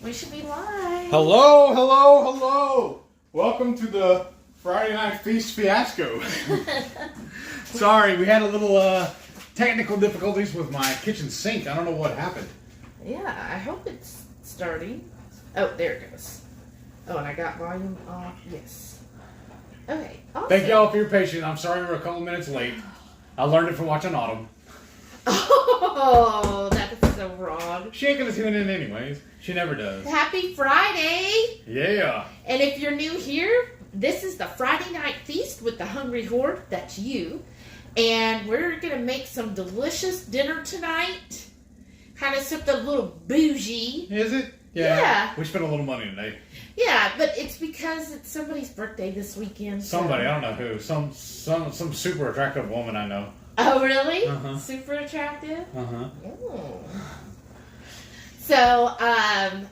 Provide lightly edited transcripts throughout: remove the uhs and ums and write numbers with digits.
We should be live. Hello, hello, hello. Welcome to the Friday Night Feast fiasco. Sorry, we had a little technical difficulties with my kitchen sink. I don't know what happened. Yeah, I hope it's starting. Oh, there it goes. Oh, and I got volume off. Yes. Okay. Awesome. Thank y'all for your patience. I'm sorry we're a couple minutes late. I learned it from watching Autumn. Oh, that is so wrong. She ain't gonna tune in anyways. She never does. Happy Friday! Yeah. And if you're new here, this is the Friday Night Feast with the Hungry Horde. That's you. And we're going to make some delicious dinner tonight. Kind of something a little bougie. Is it? Yeah. We spent a little money today. Yeah, but it's because it's somebody's birthday this weekend. Somebody, I don't know who. Some super attractive woman I know. Oh, really? Uh-huh. Super attractive? Uh-huh. Oh. So,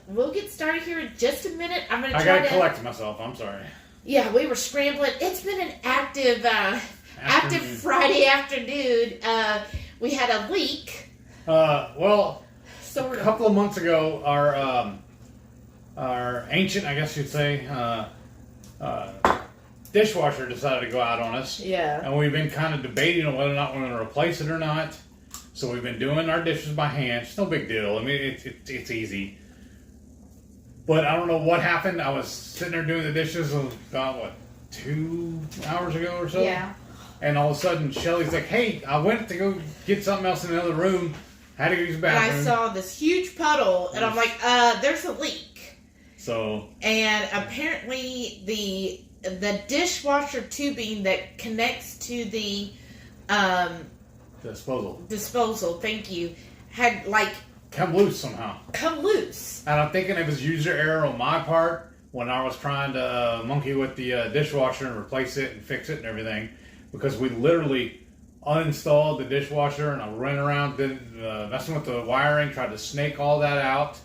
we'll get started here in just a minute. I'm going to try I gotta collect myself. I'm sorry. Yeah, we were scrambling. It's been an active Friday afternoon. We had a leak. Well, Sort a of. couple of months ago, our ancient, I guess you'd say, dishwasher decided to go out on us. Yeah. And we've been kind of debating on whether or not we're going to replace it or not. So we've been doing our dishes by hand. It's no big deal. I mean, it's easy. But I don't know what happened. I was sitting there doing the dishes about, 2 hours ago or so? Yeah. And all of a sudden, Shelly's like, hey, I went to go get something else in the other room. Had to go use the bathroom. And I saw this huge puddle, and I'm like, there's a leak. So. And apparently the dishwasher tubing that connects to the disposal, thank you, had come loose somehow. Come loose. And I'm thinking it was user error on my part when I was trying to monkey with the dishwasher and replace it and fix it and everything, because we literally uninstalled the dishwasher and I ran around messing with the wiring, tried to snake all that out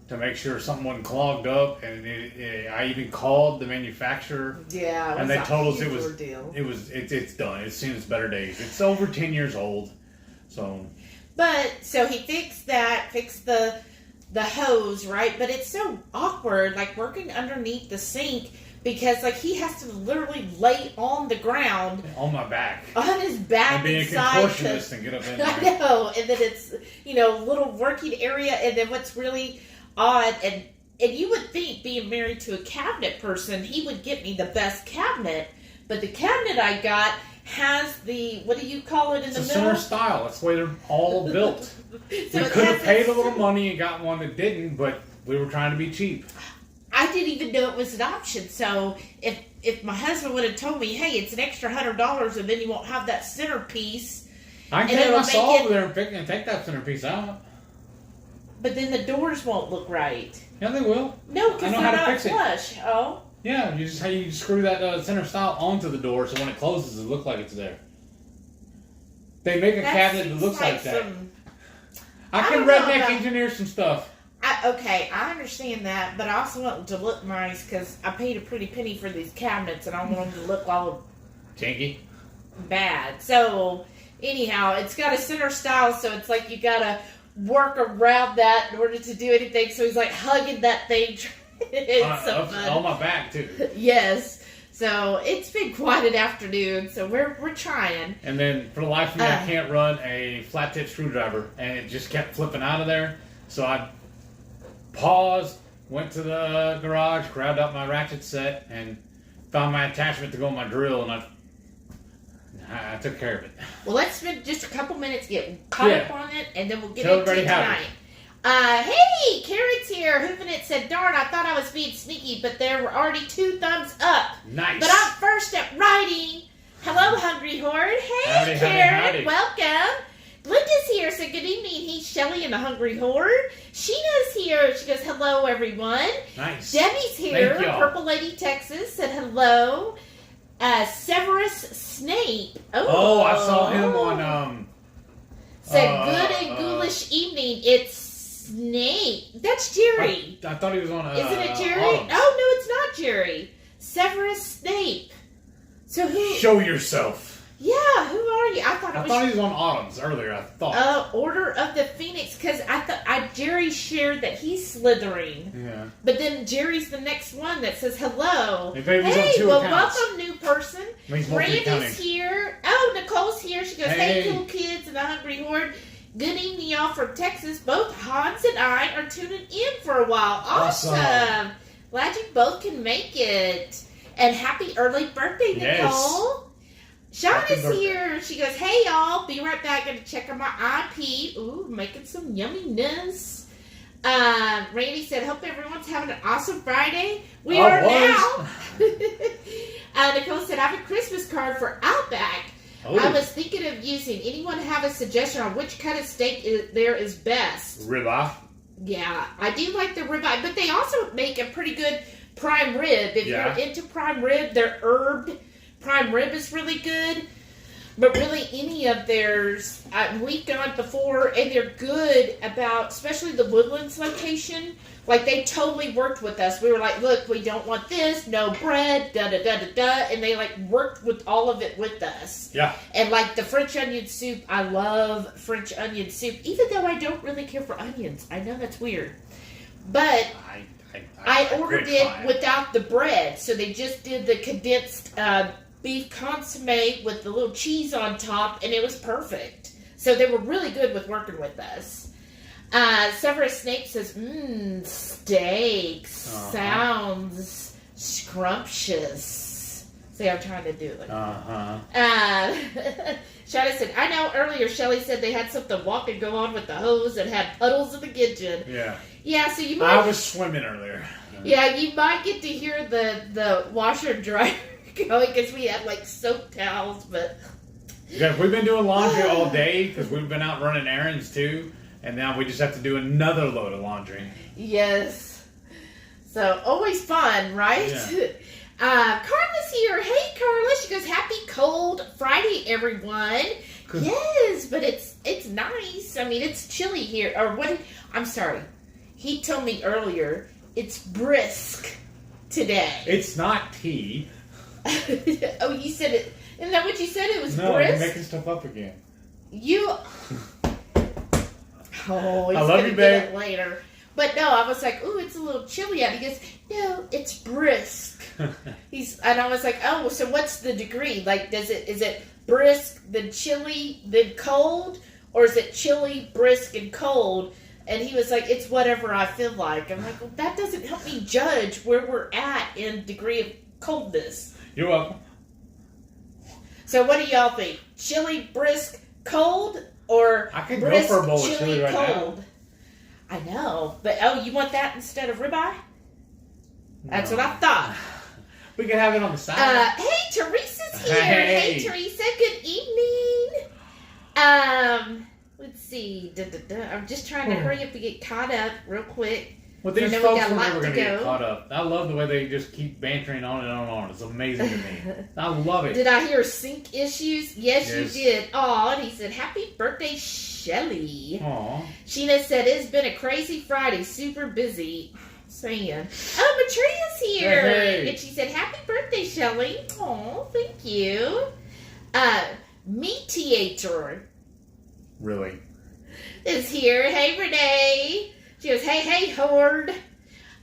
to make sure something wasn't clogged up, and I even called the manufacturer. Yeah, and they told us it's done. It's seen its better days. It's over 10 years old, so. But so he fixed the hose, right? But it's so awkward, working underneath the sink, because he has to literally lay on the ground on my back, on his back, and be a contortionist and get up in there. I know, and then it's little working area, and then what's really odd, and you would think, being married to a cabinet person, he would get me the best cabinet, but the cabinet I got has the, what do you call it in the middle? It's a center style. That's the way they're all built. So we could have paid a little money and got one that didn't, but we were trying to be cheap. I didn't even know it was an option, so if my husband would have told me, hey, it's an extra $100 and then you won't have that centerpiece. I can take my saw over there and take that centerpiece out. But then the doors won't look right. Yeah, they will. No, because they're not flush. Oh. Yeah, you screw that center style onto the door, so when it closes, it looks like it's there. They make a cabinet that looks like that. I can redneck engineer some stuff. Okay, I understand that, but I also want them to look nice, because I paid a pretty penny for these cabinets, and I want them to look all janky, bad. So anyhow, it's got a center style, so it's like you gotta work around that in order to do anything. So he's hugging that thing. It's so fun. On my back too. Yes. So it's been quite an afternoon. So we're trying. And then for the life of me, I can't run a flat tip screwdriver, and it just kept flipping out of there. So I paused, went to the garage, grabbed out my ratchet set, and found my attachment to go on my drill, and I took care of it. Well, let's spend just a couple minutes getting caught up on it, and then we'll get into it tonight. Hey, Karen's here. Hoovin' It said, darn, I thought I was being sneaky, but there were already 2 thumbs up. Nice. But I'm first at writing. Hello, Hungry Horde. Hey, howdy, Karen. howdy. Welcome. Glenda's here, so good evening. He's Shelly and the Hungry Horde. Sheena's here. She goes, hello, everyone. Nice. Debbie's here. Thank y'all. Purple Lady, Texas, said hello. Severus Snape. Oh, I saw him on, said, good and ghoulish evening. It's Snape. That's Jerry. I thought he was on Isn't it Jerry? Autumn's. Oh, no, it's not Jerry. Severus Snape. So who? Show yourself. Yeah, who are you? I thought he was on Autumn's earlier. I thought. Order of the Phoenix, because I thought Jerry shared that he's slithering. Yeah. But then Jerry's the next one that says hello. Hey, well, welcome, new person. Randy's Randy's here. Oh, Nicole's here. She goes, Hey. hey cool kids and the Hungry Horde. Good evening, y'all from Texas. Both Hans and I are tuning in for a while. Awesome. Glad you both can make it. And happy early birthday, Nicole. Shauna's here. She goes, hey, y'all. Be right back. Gonna check on my IP. Ooh, making some yumminess. Randy said, hope everyone's having an awesome Friday. We are now. Nicole said, I have a Christmas card for Outback. Oh. I was thinking of using. Anyone have a suggestion on which kind of steak there is best? Ribeye. Yeah, I do like the ribeye, but they also make a pretty good prime rib. If you're into prime rib, their herbed prime rib is really good. But really, any of theirs, we've gone before, and they're good about, especially the Woodlands location. Like, they totally worked with us. We were like, look, we don't want this, no bread, da-da-da-da-da. And they, like, worked with all of it with us. Yeah. And, like, the French onion soup, I love French onion soup, even though I don't really care for onions. I know that's weird. But I ordered it without the bread. So they just did the condensed beef consomme with the little cheese on top, and it was perfect. So they were really good with working with us. Severus Snape says, steak sounds scrumptious. See, I'm trying to do it. Shada said, I know earlier Shelly said they had something walk and go on with the hose and had puddles in the kitchen. Yeah. Yeah, so you might... I was swimming earlier. Yeah, you might get to hear the washer and dryer going because we had, like, soap towels, but... Yeah, we've been doing laundry all day because we've been out running errands, too. And now we just have to do another load of laundry. Yes. So, always fun, right? Yeah. Carla's here. Hey, Carla. She goes, happy cold Friday, everyone. Yes, but it's nice. I mean, it's chilly here. Or what? I'm sorry. He told me earlier, it's brisk today. It's not tea. Oh, you said it. Isn't that what you said? It was brisk? No, you're making stuff up again. Oh, he's going to get it later. But no, I was like, ooh, it's a little chilly out. He goes, no, it's brisk. And I was like, oh, so what's the degree? Like, is it brisk, then chilly, then cold? Or is it chilly, brisk, and cold? And he was like, it's whatever I feel like. I'm like, well, that doesn't help me judge where we're at in degree of coldness. You're welcome. So what do y'all think? Chilly, brisk, cold? Or I can brisk, go for a bowl of chili right cold. Now. I know, but you want that instead of ribeye? That's what I thought. We can have it on the side. Hey, Teresa's here. Hey, Teresa. Good evening. Let's see. I'm just trying to hurry up and get caught up real quick. Well, these folks are never going to get caught up. I love the way they just keep bantering on and on and on. It's amazing to me. I love it. Did I hear sink issues? Yes, you did. Aw, and he said, happy birthday, Shelly. Aw. Sheena said, it's been a crazy Friday. Super busy. Saying, oh, Matria's here. Hey. And she said, happy birthday, Shelly. Aw, thank you. Mediator. Really? Is here. Hey, Renee. She goes, hey, Horde.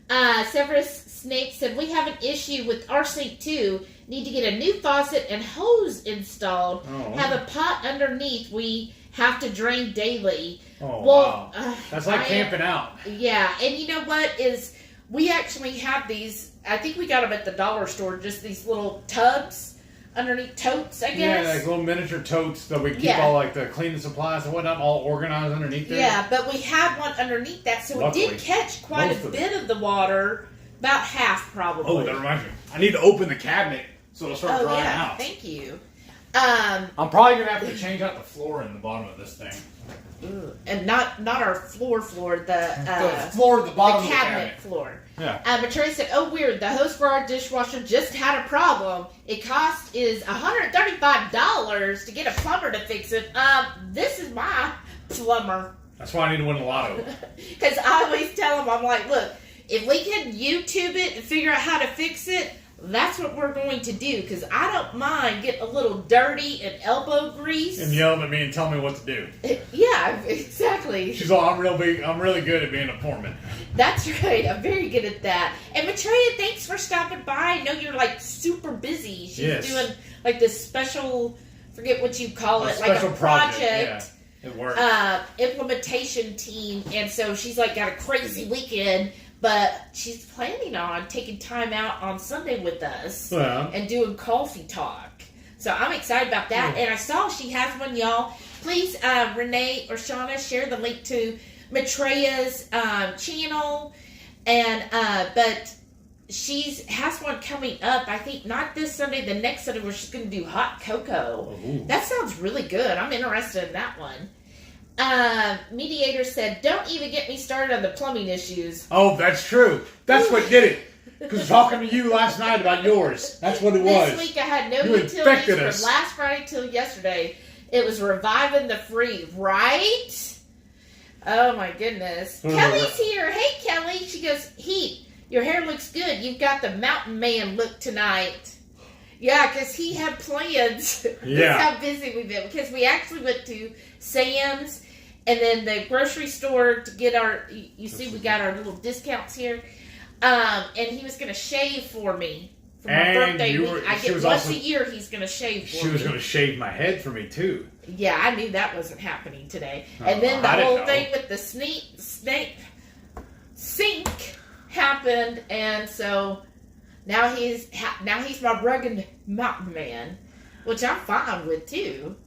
Severus Snake said, we have an issue with our sink too. Need to get a new faucet and hose installed. Oh. Have a pot underneath we have to drain daily. Oh, wow. That's like camping out. Yeah, and you know what is, we actually have these, I think we got them at the dollar store, just these little tubs. Underneath totes, I guess. Yeah, like little miniature totes that we keep all like the cleaning supplies and whatnot all organized underneath there. Yeah, but we had one underneath that, so it did catch quite a bit of the water, about half probably. Oh, that reminds me. I need to open the cabinet so it'll start drying out. Thank you. I'm probably going to have to change out the floor in the bottom of this thing. And not our floor, the floor at the bottom the of the cabinet floor. Yeah. Matrix said, oh, weird. The hose for our dishwasher just had a problem. It cost is $135 to get a plumber to fix it. This is my plumber. That's why I need to win the lotto. Because I always tell him, I'm like, look, if we can YouTube it and figure out how to fix it, that's what we're going to do, because I don't mind getting a little dirty and elbow grease. And yelling at me and telling me what to do. Yeah, exactly. She's all, I'm really good at being a foreman. That's right. I'm very good at that. And Maitreya, thanks for stopping by. I know you're like super busy. She's doing like this special, forget what you call it, like a project. Yeah, it works. Implementation team. And so she's like got a crazy weekend. But she's planning on taking time out on Sunday with us and doing coffee talk. So I'm excited about that. And I saw she has one, y'all. Please, Renee or Shauna, share the link to Maitreya's channel. And but she's has one coming up. I think not this Sunday, the next Sunday, where she's going to do hot cocoa. Ooh. That sounds really good. I'm interested in that one. Mediator said, don't even get me started on the plumbing issues. Oh, that's true. That's what did it. Because talking to you last night about yours. That's what it was. This week I had no utilities from last Friday till yesterday. It was reviving the free, right? Oh my goodness. Kelly's here. Hey, Kelly. She goes, Heath, your hair looks good. You've got the mountain man look tonight. Yeah, because he had plans. Yeah. That's how busy we've been. Because we actually went to Sam's and then the grocery store to get our, you see we got our little discounts here. And he was going to shave for me for my birthday week. I get once a year he's going to shave for me. She was going to shave my head for me too. Yeah, I knew that wasn't happening today. And then the whole thing with the sink happened, and so now he's my rugged mountain man, which I'm fine with too.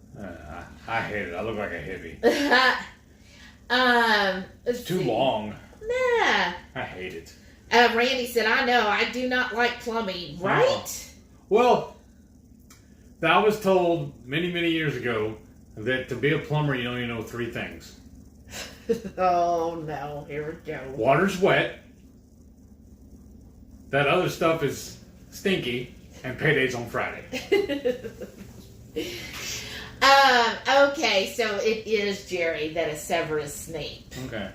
I hate it. I look like a hippie. It's too long. Nah. I hate it. Randy said, I know, I do not like plumbing, right? Well, I was told many, many years ago that to be a plumber, you only know 3 things. Oh, no. Here we go. Water's wet. That other stuff is stinky. And payday's on Friday. Okay, so it is Jerry that is Severus Snape. Okay.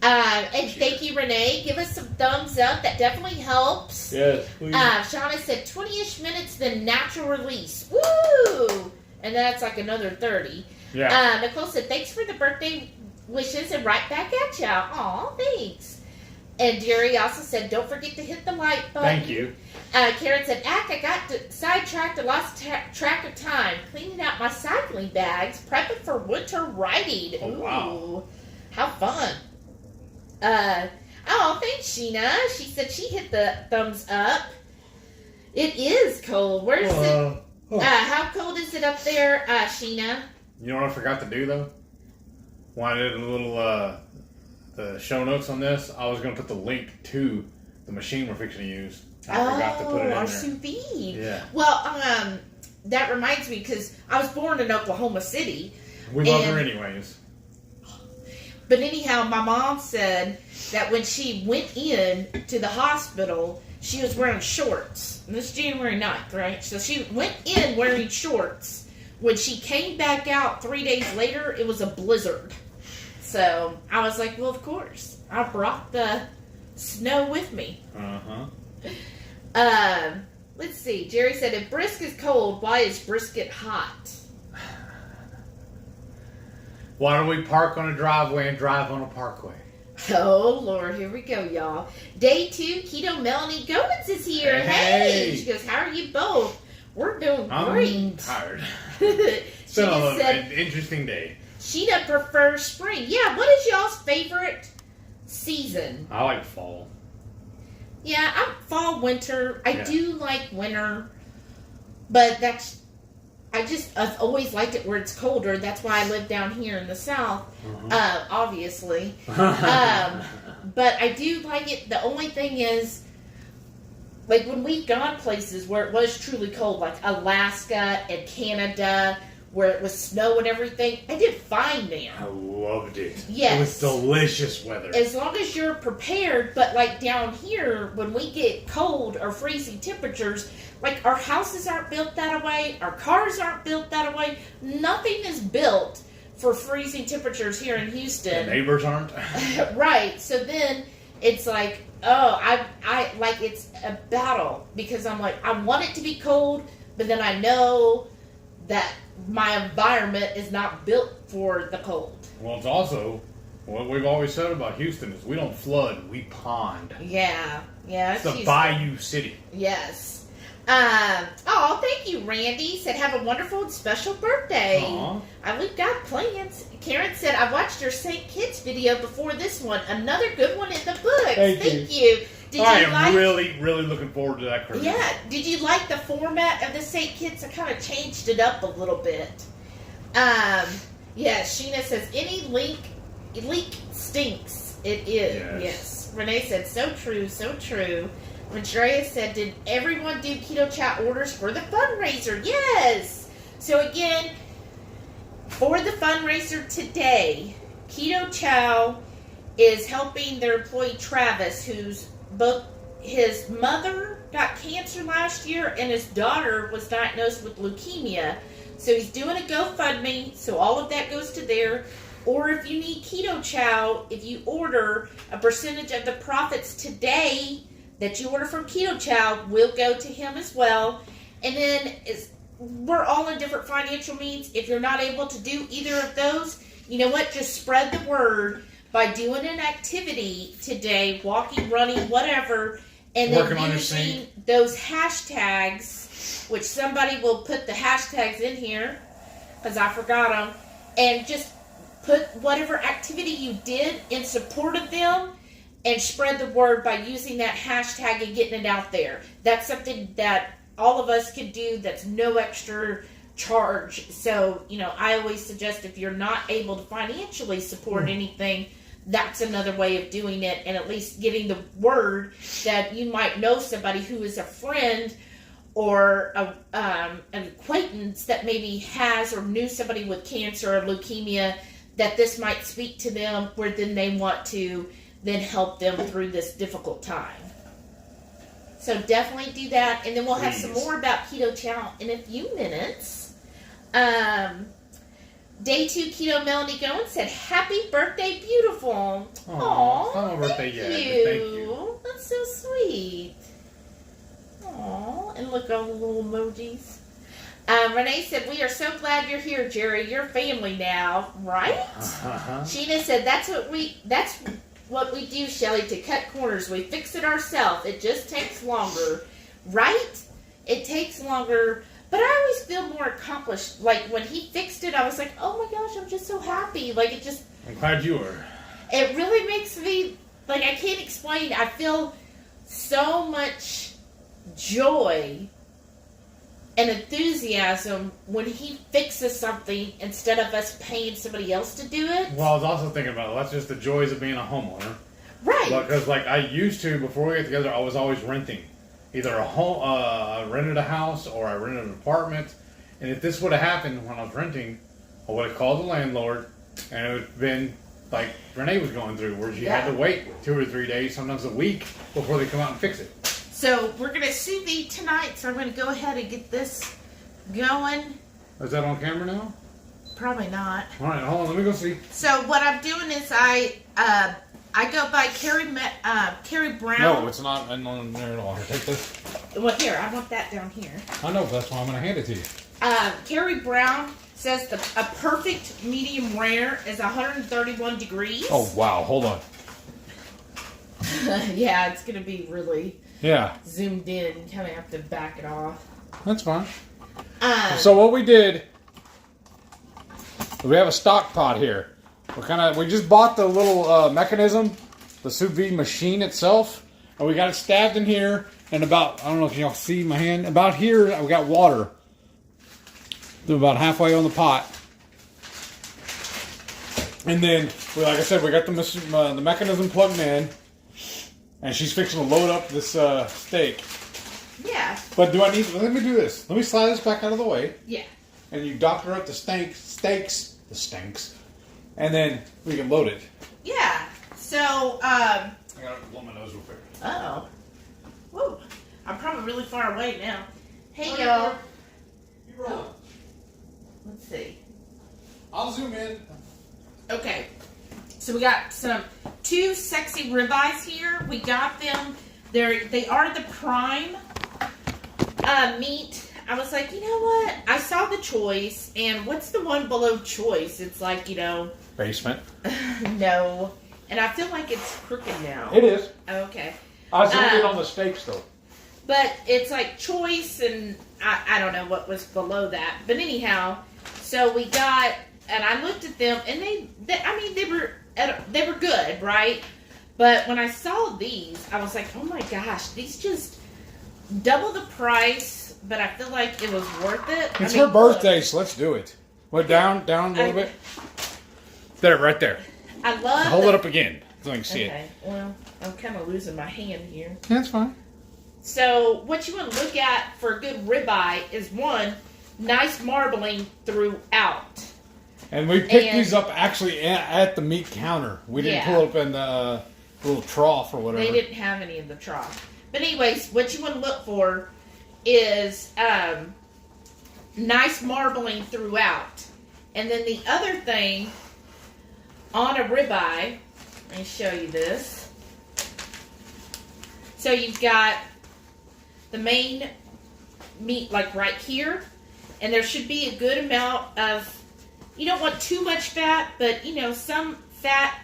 And thank you, Renee. Give us some thumbs up. That definitely helps. Yes, please. Shauna said 20-ish minutes, then natural release. Woo! And that's like another 30. Yeah. Nicole said, thanks for the birthday wishes and right back at y'all. Aw, thanks. And Jerry also said, don't forget to hit the like button. Thank you. Karen said, I got sidetracked and lost track of time. Cleaning out my cycling bags, prepping for winter riding. Oh, ooh, wow. How fun. Thanks, Sheena. She said she hit the thumbs up. It is cold. Where's it? How cold is it up there, Sheena? You know what I forgot to do, though? When I did a little, the show notes on this, I was going to put the link to the machine we're fixing to use. I forgot to put it in our there. sous vide. Yeah. Well, that reminds me, because I was born in Oklahoma City. We love her anyways. But anyhow, my mom said that when she went in to the hospital, she was wearing shorts. And this is January 9th, right? So she went in wearing shorts. When she came back out 3 days later, it was a blizzard. So I was like, well, of course. I brought the snow with me. Uh-huh. Let's see. Jerry said, if brisk is cold, why is brisket hot? Why don't we park on a driveway and drive on a parkway? Oh, Lord. Here we go, y'all. Day 2, Keto Melanie Goins is here. Hey! She goes, how are you both? We're doing great. I'm tired. It's been an interesting day. She doesn't prefer spring. Yeah, what is y'all's favorite season? I like fall. Yeah, I'm fall, winter. I do like winter, but I've always liked it where it's colder. That's why I live down here in the South, obviously. But I do like it. The only thing is, like when we've gone places where it was truly cold, like Alaska and Canada, where it was snow and everything, I did fine there. I loved it. Yes. It was delicious weather. As long as you're prepared, but like down here, when we get cold or freezing temperatures, like our houses aren't built that way, our cars aren't built that way, nothing is built for freezing temperatures here in Houston. The neighbors aren't. Right. So then it's like, oh, I like it's a battle because I'm like, I want it to be cold, but then I know that my environment is not built for the cold. Well, it's also what we've always said about Houston is we don't flood, we pond. Yeah. It's the bayou city. Yes. Oh, thank you, Randy. Said, have a wonderful and special birthday. We've got plans. Karen said, I watched your St. Kitts video before this one. Another good one in the books. Thank you. I am really, really looking forward to that cruise. Yeah. Did you like the format of the St. Kitts? I kind of changed it up a little bit. Yeah, Sheena says, any leak stinks. It is. Yes. Renee said, so true, so true. Andrea said, did everyone do Keto Chow orders for the fundraiser? Yes! So again, for the fundraiser today, Keto Chow is helping their employee Travis, who's both his mother got cancer last year and his daughter was diagnosed with leukemia. So he's doing a GoFundMe, so all of that goes to there. Or if you need Keto Chow, if you order, a percentage of the profits today that you order from Keto Chow will go to him as well. And then we're all in different financial means. If you're not able to do either of those, you know what? Just spread the word by doing an activity today, walking, running, whatever, and then using those hashtags, which somebody will put the hashtags in here, because I forgot them, and just put whatever activity you did in support of them and spread the word by using that hashtag and getting it out there. That's something that all of us can do that's no extra charge. So, I always suggest if you're not able to financially support anything, that's another way of doing it, and at least getting the word that you might know somebody who is a friend or an acquaintance that maybe has or knew somebody with cancer or leukemia, that this might speak to them, where then they want to then help them through this difficult time. So definitely do that, and then we'll have some more about Keto Chow in a few minutes. Day 2 Keto Melanie Goins said, happy birthday, beautiful. Aww, not my birthday yet, thank you. That's so sweet. Aww, and look at all the little emojis. Renee said, we are so glad you're here, Jerry. You're family now, right? Sheena said, that's what we do, Shelly, to cut corners. We fix it ourselves. It just takes longer. Right? It takes longer. But I always feel more accomplished. Like, when he fixed it, I was like, oh my gosh, I'm just so happy. Like, it just... I'm glad you were. It really makes me... Like, I can't explain. I feel so much joy and enthusiasm when he fixes something instead of us paying somebody else to do it. Well, I was also thinking about it. That's just the joys of being a homeowner. Right. Because, I used to, before we got together, I was always renting. Either I rented a house or I rented an apartment. And if this would have happened when I was renting, I would have called the landlord, and it would have been like Renee was going through, where she had to wait 2 or 3 days, sometimes a week, before they come out and fix it. So we're going to sous vide tonight, so I'm going to go ahead and get this going. Is that on camera now? Probably not. All right, hold on, let me go see. So what I'm doing is I go by Carrie Brown. No, it's not in there at all. Here, take this. Well, here, I want that down here. I know, that's why I'm going to hand it to you. Carrie Brown says a perfect medium rare is 131 degrees. Oh, wow, hold on. Yeah, it's going to be really zoomed in. You kind of have to back it off. That's fine. So what we did, we have a stock pot here. We just bought the little mechanism, the sous vide machine itself, and we got it stabbed in here. And about, I don't know if y'all see my hand, about here we got water. To about halfway on the pot. And then, like I said, we got the mechanism plugged in, and she's fixing to load up this steak. Yeah. But let me do this. Let me slide this back out of the way. Yeah. And you doctor up the steaks, and then we can load it. Yeah. So, I gotta blow my nose real quick. Uh-oh. Whoa. I'm probably really far away now. Hey, y'all. You roll. Let's see. I'll zoom in. Okay. So we got 2 2 sexy ribeyes here. We got them. They are the prime meat. I was like, you know what? I saw the choice, and what's the one below choice? It's like, Basement. No. And I feel like it's crooked now. It is. Okay. I was looking on the steaks, though. But it's like choice, and I don't know what was below that. But anyhow, so we got, and I looked at them, and they were good, right? But when I saw these, I was like, oh my gosh, these just double the price, but I feel like it was worth it. It's her birthday, so let's do it. What, down a little bit? There, right there. I love Hold it up again so I can see it. Okay, well, I'm kind of losing my hand here. Yeah, that's fine. So what you want to look at for a good ribeye is, one, nice marbling throughout. And we picked these up actually at the meat counter. We didn't pull up in the little trough or whatever. They didn't have any in the trough. But anyways, what you want to look for is nice marbling throughout. And then the other thing on a ribeye, let me show you this. So you've got the main meat like right here, and there should be a good amount of, you don't want too much fat, but some fat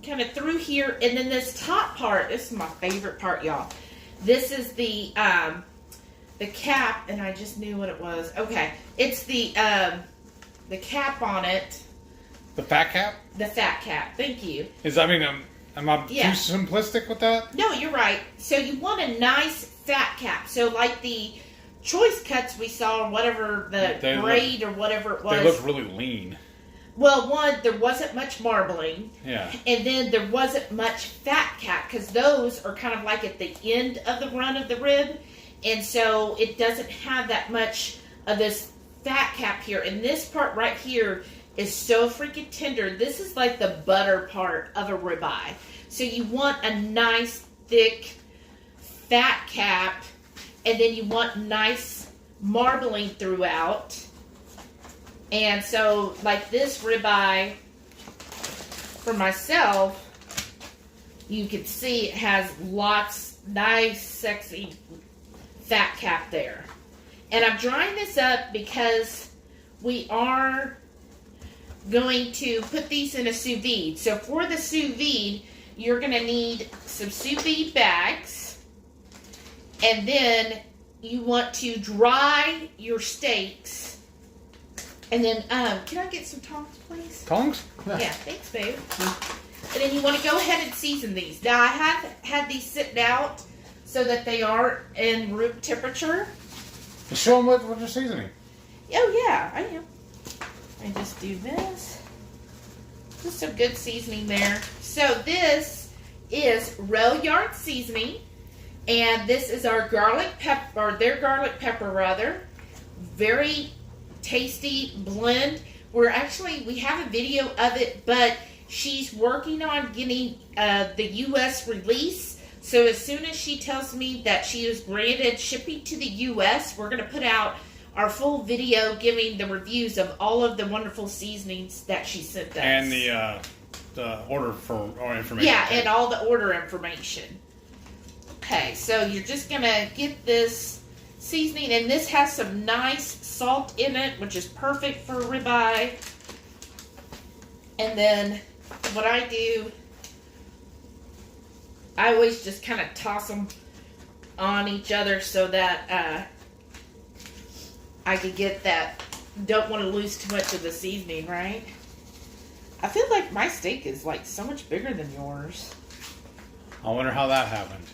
kind of through here. And then this top part, this is my favorite part, y'all. This is the cap, and I just knew what it was. Okay, it's the cap on it. The fat cap? The fat cap. Thank you. Am I too simplistic with that? No, you're right. So you want a nice fat cap. So like the choice cuts we saw, or whatever, the grade or whatever it was. They look really lean. Well, one, there wasn't much marbling. Yeah. And then there wasn't much fat cap, because those are kind of like at the end of the run of the rib. And so it doesn't have that much of this fat cap here. And this part right here is so freaking tender. This is like the butter part of a ribeye. So you want a nice, thick, fat cap. And then you want nice marbling throughout. And so, like this ribeye, for myself, you can see it has lots, nice, sexy fat cap there. And I'm drying this up because we are going to put these in a sous vide. So for the sous vide, you're going to need some sous vide bags. And then you want to dry your steaks. And then, can I get some tongs, please? Tongs? Yeah, thanks, babe. And then you want to go ahead and season these. Now, I have had these sitting out so that they are in room temperature. Show them what you're seasoning. Oh, yeah, I am. I just do this. Just some good seasoning there. So this is rail yard seasoning. And this is our garlic pepper, or their garlic pepper rather. Very tasty blend. We have a video of it, but she's working on getting the U.S. release. So as soon as she tells me that she is granted shipping to the U.S., we're going to put out our full video giving the reviews of all of the wonderful seasonings that she sent us. And the order for or information. Yeah, and all the order information. Okay, so you're just going to get this seasoning, and this has some nice salt in it, which is perfect for ribeye. And then what I do, I always just kind of toss them on each other so that I could get that, don't want to lose too much of the seasoning, right? I feel like my steak is like so much bigger than yours. I wonder how that happened.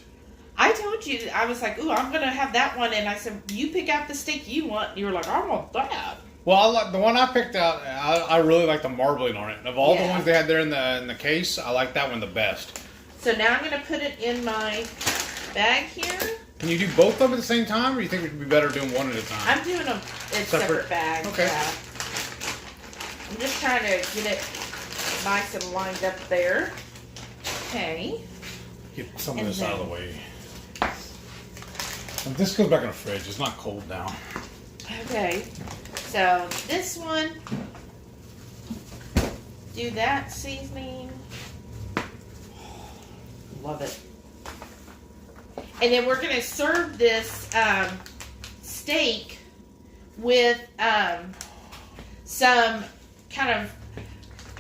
I told you, I was like, ooh, I'm going to have that one. And I said, you pick out the steak you want. And you were like, I want that. Well, the one I picked out, I really like the marbling on it. Of all the ones they had there in the case, I like that one the best. So now I'm going to put it in my bag here. Can you do both of them at the same time, or you think it would be better doing one at a time? I'm doing them in separate bags. Okay. Yeah. I'm just trying to get it nice and lined up there. Okay. Get some of this out of the way. And this goes back in the fridge. It's not cold now. Okay. So this one, do that seasoning. Love it. And then we're going to serve this steak with some kind of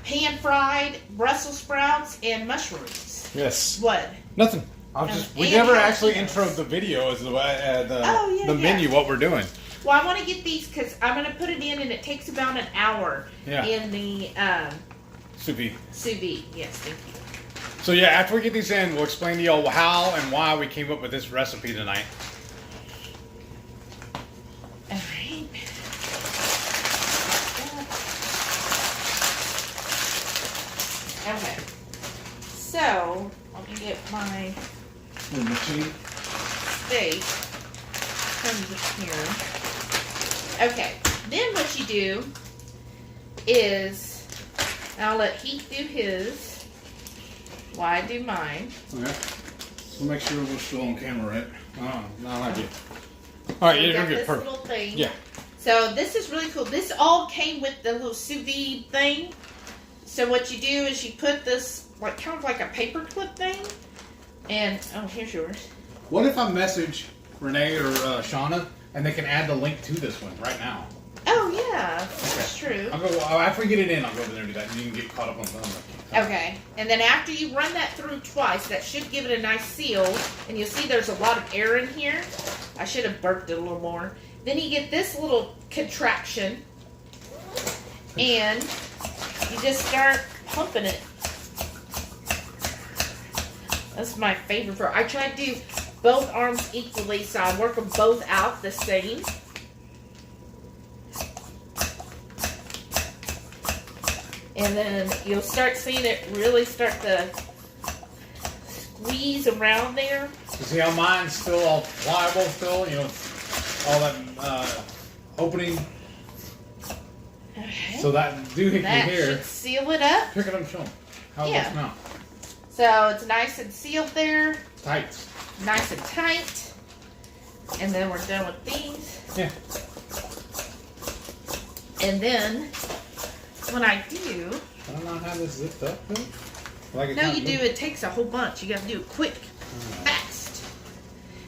pan-fried Brussels sprouts and mushrooms. Yes. What? Nothing. We never actually introed the video as the menu, what we're doing. Well, I want to get these because I'm going to put it in, and it takes about an hour in the sous vide. Sous vide, yes, thank you. So yeah, after we get these in, we'll explain to y'all how and why we came up with this recipe tonight. All right. Okay. So, let me get my machine steak from here. Okay. Then what you do is, I'll let Heath do his. While I do mine. Okay. So make sure we're still on camera, right? Oh, not like it. Alright, you're good. Perfect. Little thing. Yeah. So this is really cool. This all came with the little sous vide thing. So what you do is you put this like kind of like a paper clip thing. And oh, here's yours. What if I message Renee or Shauna and they can add the link to this one right now? Oh yeah, that's true. I'll go after we get it in. I'll go over there and do that, and you can get caught up on something. Okay, and then after you run that through twice, that should give it a nice seal. And you'll see there's a lot of air in here. I should have burped it a little more. Then you get this little contraction, and you just start pumping it. That's my favorite part. I try to do both arms equally, so I work them both out the same. And then you'll start seeing it really start to squeeze around there. You see how mine's still all pliable still? You know, all that opening. Okay. So that doohickey that here. should seal it up. Pick it up and show them how it looks now. So it's nice and sealed there. Tight. Nice and tight. And then we're done with these. Yeah. And then when I do... I don't know how this zipped up though. Like no, you do. It takes a whole bunch. You got to do it quick, fast.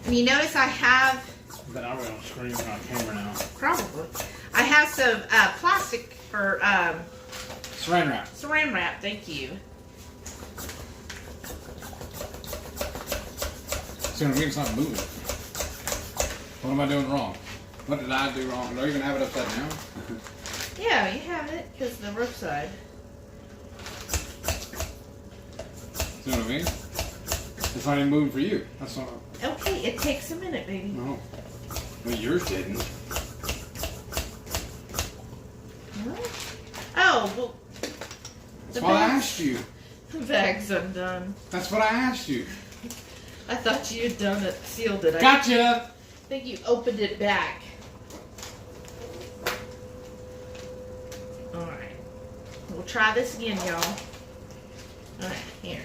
And you notice I have... Then I'm going to scream on camera now. Probably. I have some plastic for... Saran wrap. Saran wrap, thank you. So it's not moving. What am I doing wrong? What did I do wrong? Do I even have it upside down? Yeah, you have it, because the roof side. You know what I mean? It's not even moving for you. That's not... Okay, it takes a minute, baby. No. Well, yours didn't. What? Oh, well... That's what I asked you. The bag's undone. That's what I asked you. I thought you had done it, sealed it. Gotcha! I think you opened it back. Alright. We'll try this again, y'all. Alright, here.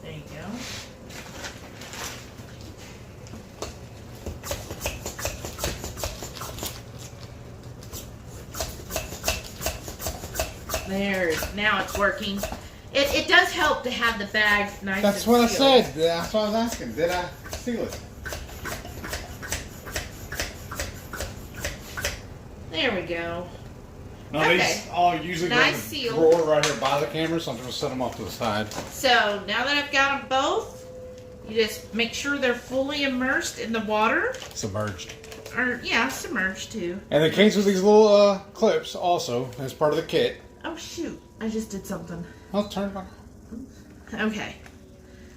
There you go. There, now it's working. It does help to have the bag nice That's and what I sealed. said. That's what I was asking. Did I seal it? There we go. No, Okay. these all usually Nice go in the seal. drawer right here by the camera, so I'm just going to set them off to the side. So now that I've got them both, you just make sure they're fully immersed in the water. Submerged. Or, yeah, submerged too. And it comes with these little clips also as part of the kit. Oh, shoot. I just did something. I'll turn it on. Okay.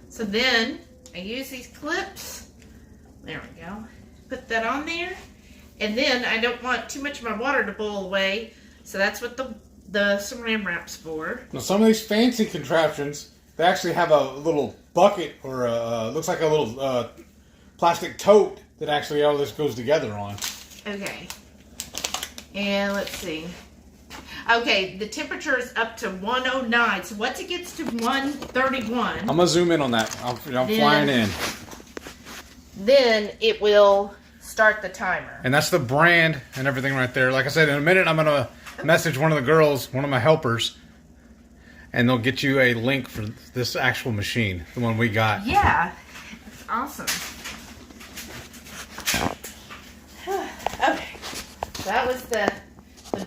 So then, I use these clips. There we go. Put that on there. And then, I don't want too much of my water to boil away. So that's what the saran wrap's for. Now, some of these fancy contraptions, they actually have a little bucket or looks like a little plastic tote that actually all this goes together on. Okay. And let's see. Okay, the temperature is up to 109. So once it gets to 131... I'm going to zoom in on that. I'm flying in. Then it will start the timer. And that's the brand and everything right there. Like I said, in a minute I'm going to message one of the girls, one of my helpers, and they'll get you a link for this actual machine, the one we got. Yeah, it's awesome. Okay, that was the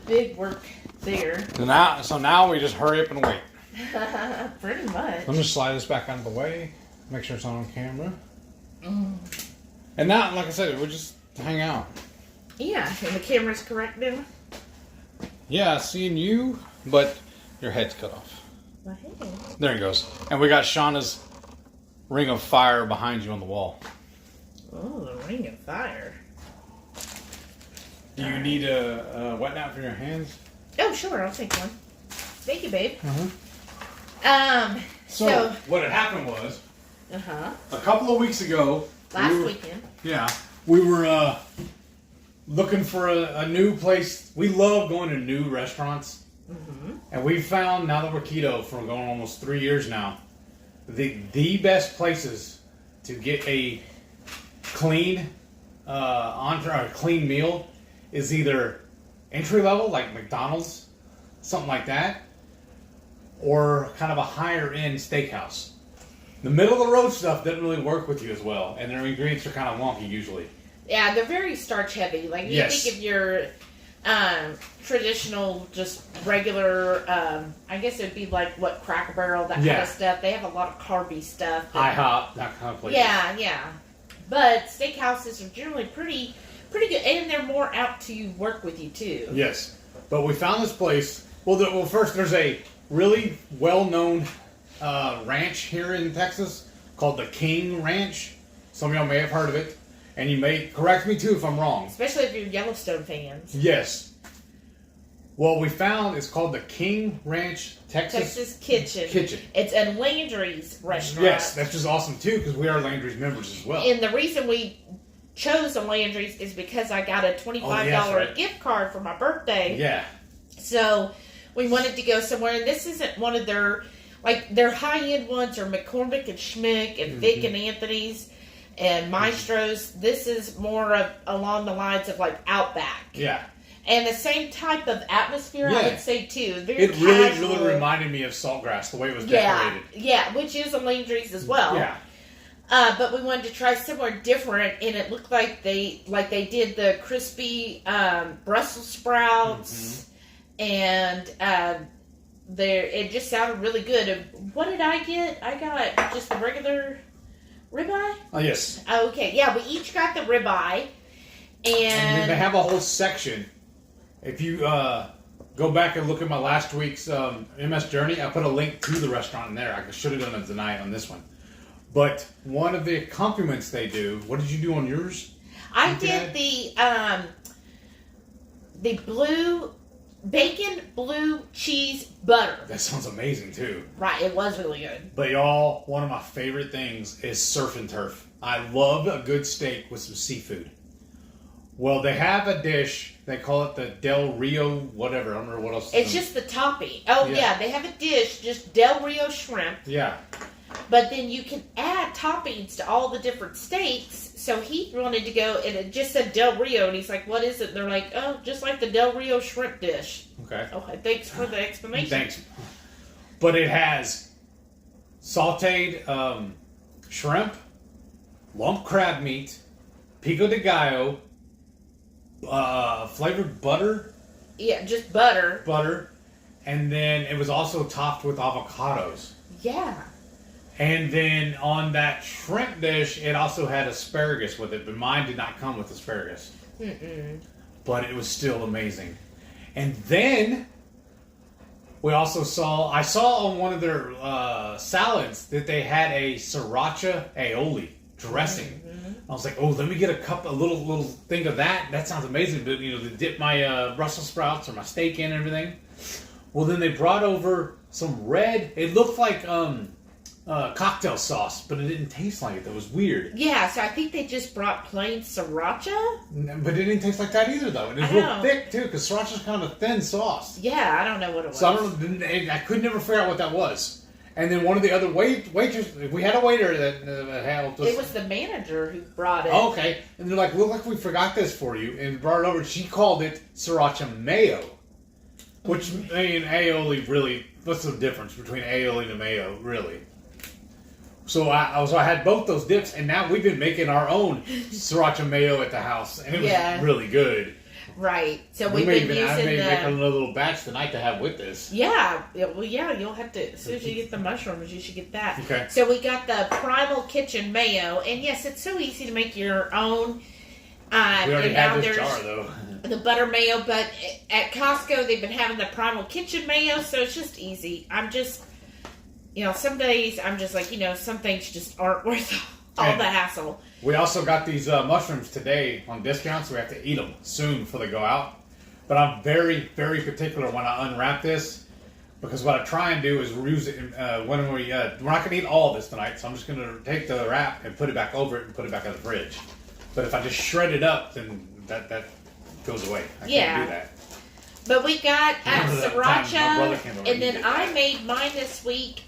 big work there. So now we just hurry up and wait. Pretty much. Let me just slide this back out of the way. Make sure it's not on camera. And now, like I said, we'll just hang out. Yeah, and the camera's correct now? Yeah, seeing you, but your head's cut off. My head. There it goes. And we got Shauna's ring of fire behind you on the wall. Oh, the ring of fire. Do you need a wet nap for your hands? Oh, sure, I'll take one. Thank you, babe. So what had happened was, a couple of weeks ago, last weekend. Yeah, we were looking for a new place. We love going to new restaurants, and we found, now that we're keto for going almost 3 years now, the best places to get a clean entree or a clean meal is either entry level, like McDonald's, something like that, or kind of a higher end steakhouse. The middle of the road stuff doesn't really work with you as well, and their ingredients are kind of wonky usually. Yeah, they're very starch heavy. Like you think of your traditional, just regular, I guess it would be like what, Cracker Barrel, that kind of stuff. They have a lot of carby stuff. IHOP, that kind of place. Yeah. But steakhouses are generally pretty good, and they're more apt to work with you too. Yes, but we found this place. Well, first there's a really well-known ranch here in Texas called the King Ranch. Some of y'all may have heard of it, and you may correct me too if I'm wrong. Especially if you're Yellowstone fans. Yes. Well, we found it's called the King Ranch Texas Kitchen. It's a Landry's restaurant. Yes, that's just awesome too because we are Landry's members as well. And the reason we chose the Landry's is because I got a $25 gift card for my birthday. Yeah. So we wanted to go somewhere, and this isn't one of their high-end ones are McCormick and Schmick and Vic and Anthony's and Maestro's. This is more of along the lines of like Outback. Yeah. And the same type of atmosphere, I would say, too. Very it really reminded me of Saltgrass, the way it was decorated. Yeah, which is a Landry's as well. Yeah. But we wanted to try somewhere different, and it looked like they did the crispy Brussels sprouts, and it just sounded really good. And what did I get? I got just the regular ribeye. Oh yes. Okay, yeah, we each got the ribeye, and they have a whole section. If you go back and look at my last week's MS Journey, I put a link to the restaurant in there. I should have done it tonight on this one. But one of the accompaniments they do, what did you do on yours? I did the bacon blue cheese butter. That sounds amazing too. Right, it was really good. But y'all, one of my favorite things is surf and turf. I love a good steak with some seafood. Well, they have a dish. They call it the Del Rio whatever. I don't remember what else. It's just the topping. Oh, yeah. They have a dish, just Del Rio shrimp. Yeah. But then you can add toppings to all the different steaks. So he wanted to go, and it just said Del Rio, and he's like, what is it? And they're like, oh, just like the Del Rio shrimp dish. Okay. Okay, thanks for the explanation. Thanks. But it has sautéed shrimp, lump crab meat, pico de gallo, flavored butter. Yeah, just butter. Butter. And then it was also topped with avocados. Yeah. And then on that shrimp dish, it also had asparagus with it, but mine did not come with asparagus. But it was still amazing. And then I saw on one of their salads that they had a sriracha aioli dressing. I was like, oh, let me get a little thing of that. That sounds amazing. But, to dip my Brussels sprouts or my steak in and everything. Well, then they brought over some red. It looked like cocktail sauce, but it didn't taste like it. That was weird. Yeah, so I think they just brought plain sriracha. But it didn't taste like that either, though. And it was real thick, too, because sriracha's kind of a thin sauce. Yeah, I don't know what it was. So I could never figure out what that was. And then one of the other waiters, we had a waiter that helped us. It was the manager who brought it. Oh, okay. And they're like, look like we forgot this for you. And brought it over. She called it sriracha mayo. Which, aioli really what's the difference between aioli and mayo, really? So I had both those dips, and now we've been making our own sriracha mayo at the house, and it was really good. Right. So I may make a little batch tonight to have with this. Yeah. Well, yeah, you'll have to, as soon as you get the mushrooms, you should get that. Okay. So we got the Primal Kitchen Mayo, and yes, it's so easy to make your own. We already have this jar, though. The butter mayo, but at Costco, they've been having the Primal Kitchen Mayo, so it's just easy. I'm just, some days I'm just like, some things just aren't worth all the hassle. We also got these mushrooms today on discount, so we have to eat them soon before they go out. But I'm very, very particular when I unwrap this, because what I try and do is reuse it when we're not going to eat all of this tonight, so I'm just going to take the wrap and put it back over it and put it back in the fridge. But if I just shred it up, then that goes away. I can't do that. But we got sriracha, and then I made mine this week.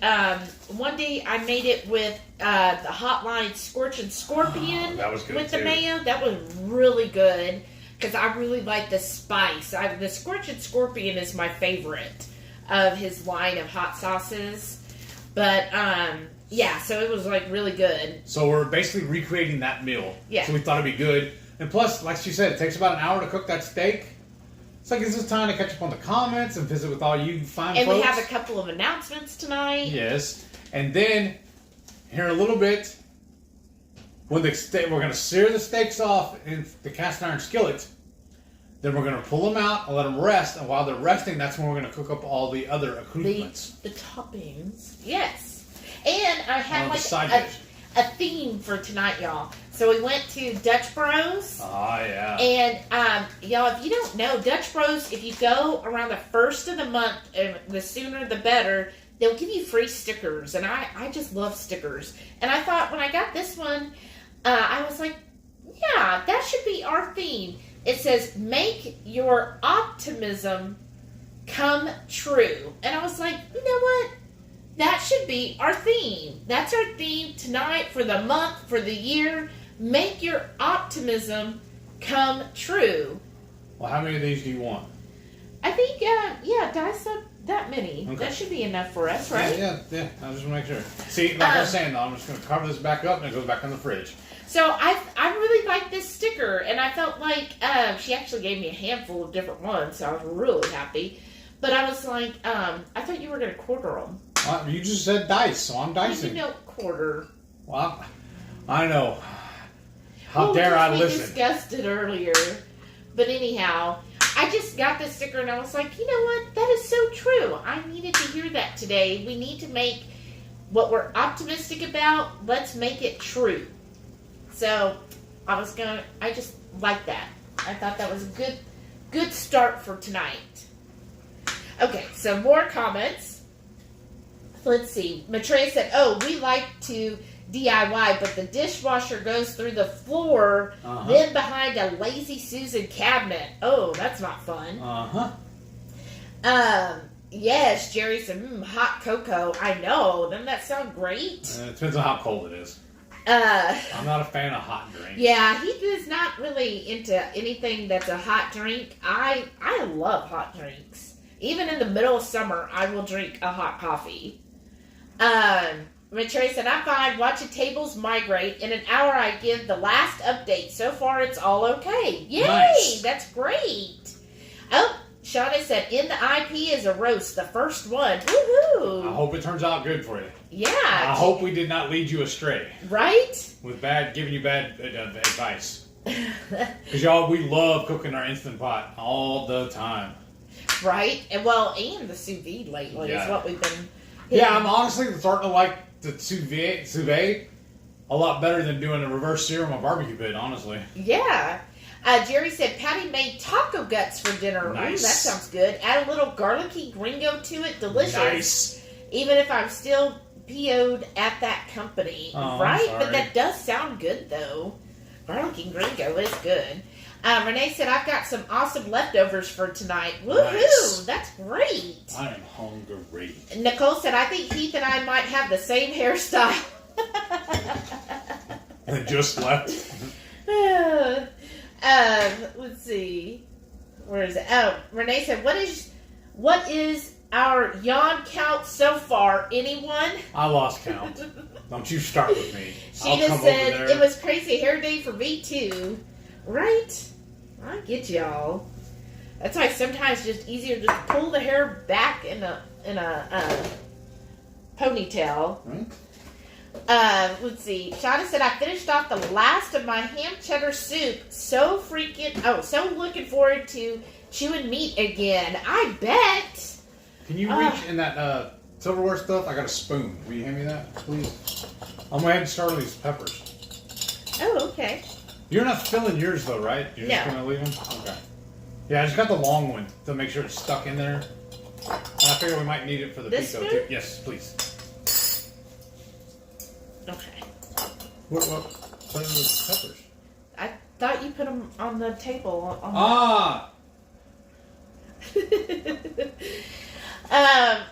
One day I made it with the Hotline Scorchin' Scorpion that was good with too. the mayo. That was really good because I really like the spice. The Scorchin' Scorpion is my favorite of his line of hot sauces. But so it was like really good. So we're basically recreating that meal. Yeah. So we thought it'd be good. And plus, like she said, it takes about an hour to cook that steak. It's like it's just time to catch up on the comments and visit with all you fine folks. And we have a couple of announcements tonight. Yes. And then, here in a little bit, when we're going to sear the steaks off in the cast iron skillet. Then we're going to pull them out and let them rest. And while they're resting, that's when we're going to cook up all the other accoutrements. The toppings. Yes. And I have a theme for tonight, y'all. So we went to Dutch Bros. Oh, yeah. And, y'all, if you don't know, Dutch Bros, if you go around the first of the month, the sooner the better, they'll give you free stickers. And I just love stickers. And I thought when I got this one, I was like, yeah, that should be our theme. It says, make your optimism come true. And I was like, you know what? That should be our theme. That's our theme tonight, for the month, for the year. Make your optimism come true. Well, how many of these do you want? I think, dice up that many. Okay. That should be enough for us, right? Yeah. I just want to make sure. See, like I was saying, though, I'm just going to cover this back up and it goes back in the fridge. So I really like this sticker, and I felt like she actually gave me a handful of different ones, so I was really happy. But I was like, I thought you were going to quarter them. You just said dice, so I'm dicing. You know, quarter. Well, I know. How dare I listen? We discussed it earlier. But anyhow, I just got this sticker and I was like, you know what? That is so true. I needed to hear that today. We need to make what we're optimistic about, let's make it true. So I just like that. I thought that was a good start for tonight. Okay, so more comments. Let's see. Maitreya said, we like to DIY, but the dishwasher goes through the floor, then behind a lazy Susan cabinet. Oh, that's not fun. Yes, Jerry said, hot cocoa. I know. Doesn't that sound great? It depends on how cold it is. I'm not a fan of hot drinks. Yeah, he is not really into anything that's a hot drink. I love hot drinks. Even in the middle of summer, I will drink a hot coffee. Maitreya said, I'm fine. Watching tables migrate. In an hour, I give the last update. So far, it's all okay. Yay! Nice. That's great. Oh, Shauna said, in the IP is a roast. The first one. Woohoo! I hope it turns out good for you. Yeah. I hope we did not lead you astray. Right? With giving you bad advice. Because y'all, we love cooking our Instant Pot all the time. Right? And the sous vide lately is what we've been hitting. Yeah, I'm honestly starting to like the sous vide a lot better than doing a reverse sear on my barbecue pit, honestly. Yeah. Jerry said Patty made taco guts for dinner. Nice. Ooh, that sounds good. Add a little garlicky gringo to it. Delicious. Nice. Even if I'm still PO'd at that company. Right? But that does sound good, though. Garlicky gringo is good. Renee said, I've got some awesome leftovers for tonight. Woohoo! Nice. That's great. I am hungry. Nicole said, I think Heath and I might have the same hairstyle. And just left. Let's see. Where is it? Oh, Renee said, what is our yawn count so far. Anyone? I lost count. Don't you start with me. Sheena said it was crazy hair day for me too. Right? I get y'all. That's why sometimes it's just easier to just pull the hair back in a ponytail. Right. Let's see. Shauna said I finished off the last of my ham cheddar soup. So looking forward to chewing meat again. I bet. Can you reach in that silverware stuff? I got a spoon. Will you hand me that, please? I'm going to start on these peppers. Oh, okay. You're not filling yours, though, right? You're just going to leave them? Okay. Yeah, I just got the long one to make sure it's stuck in there. And I figure we might need it for the pico, too. Yes, please. Okay. What are those peppers? I thought you put them on the table.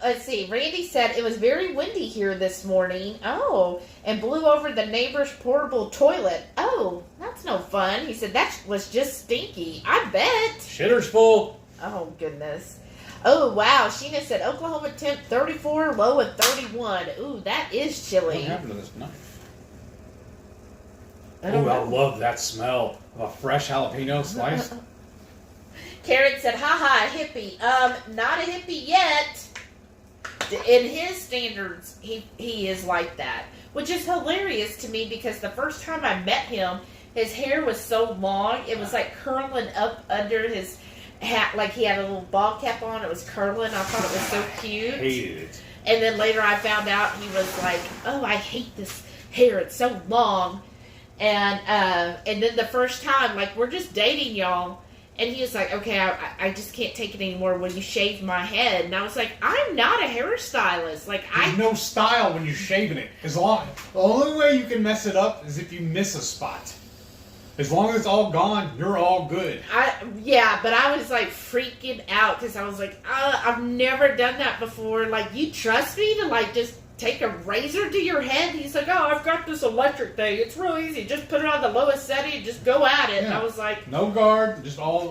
Let's see. Randy said it was very windy here this morning. Oh, and blew over the neighbor's portable toilet. Oh, that's no fun. He said that was just stinky. I bet. Shitter's full. Oh, goodness. Oh, wow. Sheena said Oklahoma temp 34, low at 31. Ooh, that is chilly. What happened to this knife? I don't know. I love that smell of a fresh jalapeno sliced. Karen said, haha, hippie. Not a hippie yet. In his standards, he is like that. Which is hilarious to me because the first time I met him, his hair was so long, it was like curling up under his hat, like he had a little ball cap on. It was curling. I thought it was so cute. I hated it. And then later I found out he was like, oh, I hate this hair. It's so long. And then the first time, like, we're just dating, y'all. And he was like, okay, I just can't take it anymore when you shave my head. And I was like, I'm not a hairstylist. Like, There's no style when you're shaving it. The only way you can mess it up is if you miss a spot. As long as it's all gone, you're all good. But I was like freaking out because I was like, I've never done that before. Like, you trust me to like just take a razor to your head? He's like, oh, I've got this electric thing. It's real easy. Just put it on the lowest setting and just go at it. Yeah. And I was like, no guard, just all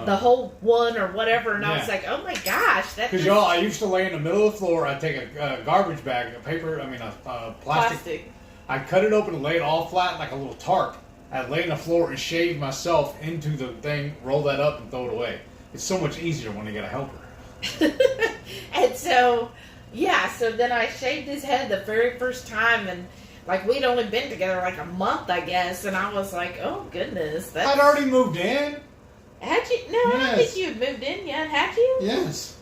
the whole one or whatever. And I was like, oh my gosh, that. Because y'all, I used to lay in the middle of the floor. I'd take a garbage bag, a plastic. I'd cut it open and lay it all flat like a little tarp. I'd lay on the floor and shave myself into the thing, roll that up, and throw it away. It's so much easier when you get a helper. And so then I shaved his head the very first time, and like we'd only been together like a month, I guess, and I was like, oh goodness. I'd already moved in. Had you? No, yes. I don't think you had moved in yet, had you? Yes.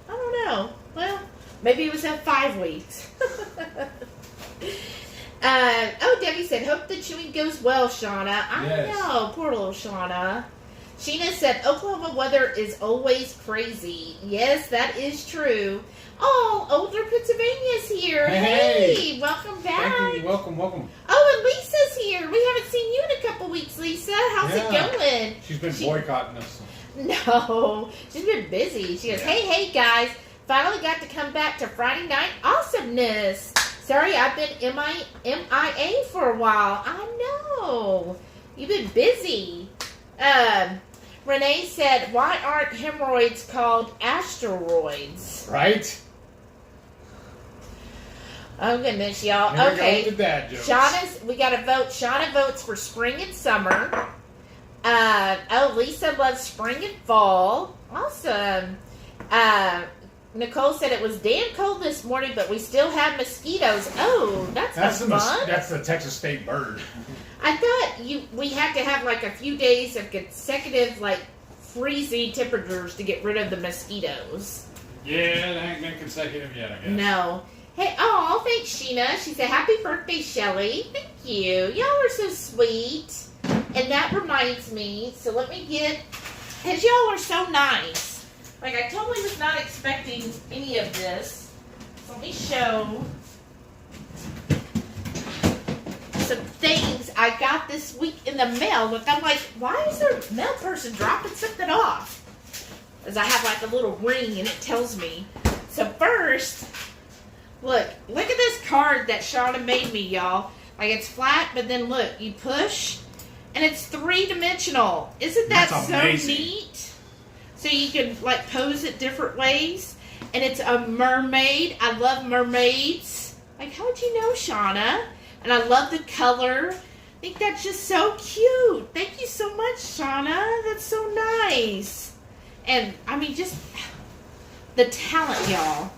I don't know. Well, maybe it was at 5 weeks. Debbie said, hope the chewing goes well, Shauna. I know, poor little Shauna. Sheena said, Oklahoma weather is always crazy. Yes, that is true. Oh, Older Pennsylvania's here. Hey, welcome back. Thank you. Welcome. Oh, and Lisa's here. We haven't seen you in a couple weeks, Lisa. How's it going? She's been boycotting us. No, she's been busy. She goes, hey, guys. Finally got to come back to Friday night awesomeness. Sorry, I've been MIA for a while. I know. You've been busy. Renee said, why aren't hemorrhoids called asteroids? Right? Oh, goodness, y'all. Here okay. We go with the dad jokes. We got to vote. Shauna votes for spring and summer. Lisa loves spring and fall. Awesome. Nicole said it was damn cold this morning, but we still have mosquitoes. Oh, that's fun. That's the Texas state bird. I thought we had to have like a few days of consecutive like freezing temperatures to get rid of the mosquitoes. Yeah, they ain't been consecutive yet, I guess. No. Hey, thanks, Sheena. She said, happy birthday, Shelly. Thank you. Y'all are so sweet. And that reminds me, so let me because y'all are so nice. Like, I totally was not expecting any of this. So let me show some things I got this week in the mail. Look, I'm like, why is there a mail person dropping something off? Because I have like a little ring and it tells me. So first, look at this card that Shauna made me, y'all. Like, it's flat, but then look, you push, and it's 3-dimensional. Isn't that so neat? so you can like pose it different ways. And it's a mermaid. I love mermaids. Like, how'd you know, Shauna? And I love the color. I think that's just so cute. Thank you so much, Shauna. That's so nice. And, I mean, just the talent, y'all.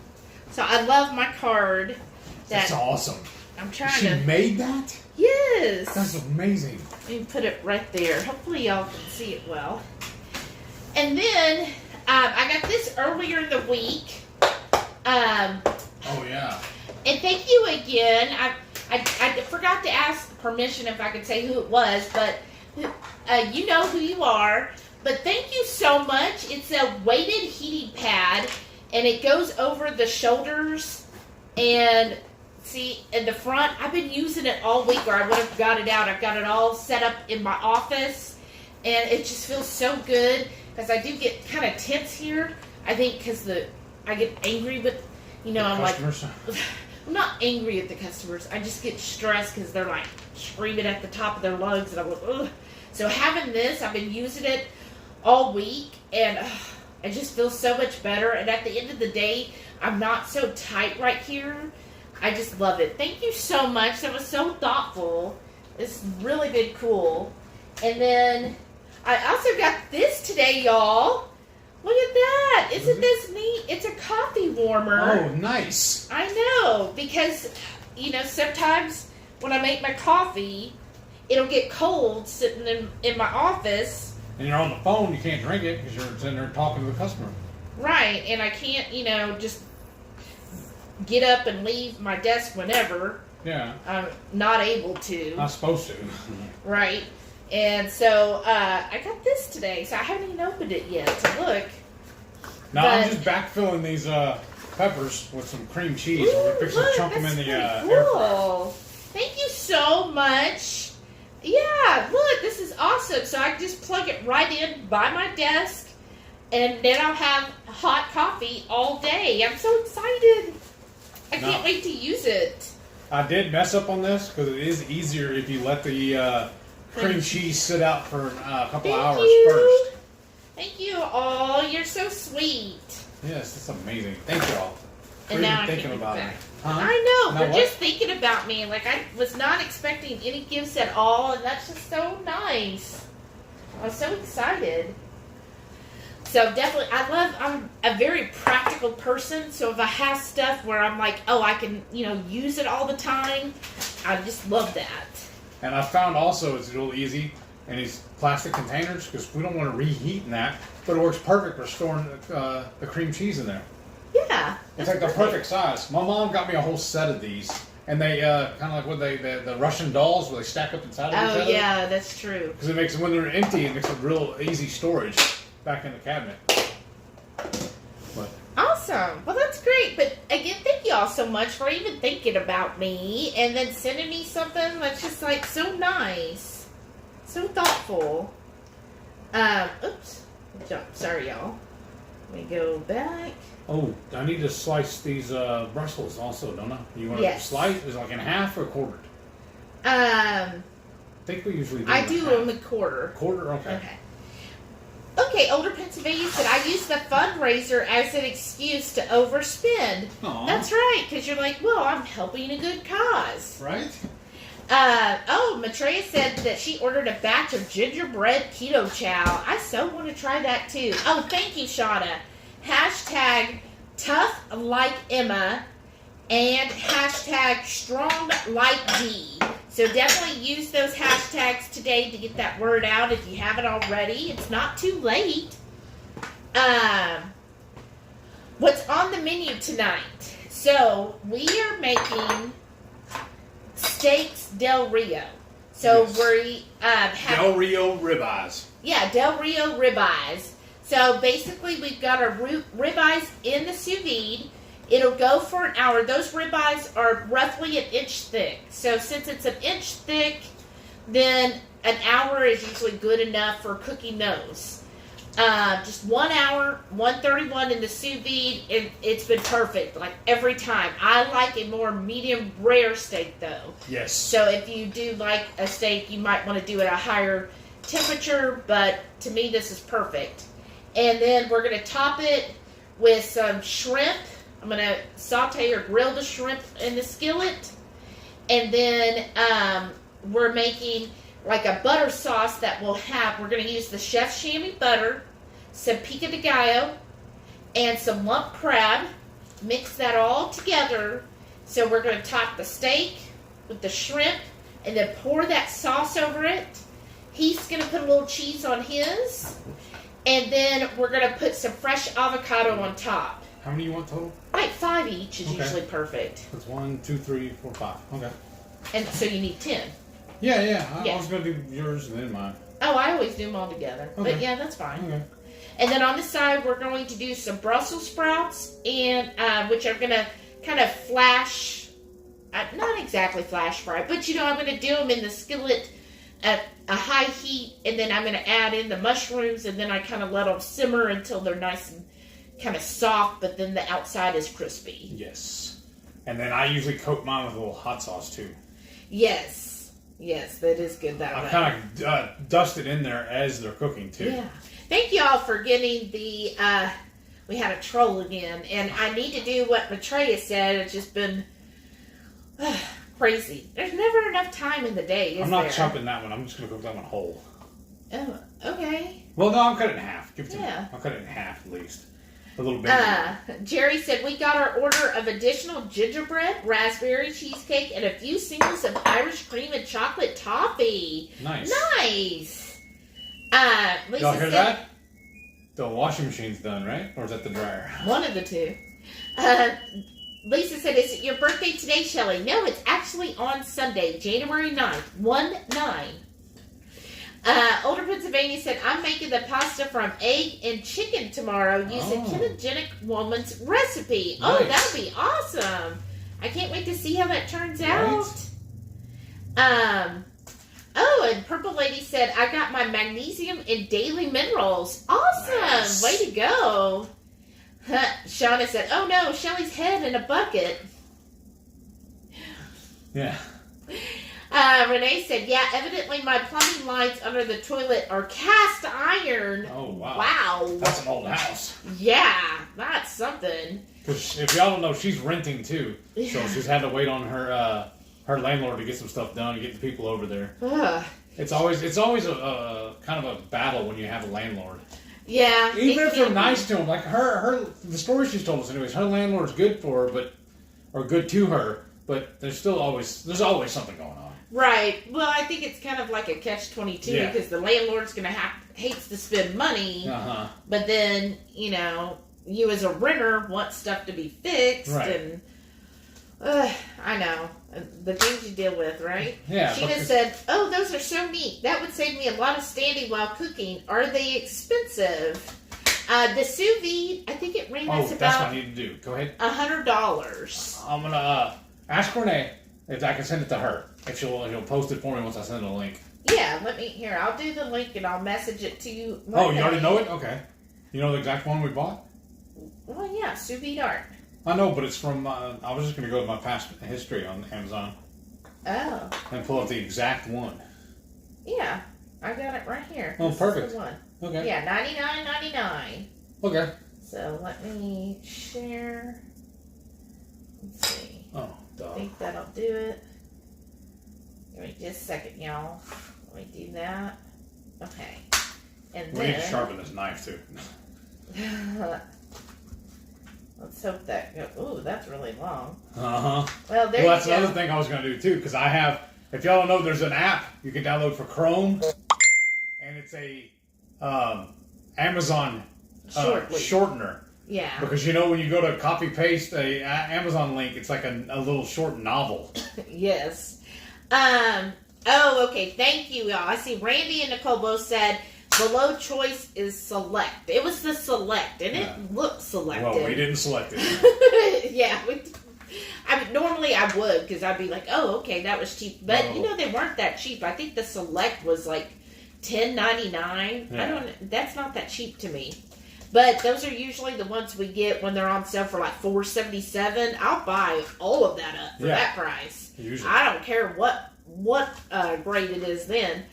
So, I love my card. That's awesome. I'm trying She made that? Yes. That's amazing. Let me put it right there. Hopefully, y'all can see it well. And then, I got this earlier in the week. Oh, yeah. And thank you again. I forgot to ask permission if I could say who it was, but you know who you are. But thank you so much. It's a weighted heating pad, and it goes over the shoulders. And see, in the front, I've been using it all week, or I would have got it out. I've got it all set up in my office, and it just feels so good because I do get kind of tense here. I think because I get angry with, I'm customers. like, I'm not angry at the customers. I just get stressed because they're like screaming at the top of their lungs, and I'm like, ugh. So having this, I've been using it all week, and it just feels so much better. And at the end of the day, I'm not so tight right here. I just love it. Thank you so much. That was so thoughtful. It's really been cool. And then I also got this today, y'all. Look at that. Isn't this neat? It's a coffee warmer. Oh, nice. I know, because, sometimes when I make my coffee, it'll get cold sitting in my office. And you're on the phone, you can't drink it because you're sitting there talking to the customer. Right, and I can't, just get up and leave my desk whenever. Yeah. I'm not able to. Not supposed to. Right. And so I got this today, so I haven't even opened it yet to look. Now I'm just backfilling these peppers with some cream cheese. Ooh, We're fixing to chunk them in the air fryer. Thank you so much. Yeah, look, this is awesome. So I just plug it right in by my desk, and then I'll have hot coffee all day. I'm so excited. I can't wait to use it. I did mess up on this because it is easier if you let the cream cheese sit out for a couple hours first. Thank you all. You're so sweet. Yes, it's amazing. Thank you all. And now I'm thinking about it. Huh? I know. Now For just thinking about me. Like, I was not expecting any gifts at all, and that's just so nice. I was so excited. So definitely, I'm a very practical person, so if I have stuff where I'm like, oh, I can, use it all the time, I just love that. And I found also it's real easy in these plastic containers because we don't want to reheat in that, but it works perfect for storing the cream cheese in there. Yeah. It's like the perfect size. My mom got me a whole set of these, and they kind of like the Russian dolls where they stack up inside of each other. Oh yeah, that's true. Because it makes them, when they're empty, it makes a real easy storage back in the cabinet. But awesome. Well, that's great. But again, thank you all so much for even thinking about me and then sending me something that's just like so nice, so thoughtful. Oops. Sorry, y'all. Let me go back. oh, I need to slice these Brussels also, don't I? You want to slice? Is it like in half or quartered? I think we usually do. I do them a quarter. Quarter, okay. Okay, Older Pennsylvania said, I use the fundraiser as an excuse to overspend. Aww. That's right, because you're like, well, I'm helping a good cause. Right? Maitreya said that she ordered a batch of gingerbread keto chow. I so want to try that too. Oh, thank you, Shauna. Hashtag tough like Emma and hashtag strong like D. So definitely use those hashtags today to get that word out if you haven't already. It's not too late. What's on the menu tonight? So we are making steaks Del Rio. So we have Del Rio Ribeyes. Yeah, Del Rio Ribeyes. So basically we've got our ribeyes in the sous vide. It'll go for an hour. Those ribeyes are roughly an inch thick. So since it's an inch thick, then an hour is usually good enough for cooking those. Just 1 hour, 131 in the sous vide. It's been perfect, like every time. I like a more medium rare steak though. Yes. So if you do like a steak, you might want to do it at a higher temperature, but to me this is perfect. And then we're going to top it with some shrimp. I'm going to saute or grill the shrimp in the skillet. And then we're making like a butter sauce that we'll have. We're going to use the Chef Shamy butter, some pico de gallo, and some lump crab. Mix that all together. So we're going to top the steak with the shrimp and then pour that sauce over it. He's going to put a little cheese on his. And then we're going to put some fresh avocado on top. How many you want total? Like 5 each is usually perfect. That's 1, 2, 3, 4, 5. Okay. And so you need 10. Yeah. I was going to do yours and then mine. Oh, I always do them all together. Okay. But yeah, that's fine. Okay. And then on the side, we're going to do some Brussels sprouts, and which are going to kind of flash, not exactly flash fry, but I'm going to do them in the skillet at a high heat, and then I'm going to add in the mushrooms, and then I kind of let them simmer until they're nice and kind of soft, but then the outside is crispy. Yes. And then I usually coat mine with a little hot sauce too. Yes, that is good that way. I kind of dust it in there as they're cooking too. Yeah. Thank you all for getting the, we had a troll again, and I need to do what Maitreya said. It's just been crazy. There's never enough time in the day, I'm not chopping that one. I'm just going to cook that one whole. Oh, okay. Well, no, I'll cut it in half. Give it to me. Yeah. I'll cut it in half at least. A little bit. Jerry said, we got our order of additional gingerbread, raspberry cheesecake, and a few singles of Irish cream and chocolate toffee. Nice. Lisa Y'all hear said, that? The washing machine's done, right? Or is that the dryer? One of the two. Lisa said, is it your birthday today, Shelly? No, it's actually on Sunday, January 9th, 1-9. Older Pennsylvania said, I'm making the pasta from egg and chicken tomorrow using ketogenic woman's recipe. Nice. Oh, that would be awesome. I can't wait to see how that turns out. And Purple Lady said, I got my magnesium and daily minerals. Awesome. Nice. Way to go. Shauna said, oh no, Shelly's head in a bucket. Yeah. Renee said, yeah, evidently my plumbing lines under the toilet are cast iron. Oh, wow. Wow. That's an old house. Yeah, that's something. Because if y'all don't know, she's renting too. Yeah. So she's had to wait on her landlord to get some stuff done and get the people over there. It's always a kind of a battle when you have a landlord. Yeah. Even if they're nice to him, like the story she's told us anyways, her landlord's good for her, or good to her, but there's always something going on. Right. Well, I think it's kind of like a catch-22 because the landlord's going to hates to spend money, but then, you as a renter want stuff to be fixed, and I know. The things you deal with, right? Yeah. Sheena said, oh, those are so neat. That would save me a lot of standing while cooking. Are they expensive? The sous vide, I think it ran us that's about what I need to do. Go ahead. $100. I'm going to ask Renee if I can send it to her. If she'll post it for me once I send her the link. Yeah, I'll do the link and I'll message it to you. Oh, you already know it? Okay. You know the exact one we bought? Well, yeah, sous vide art. I know, but it's from, I was just going to go to my past history on Amazon. Oh. And pull up the exact one. Yeah, I got it right here. Oh, this perfect. Is the one. Okay. Yeah, $99.99. Okay. So let me share. Let's see. Oh, duh. I think that'll do it. Give me just a second, y'all. Let me do that. Okay. And We then... need to sharpen this knife, too. Let's hope that... Ooh, that's really long. Uh-huh. Well, that's another thing I was going to do, too, because I have... If y'all don't know, there's an app you can download for Chrome, and it's a Amazon shortener. Yeah. Because when you go to copy-paste a Amazon link, it's like a little short novel. Yes. Okay. Thank you, y'all. I see Randy and Nicole both said below choice is select. It was the select, and it looked selected. Well, we didn't select it. Yeah. Normally I would, because I'd be like, oh, okay, that was cheap. But, they weren't that cheap. I think the select was like $10.99. Yeah. That's not that cheap to me. But those are usually the ones we get when they're on sale for like $4.77. I'll buy all of that up for that price. Usually. I don't care what grade it is then.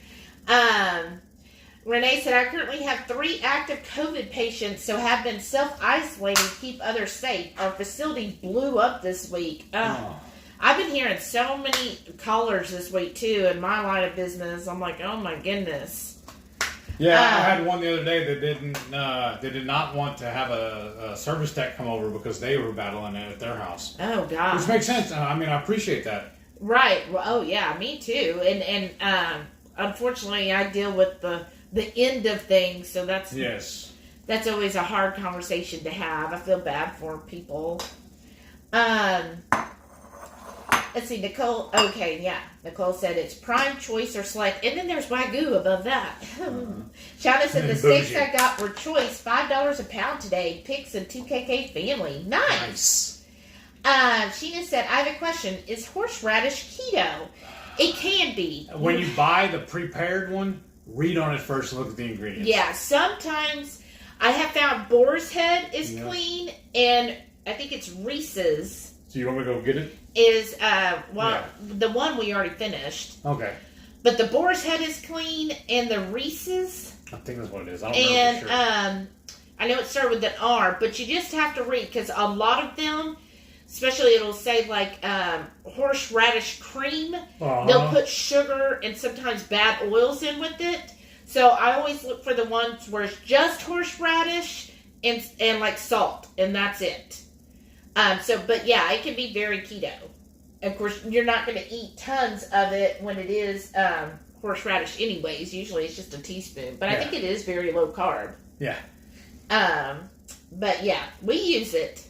Renee said, I currently have 3 active COVID patients, so have been self-isolating to keep others safe. Our facility blew up this week. I've been hearing so many callers this week, too, in my line of business. I'm like, oh, my goodness. Yeah, I had one the other day that did not want to have a service tech come over because they were battling it at their house. Oh, God. Which makes sense. I mean, I appreciate that. Right. Well, oh, yeah, me too. And unfortunately, I deal with the end of things, so that's always a hard conversation to have. I feel bad for people. Let's see, Nicole. Okay, yeah. Nicole said it's prime, choice, or select. And then there's Wagyu above that. Shauna said the steaks I got were choice, $5 a pound today. Pics and 2KK family. Nice. Sheena said, I have a question. Is horseradish keto? It can be. When you buy the prepared one, read on it first and look at the ingredients. Yeah, sometimes I have found boar's head is clean, and I think it's Reese's. So you want me to go get it? Is, the one we already finished. Okay. But the boar's head is clean, and the Reese's. I think that's what it is. I don't know for sure. I know it started with an R, but you just have to read, because a lot of them, especially it'll say like horseradish cream, they'll put sugar and sometimes bad oils in with it. So I always look for the ones where it's just horseradish and like salt, and that's it. But yeah, it can be very keto. Of course, you're not going to eat tons of it when it is horseradish anyways. Usually it's just a teaspoon. But I think it is very low carb. Yeah. But yeah, we use it.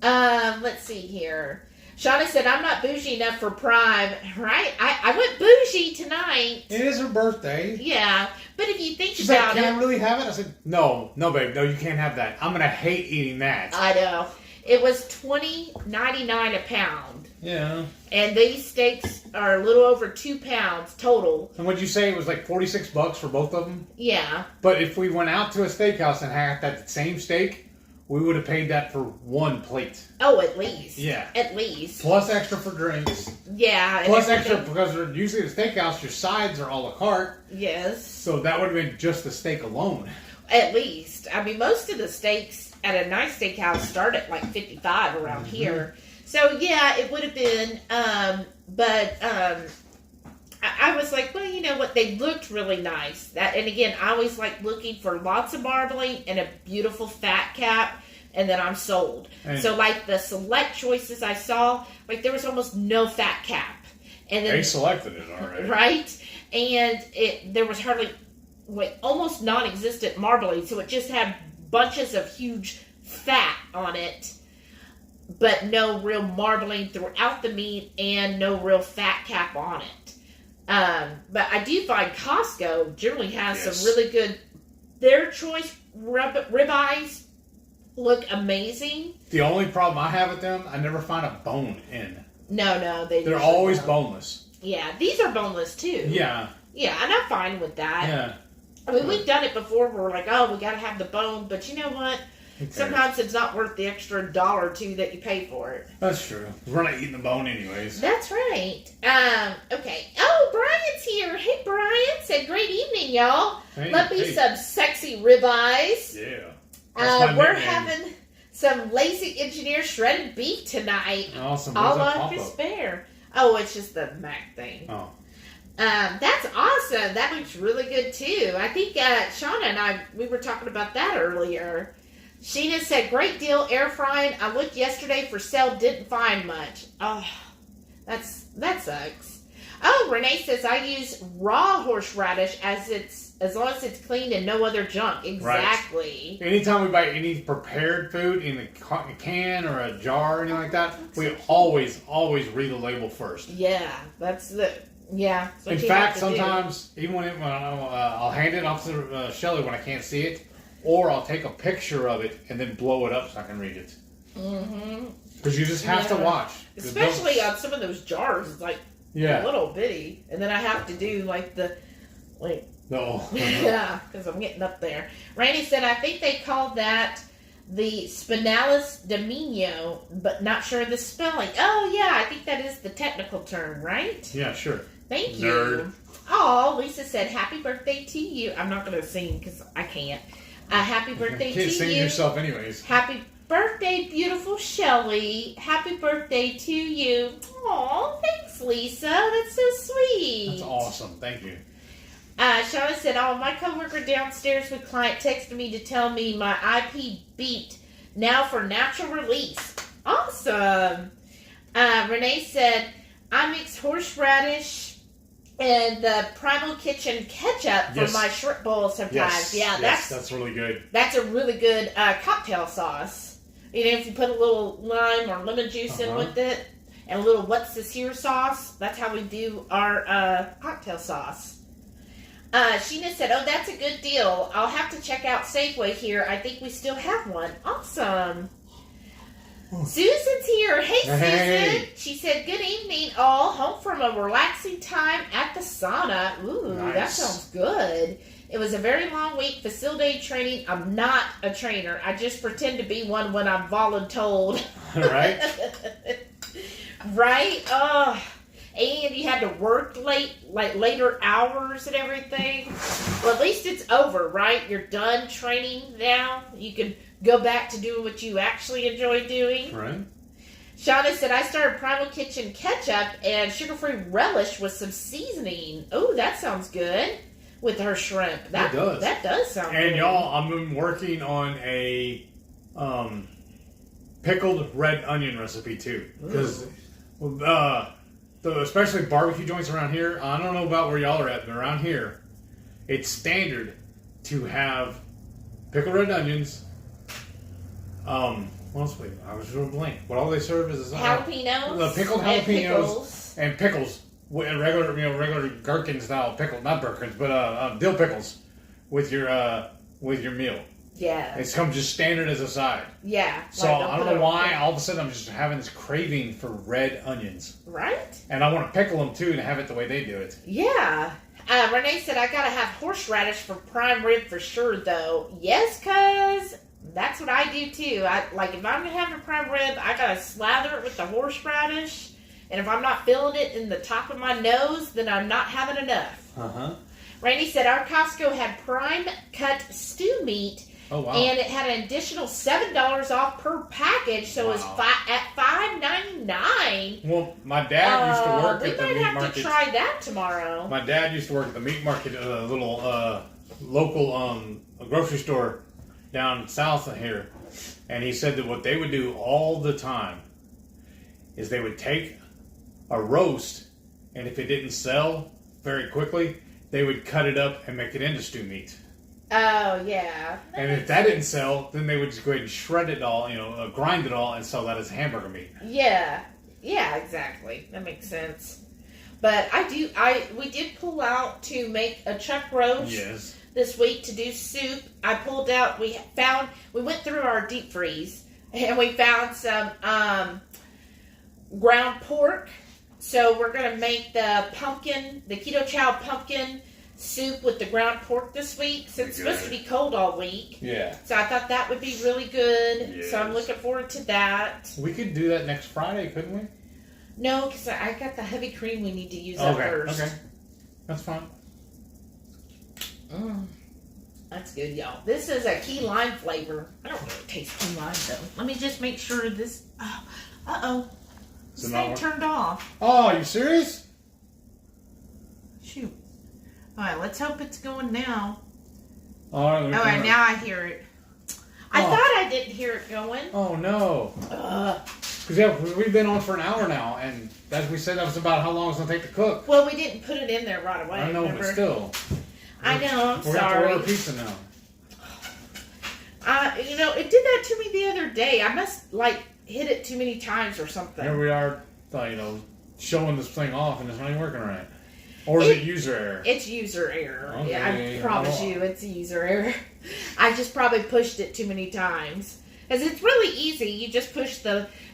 Let's see here. Shauna said, I'm not bougie enough for Prime. Right? I went bougie tonight. It is her birthday. Yeah. But if you think She's about like, can I really have it? I said, no, babe. No, you can't have that. I'm going to hate eating that. I know. It was $20.99 a pound. Yeah. And these steaks are a little over 2 pounds total. And would you say it was like $46 for both of them? Yeah. But if we went out to a steakhouse and had that same steak, we would have paid that for one plate. Oh, at least. Yeah. At least. Plus extra for drinks. Yeah. Plus extra because usually at a steakhouse, your sides are a la carte. Yes. So that would have been just the steak alone. At least. I mean, most of the steaks at a nice steakhouse start at like $55 around here. So yeah, it would have been, I was like, well, you know what, they looked really nice. And again, I always like looking for lots of marbling and a beautiful fat cap, and then I'm sold. And so like the select choices I saw, like there was almost no fat cap. And then, they selected it already. Right? And there was hardly, like almost non-existent marbling, so it just had bunches of huge fat on it, but no real marbling throughout the meat and no real fat cap on it. But I do find Costco generally has some really good, their choice ribeyes look amazing. The only problem I have with them, I never find a bone in. No, they're always boneless. Yeah, these are boneless too. Yeah. Yeah, and I'm fine with that. Yeah. I mean, we've done it before where we're like, oh, we got to have the bone, but you know what? Sometimes it's not worth the extra $1 or $2 that you pay for it. That's true. We're not eating the bone anyways. That's right. Okay. Oh, Brian's here. Hey, Brian. Said, great evening, y'all. Love me some sexy ribeyes. Yeah. We're having some Lazy Engineer shredded beef tonight. Awesome. All on despair. Oh, it's just the Mac thing. Oh. That's awesome. That looks really good too. I think Shauna and we were talking about that earlier. Sheena said, great deal, air frying. I looked yesterday for sale, didn't find much. Oh, that sucks. Oh, Renee says, I use raw horseradish as long as it's clean and no other junk. Exactly. Right. Anytime we buy any prepared food in a can or a jar or anything like that, we always read the label first. Yeah, that's the... Yeah. In fact, sometimes, even when I'll hand it off to Shelly when I can't see it, or I'll take a picture of it and then blow it up so I can read it. Mm-hmm. Because you just have to watch. Especially on some of those jars, it's like a little bitty. And then I have to do No. Yeah, because I'm getting up there. Randy said, I think they called that the spinalis domino, but not sure of the spelling. Oh, yeah, I think that is the technical term, right? Yeah, sure. Thank you. Nerd. Oh, Lisa said, happy birthday to you. I'm not going to sing because I can't. Happy birthday to you. You can't sing yourself anyways. Happy birthday, beautiful Shelly. Happy birthday to you. Aw, thanks, Lisa. That's so sweet. That's awesome. Thank you. Shauna said, oh, my coworker downstairs with client texted me to tell me my IP beeped. Now for natural release. Awesome. Renee said, I mix horseradish and the Primal Kitchen ketchup for my shrimp bowl sometimes. That's really good. That's a really good cocktail sauce. You know, if you put a little lime or lemon juice in with it, and a little what's this here sauce, that's how we do our cocktail sauce. Sheena said, oh, that's a good deal. I'll have to check out Safeway here. I think we still have one. Awesome. Susan's here. Hey, Susan. She said, good evening, all. Home from a relaxing time at the sauna. Ooh, that sounds good. It was a very long week, facilitated training. I'm not a trainer. I just pretend to be one when I'm voluntold. Right? Right? Oh, and you had to work later hours and everything. Well, at least it's over, right? You're done training now. You can go back to doing what you actually enjoy doing. Right. Shauna said, I started Primal Kitchen ketchup and sugar-free relish with some seasoning. Oh, that sounds good with her shrimp. That does. That does sound good. And y'all, I've been working on a pickled red onion recipe too. Because especially barbecue joints around here, I don't know about where y'all are at, but around here, it's standard to have pickled red onions. What else? Wait, I was real blank. What all they serve is jalapenos, the pickled jalapenos and pickles, regular gherkin style pickle, not gherkins, but dill pickles with your meal. Yeah, it's come just standard as a side. Yeah. So I don't know why all of a sudden I'm just having this craving for red onions. Right. And I want to pickle them too and have it the way they do it. Yeah. Renee said I gotta have horseradish for prime rib for sure though. Yes, cuz that's what I do too. If I'm gonna have a prime rib, I gotta slather it with the horseradish. And if I'm not feeling it in the top of my nose, then I'm not having enough. Randy said our Costco had prime cut stew meat. Oh, wow. And it had an additional $7 off per package, so it was at $5.99. Well, my dad used to work at the meat market. We might have to try that tomorrow. My dad used to work at the meat market, a little local grocery store down south of here. And he said that what they would do all the time is they would take a roast, and if it didn't sell very quickly, they would cut it up and make it into stew meat. Oh, yeah. And if that didn't sell, then they would just go ahead and shred it all, grind it all and sell that as hamburger meat. Yeah. Yeah, exactly. That makes sense. But we did pull out to make a chuck roast this week to do soup. I pulled out, we went through our deep freeze and we found some ground pork. So we're going to make the keto chow pumpkin soup with the ground pork this week. So it's supposed to be cold all week. Yeah. So I thought that would be really good. Yes. So I'm looking forward to that. We could do that next Friday, couldn't we? No, because I got the heavy cream we need to use up first. Okay. That's fine. That's good, y'all. This is a key lime flavor. I don't really taste key lime, though. Let me just make sure this... This thing turned off. Oh, are you serious? Shoot. Alright, let's hope it's going now. Alright, now I hear it. I thought I didn't hear it going. Oh, no. Because, we've been on for an hour now, and as we said, that was about how long it's going to take to cook. Well, we didn't put it in there right away. I know, but still. I know, I'm sorry. We're going to have to order pizza now. It did that to me the other day. I must, hit it too many times or something. Here we are, showing this thing off, and it's not even working right. Or is it user error? It's user error. Okay. Yeah, I promise you, it's a user error. I just probably pushed it too many times. Because it's really easy. You just push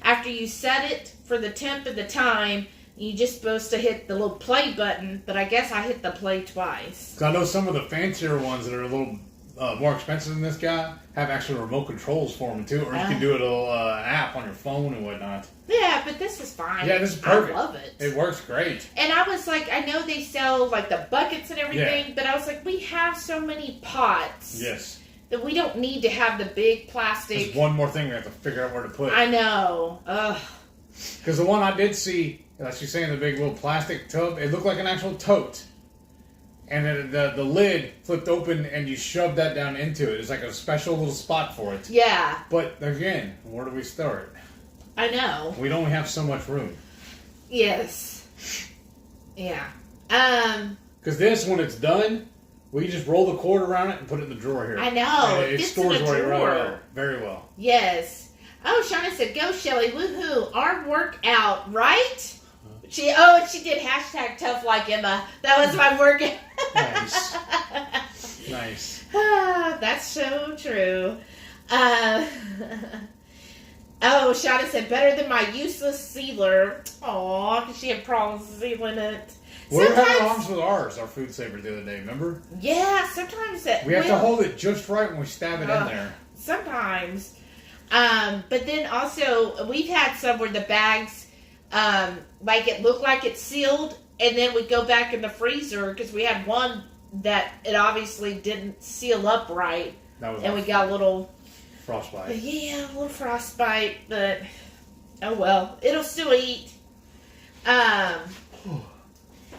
after you set it for the temp and the time, you're just supposed to hit the little play button, but I guess I hit the play twice. Because I know some of the fancier ones that are a little more expensive than this guy, have actual remote controls for them too, or you can do it an app on your phone and whatnot. Yeah, but this is fine. Yeah, this is perfect. I love it. It works great. And I was like, I know they sell like the buckets and everything, but I was like, we have so many pots. Yes. That we don't need to have the big plastic. There's one more thing we have to figure out where to put. I know. Ugh. Because the one I did see, like she's saying, the big little plastic tub, it looked like an actual tote. And then the lid flipped open and you shoved that down into it. It's like a special little spot for it. Yeah. But again, where do we start? I know. We only have so much room. Yes. Yeah. Because this, when it's done, we just roll the cord around it and put it in the drawer here. I know. And it stores away right well. Very well. Yes. Oh, Shauna said, go Shelly, woohoo, arm workout, right? She did hashtag tough like Emma. That was my workout. Nice. Nice. That's so true. Oh, Shauna said, better than my useless sealer. Aw, because she had problems sealing it. We were having problems with our food saver the other day, remember? Yeah, sometimes we have to hold it just right when we stab it in there. Sometimes. But then also, we've had some where the bags, like it looked like it's sealed, and then we go back in the freezer, because we had one that it obviously didn't seal up right. And we got a little... frostbite. Yeah, a little frostbite, but oh well. It'll still eat.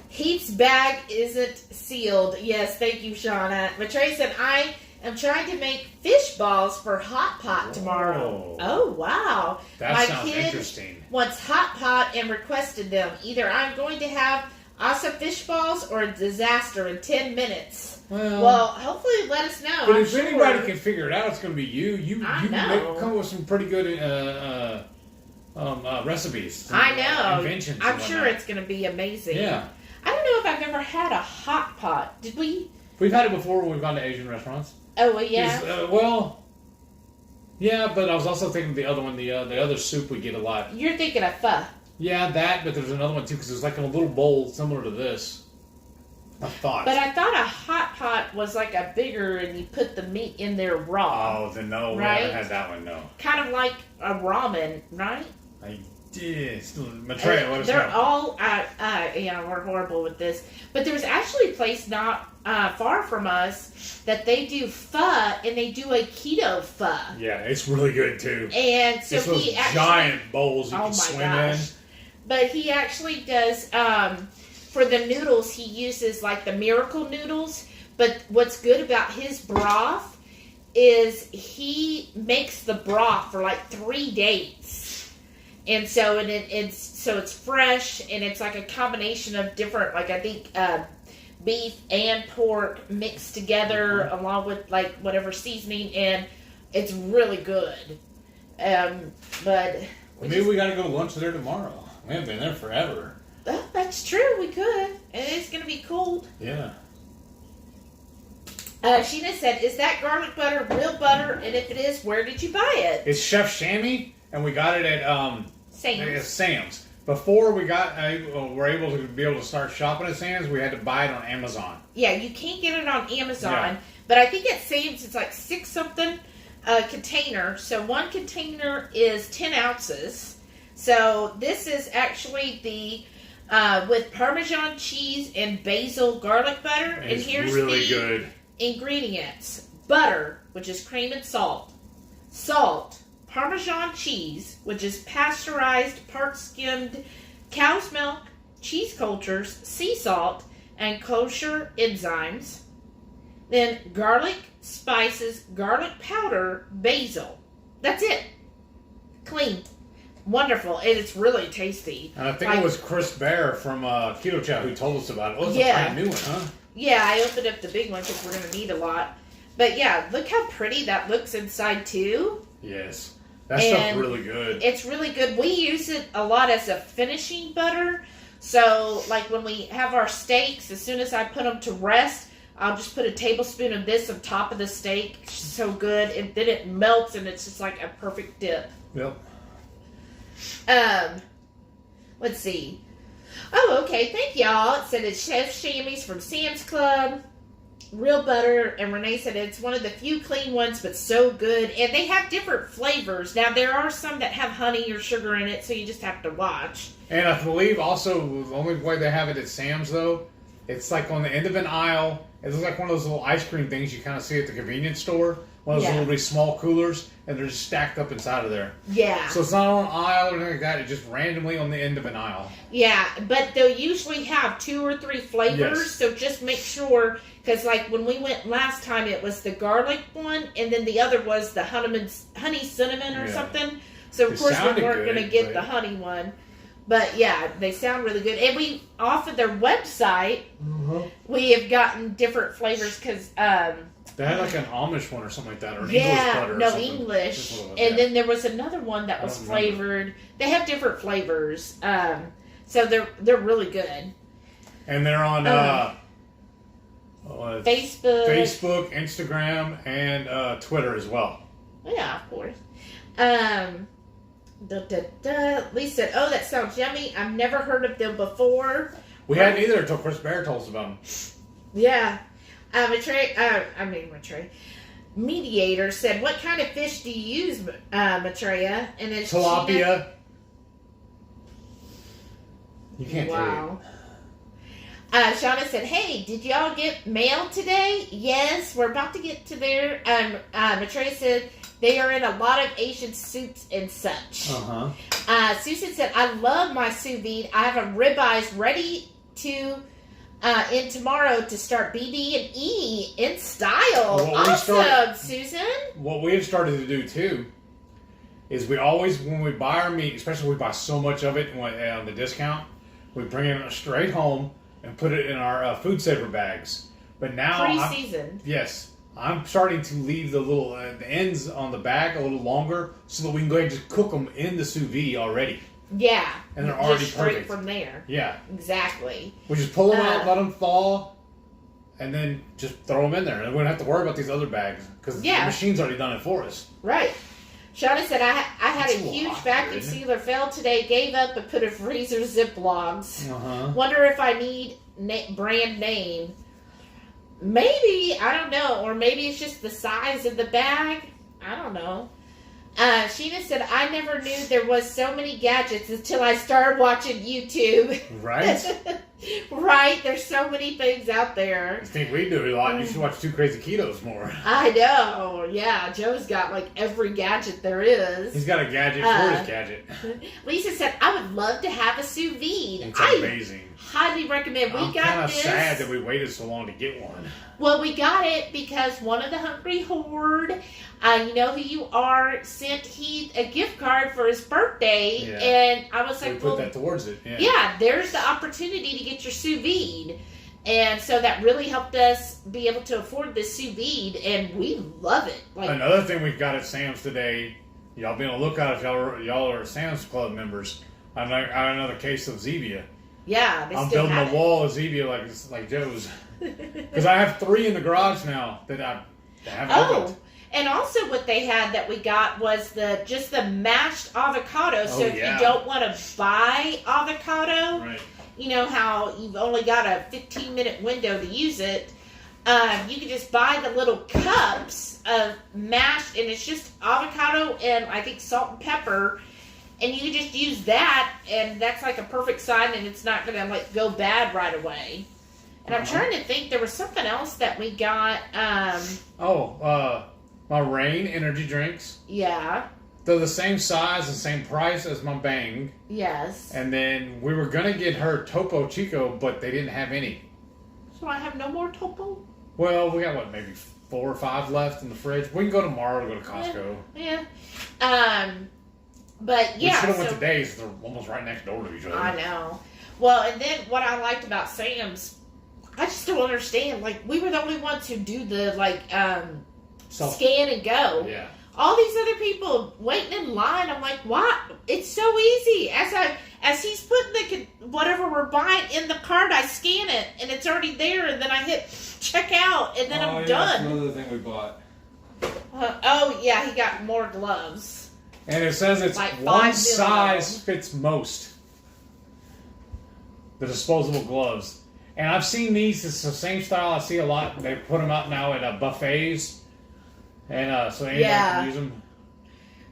Heath's bag isn't sealed. Yes, thank you, Shauna. But Trey said, I am trying to make fish balls for hot pot tomorrow. Oh, wow. That sounds interesting. Wants hot pot and requested them. Either I'm going to have awesome fish balls or a disaster in 10 minutes. Well, hopefully let us know. But if anybody can figure it out, it's going to be you. You can come with some pretty good recipes. I know. Inventions. I'm sure it's going to be amazing. Yeah. I don't know if I've ever had a hot pot. Did we? We've had it before when we've gone to Asian restaurants. Oh, well, yeah. Yeah, but I was also thinking the other one, the other soup we get a lot. You're thinking of pho. Yeah, that, but there's another one too, because it's like in a little bowl similar to this. I thought. But I thought a hot pot was like a bigger, and you put the meat in there raw. Oh, then no, we right? haven't had that one, no. Kind of like a ramen, right? I did. Maitreya, let us know. They're all, yeah, we're horrible with this. But there's actually a place not far from us that they do pho, and they do a keto pho. Yeah, it's really good too. And so it's those giant bowls you can swim in. But he actually does, for the noodles, he uses like the Miracle noodles. But what's good about his broth is he makes the broth for like 3 days. And so it's fresh, and it's like a combination of different, like I think beef and pork mixed together along with like whatever seasoning, and it's really good. But maybe we got to go to lunch there tomorrow. We haven't been there forever. That's true. We could, and it's gonna be cold. Yeah. Sheena said, "Is that garlic butter real butter? And if it is, where did you buy it?" It's Chef Shamy, and we got it at Sam's. Before we were able to start shopping at Sam's, we had to buy it on Amazon. Yeah, you can't get it on Amazon, yeah. But I think at Sam's it's like 6 something container. So one container is 10 ounces. So this is actually the with Parmesan cheese and basil garlic butter. And here's really the good ingredients: butter, which is cream and salt, Parmesan cheese, which is pasteurized, part-skimmed cow's milk, cheese cultures, sea salt, and kosher enzymes. Then garlic, spices, garlic powder, basil. That's it. Clean. Wonderful. And it's really tasty. And I think it was Chris Bear from Keto Chow who told us about it. Oh, it's a brand new one, huh? Yeah, I opened up the big one because we're going to need a lot. But yeah, look how pretty that looks inside too. Yes. That stuff's really good. It's really good. We use it a lot as a finishing butter. So, like when we have our steaks, as soon as I put them to rest, I'll just put a tablespoon of this on top of the steak. It's so good. And then it melts, and it's just like a perfect dip. Yep. Let's see. Oh, okay. Thank y'all. It said it's Chef Shamy's from Sam's Club. real butter, and Renee said it's one of the few clean ones, but so good. And they have different flavors. Now, there are some that have honey or sugar in it, so you just have to watch. And I believe also the only way they have it at Sam's, though, it's like on the end of an aisle. It looks like one of those little ice cream things you kind of see at the convenience store. One of those little small coolers, and they're just stacked up inside of there. Yeah. So it's not on an aisle or anything like that. It's just randomly on the end of an aisle. Yeah, but they'll usually have 2 or 3 flavors, Yes. so just make sure, because like when we went last time, it was the garlic one, and then the other was the honey cinnamon or something. So of course we weren't going to get the honey one. But yeah, they sound really good. And we, off of their website, we have gotten different flavors because... they had like an Amish one or something like that, or an English butter. No, English. And then there was another one that was flavored. They have different flavors. So they're really good. And they're on Facebook, Instagram, and Twitter as well. Yeah, of course. Lisa said, "Oh, that sounds yummy. I've never heard of them before." We hadn't either until Chris Bear told us about them. Yeah. Mediator said, "What kind of fish do you use, Maitreya?" And then tilapia. You can't wow. Shauna said, "Hey, did y'all get mail today?" Yes, we're about to get to there. Maitreya said they are in a lot of Asian soups and such. Susan said, "I love my sous vide. I have a ribeyes ready to in tomorrow to start BD&E in style." Awesome, Susan. What we have started to do too is we always, when we buy our meat, especially when we buy so much of it on the discount, we bring it straight home and put it in our food saver bags. But now, pre-seasoned. Yes. I'm starting to leave the little the ends on the bag a little longer so that we can go ahead and just cook them in the sous vide already. Yeah. And they're already just straight perfect. from there. Yeah. Exactly. We just pull them out, let them thaw, and then just throw them in there. And we don't have to worry about these other bags because the machine's already done it for us. Right. Shauna said, I had a huge vacuum sealer fail today, gave up and put in freezer Ziplocs. Wonder if I need brand name. Maybe, I don't know. Or maybe it's just the size of the bag. I don't know. Sheena said, I never knew there was so many gadgets until I started watching YouTube. Right? Right? There's so many things out there. I think we do a lot. You should watch Two Crazy Ketos more. I know. Yeah, Joe's got like every gadget there is. He's got a gadget for his gadget. Lisa said, I would love to have a sous vide. It's amazing. Highly recommend. I'm kind of sad that we waited so long to get one. Well, we got it because one of the Hungry Horde, you know who you are, sent Heath a gift card for his birthday, and I was like, we put that towards it. Yeah, there's the opportunity to get your sous vide, and so that really helped us be able to afford this sous vide, and we love it. Like, another thing we've got at Sam's today, y'all be on the lookout if y'all are Sam's Club members. I got another case of Zevia. Yeah, I'm building a wall of Zevia like Joe's. Because I have 3 in the garage now that I haven't opened. And also what they had that we got was just the mashed avocado. So if you don't want to buy avocado, you know how you've only got a 15-minute window to use it, you can just buy the little cups of mashed, and it's just avocado and I think salt and pepper. And you can just use that, and that's like a perfect sign, and it's not going to like go bad right away. And I'm trying to think, there was something else that we got. My Rain energy drinks. Yeah. They're the same size and same price as my Bang. Yes. And then we were going to get her Topo Chico, but they didn't have any. So I have no more Topo? Well, we got, maybe 4 or 5 left in the fridge. We can go tomorrow to go to Costco. Yeah. But yeah. We should have went today, so they're almost right next door to each other. I know. Well, and then what I liked about Sam's, I just don't understand. Like, we were the only ones who do the, scan and go. Yeah. All these other people waiting in line, I'm like, what? It's so easy. As he's putting whatever we're buying in the cart, I scan it, and it's already there, and then I hit check out, and then I'm done. That's another thing we bought. He got more gloves. And it says it's like one size fits most. The disposable gloves. And I've seen these. It's the same style I see a lot. They put them out now at buffets, and so anybody can use them.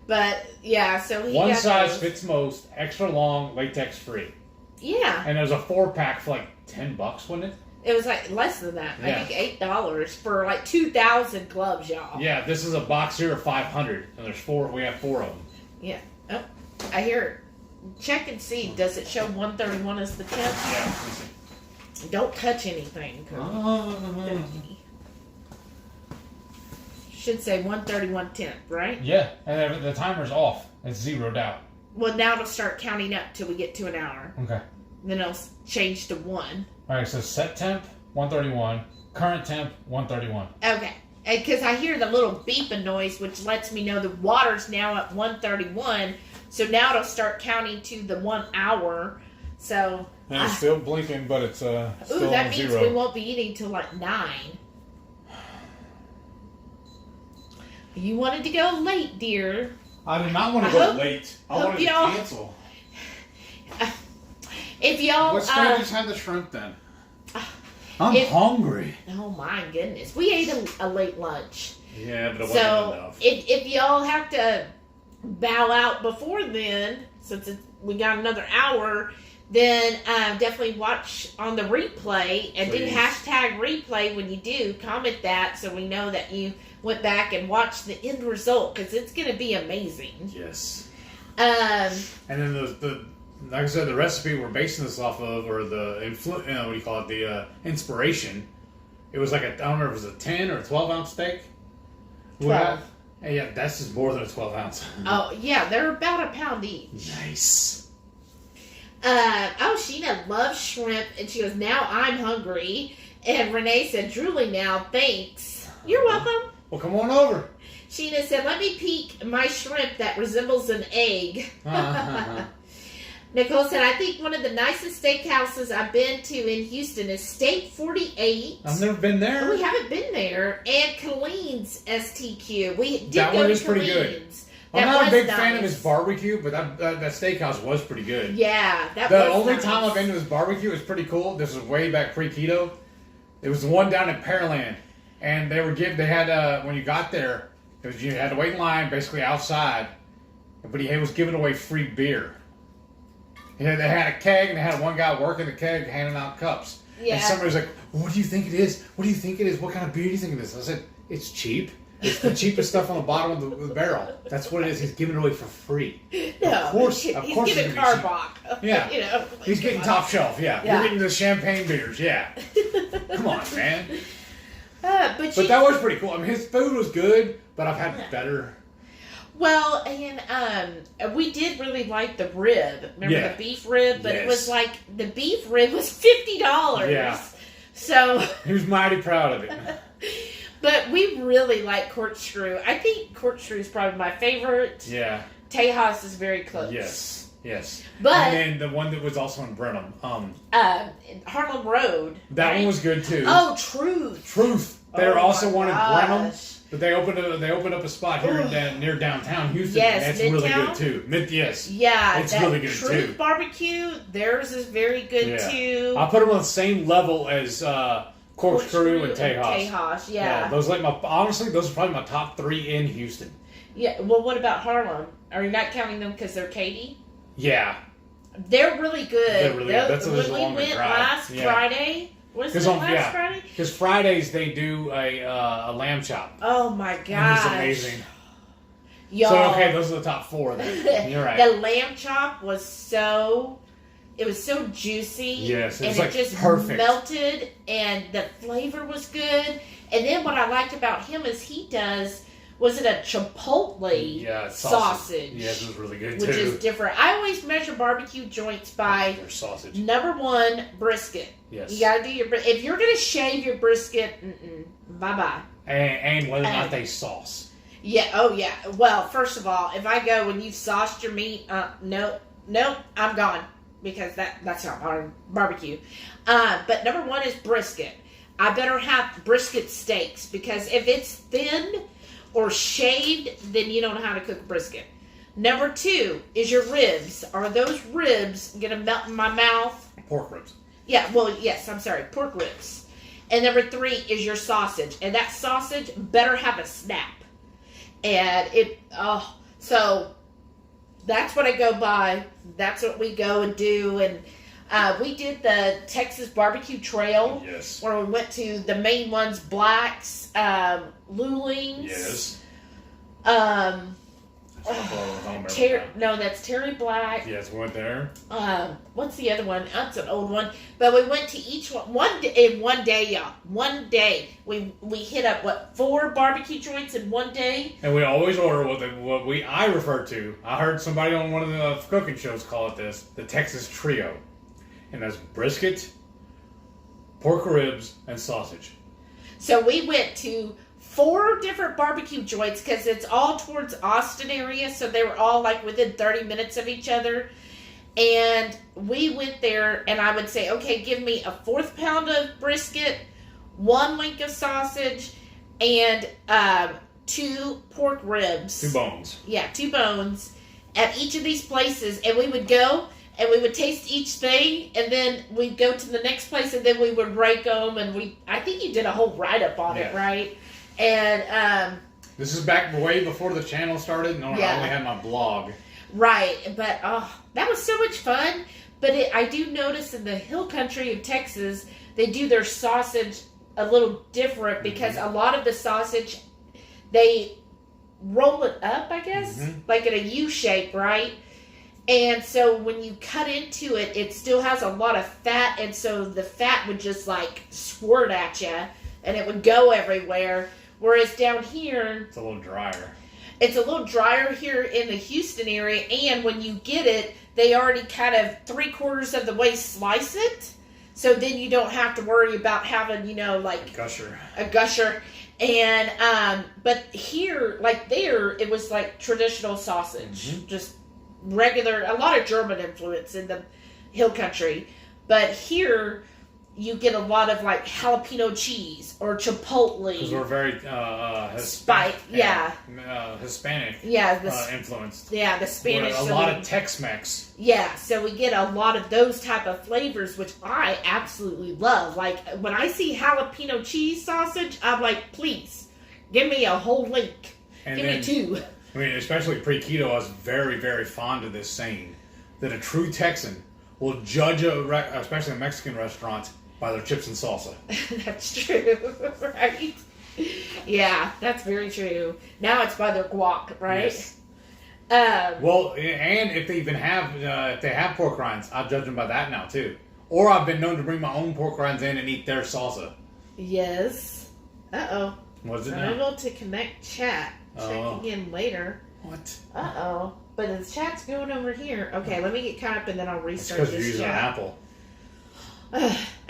But yeah, so one size fits most. Extra long, latex free. Yeah. And there's a 4-pack for like $10, wasn't it? It was like less than that. Yeah. I think $8 for like 2,000 gloves, y'all. Yeah, this is a box here of 500, and there's 4. We have 4 of them. Yeah. Oh, I hear it. Check and see. Does it show 131 as the temp? Yeah. Let me see. Don't touch anything. Should say 131 temp, right? Yeah, and the timer's off. It's zeroed out. Well, now it'll start counting up till we get to an hour. Okay. Then it'll change to 1. All right, so set temp, 131. Current temp, 131. Okay. Because I hear the little beeping noise, which lets me know the water's now at 131. So now it'll start counting to the 1 hour. So... And it's still blinking, but it's still that on means 0. we won't be eating till like 9. You wanted to go late, dear. I did not want to go late. I wanted to cancel. If y'all... Let's go just have the shrimp then. I'm hungry. Oh my goodness. We ate a late lunch. Yeah, but it wasn't enough. If y'all have to bow out before then, since we got another hour... Then definitely watch on the replay and do hashtag replay when you do. Comment that so we know that you went back and watched the end result because it's going to be amazing. Yes. And then the like I said, the recipe we're basing this off of, or the what do you call it? The inspiration. It was like I don't remember if it was a 10 or a 12-ounce steak. 12. Yeah, that's just more than a 12-ounce. Oh yeah, they're about a pound each. Nice. Sheena loves shrimp, and she goes, now I'm hungry. And Renee said, drooling now, thanks. You're welcome. Well, come on over. Sheena said, let me peek my shrimp that resembles an egg. Nicole said, I think one of the nicest steakhouses I've been to in Houston is Steak 48. I've never been there. Oh, we haven't been there. And Colleen's STQ. We did that go one to is pretty good. Colleen's. I'm not a big fan of his barbecue, but that steakhouse was pretty good. Yeah, that was the only nice. time I've been to his barbecue was pretty cool. This was way back pre-keto. It was the one down in Pearland, and they had when you got there, you had to wait in line basically outside, but he was giving away free beer. They had a keg, and they had one guy working the keg handing out cups. Yeah. And somebody was like, well, "What do you think it is? What do you think it is? What kind of beer do you think it is?" I said, "It's cheap. It's the cheapest stuff on the bottom of the barrel. That's what it is. He's giving it away for free." No, of course, he's it's getting gonna be Carbach. Yeah, you know, he's getting top shelf. Yeah, you're getting the champagne beers. Yeah, come on, man. But that was pretty cool. I mean, his food was good, but I've had better. Well, and we did really like the rib. Remember the beef rib? But it was like the beef rib was $50. Yeah. So he was mighty proud of it. But we really like corkscrew. I think corkscrew is probably my favorite. Yeah. Tejas is very close. Yes. But and then the one that was also in Brenham, Harlem Road. That one was good too. Oh, Truth. They were also one in Brenham, but they opened up a spot here near downtown Houston. Yes, and that's Midtown? really good too. Yes. Yeah, it's really good Truth too. Barbecue, theirs is very good too. I put them on the same level as Corkscrew and Tejas. Yeah. Those honestly, those are probably my top 3 in Houston. Yeah. Well, what about Harlem? Are you not counting them because they're Katy? Yeah. They're really good. They're really good. That's when we went last Friday. Was it last Friday? Because Fridays they do a lamb chop. Oh my gosh. And it's amazing. Y'all. So okay, those are the top 4 then. You're right. The lamb chop was so juicy. Yes, and it just perfect. Melted, and the flavor was good. And then what I liked about him is he does, was it a chipotle sausage? Yes, it was really good too. Which is different. I always measure barbecue joints by their sausage. Number 1, brisket. Yes. You gotta do your if you're gonna shave your brisket, bye-bye. And whether or not they sauce. Yeah, oh yeah. Well, first of all, if I go when you've sauced your meat, nope, I'm gone. Because that's not barbecue. But number 1 is brisket. I better have brisket steaks, because if it's thin or shaved, then you don't know how to cook brisket. Number 2 is your ribs. Are those ribs going to melt in my mouth? Pork ribs. Yeah, well, yes, I'm sorry, pork ribs. And number 3 is your sausage. And that sausage better have a snap. And so that's what I go by. That's what we go and do. And we did the Texas Barbecue Trail. Yes. Where we went to the main ones, Black's, Lulings. Yes. No, that's Terry Black. Yes, we went there. What's the other one? That's an old one. But we went to each one in one day, y'all. One day. We hit up, 4 barbecue joints in one day? And we always order I refer to. I heard somebody on one of the cooking shows call it this, the Texas Trio. And that's brisket, pork ribs, and sausage. So we went to 4 different barbecue joints because it's all towards Austin area, so they were all like within 30 minutes of each other. And we went there, and I would say, okay, give me a 1/4 pound of brisket, 1 link of sausage, and 2 pork ribs. 2 bones. Yeah, 2 bones at each of these places, and we would go and we would taste each thing, and then we'd go to the next place, and then we would rank them, and I think you did a whole write-up on it, right? And this is back way before the channel started, and I only had my blog. Right, but that was so much fun. But I do notice in the hill country of Texas, they do their sausage a little different because a lot of the sausage, they roll it up, I guess, like in a U shape, right? And so when you cut into it, it still has a lot of fat, and so the fat would just like squirt at you, and it would go everywhere. Whereas down here, it's a little drier. It's a little drier here in the Houston area, and when you get it, they already kind of 3/4 of the way slice it, so then you don't have to worry about having, like a gusher. And but here, like there, it was like traditional sausage, just regular. A lot of German influence in the hill country, but here you get a lot of like jalapeno cheese or chipotle. Because we're very Hispanic, Hispanic influenced. Yeah, the Spanish. A lot of Tex-Mex. Yeah, so we get a lot of those type of flavors, which I absolutely love. Like when I see jalapeno cheese sausage, I'm like, please, give me a whole link. Give me 2. I mean, especially pre-keto, I was very, very fond of this saying that a true Texan will judge especially a Mexican restaurant, by their chips and salsa. That's true, right? Yeah, that's very true. Now it's by their guac, right? Yes. Well, and if they even have, if they have pork rinds, I'll judge them by that now too. Or I've been known to bring my own pork rinds in and eat their salsa. Yes. Uh-oh. What's it now? Unable to connect chat. Check again later. What? Uh-oh. But the chat's going over here. Okay, let me get caught up and then I'll restart this chat. Because you're using an Apple.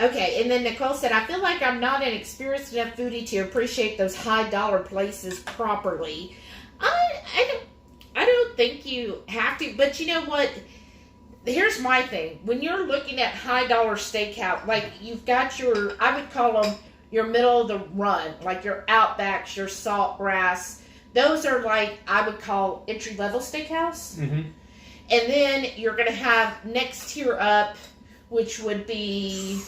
Okay, and then Nicole said, I feel like I'm not an experienced enough foodie to appreciate those high dollar places properly. I don't think you have to, but you know what? Here's my thing. When you're looking at high dollar steakhouse, like you've got your, I would call them your middle of the run, like your Outbacks, your Saltgrass. Those are like, I would call entry level steakhouse. Mm-hmm. And then you're going to have next tier up, which would be...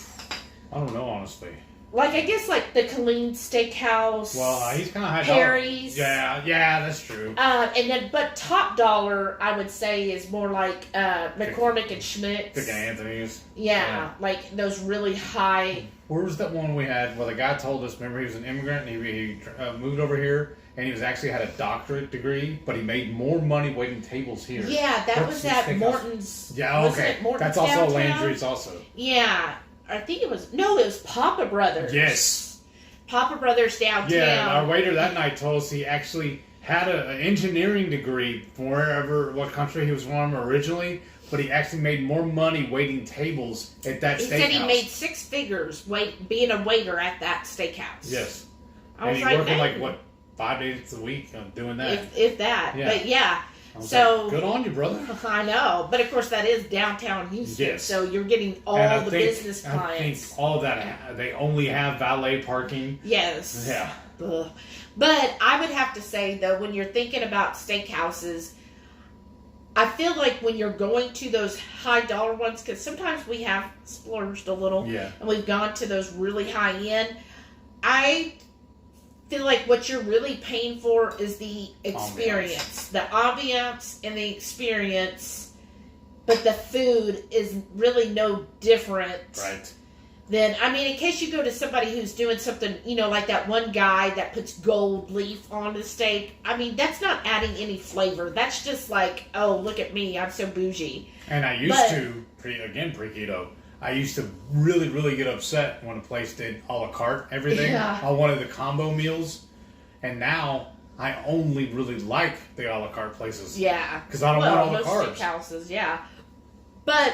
I don't know, honestly. Like, I guess, like, the Colleen Steakhouse. Well, he's kind of high Perry's. dollar. Yeah, that's true. And then, but top dollar, I would say, is more like McCormick and Schmidt's. Dick and Anthony's. Yeah, like those really high... Where was that one we had where the guy told us, remember, he was an immigrant, and he moved over here, and he was actually had a doctorate degree, but he made more money waiting tables here. Yeah, that was at Morton's. Yeah, okay. That's also downtown? Landry's also. Yeah. I think it was Papa Brothers. Yes. Papa Brothers downtown. Yeah, our waiter that night told us he actually had an engineering degree from what country he was from originally, but he actually made more money waiting tables at that steakhouse. He said he made 6 figures being a waiter at that steakhouse. Yes. And he working 5 days a week doing that. If that. Yeah. But yeah. So good on you, brother. I know, but of course that is downtown Houston, yes. So you're getting all the business clients. I think all that they only have valet parking. Yes. Yeah. But I would have to say though, when you're thinking about steakhouses, I feel like when you're going to those high dollar ones, because sometimes we have splurged a little, and we've gone to those really high end. I feel like what you're really paying for is the experience, the ambiance and the experience, but the food is really no different. Right. Then, I mean, in case you go to somebody who's doing something, you know, like that one guy that puts gold leaf on the steak. I mean, that's not adding any flavor. That's just like, oh, look at me, I'm so bougie. And I used to, pre-keto, I used to really, really get upset when a place did a la carte everything. Yeah. I wanted the combo meals. And now I only really like the a la carte places. Yeah. Because I don't want all the carbs. Most steakhouses, yeah. But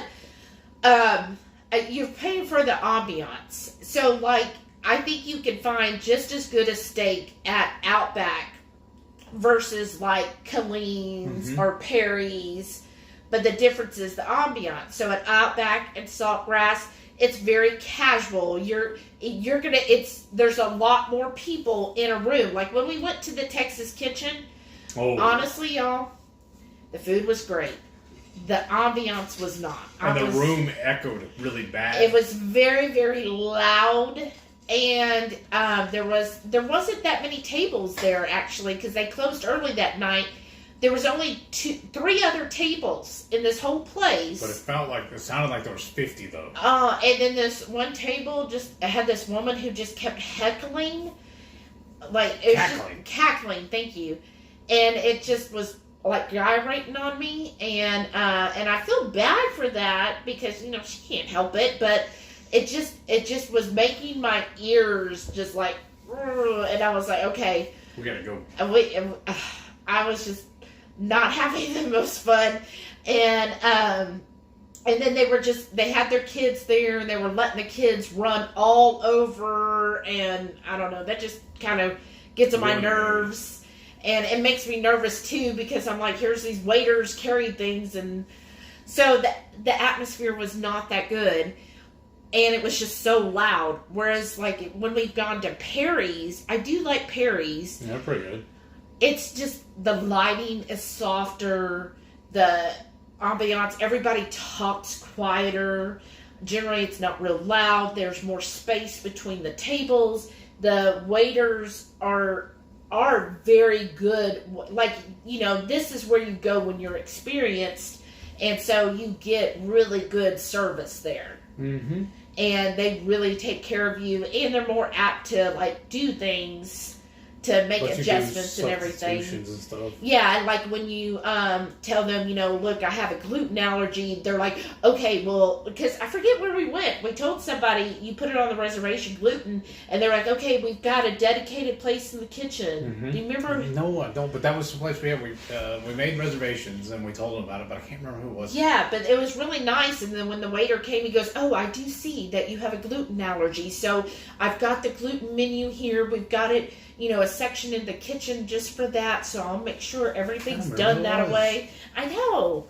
you're paying for the ambiance. So, like, I think you can find just as good a steak at Outback versus, like, Colleen's or Perry's. But the difference is the ambiance. So at Outback and Saltgrass, it's very casual. There's a lot more people in a room. Like when we went to the Texas Kitchen, honestly, y'all, the food was great. The ambiance was not. And the room echoed really bad. It was very, very loud. And there wasn't that many tables there, actually, because they closed early that night. There was only 3 other tables in this whole place. But it sounded like there was 50 though. And then this one table just had this woman who just kept heckling, cackling. Thank you, and it just was like gyrating on me, and I feel bad for that because she can't help it, but it just was making my ears just like, and I was like, okay, we gotta go. I was just not having the most fun, and then they had their kids there, and they were letting the kids run all over, and I don't know, that just kind of gets on my nerves, and it makes me nervous too, because I'm like, here's these waiters carrying things, and so the atmosphere was not that good, and it was just so loud, whereas like when we've gone to Perry's, I do like Perry's. Yeah, pretty good. It's just the lighting is softer, the ambiance, everybody talks quieter. Generally, it's not real loud. There's more space between the tables. The waiters are very good. Like, this is where you go when you're experienced, and so you get really good service there. Mm-hmm. And they really take care of you, and they're more apt to like do things to make adjustments and everything. And stuff. Yeah, and like when you tell them, look, I have a gluten allergy, they're like, okay, well, because I forget where we went. We told somebody, you put it on the reservation, gluten, and they're like, okay, we've got a dedicated place in the kitchen. Mm-hmm. Do you remember? No, I don't, but that was the place we had. We made reservations, and we told them about it, but I can't remember who it was. Yeah, but it was really nice, and then when the waiter came, he goes, oh, I do see that you have a gluten allergy, so I've got the gluten menu here, we've got it, a section in the kitchen just for that, so I'll make sure everything's done that way. I know.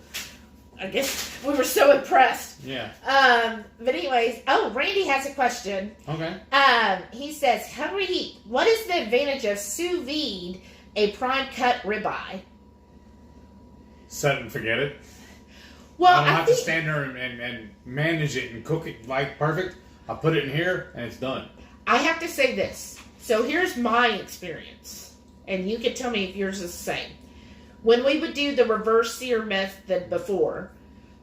I guess we were so impressed. Yeah. But anyways, Randy has a question. Okay. He says, HungryHeath, what is the advantage of sous vide a prime cut ribeye? Set and forget it. Well, I don't have to stand there and manage it and cook it like perfect. I put it in here and it's done. I have to say this. So here's my experience, and you can tell me if yours is the same. When we would do the reverse sear method before,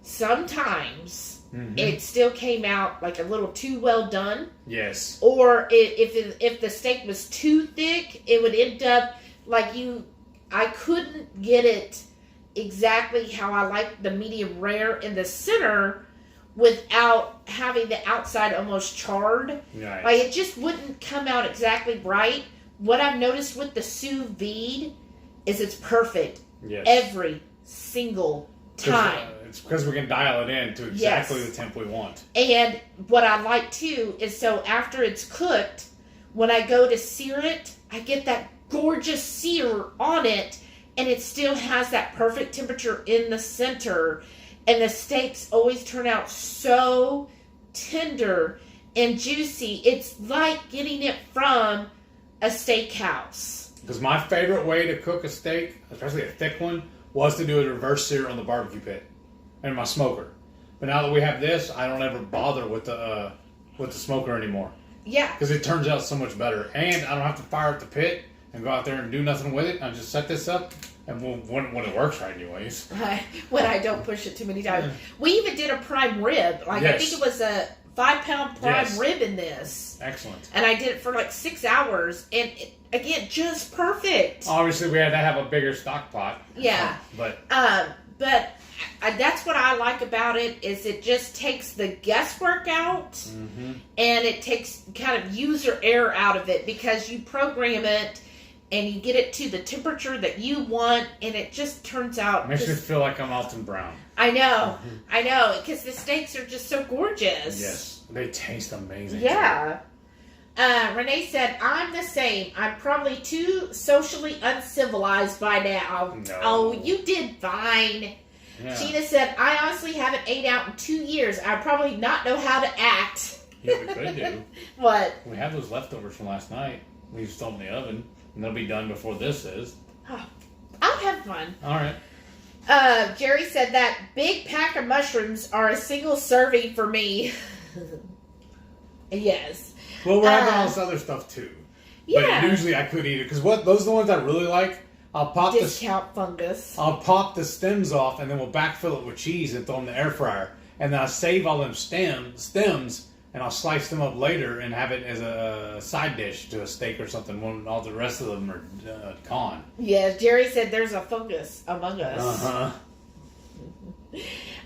sometimes it still came out like a little too well done. Yes. Or if the steak was too thick, it would end up like I couldn't get it exactly how I like the medium rare in the center without having the outside almost charred. Nice. Like, it just wouldn't come out exactly right. What I've noticed with the sous vide is it's perfect every single time. It's because we can dial it in to exactly the temp we want. And what I like, too, is so after it's cooked, when I go to sear it, I get that gorgeous sear on it, and it still has that perfect temperature in the center. And the steaks always turn out so tender and juicy. It's like getting it from a steakhouse. Because my favorite way to cook a steak, especially a thick one, was to do a reverse sear on the barbecue pit and my smoker. But now that we have this, I don't ever bother with the smoker anymore. Yeah. Because it turns out so much better. And I don't have to fire up the pit and go out there and do nothing with it. I just set this up, and when it works right anyways. When I don't push it too many times. We even did a prime rib. Like, I think it was a 5-pound prime rib in this. Excellent. And I did it for like 6 hours. And, again, just perfect. Obviously, we had to have a bigger stock pot. Yeah. But that's what I like about it, is it just takes the guesswork out, and it takes kind of user error out of it, because you program it and you get it to the temperature that you want, and it just turns out... Makes me feel like I'm Alton Brown. I know, because the steaks are just so gorgeous. Yes, they taste amazing. Yeah. Renee said, I'm the same. I'm probably too socially uncivilized by now. No. Oh, you did fine. Yeah. Sheena said, I honestly haven't ate out in 2 years. I probably not know how to act. Yeah, we could do. What? We have those leftovers from last night. We just throw them in the oven, and they'll be done before this is. Oh, I'll have fun. All right. Jerry said that big pack of mushrooms are a single serving for me. Yes. Well, we're having all this other stuff too. Yeah. But usually I could eat it, because those are the ones I really like. I'll pop fungus. I'll pop the stems off, and then we'll backfill it with cheese and throw them in the air fryer. And then I'll save all them stems, and I'll slice them up later and have it as a side dish to a steak or something when all the rest of them are gone. Yeah, Jerry said there's a fungus among us. Uh-huh.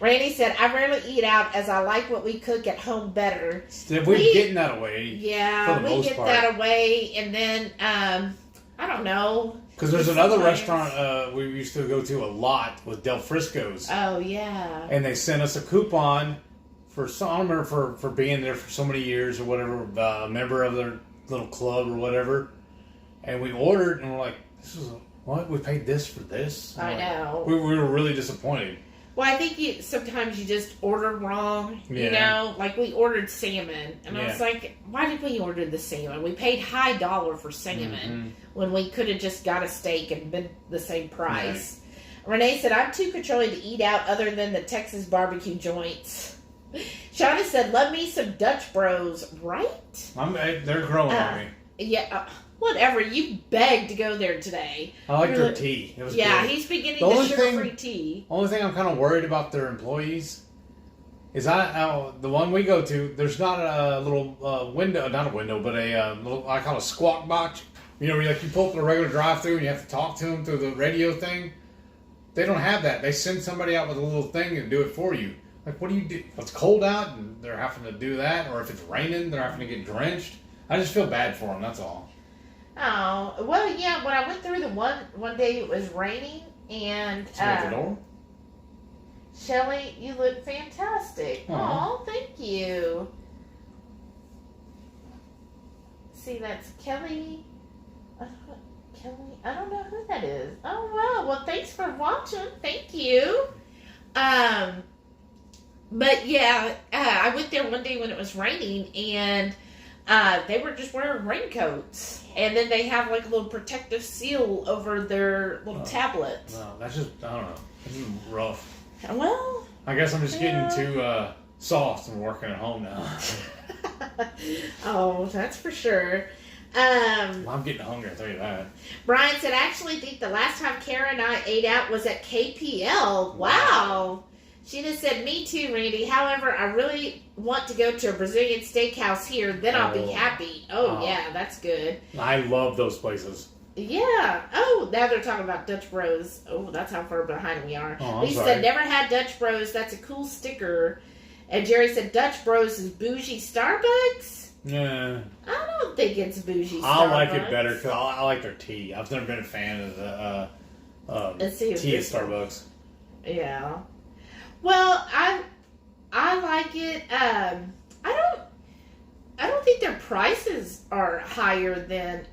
Randy said, I rarely eat out, as I like what we cook at home better. We're getting that away. Yeah, we get that away, and then, I don't know. Because there's another restaurant we used to go to a lot with Del Frisco's. Oh, yeah. And they sent us a coupon for some, I don't remember, for being there for so many years or whatever, a member of their little club or whatever. And we ordered, and we're like, what? We paid this for this? I know. We were really disappointed. Well, I think sometimes you just order wrong, you know? Like, we ordered salmon, and I was like, why did we order the salmon? We paid high dollar for salmon when we could have just got a steak and been the same price. Right. Renee said, I'm too controlling to eat out other than the Texas barbecue joints. Shauna said, love me some Dutch Bros, right? They're growing on me. Yeah, whatever. You begged to go there today. I like their tea. It was good. He's beginning the sugar-free tea. Only thing I'm kind of worried about their employees is the one we go to, there's not a little window, not a window, but a little, I call it a squawk box. You know, where you pull up in a regular drive-thru and you have to talk to them through the radio thing. They don't have that. They send somebody out with a little thing and do it for you. Like, what do you do? If it's cold out and they're having to do that, or if it's raining, they're having to get drenched. I just feel bad for them, that's all. Oh, well, yeah, when I went through the one day it was raining, and the door? Shelly, you look fantastic. Oh, thank you. See, that's Kelly. Kelly, I don't know who that is. Oh, wow. Well, thanks for watching. Thank you. But yeah, I went there one day when it was raining, and they were just wearing raincoats. And then they have like a little protective seal over their little tablet. No, that's just, I don't know. This is rough. Well, I guess I'm just getting too soft and working at home now. Oh, that's for sure. I'm getting hungry, I'll tell you that. Brian said, I actually think the last time Kara and I ate out was at KPL. Wow. Sheena said, me too, Randy. However, I really want to go to a Brazilian steakhouse here. Then I'll be happy. Oh, yeah, that's good. I love those places. Yeah. Oh, now they're talking about Dutch Bros. Oh, that's how far behind we are. Oh, Lisa said, never had Dutch Bros. That's a cool sticker. And Jerry said, Dutch Bros is bougie Starbucks? Yeah. I don't think it's bougie Starbucks. I like it better because I like their tea. I've never been a fan of the tea at Starbucks. Yeah. Well, I like it. I don't think their prices are higher than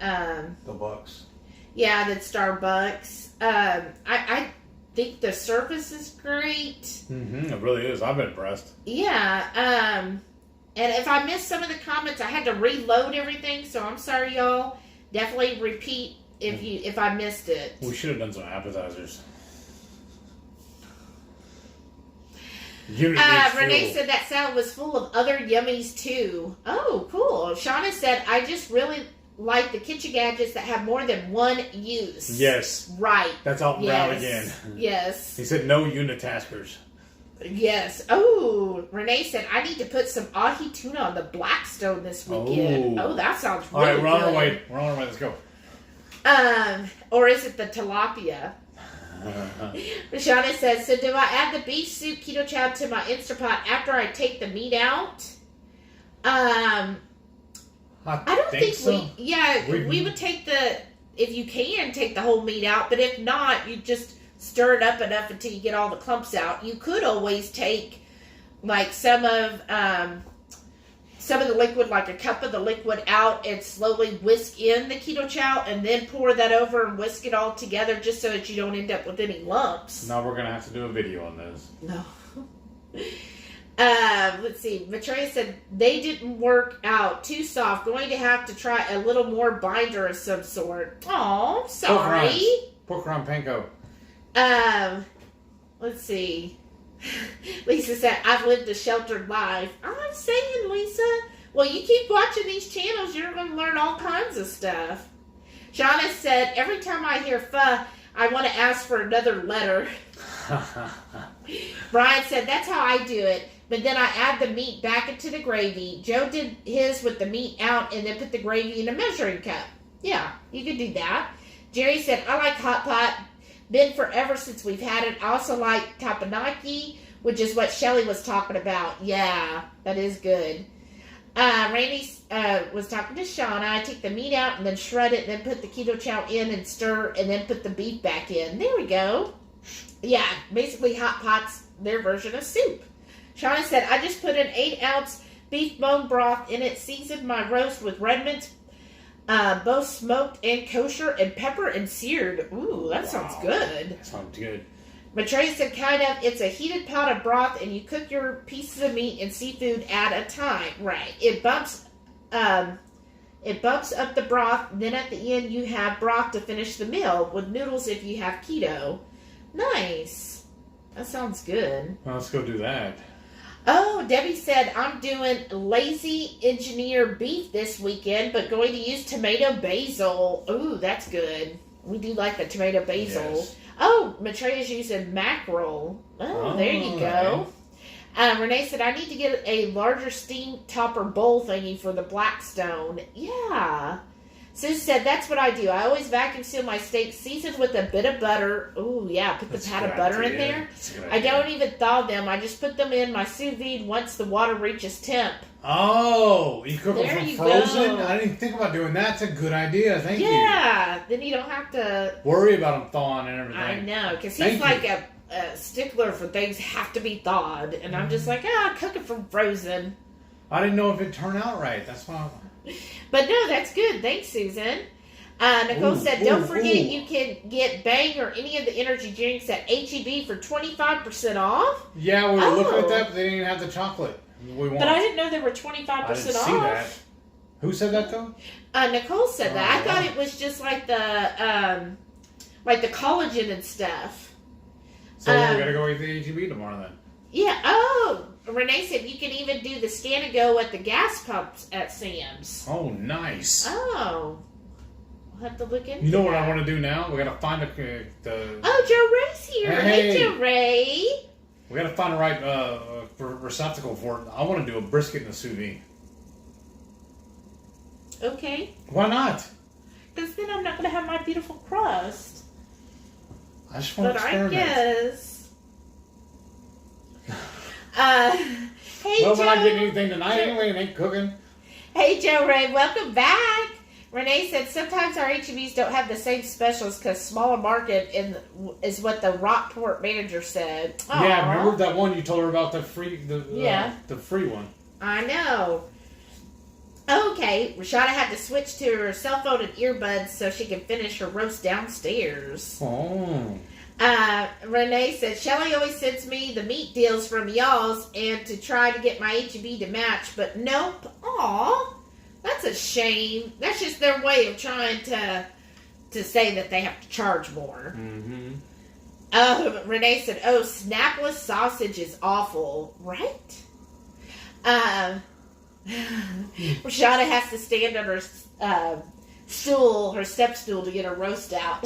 the Bucks. Yeah, than Starbucks. I think the service is great. Mm-hmm, it really is. I've been impressed. Yeah. And if I missed some of the comments, I had to reload everything, so I'm sorry, y'all. Definitely repeat if I missed it. We should have done some appetizers. Renee said that salad was full of other yummies too. Oh, cool. Shauna said, I just really like the kitchen gadgets that have more than one use. Yes. Right. That's all Brown again. Yes. He said no unitaskers. Yes. Oh, Renee said, I need to put some ahi tuna on the Blackstone this weekend. Oh, that sounds really good. All right, we're on our way. We're on our way. Let's go. Or is it the tilapia? Shauna says, so do I add the beef soup keto chow to my Instapot after I take the meat out? I don't think so. We would take if you can, take the whole meat out, but if not, you just stir it up enough until you get all the clumps out. You could always take like some of the liquid, like a cup of the liquid out, and slowly whisk in the keto chow and then pour that over and whisk it all together just so that you don't end up with any lumps. No, we're going to have to do a video on this. No. Let's see. Matreya said they didn't work out. Too soft. Going to have to try a little more binder of some sort. Oh, sorry. Pork rind panko. Let's see. Lisa said, I've lived a sheltered life. I'm saying, Lisa. Well, you keep watching these channels, you're going to learn all kinds of stuff. Shauna said, every time I hear pho, I want to ask for another letter. Brian said, that's how I do it. But then I add the meat back into the gravy. Joe did his with the meat out and then put the gravy in a measuring cup. Yeah, you could do that. Jerry said, I like hot pot. Been forever since we've had it. I also like tapenaki, which is what Shelly was talking about. Yeah, that is good. Randy was talking to Shauna. I take the meat out and then shred it and then put the keto chow in and stir and then put the beef back in. There we go. Yeah, basically hot pot's their version of soup. Shauna said, I just put an 8-ounce beef bone broth in it, seasoned my roast with Redmond's, both smoked and kosher, and pepper and seared. Ooh, that sounds good. That sounds good. Matreya said, kind of, it's a heated pot of broth, and you cook your pieces of meat and seafood at a time. Right. It bumps up the broth, then at the end you have broth to finish the meal, with noodles if you have keto. Nice. That sounds good. Well, let's go do that. Oh, Debbie said, I'm doing lazy engineer beef this weekend, but going to use tomato basil. Ooh, that's good. We do like the tomato basil. Yes. Oh, Matreya's using mackerel. Oh, there you go. Renee said, I need to get a larger steam topper bowl thingy for the Blackstone. Yeah. Sue said, that's what I do. I always vacuum seal my steaks seasoned with a bit of butter. Ooh, yeah, put the pat of butter in there. I don't even thaw them. I just put them in my sous vide once the water reaches temp. Oh, you cook them from frozen? Go. I didn't think about doing that. That's a good idea. Thank you. Yeah, then you don't have to worry about them thawing and everything. I know, because he's like a stickler for things have to be thawed. And I'm just like, cook it from frozen. I didn't know if it'd turn out right. That's why. But no, that's good. Thanks, Susan. Nicole said, don't forget you can get Bang or any of the energy drinks at HEB for 25% off. Yeah, we were looking at that, but they didn't have the chocolate we want. But I didn't know they were 25% off. I didn't see that. Who said that, though? Nicole said that. I thought it was just like the collagen and stuff. So we got to go eat the HEB tomorrow then. Yeah. Oh, Renee said you can even do the scan and go at the gas pumps at Sam's. Oh, nice. Oh. We'll have to look into You know what I want to do now? We got to find the... Oh, Joe Ray's here. Hey, Joe Ray. We got to find the right receptacle for it. I want to do a brisket in the sous vide. Okay. Why not? Because then I'm not going to have my beautiful crust. I just want to experiment. But I guess... hey, well, Joe. we're not getting anything tonight anyway. It ain't cooking. Hey, Joe Ray. Welcome back. Renee said, sometimes our HEBs don't have the same specials because smaller market is what the Rockport manager said. Aww. Yeah, remember that one you told her about the free one? I know. Okay, Rashada had to switch to her cell phone and earbuds so she can finish her roast downstairs. Oh. Renee said, Shelly always sends me the meat deals from y'all's and to try to get my HEB to match, but nope. Aw, that's a shame. That's just their way of trying to say that they have to charge more. Mm-hmm. Renee said, "Oh, snapless sausage is awful, right?" Rashada has to stand on her stool, her step stool, to get her roast out.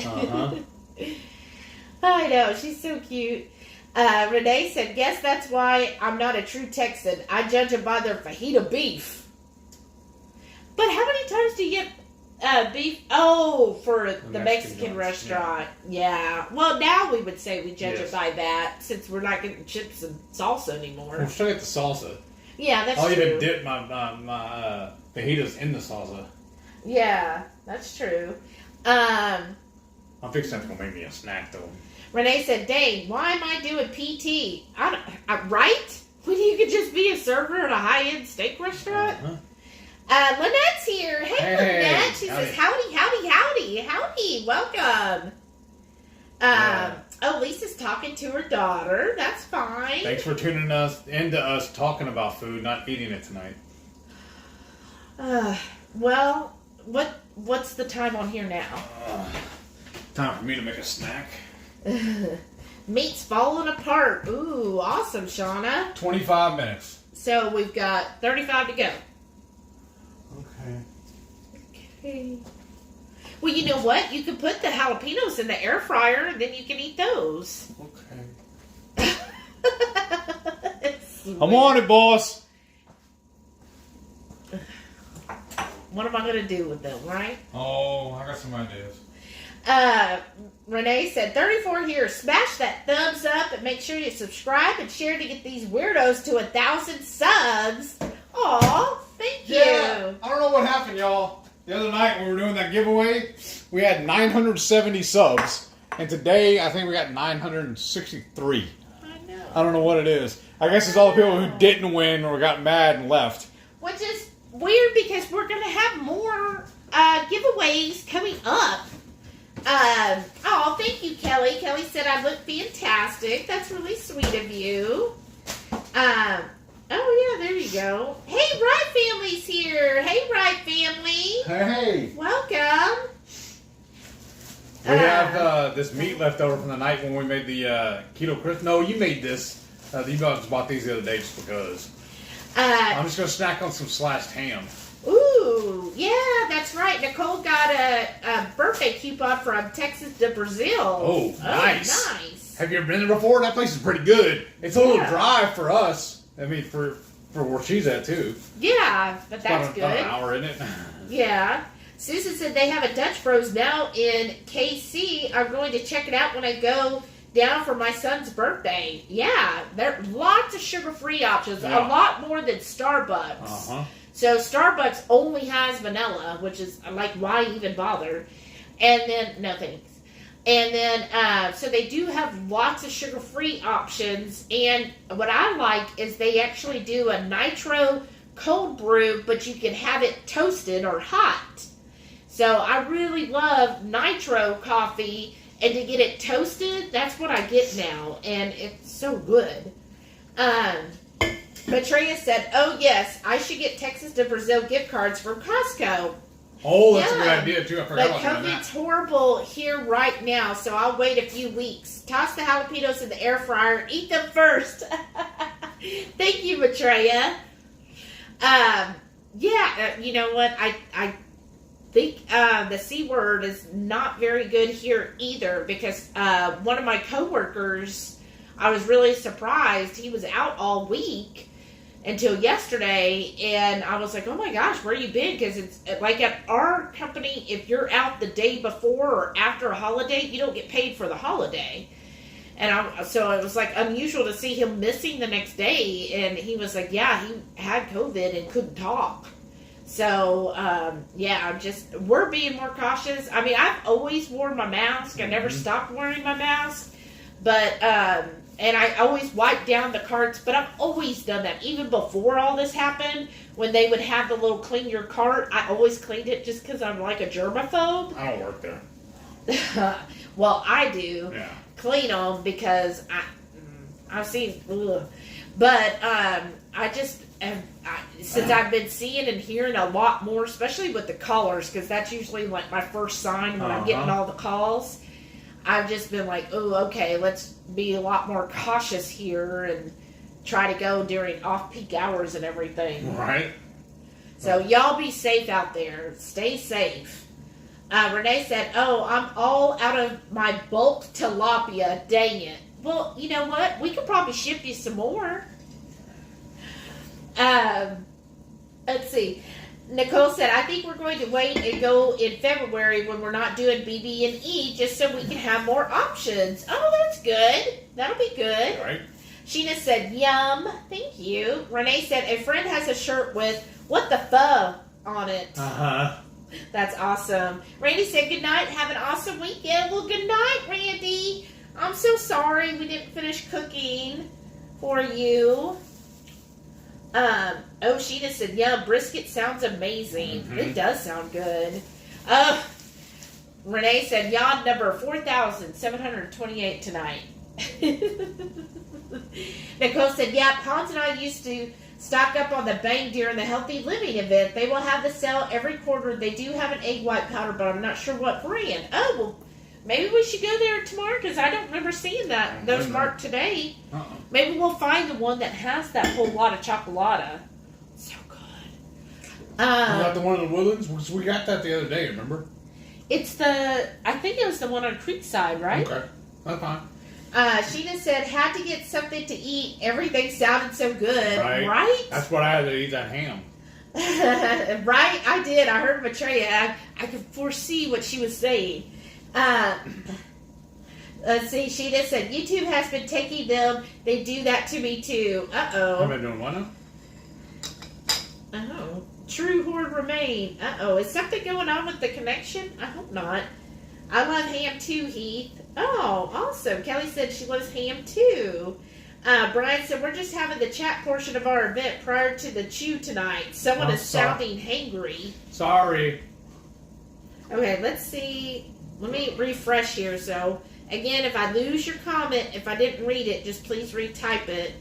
I know, she's so cute. Renee said, "Guess that's why I'm not a true Texan. I judge them by their fajita beef." But how many times do you get beef? Oh, for the Mexican restaurant. Yeah. Well, now we would say we judge it by that, since we're not getting chips and salsa anymore. We're still get the salsa. Yeah, that's true. I'll even dip my fajitas in the salsa. Yeah, that's true. I'm fixing that's gonna make me a snack though. Renee said, "Dang, why am I doing PT? Right? When you could just be a server at a high-end steak restaurant?" Lynette's here. Hey, Lynette. She says, "Howdy, howdy, howdy, howdy. Welcome." Oh, Lisa's talking to her daughter. That's fine. Thanks for tuning into us talking about food, not eating it tonight. Well, what's the time on here now? Time for me to make a snack. Meat's falling apart. Ooh, awesome, Shauna. 25 minutes. So we've got 35 to go. Okay. Well, you know what? You can put the jalapenos in the air fryer, and then you can eat those. Okay. I'm on it, boss. What am I going to do with them, right? Oh, I got some ideas. Renee said, 34 here. Smash that thumbs up and make sure you subscribe and share to get these weirdos to 1,000 subs. Aw, thank you. Yeah, I don't know what happened, y'all. The other night when we were doing that giveaway, we had 970 subs. And today, I think we got 963. I know. I don't know what it is. I guess it's all the people who didn't win or got mad and left. Which is weird because we're going to have more giveaways coming up. Oh, thank you, Kelly. Kelly said I look fantastic. That's really sweet of you. Oh, yeah, there you go. Hey, Wright family's here. Hey, Wright family. Hey. Welcome. We have this meat left over from the night when we made the keto crisp. No, you made this. You just bought these the other day just because. I'm just going to snack on some sliced ham. Ooh, yeah, that's right. Nicole got a birthday coupon from Texas to Brazil. Oh, nice. Nice. Have you ever been there before? That place is pretty good. It's a little dry for us. I mean, for where she's at, too. Yeah, but that's good. About an hour, isn't it? Yeah. Susan said they have a Dutch Bros now in KC. I'm going to check it out when I go down for my son's birthday. Yeah, there are lots of sugar-free options. Yeah. A lot more than Starbucks. Uh-huh. So Starbucks only has vanilla, which is like, why even bother? And then, no thanks. And then, so they do have lots of sugar-free options. And what I like is they actually do a nitro cold brew, but you can have it toasted or hot. So I really love nitro coffee, and to get it toasted, that's what I get now. And it's so good. Matreya said, "Oh yes, I should get Texas to Brazil gift cards from Costco." Oh, that's a good idea too. I forgot but about that. COVID's horrible here right now, so I'll wait a few weeks. Toss the jalapenos in the air fryer. Eat them first. Thank you, Matreya. You know what? I think the C word is not very good here either, because one of my coworkers, I was really surprised. He was out all week until yesterday, and I was like, oh my gosh, where you been? Because it's like at our company, if you're out the day before or after a holiday, you don't get paid for the holiday. And so it was like unusual to see him missing the next day, and he was like, yeah, he had COVID and couldn't talk. So, we're being more cautious. I mean, I've always worn my mask. I never stopped wearing my mask. But, and I always wipe down the carts. But I've always done that. Even before all this happened, when they would have the little clean your cart, I always cleaned it just because I'm like a germaphobe. I don't work there. Well, I do. Yeah. Clean them because I've seen, but I just since I've been seeing and hearing a lot more, especially with the callers, because that's usually like my first sign when I'm getting all the calls. I've just been like, oh, okay, let's be a lot more cautious here and try to go during off-peak hours and everything. Right. So y'all be safe out there. Stay safe. Renee said, oh, I'm all out of my bulk tilapia. Dang it. Well, you know what? We could probably ship you some more. Let's see. Nicole said, I think we're going to wait and go in February when we're not doing BB&E just so we can have more options. Oh, that's good. That'll be good. Right. Sheena said, yum. Thank you. Renee said, a friend has a shirt with what the pho on it. Uh-huh. That's awesome. Randy said, good night. Have an awesome weekend. Well, good night, Randy. I'm so sorry we didn't finish cooking for you. Sheena said, yeah, brisket sounds amazing. Mm-hmm. It does sound good. Renee said, yod number 4,728 tonight. Nicole said, yeah, Hans and I used to stock up on the bank during the Healthy Living event. They will have the sale every quarter. They do have an egg white powder, but I'm not sure what brand. Oh, well, maybe we should go there tomorrow because I don't remember seeing those marked today. Maybe we'll find the one that has that whole lot of chocolata. So good. You got the one in the Woodlands? We got that the other day, remember? I think it was the one on Creekside, right? Okay, that's fine. Sheena said, had to get something to eat. Everything sounded so good. Right? That's what I had to eat, that ham. Right? I did. I heard Maitreya. I could foresee what she was saying. Let's see. Sheena said, YouTube has been taking them. They do that to me too. Uh-oh. I've been doing what now? Oh. True horde remain. Uh-oh. Is something going on with the connection? I hope not. I love ham too, Heath. Oh, awesome. Kelly said she loves ham too. Brian said, we're just having the chat portion of our event prior to the chew tonight. Someone is sounding hangry. Sorry. Okay, let's see. Let me refresh here. So, again, if I lose your comment, if I didn't read it, just please retype it.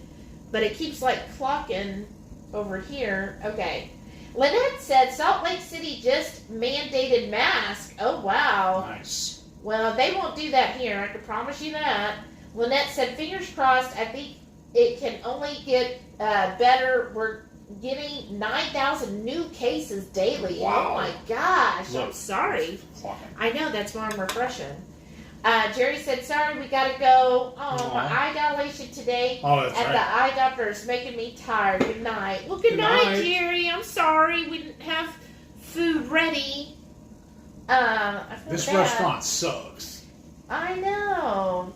But it keeps like clocking over here. Okay. Lynette said, Salt Lake City just mandated mask. Oh, wow. Nice. Well, they won't do that here. I can promise you that. Lynette said, fingers crossed. I think it can only get better. We're getting 9,000 new cases daily. Wow. Oh, my gosh. Look, I'm sorry. Clocking. I know. That's why I'm refreshing. Jerry said, sorry, we got to go. Oh, my eye dilation today That's at right. the eye doctor is making me tired. Good night. Well, good night, Jerry. I'm sorry we didn't have food ready. I feel This bad. restaurant sucks. I know.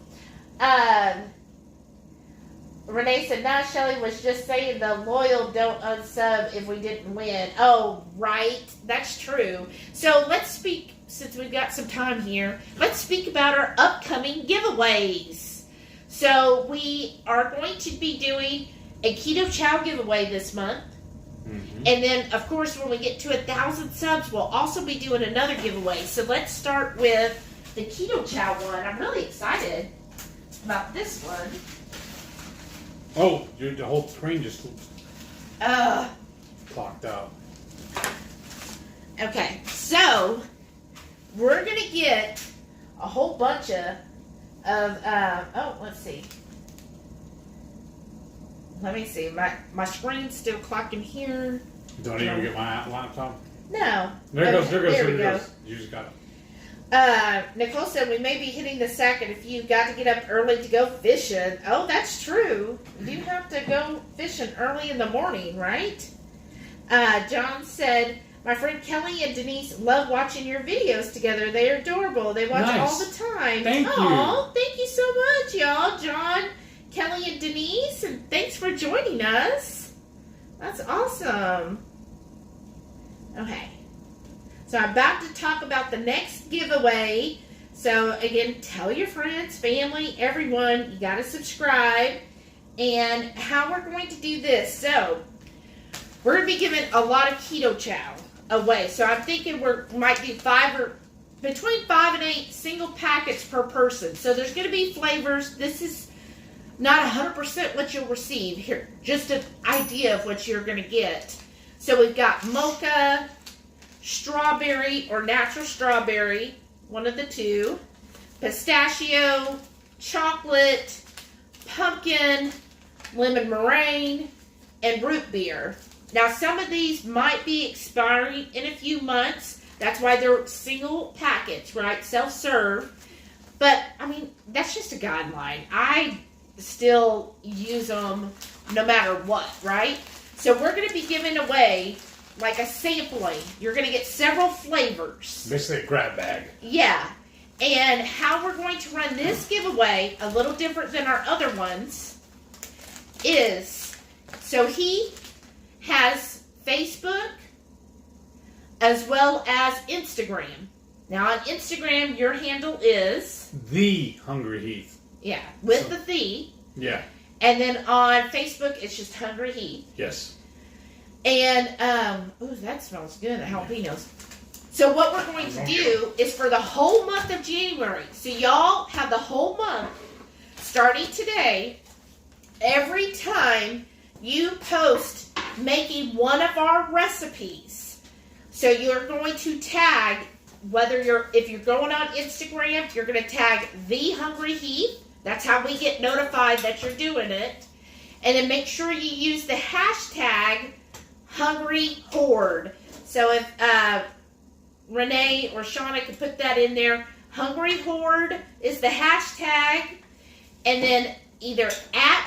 Renee said, nah, Shelly was just saying the loyal don't unsub if we didn't win. Oh, right. That's true. So let's speak, since we've got some time here, let's speak about our upcoming giveaways. So we are going to be doing a Keto Chow giveaway this month. Mm-hmm. And then, of course, when we get to 1,000 subs, we'll also be doing another giveaway. So let's start with the Keto Chow one. I'm really excited about this one. Oh, dude, the whole screen just clocked out. Okay, so we're going to get a whole bunch of let's see. Let me see. My screen's still clocking here. Don't even get my laptop. No. There it goes. There we it go. goes. You just got it. Nicole said we may be hitting the sack, and if you got to get up early to go fishing. Oh, that's true. You have to go fishing early in the morning, right? John said, my friend Kelly and Denise love watching your videos together. They're adorable. They watch all the time. Thank you. Thank you so much, y'all. John, Kelly, and Denise, and thanks for joining us. That's awesome. Okay. So I'm about to talk about the next giveaway. So again, tell your friends, family, everyone, you got to subscribe. And how we're going to do this. So we're going to be giving a lot of Keto Chow away. So I'm thinking we might do between 5 and 8 single packets per person. So there's going to be flavors. This is not 100% what you'll receive. Here, just an idea of what you're going to get. So we've got mocha, strawberry or natural strawberry, one of the two. pistachio, chocolate, pumpkin, lemon meringue, and root beer. Now, some of these might be expiring in a few months. That's why they're single packets, right? Self-serve. But, I mean, that's just a guideline. I still use them no matter what, right? So we're going to be giving away like a sampling. You're going to get several flavors. Basically a grab bag. Yeah. And how we're going to run this giveaway, a little different than our other ones, is, so he has Facebook as well as Instagram. Now on Instagram, your handle is The HungryHeath. Yeah, with the. Yeah. And then on Facebook, it's just HungryHeath. Yes. And, ooh, that smells good, the jalapenos. So what we're going to do is for the whole month of January, so y'all have the whole month, starting today, every time you post making one of our recipes, so you're going to tag, if you're going on Instagram, you're going to tag The HungryHeath. That's how we get notified that you're doing it. And then make sure you use the hashtag HungryHorde. So if Renee or Shauna could put that in there, HungryHorde is the hashtag. And then either at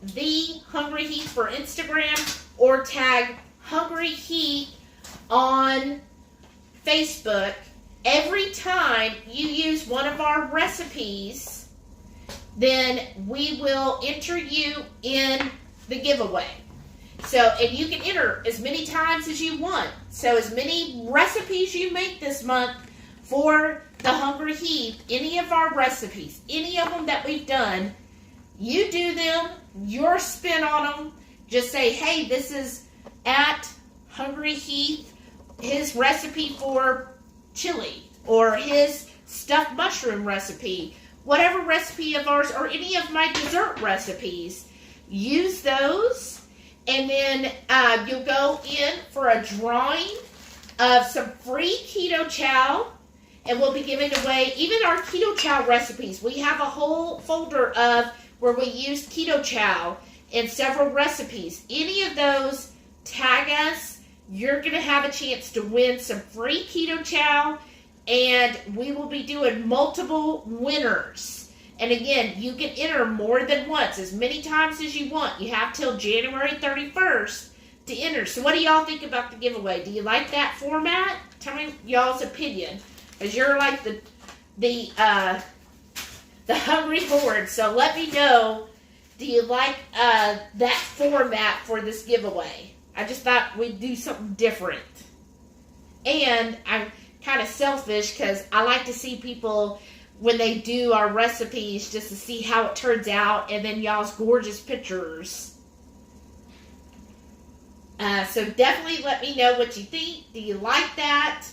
The HungryHeath for Instagram or tag HungryHeath on Facebook. Every time you use one of our recipes, then we will enter you in the giveaway. So, and you can enter as many times as you want. So as many recipes you make this month for the HungryHeath, any of our recipes, any of them that we've done, you do them, your spin on them. Just say, hey, this is at HungryHeath, his recipe for chili, or his stuffed mushroom recipe, whatever recipe of ours, or any of my dessert recipes. Use those, and then you'll go in for a drawing of some free keto chow, and we'll be giving away even our keto chow recipes. We have a whole folder of where we use keto chow in several recipes. Any of those, tag us. You're going to have a chance to win some free keto chow, and we will be doing multiple winners. And again, you can enter more than once, as many times as you want. You have till January 31st to enter. So what do y'all think about the giveaway? Do you like that format? Tell me y'all's opinion, because you're like the Hungry Horde. So let me know, do you like that format for this giveaway? I just thought we'd do something different. And I'm kind of selfish because I like to see people when they do our recipes just to see how it turns out, and then y'all's gorgeous pictures. So definitely let me know what you think. Do you like that?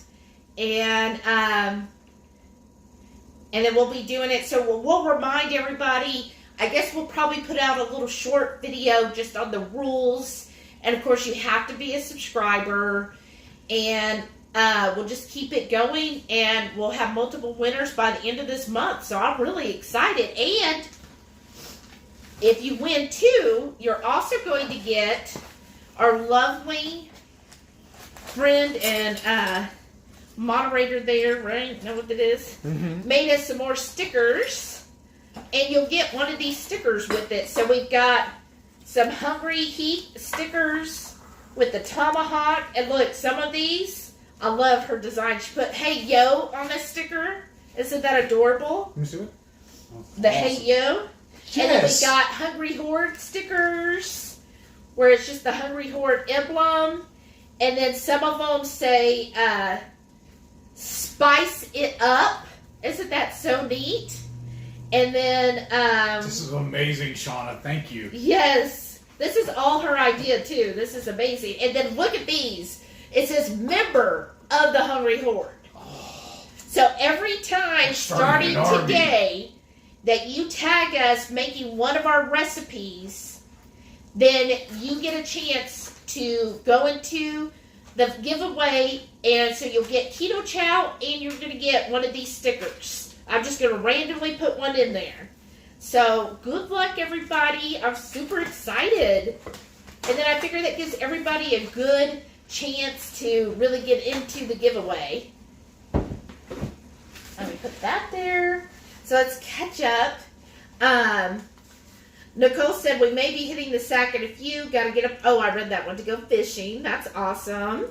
And then we'll be doing it. So we'll remind everybody. I guess we'll probably put out a little short video just on the rules. And of course, you have to be a subscriber. And we'll just keep it going. And we'll have multiple winners by the end of this month. So I'm really excited. And if you win too, you're also going to get our lovely friend and moderator there, right? Know what it is? Mm-hmm. Made us some more stickers. And you'll get one of these stickers with it. So we've got some HungryHeath stickers with the tomahawk. And look, some of these, I love her design. She put "Hey Yo" on this sticker. Isn't that adorable? Let me see it. The awesome. Hey Yo. Yes. And then we got Hungry Horde stickers where it's just the Hungry Horde emblem. And then some of them say "Spice It Up." Isn't that so neat? And then this is amazing, Shauna. Thank you. Yes. This is all her idea too. This is amazing. And then look at these. It says "Member of the Hungry Horde." Oh, so every time starting today that you tag us making one of our recipes, then you get a chance to go into the giveaway, and so you'll get keto chow and you're going to get one of these stickers. I'm just going to randomly put one in there. So, good luck, everybody. I'm super excited. And then I figure that gives everybody a good chance to really get into the giveaway. Let me put that there. So, let's catch up. Nicole said we may be hitting the sack in a few. Got to get up. Oh, I read that one. To go fishing. That's awesome.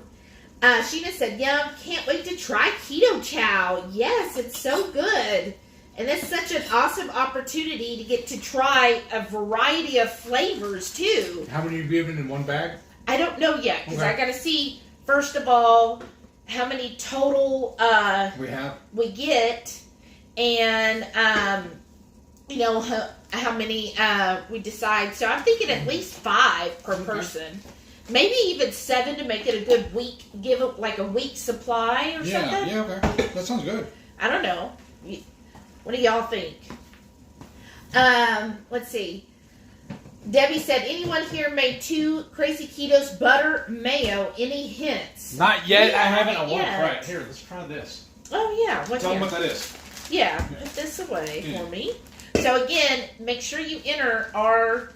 Sheena said, yum, can't wait to try keto chow. Yes, it's so good. And it's such an awesome opportunity to get to try a variety of flavors, too. How many are you giving in one bag? I don't know yet, because I got to see, first of all, how many total we get, and, how many we decide. So I'm thinking at least 5 per person. Maybe even 7 to make it a good week, give it like a week supply or something. Yeah, okay. That sounds good. I don't know. What do y'all think? Let's see. Debbie said, anyone here made 2 Crazy Ketos butter mayo? Any hints? Not yet. Yeah, I haven't. I want to yet. try it. Here, let's try this. Oh, yeah. Tell them what that is. Yeah, put this away for me. So, again, make sure you enter our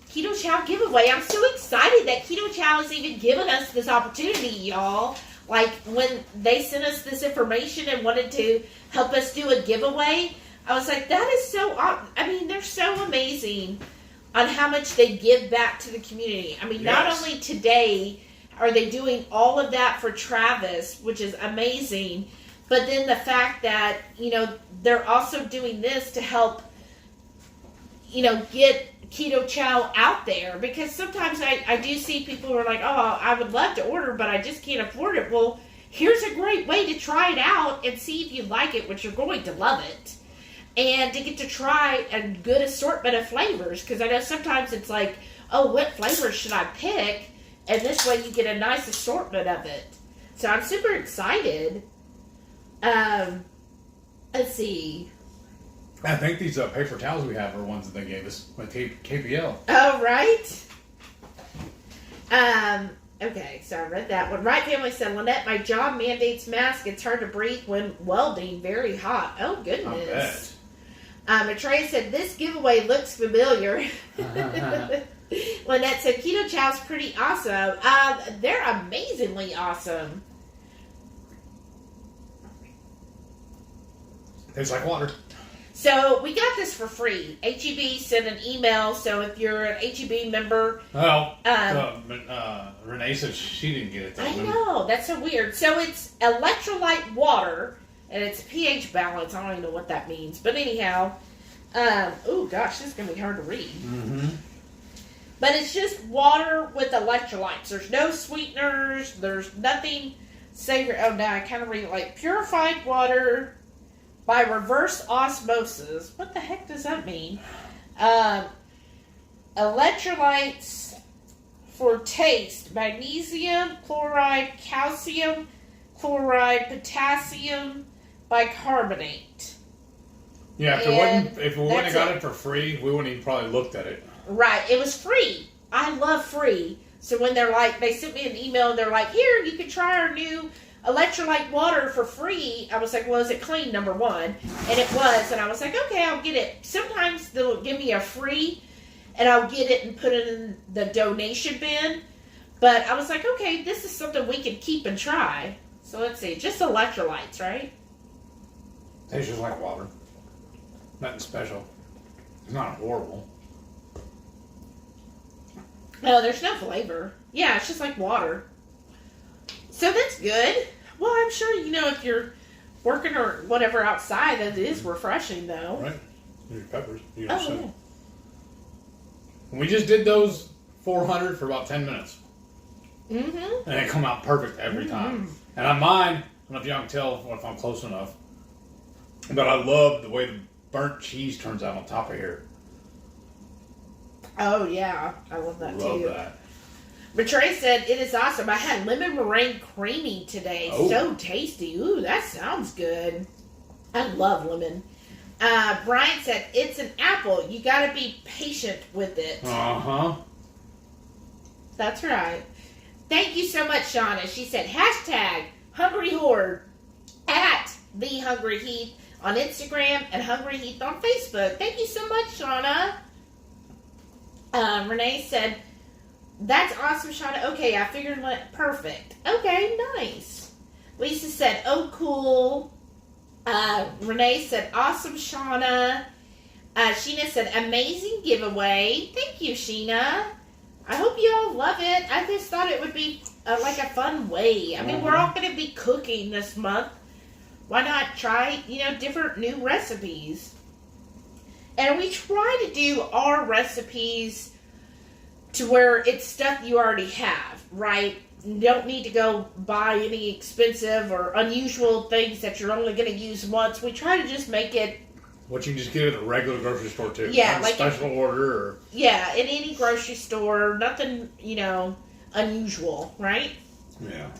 Keto Chow giveaway. I'm so excited that Keto Chow has even given us this opportunity, y'all. Like, when they sent us this information and wanted to help us do a giveaway, I was like, that is so awesome. I mean, they're so amazing on how much they give back to the community. I mean, not only today are they doing all of that for Travis, which is amazing, but then the fact that, they're also doing this to help, get Keto Chow out there, because sometimes I do see people who are like, oh, I would love to order, but I just can't afford it. Well, here's a great way to try it out and see if you like it, which you're going to love it, and to get to try a good assortment of flavors, because I know sometimes it's like, oh, what flavors should I pick? And this way you get a nice assortment of it. So I'm super excited. Let's see. I think these paper towels we have are ones that they gave us with KPL. Oh, right. Okay, so I read that one. Right Family said, Lynette, my job mandates mask. It's hard to breathe when welding. Very hot. Oh, goodness. Matreya said, this giveaway looks familiar. Lynette said, Keto Chow's pretty awesome. They're amazingly awesome. Tastes like water. So, we got this for free. HEB sent an email, so if you're an HEB member... Well, Renee said she didn't get it. Though. I know, that's so weird. So, it's electrolyte water, and it's pH balance. I don't even know what that means. But anyhow, oh gosh, this is going to be hard to read. Mm-hmm. But it's just water with electrolytes. There's no sweeteners. There's nothing savory. Oh, now I kind of read it like purified water by reverse osmosis. What the heck does that mean? Electrolytes for taste. Magnesium, chloride, calcium, chloride, potassium, bicarbonate. Yeah, if we wouldn't have got it for free, we wouldn't even probably looked at it. Right, it was free. I love free. So when they sent me an email and they're like, here, you can try our new electrolyte water for free. I was like, well, is it clean, number one? And it was. And I was like, okay, I'll get it. Sometimes they'll give me a free and I'll get it and put it in the donation bin. But I was like, okay, this is something we can keep and try. So let's see. Just electrolytes, right? Tastes just like water. Nothing special. It's not horrible. No, there's no flavor. Yeah, it's just like water. So that's good. Well, I'm sure, if you're working or whatever outside, that it is refreshing, though. Right. Here's your peppers. Yeah. We just did those 400 for about 10 minutes. Mm-hmm. And they come out perfect every time. And on mine, I don't know if y'all can tell if I'm close enough, but I love the way the burnt cheese turns out on top of here. Oh, yeah. I love that, Love too. that. Matreya said, it is awesome. I had lemon meringue creamy today. Oh. So tasty. Ooh, that sounds good. I love lemon. Brian said, it's an apple. You got to be patient with it. Uh-huh. That's right. Thank you so much, Shauna. She said, hashtag Hungry Horde at the HungryHeath. on Instagram and HungryHeath on Facebook. Thank you so much, Shauna. Renee said, that's awesome, Shauna. Okay, I figured what perfect. Okay, nice. Lisa said, oh, cool. Renee said, awesome, Shauna. Sheena said, amazing giveaway. Thank you, Sheena. I hope you all love it. I just thought it would be like a fun way. I mean, we're all going to be cooking this month. Why not try, different new recipes? And we try to do our recipes to where it's stuff you already have, right? You don't need to go buy any expensive or unusual things that you're only going to use once. We try to just make it... What you can just get at a regular grocery store, too. Yeah, not like... special order or... Yeah, in any grocery store. Nothing, unusual, right? Yeah.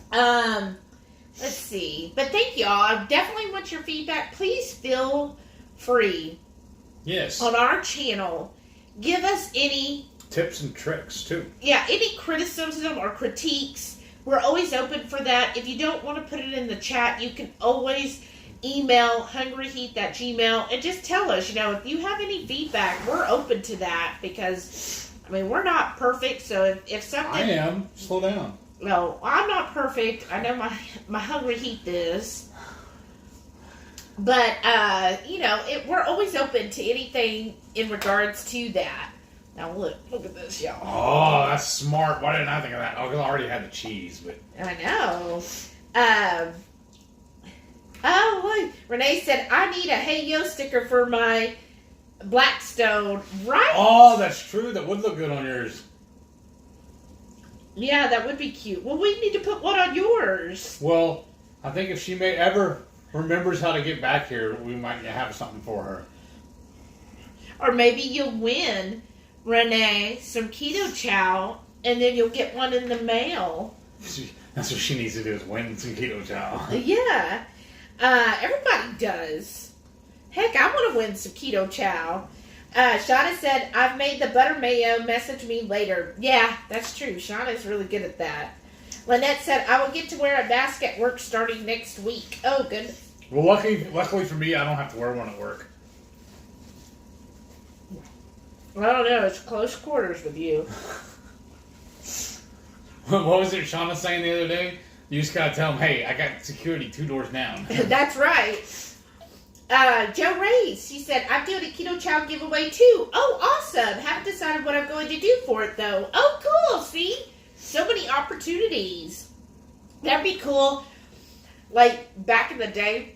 Let's see. But thank y'all. I definitely want your feedback. Please feel free. Yes. On our channel. Give us any... tips and tricks, too. Yeah, any criticism or critiques. We're always open for that. If you don't want to put it in the chat, you can always email hungryheath@gmail.com and just tell us, if you have any feedback, we're open to that because, we're not perfect. So if something... I am. Slow down. No, I'm not perfect. I know my HungryHeath is. But, we're always open to anything in regards to that. Now look at this, y'all. Oh, that's smart. Why didn't I think of that? Oh, because I already had the cheese, but... I know. Look. Renee said, I need a Hey Yo sticker for my Blackstone. Right? Oh, that's true. That would look good on yours. Yeah, that would be cute. Well, we need to put one on yours. Well, I think if she ever remembers how to get back here, we might have something for her. Or maybe you'll win, Renee, some keto chow, and then you'll get one in the mail. That's what she needs to do, is win some keto chow. Yeah. Everybody does. Heck, I want to win some keto chow. Shauna said, I've made the butter mayo. Message me later. Yeah, that's true. Shauna's really good at that. Lynette said, I will get to wear a mask at work starting next week. Oh, good. Well, luckily for me, I don't have to wear one at work. I don't know. It's close quarters with you. What was it Shauna saying the other day? You just gotta tell them, hey, I got security 2 doors down. That's right. Joe Reyes, she said, I'm doing a keto chow giveaway too. Oh, awesome. Haven't decided what I'm going to do for it though. Oh, cool. See? So many opportunities. That'd be cool. Like, back in the day,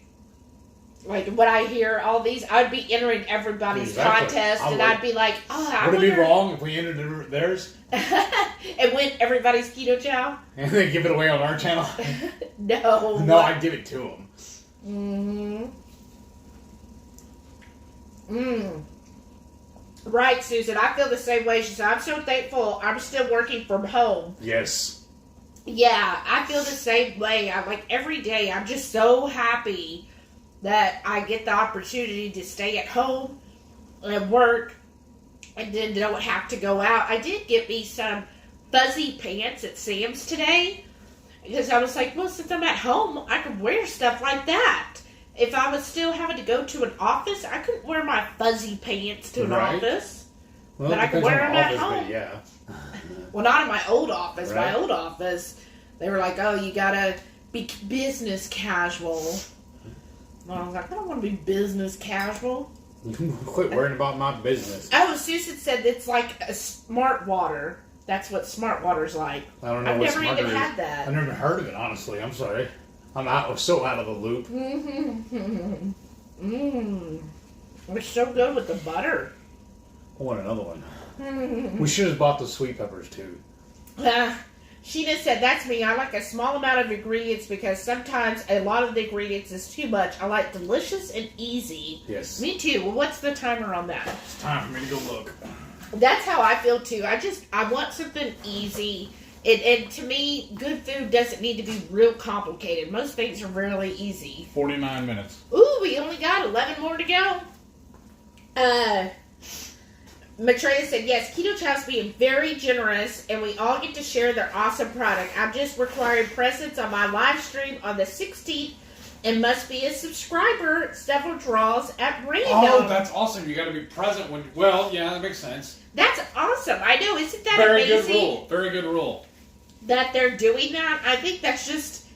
like, when I hear all these, I'd be entering everybody's contest, and I'd be like, would it be wrong if we entered theirs? And win everybody's keto chow? And then give it away on our channel? No. No, I'd give it to them. Right, Susan. I feel the same way. She said, I'm so thankful I'm still working from home. Yes. Yeah, I feel the same way. Every day, I'm just so happy that I get the opportunity to stay at home and work and then don't have to go out. I did get me some fuzzy pants at Sam's today because I was like, well, since I'm at home, I could wear stuff like that. If I was still having to go to an office, I couldn't wear my fuzzy pants to an office. Well, but I could wear them at home. Yeah. Well, not in my old office. Right. My old office, they were like, oh, you gotta be business casual. Well, I was like, I don't want to be business casual. Quit worrying about my business. Oh, Susan said it's like a smart water. That's what smart water's like. I don't know I've what never smart even is. had that. I've never heard of it, honestly. I'm sorry. I'm so out of the loop. It's so good with the butter. I want another one. We should have bought the sweet peppers, too. Sheena said, that's me. I like a small amount of ingredients because sometimes a lot of the ingredients is too much. I like delicious and easy. Yes. Me too. Well, what's the timer on that? It's time for me to go look. That's how I feel too. I want something easy. And to me, good food doesn't need to be real complicated. Most things are really easy. 49 minutes. Ooh, we only got 11 more to go. Maitreya said, yes, Keto Chow's being very generous, and we all get to share their awesome product. I'm just requiring presents on my live stream on the 16th and must be a subscriber. Several draws at random. Oh, that's awesome. You got to be present when. Well, yeah, that makes sense. That's awesome. I know. Isn't that Very amazing? good rule. Very good rule. That they're doing that. I think that's just.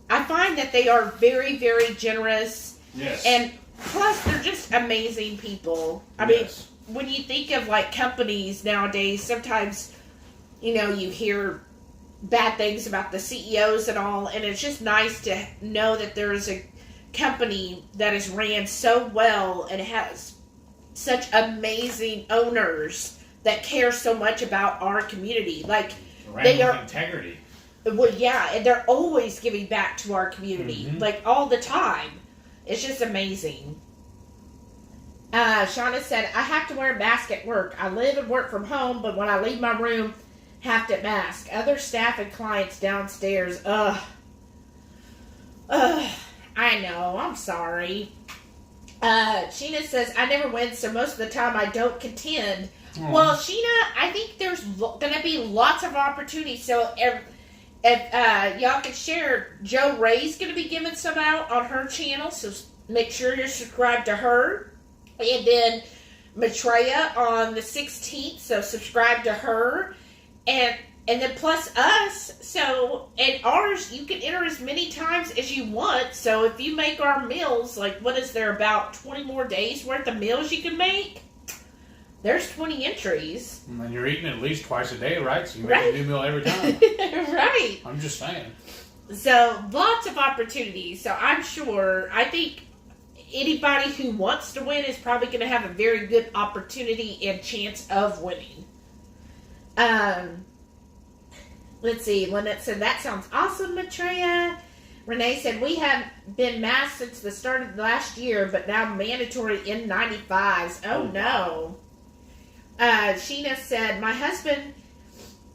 I find that they are very, very generous. Yes. And plus, they're just amazing people. I mean, when you think of like companies nowadays, sometimes, you know, you hear bad things about the CEOs and all, and it's just nice to know that there is a company that is ran so well and has such amazing owners that care so much about our community. Like, they are integrity. Well, yeah, and they're always giving back to our community, like all the time. It's just amazing. Shauna said, I have to wear a mask at work. I live and work from home, but when I leave my room, have to mask. Other staff and clients downstairs. I know. I'm sorry. Sheena says, I never win, so most of the time I don't contend. Well, Sheena, I think there's going to be lots of opportunities. So if y'all can share, Joe Ray's going to be giving some out on her channel, so make sure you're subscribed to her. And then Maitreya on the 16th, so subscribe to her. And then plus us, so, and ours, you can enter as many times as you want. So if you make our meals, like, what is there, about 20 more days worth of meals you can make? There's 20 entries. And you're eating at least twice a day, right? So you make a new meal every time. Right. I'm just saying. So, lots of opportunities. So, I think anybody who wants to win is probably going to have a very good opportunity and chance of winning. Let's see. Lynette said, that sounds awesome, Maitreya. Renee said, we have been masked since the start of last year, but now mandatory N95s. Oh, no. Sheena said, my husband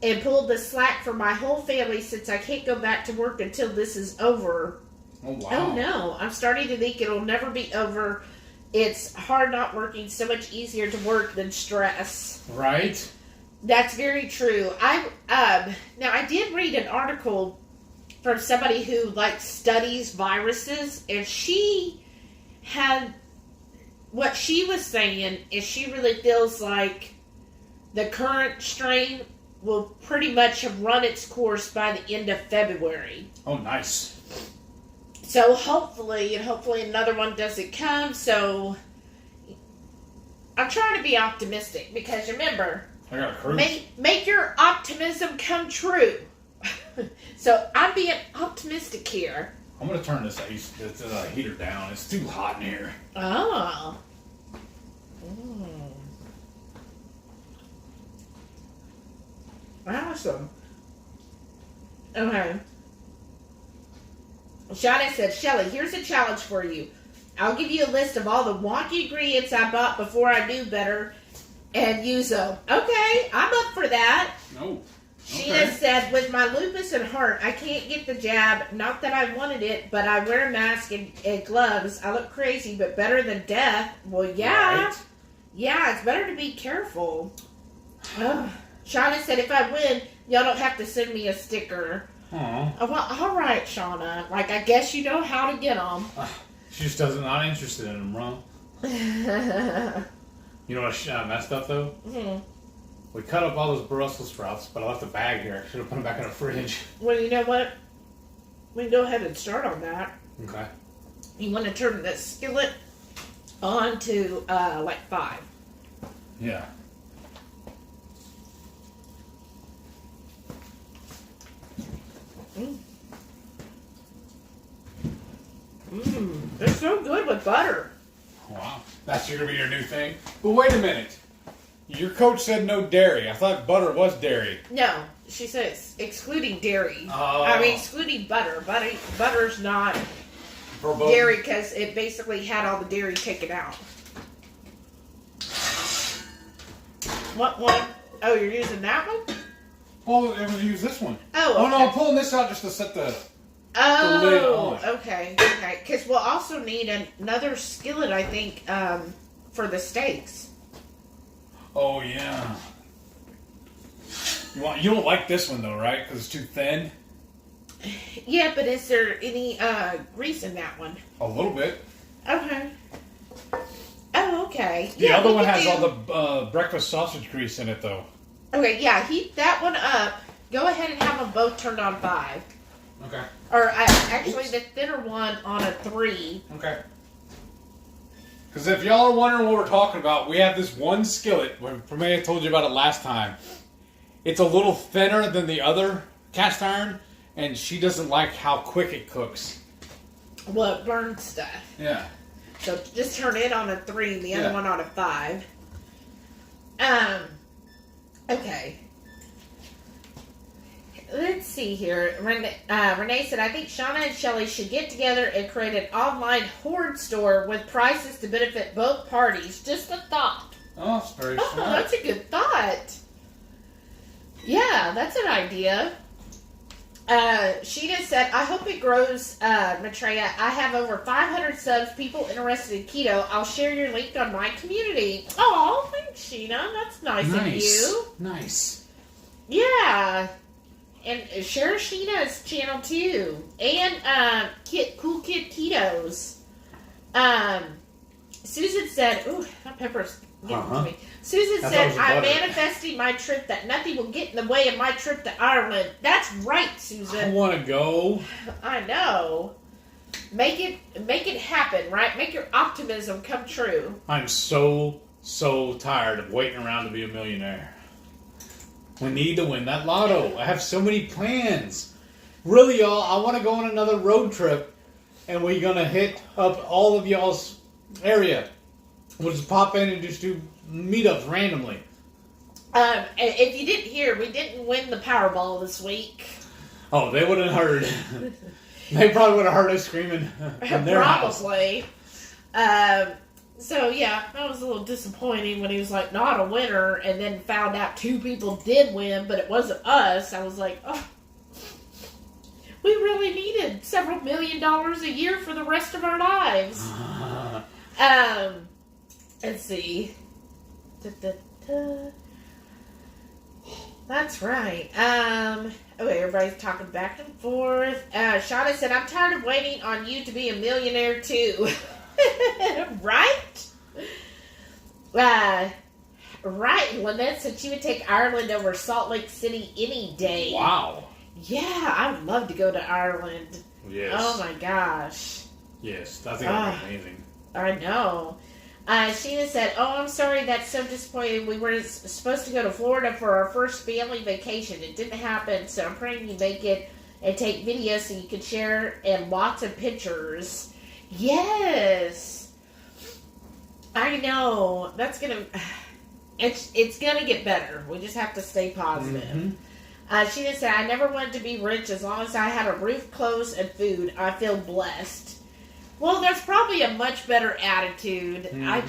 and pulled the slack for my whole family since I can't go back to work until this is over. Oh, wow. Oh, no. I'm starting to think it'll never be over. It's hard not working. So much easier to work than stress. Right? That's very true. Now, I did read an article from somebody who, like, studies viruses, and she had, what she was saying is she really feels like the current strain will pretty much have run its course by the end of February. Oh, nice. So hopefully another one doesn't come. So I'm trying to be optimistic because remember, I got a cruise. Make your optimism come true. So I'm being optimistic here. I'm going to turn this heater down. It's too hot in here. Oh. Awesome. Okay. Shauna said, Shelly, here's a challenge for you. I'll give you a list of all the wonky ingredients I bought before I knew better and use them. Okay, I'm up for that. No. Sheena said, with my lupus and heart, I can't get the jab. Not that I wanted it, but I wear a mask and gloves. I look crazy, but better than death. Well, yeah. Right. Yeah, it's better to be careful. Shauna said, if I win, y'all don't have to send me a sticker. Aww. Well, all right, Shauna. Like, I guess you know how to get them. She just not interested in them, bro. You know what I messed up, though? Mm-hmm. We cut up all those Brussels sprouts, but I left the bag here. I should have put them back in the fridge. Well, you know what? We can go ahead and start on that. Okay. You want to turn the skillet on to, like 5. Yeah. They're so good with butter. Wow. That's going to be your new thing? But wait a minute. Your coach said no dairy. I thought butter was dairy. No. She says excluding dairy. Oh. I mean, excluding butter. Butter's not dairy because it basically had all the dairy taken out. What one? Oh, you're using that one? Oh, I'm going to use this one. Oh, okay. Oh, no, I'm pulling this out just to set the lid on. Okay. Because we'll also need another skillet, I think, for the steaks. Oh, yeah. You don't like this one, though, right? Because it's too thin? Yeah, but is there any grease in that one? A little bit. Okay. Oh, okay. The Yeah, other we one could has do- all the breakfast sausage grease in it, though. Okay, yeah, heat that one up. Go ahead and have them both turned on 5. Okay. Or actually, the thinner one on a 3. Okay. Because if y'all are wondering what we're talking about, we have this one skillet. For me, I told you about it last time. It's a little thinner than the other cast iron, and she doesn't like how quick it cooks. Well, it burns stuff. Yeah. So just turn it on a 3, the other Yeah. one on a 5. Okay. Let's see here. Renee said, I think Shauna and Shelly should get together and create an online hoard store with prices to benefit both parties. Just a thought. Oh, that's very Oh, smart. that's a good thought. Yeah, that's an idea. Sheena said, I hope it grows, Maitreya. I have over 500 subs, people interested in keto. I'll share your link on my community. Oh, thanks, Sheena. That's nice of you. Nice. Yeah. And share Sheena's channel, too. And, Cool Kid Ketos. Susan said, ooh, that pepper's getting to me. Susan I thought it said, was I'm butter. manifesting my trip that nothing will get in the way of my trip to Ireland. That's right, I Susan. want to go. I know. Make it happen, right? Make your optimism come true. I'm so tired of waiting around to be a millionaire. We need to win that lotto. I have so many plans. Really, y'all, I want to go on another road trip, and we're going to hit up all of y'all's area. We'll just pop in and just do meetups randomly. If you didn't hear, we didn't win the Powerball this week. Oh, they wouldn't have heard. They probably would have heard us screaming in their house. Probably. So, yeah, that was a little disappointing when he was like, not a winner, and then found out 2 people did win, but it wasn't us. I was like, oh, we really needed several $1 million a year for the rest of our lives. Let's see. That's right. Okay, everybody's talking back and forth. Shauna said, I'm tired of waiting on you to be a millionaire, too. Right? Right. Lynette said she would take Ireland over Salt Lake City any day. Wow. Yeah, I would love to go to Ireland. Yes. Oh my gosh. Yes, I think that'd be amazing. I know. Sheena said, oh, I'm sorry, that's so disappointing. We were supposed to go to Florida for our first family vacation. It didn't happen, so I'm praying you make it and take videos so you can share and lots of pictures. Yes. I know. That's going to... It's going to get better. We just have to stay positive. Mm-hmm. Sheena said, I never wanted to be rich as long as I had a roof, clothes, and food. I feel blessed. Well, that's probably a much better attitude. Mm-hmm. I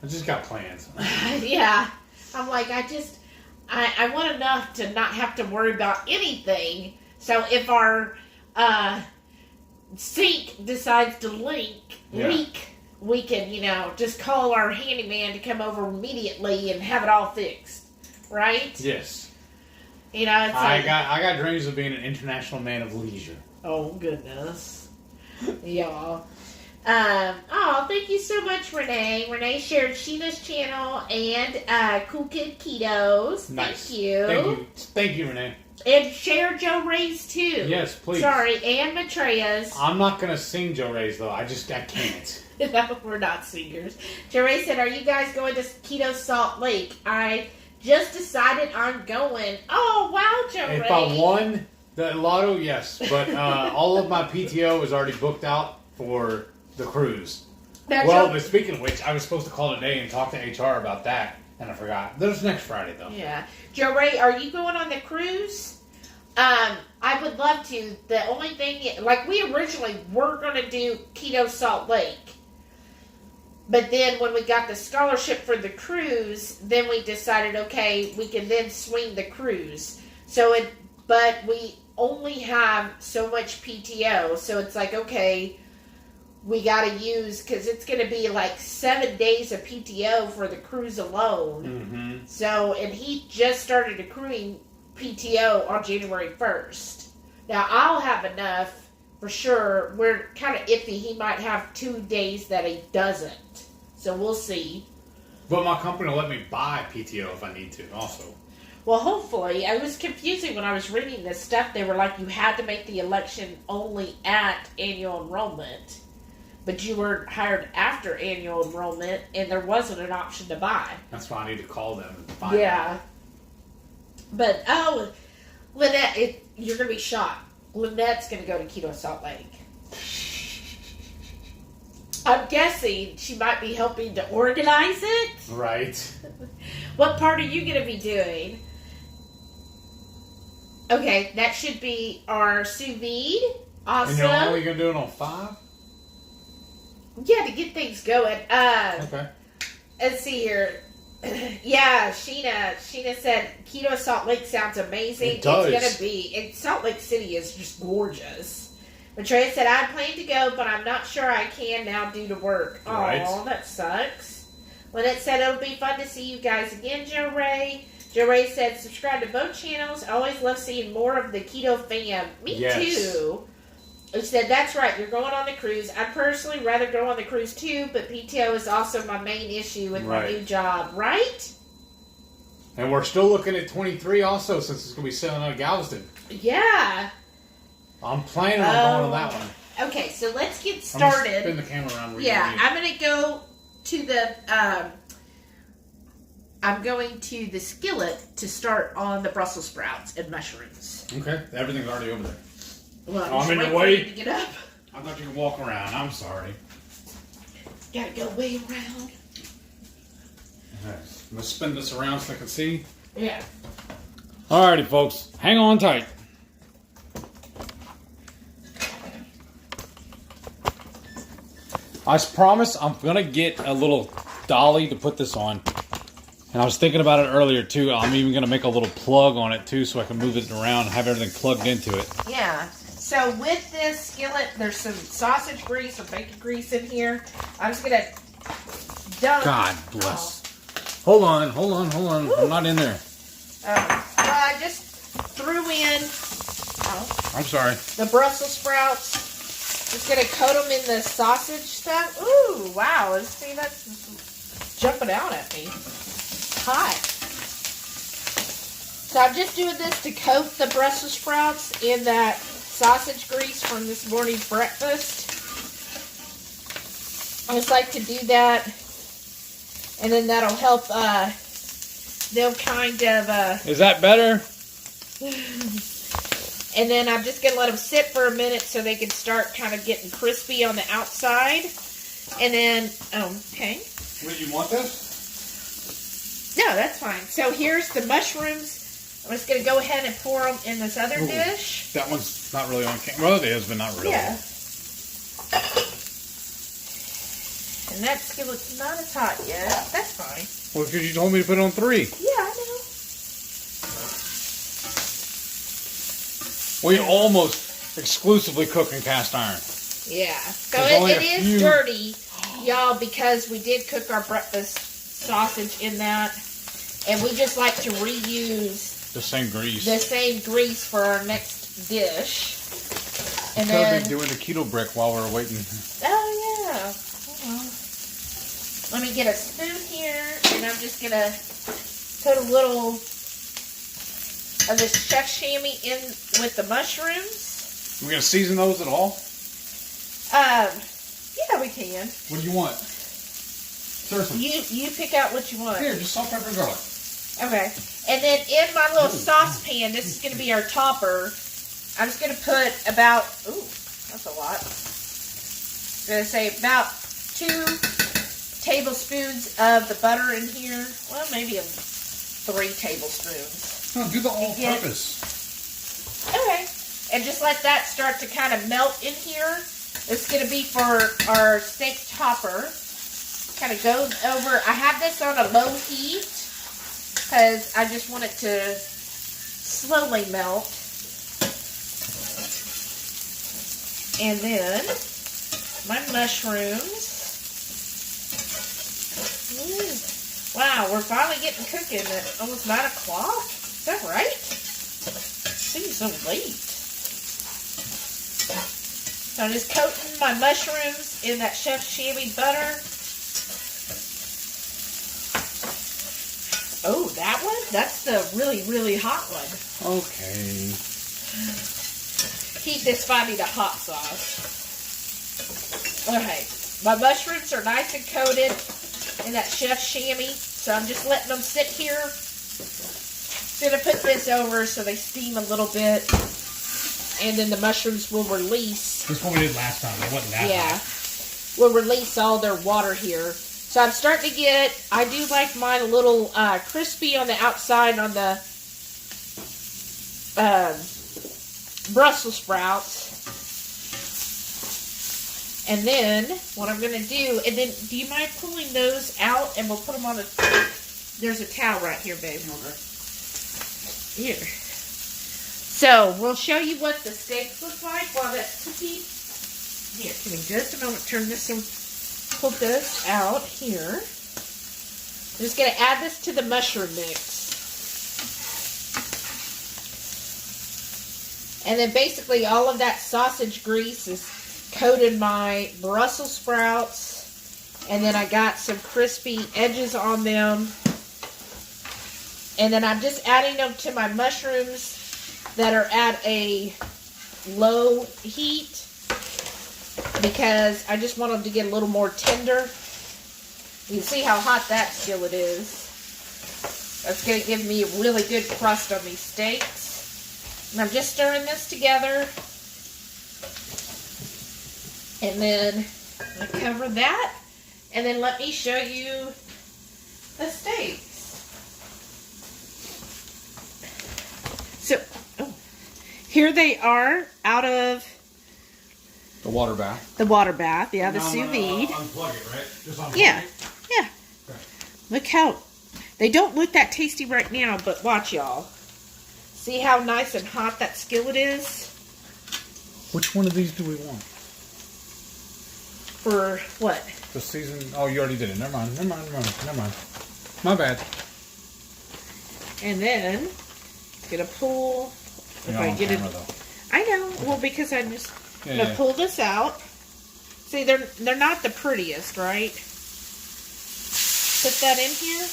just got plans. yeah. I'm like, I want enough to not have to worry about anything. So if our sink decides to leak, we can, just call our handyman to come over immediately and have it all fixed. Right? Yes. It's like, I got dreams of being an international man of leisure. oh, goodness. Yeah. Thank you so much, Renee. Renee shared Sheena's channel and Cool Kid Ketos. Nice. Thank you. Thank you, Renee. And share Joe Ray's too. Yes, please. Sorry, and Maitreya's. I'm not gonna sing Joe Ray's though. I can't. No, we're not singers. Joe Ray said, are you guys going to Keto Salt Lake? I just decided I'm going. Oh, wow, Joe Ray. If I won the lotto, yes. But all of my PTO is already booked out for the cruise. Now, Well, Joe- but speaking of which, I was supposed to call today and talk to HR about that, and I forgot. There's next Friday though. Yeah. Joe Ray, are you going on the cruise? I would love to. The only thing, like we originally were going to do Keto Salt Lake. But then when we got the scholarship for the cruise, then we decided, okay, we can then swing the cruise. But we only have so much PTO. So it's like, okay, we got to use, because it's going to be like 7 days of PTO for the cruise alone. Mm-hmm. So, and he just started accruing PTO on January 1st. Now, I'll have enough for sure. We're kind of iffy. He might have 2 days that he doesn't. So we'll see. But my company will let me buy PTO if I need to, also. Well, hopefully. It was confusing when I was reading this stuff. They were like, you had to make the election only at annual enrollment. But you were hired after annual enrollment, and there wasn't an option to buy. That's why I need to call them and find out. But, Lynette, you're going to be shocked. Lynette's going to go to Keto Salt Lake. I'm guessing she might be helping to organize it. Right. What part are you going to be doing? Okay, that should be our sous vide. Awesome. And you're only going to do it on 5? Yeah, to get things going. Okay. Let's see here. Yeah, Sheena said Keto Salt Lake sounds amazing. It does. It's going to be. And Salt Lake City is just gorgeous. Maitreya said, I plan to go, but I'm not sure I can now due to work. Right. Oh, that sucks. Lynette said, it'll be fun to see you guys again, Joe Ray. Joe Ray said, subscribe to both channels. I always love seeing more of the keto fam. Me too. He said, that's right, you're going on the cruise. I'd personally rather go on the cruise too, but PTO is also my main issue with my new job, right? And we're still looking at 23 also, since it's going to be selling out of Galveston. Yeah. I'm planning on going on that one. Okay, so let's get started. I'm going to spin the camera around. Yeah, I'm going to go to the, I'm going to the skillet to start on the Brussels sprouts and mushrooms. Okay, everything's already over there. Well, I'm in the your way. To get up. I thought you could walk around. I'm sorry. Gotta go way around. Okay, let's spin this around so I can see. Yeah. Alrighty, folks. Hang on tight. I promise I'm going to get a little dolly to put this on. And I was thinking about it earlier, too. I'm even going to make a little plug on it, too, so I can move it around and have everything plugged into it. Yeah. So with this skillet, there's some sausage grease or bacon grease in here. I'm just going to dump. God bless. Hold on. Woo. I'm not in there. Well, I just threw in I'm sorry. the Brussels sprouts. Just going to coat them in the sausage stuff. Ooh, wow. See, that's jumping out at me. Hot. So I'm just doing this to coat the Brussels sprouts in that sausage grease from this morning's breakfast. I just like to do that, and then that'll help them kind of... Is that better? And then I'm just going to let them sit for a minute so they can start kind of getting crispy on the outside. And then, okay. Would you want this? No, that's fine. So here's the mushrooms. I'm just going to go ahead and pour them in this other dish. That one's not really on camera. Well, it is, but not really. Yeah. And that skillet's not as hot yet. That's fine. Well, because you told me to put it on 3. Yeah, I know. We almost exclusively cook in cast iron. Yeah. So There's it is dirty, y'all, because we did cook our breakfast sausage in that. And we just like to reuse The same grease. the same grease for our next dish. And Could have then, been doing the keto brick while we were waiting. oh yeah. Well, let me get a spoon here, and I'm just gonna put a little of this Chef Shamy in with the mushrooms. We gonna season those at all? Yeah, we can. What do you want? Seriously. You pick out what you want. Here, just salt, pepper, and garlic. Okay. And then in my little saucepan, this is going to be our topper. I'm just going to put about, ooh, that's a lot. I'm going to say about 2 tablespoons of the butter in here. Well, maybe 3 tablespoons. No, do the all-purpose. Okay. And just let that start to kind of melt in here. It's going to be for our steak topper. Kind of goes over. I have this on a low heat because I just want it to slowly melt. And then my mushrooms. Wow, we're finally getting cooking at almost 9 o'clock. Is that right? Seems so late. So I'm just coating my mushrooms in that Chef Shamy butter. Oh, that one? That's the really, really hot one. Okay. Heath is finding a hot sauce. Okay. My mushrooms are nice and coated in that Chef Shamy. So I'm just letting them sit here. Gonna put this over so they steam a little bit. And then the mushrooms will release. This is what we did last time. It wasn't that hot. Will release all their water here. So I'm starting to get, I do like mine a little crispy on the outside on the Brussels sprouts. And then what I'm going to do, and then do you mind pulling those out and we'll put them on a, there's a towel right here, babe. Okay. Here. So we'll show you what the steaks look like while that's cooking. Here, give me just a moment, turn this and pull this out here. I'm just going to add this to the mushroom mix. And then basically all of that sausage grease is coated my Brussels sprouts. And then I got some crispy edges on them. And then I'm just adding them to my mushrooms that are at a low heat. Because I just want them to get a little more tender. You can see how hot that skillet is. That's going to give me a really good crust on these steaks. And I'm just stirring this together. And then I cover that. And then let me show you the steaks. So, here they are out of The water bath. the water bath. Yeah, the Now I'm sous gonna, vide. unplug it, right? Just unplug Yeah, it? yeah. Okay. Look how, they don't look that tasty right now, but watch y'all. See how nice and hot that skillet is? Which one of these do we want? For what? The season. Oh, you already did it. Never mind. Never mind. Never mind. Never mind. My bad. And then, gonna pull, You're if not I on get camera, it. though. I know, well, because I'm just Yeah, gonna yeah. pull this out. See, they're not the prettiest, right? Put that in here.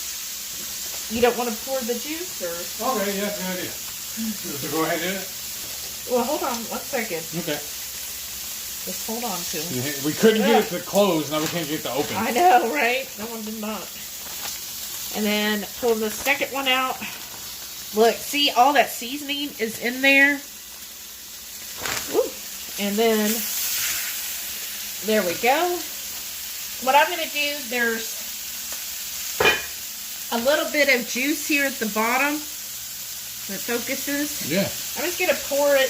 You don't want to pour the juice, or? Okay, yeah, good idea. So go ahead and do it. Well, hold on 1 second. Okay. Just hold on to it. We couldn't get it to close, now we can't get it to open. I know, right? No one did not. And then pull the second one out. Look, see, all that seasoning is in there. Woo. And then, there we go. What I'm going to do, there's a little bit of juice here at the bottom that focuses. Yeah. I'm just going to pour it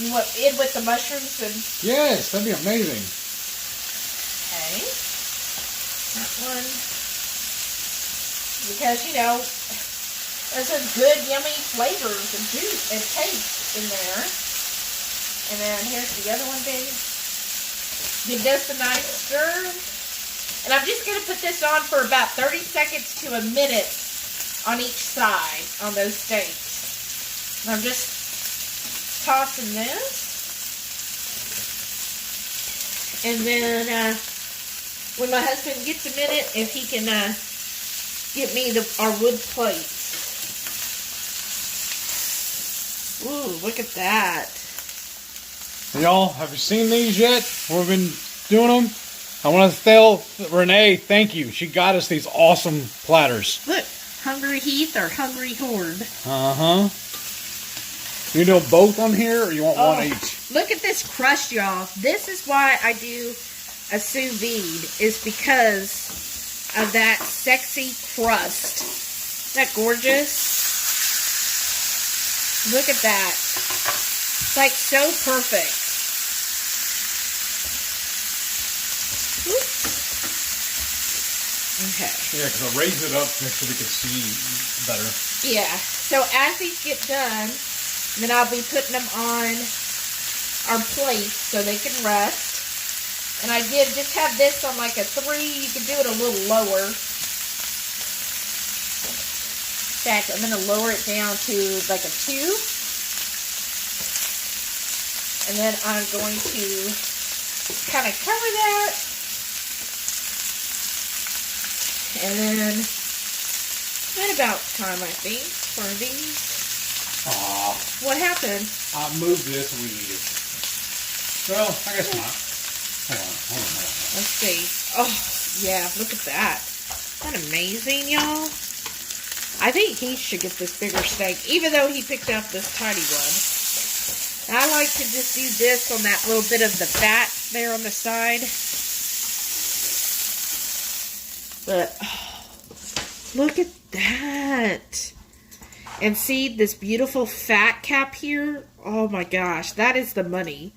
in with the mushrooms and... Yes, that'd be amazing. Okay. That one. Because, you know, there's some good, yummy flavors and juice and taste in there. And then here's the other one, babe. Give this a nice stir. And I'm just going to put this on for about 30 seconds to a minute on each side on those steaks. And I'm just tossing this. And then when my husband gets a minute, if he can get me our wood plates. Ooh, look at that. Y'all, have you seen these yet? We've been doing them. I want to tell Renee, thank you. She got us these awesome platters. Look, HungryHeath or Hungry Horde. Uh-huh. You know both on here, or you want one each? Look at this crust, y'all. This is why I do a sous vide, is because of that sexy crust. Isn't that gorgeous? Look at that. It's like so perfect. Whoop. Okay. Yeah, because I raised it up so we could see better. Yeah. So as these get done, then I'll be putting them on our plates so they can rest. And I did just have this on like a 3. You can do it a little lower. In fact, I'm going to lower it down to like a 2. And then I'm going to kind of cover that. And then it's about time, I think, for these. Aw. What happened? I moved this and we need it. Well, I guess not. Hold on. Let's see. Oh, yeah, look at that. Isn't that amazing, y'all? I think he should get this bigger steak, even though he picked up this tiny one. I like to just do this on that little bit of the fat there on the side. But, oh, look at that. And see this beautiful fat cap here? Oh my gosh, that is the money.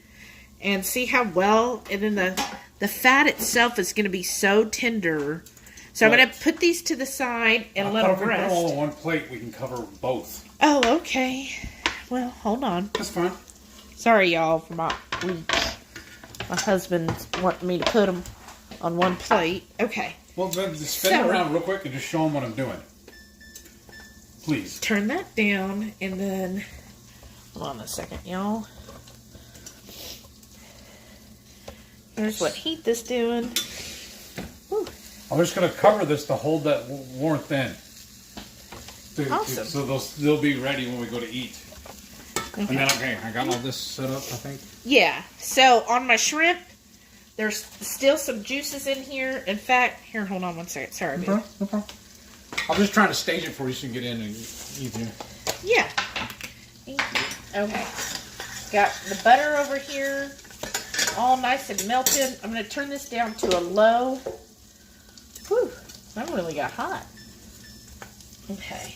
And see how well, and then the fat itself is going to be so tender. So I'm going to put these to the side and let them rest. If we put all on one plate, we can cover both. Oh, okay. Well, hold on. That's fine. Sorry, y'all, for my husband's wanting me to put them on one plate. Okay. Well, then just spin it around real quick and just show them what I'm doing. Please. Turn that down, and then... Hold on a second, y'all. Here's what Heath is doing. Whew. I'm just going to cover this to hold that warmth in. Awesome. So they'll be ready when we go to eat. Okay. And then, okay, I got all this set up, I think. Yeah. So, on my shrimp, there's still some juices in here. In fact, here, hold on one second. Sorry, babe. No problem. I'm just trying to stage it for you so you can get in and eat here. Yeah. Thank you. Okay. Got the butter over here, all nice and melted. I'm going to turn this down to a low. Whew, that really got hot. Okay.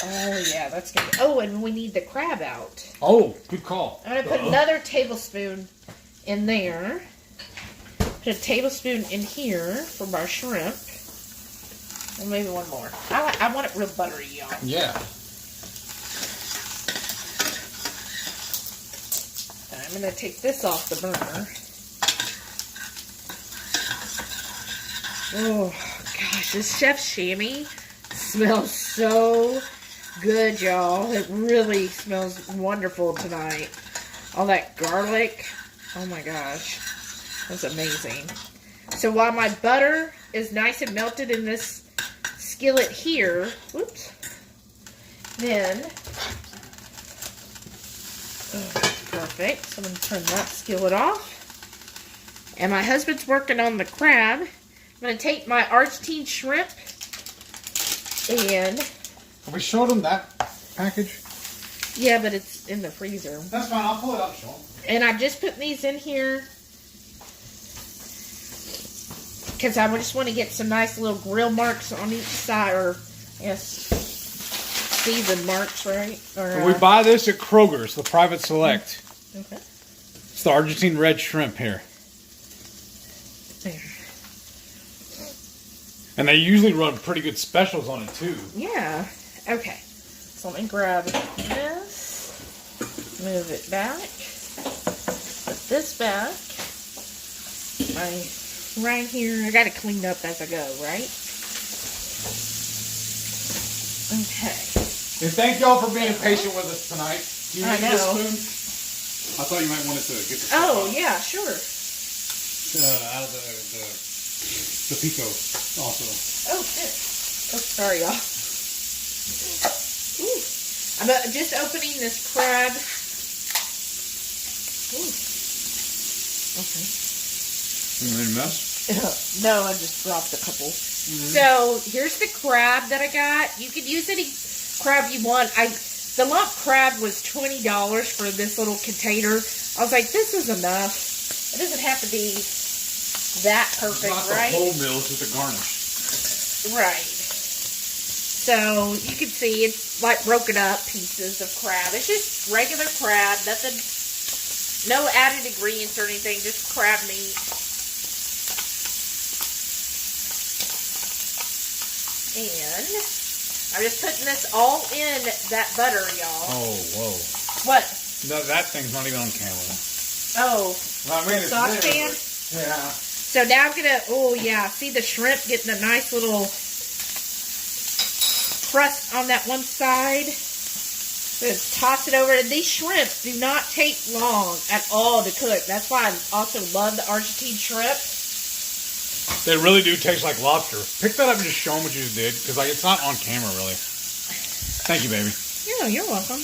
Oh, yeah, that's going to be... Oh, and we need the crab out. Oh, good call. I'm going to put another tablespoon in there. Put a tablespoon in here for our shrimp. And maybe one more. I want it real buttery, y'all. Yeah. I'm going to take this off the burner. Oh, gosh, this Chef Shamy smells so good, y'all. It really smells wonderful tonight. All that garlic. Oh, my gosh. That's amazing. So while my butter is nice and melted in this skillet here, whoops, then, perfect. So I'm going to turn that skillet off. And my husband's working on the crab. I'm going to take my Argentine shrimp and... Have we showed them that package? Yeah, but it's in the freezer. That's fine. I'll pull it up and show them. And I just put these in here because I just want to get some nice little grill marks on each side, or yes, season marks, right? Or, we buy this at Kroger's, the Private Select. Okay. It's the Argentine red shrimp here. There. And they usually run pretty good specials on it too. Yeah. Okay. So let me grab this, move it back, put this back. Right here. I got to clean up as I go, right? Okay. And thank y'all for being patient with us tonight. Do you I need a know. spoon? I thought you might want it to get the Oh, yeah, sure. out of the pico also. Oh, shit. Oh, sorry, y'all. Ooh. I'm just opening this crab. Ooh. Okay. You made a mess? No, I just dropped a couple. So, here's the crab that I got. You could use any crab you want. The lump crab was $20 for this little container. I was like, this is enough. It doesn't have to be that perfect, Not right? the whole meal, it's just a garnish. Right. So, you can see it's like broken up pieces of crab. It's just regular crab. Nothing, no added ingredients or anything. Just crab meat. And I'm just putting this all in that butter, y'all. Oh, whoa. What? No, that thing's not even on camera. Oh. Well, I mean, it's Saucepan? there, yeah. So now I'm going to, oh yeah, see the shrimp getting a nice little crust on that one side? Just toss it over. And these shrimp do not take long at all to cook. That's why I also love the Argentine shrimp. They really do taste like lobster. Pick that up and just show them what you just did, because like it's not on camera really. Thank you, baby. Yeah, you're welcome.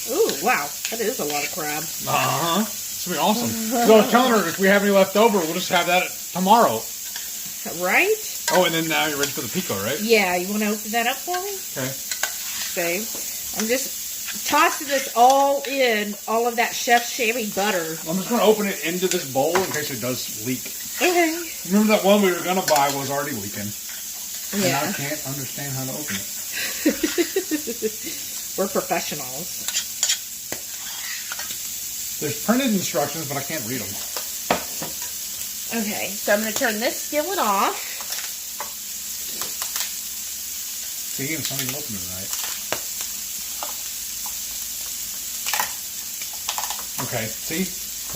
Ooh, wow. That is a lot of crab. Uh-huh. It's going to be awesome. So I was telling her if we have any left over, we'll just have that tomorrow. Right? Oh, and then now you're ready for the pico, right? Yeah, you want to open that up for me? Okay. Okay. I'm just tossing this all in, all of that Chef Shamy butter. I'm just going to open it into this bowl in case it does leak. Okay. Remember that one we were going to buy was already leaking. Yeah. And I can't understand how to open it. We're professionals. There's printed instructions, but I can't read them. Okay, so I'm going to turn this skillet off. See, it's not even opening right. Okay, see?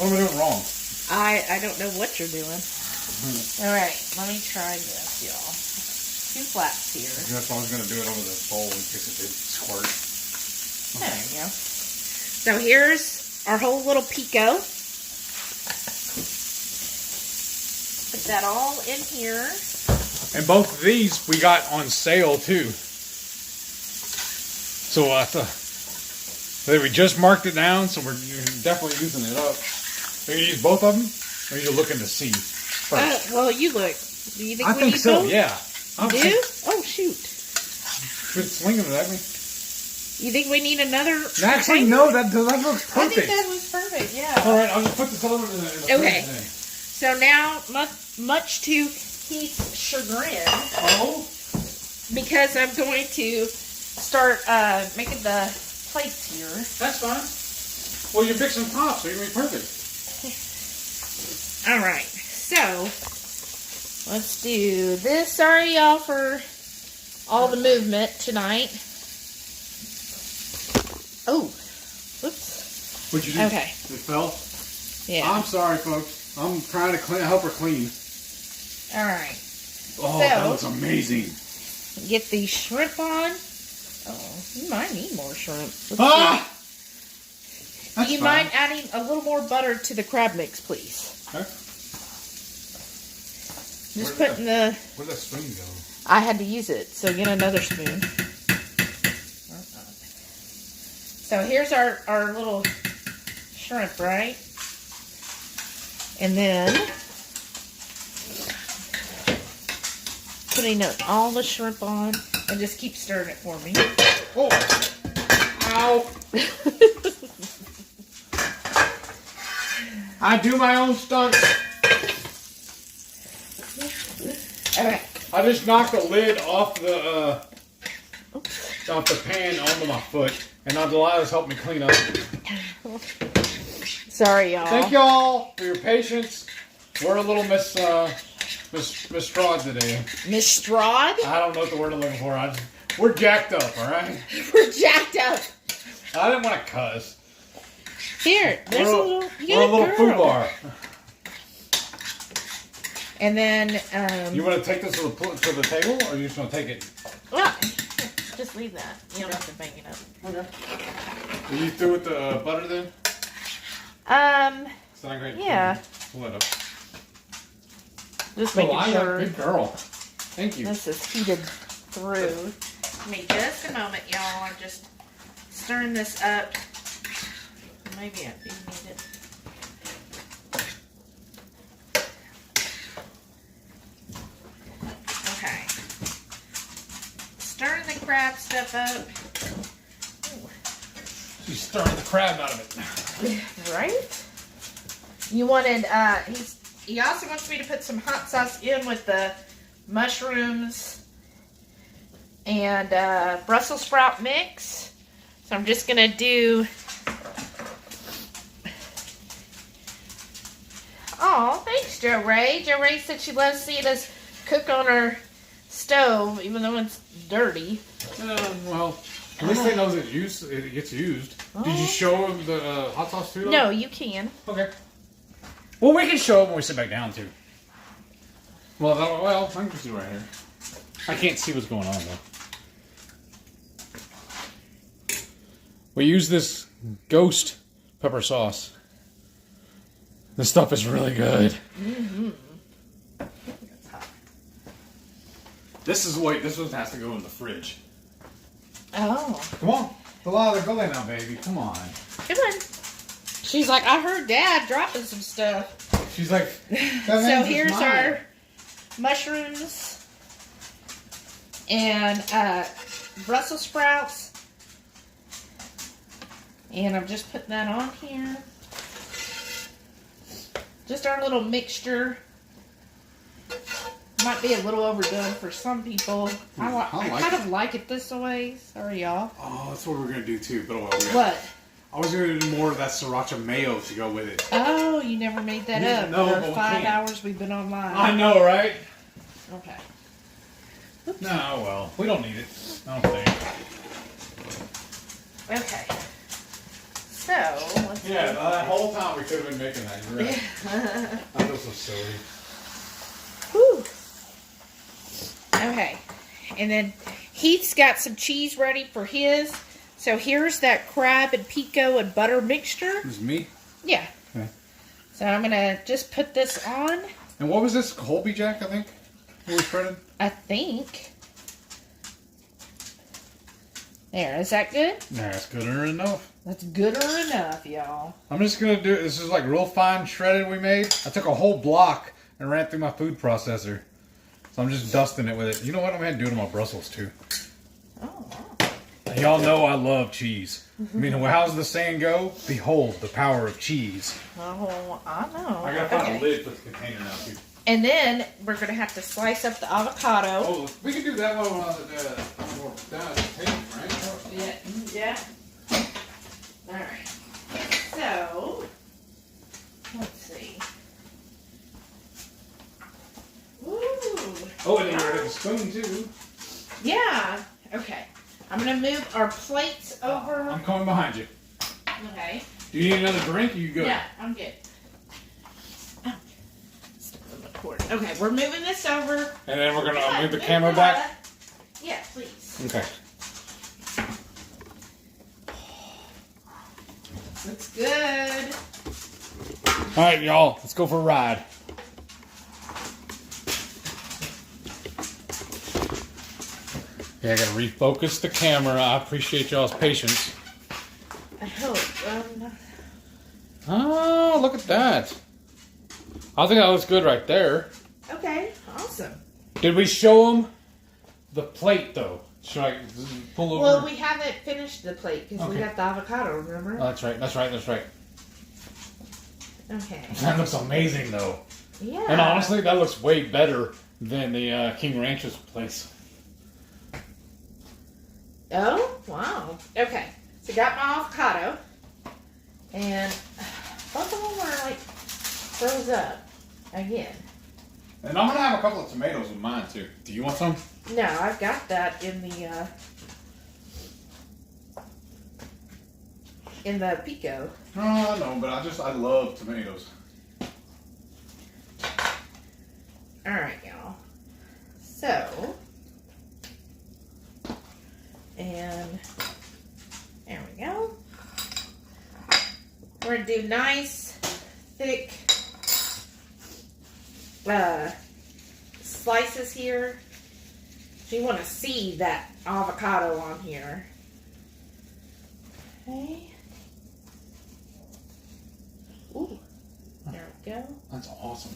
What am I doing wrong? I don't know what you're doing. All right, let me try this, y'all. 2 flaps here. That's why I was going to do it over the bowl in case it did squirt. Okay. There you go. So here's our whole little pico. Put that all in here. And both of these we got on sale too. So we just marked it down, so we're definitely using it up. Are you going to use both of them? Or are you looking to see first? Well, you look. Do you think I we think need so, both? yeah. You do? Oh, shoot. Quit slinging it at me. You think we need another? Actually, no, that looks I perfect. think that looks perfect, yeah. All right, I'll just put this over in the Okay. fridge. So now, much to Heath's chagrin, because I'm going to start making the plates here. That's fine. Well, you're fixing pops, so you're going to be perfect. All right, so let's do this. Sorry, y'all, for all the movement tonight. Oh, whoops. What'd you do? Okay. It fell? Yeah. I'm sorry, folks. I'm trying to help her clean. All right. Oh, So, that looks amazing. Get the shrimp on. Oh, you might need more shrimp. Let's Ah! see. That's Do you fine. mind adding a little more butter to the crab mix, please? Okay. Just putting the... Where'd that spoon go? I had to use it, so get another spoon. So here's our little shrimp, right? And then putting all the shrimp on and just keep stirring it for me. Oh! Ow! I do my own stunts. Okay. I just knocked the lid off the pan onto my foot, and now Delilah's helped me clean up. Sorry, y'all. Thank y'all for your patience. We're a little Mistrod today. Mistrod? I don't know what the word I'm looking for. We're jacked up, all right? We're jacked up. I didn't want to cuss. Here, there's a little. We're a little food bar. And then, You want to take this to the table, or you just want to take it? well, just leave that. You don't have to bang it up. Okay. Are you through with the butter then? It's not great. Yeah. Pull it up. Just making sure Good girl. Thank you. this is heated through. Give me just a moment, y'all. I'm just stirring this up. Maybe I do need it. Okay. Stirring the crab stuff up. She's stirring the crab out of it. Right? You wanted, he also wants me to put some hot sauce in with the mushrooms and Brussels sprout mix. So I'm just going to do... Oh, thanks, Joe Ray. Joe Ray said she loves seeing us cook on our stove, even though it's dirty. Well, at least they know that it gets used. Did you show them the hot sauce too? No, you can. Okay. Well, we can show them when we sit back down too. Well, I can just do it right here. I can't see what's going on though. We use this ghost pepper sauce. This stuff is really good. Mm-hmm. This one has to go in the fridge. Oh. Come on. Delilah, go lay down, baby. Come on. Come on. She's like, I heard Dad dropping some stuff. She's like, so here's our mushrooms and Brussels sprouts. And I'm just putting that on here. Just our little mixture. Might be a little overdone for some people. I kind of like it this way. Sorry, y'all. Oh, that's what we're going to do too. But what? I was going to do more of that sriracha mayo to go with it. Oh, you never made that up. No, for but 5 hours we've been online. I know, right? Okay. Oops. No, well, we don't need it. I don't think. Okay. So, let's see. That whole time we could have been making that. You're right. I feel so silly. Whew. Okay. And then Heath's got some cheese ready for his. So here's that crab and pico and butter mixture. This is me? Yeah. Okay. So I'm going to just put this on. And what was this? Colby Jack, I think? What we shredded? I think. There. Is that good? That's gooder enough. That's gooder enough, y'all. I'm just going to do it. This is like real fine shredded we made. I took a whole block and ran through my food processor. So I'm just dusting it with it. You know what? I'm going to do it on my Brussels too. Oh, wow. Y'all know I love cheese. I mean, how's the saying go? Behold the power of cheese. Oh, I know. I gotta find a lid for the container now, too. And then we're going to have to slice up the avocado. Oh, we can do that while we're down at the table, right? Yeah. Alright. So, let's see. Ooh. Oh, and then you're gonna get the spoon, too. Yeah. Okay. I'm going to move our plates over. I'm coming behind you. Okay. Do you need another drink? Or you good? Yeah, I'm good. Oh. Okay, we're moving this over. And then we're gonna move the camera back. Yeah, please. Okay. Looks good. All right, y'all. Let's go for a ride. Yeah, I gotta refocus the camera. I appreciate y'all's patience. I hope. Oh, look at that. I think that looks good right there. Okay, awesome. Did we show them the plate, though? Should I pull over? Well, we haven't finished the plate because we Okay. got the avocado, remember? Oh, that's right. Okay. That looks amazing, though. Yeah. And honestly, that looks way better than the King Ranch's place. Oh, wow. Okay. So got my avocado. And both of them are like froze up again. And I'm going to have a couple of tomatoes with mine, too. Do you want some? No, I've got that in the pico. No, I know, but I love tomatoes. All right, y'all. So, and there we go. We're gonna do nice, thick slices here. So you want to see that avocado on here. Okay. Ooh, there we go. That's awesome.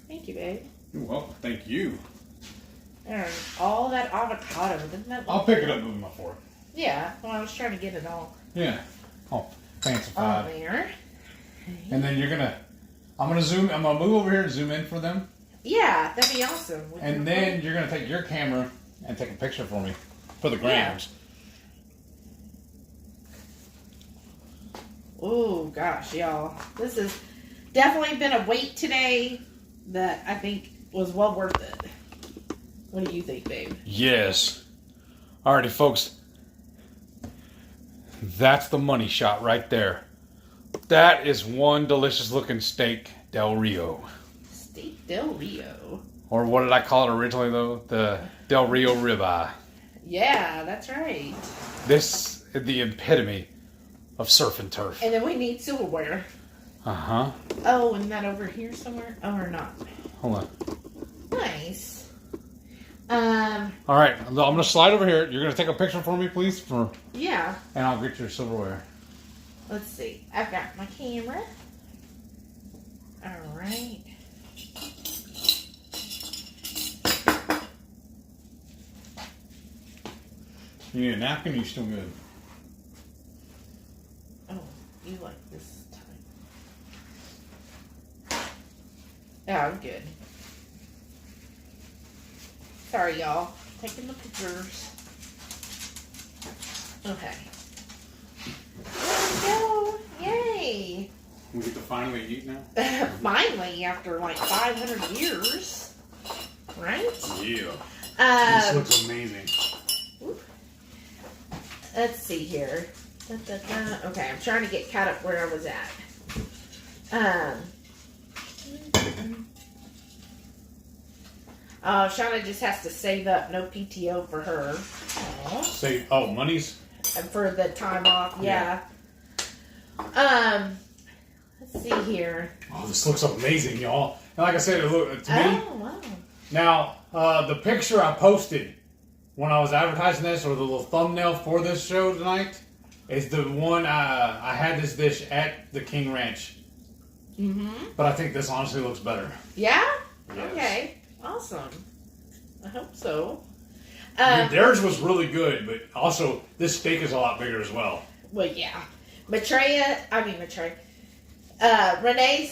Thank you, babe. You're welcome. Thank you. There's all that avocado. Doesn't that look I'll pick it up with my fork. Yeah, well, I was trying to get it all Yeah. Oh, on fancified. there. And then I'm gonna move over here and zoom in for them. Yeah, that'd be awesome. And then you're gonna take your camera and take a picture for me for the grams. Oh gosh, y'all, this has definitely been a wait today that I think was well worth it. What do you think, babe? Yes. Alrighty, folks. That's the money shot right there. That is one delicious looking steak del Rio. Steak del Rio. Or what did I call it originally, though? The Del Rio Ribeye. Yeah, that's right. This is the epitome of surf and turf. And then we need silverware. Uh-huh. Oh, isn't that over here somewhere? Oh, or not? Hold on. Nice. All right, I'm going to slide over here. You're going to take a picture for me, please? Yeah. And I'll get your silverware. Let's see. I've got my camera. All right. You need a napkin? You still good? Oh, you like this time. Yeah, I'm good. Sorry, y'all. Taking the pictures. Okay. There we go. Yay. We get to finally eat now? Finally, after like 500 years. Right? Yeah. Um, This looks amazing. Let's see here. Okay, I'm trying to get caught up where I was at. Shauna just has to save up. No PTO for her. Aww. Say, monies? And for the time off, yeah. Let's see here. Oh, this looks amazing, y'all. And like I said, to me. Oh, wow. Now, the picture I posted when I was advertising this, or the little thumbnail for this show tonight, is the one I had this dish at the King Ranch. Mm-hmm. But I think this honestly looks better. Yeah? Yes. Okay. Awesome. I hope so. I mean, theirs was really good, but also this steak is a lot bigger as well. Well, yeah. Renee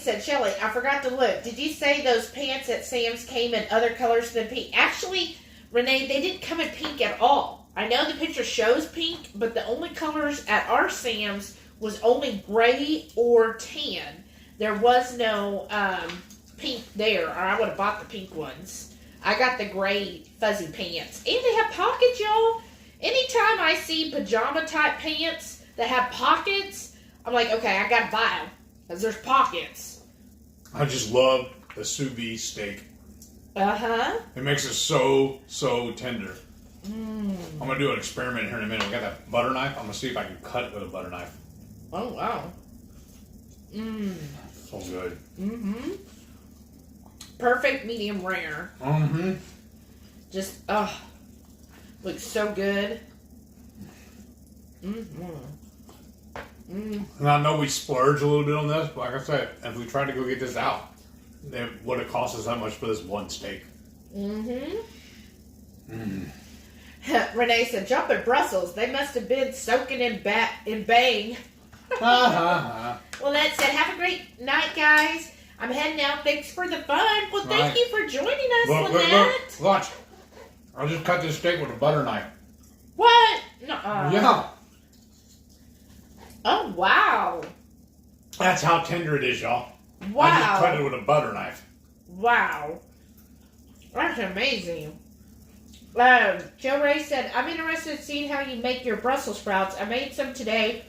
said, Shelly, I forgot to look. Did you say those pants at Sam's came in other colors than pink? Actually, Renee, they didn't come in pink at all. I know the picture shows pink, but the only colors at our Sam's was only gray or tan. There was no pink there, or I would have bought the pink ones. I got the gray fuzzy pants. And they have pockets, y'all. Anytime I see pajama type pants that have pockets, I'm like, okay, I gotta buy them. Because there's pockets. I just love the sous vide steak. Uh-huh. It makes it so, so tender. Mm. I'm going to do an experiment here in a minute. We got that butter knife. I'm going to see if I can cut it with a butter knife. Oh, wow. Mmm. So good. Mm-hmm. Perfect medium rare. Mm-hmm. Just, looks so good. Mm-hmm. Mm. And I know we splurge a little bit on this, but like I said, if we tried to go get this out, it would have cost us that much for this one steak. Mm-hmm. Mm. Renee said, jumping Brussels. They must have been soaking in bang. Well, that said, have a great night, guys. I'm heading out. Thanks for the fun. Well, thank you for joining us on that. Look, watch. I'll just cut this steak with a butter knife. What? No. Yeah. Oh, wow. That's how tender it is, y'all. Wow. I just cut it with a butter knife. Wow. That's amazing. Joe Ray said, I'm interested in seeing how you make your Brussels sprouts. I made some today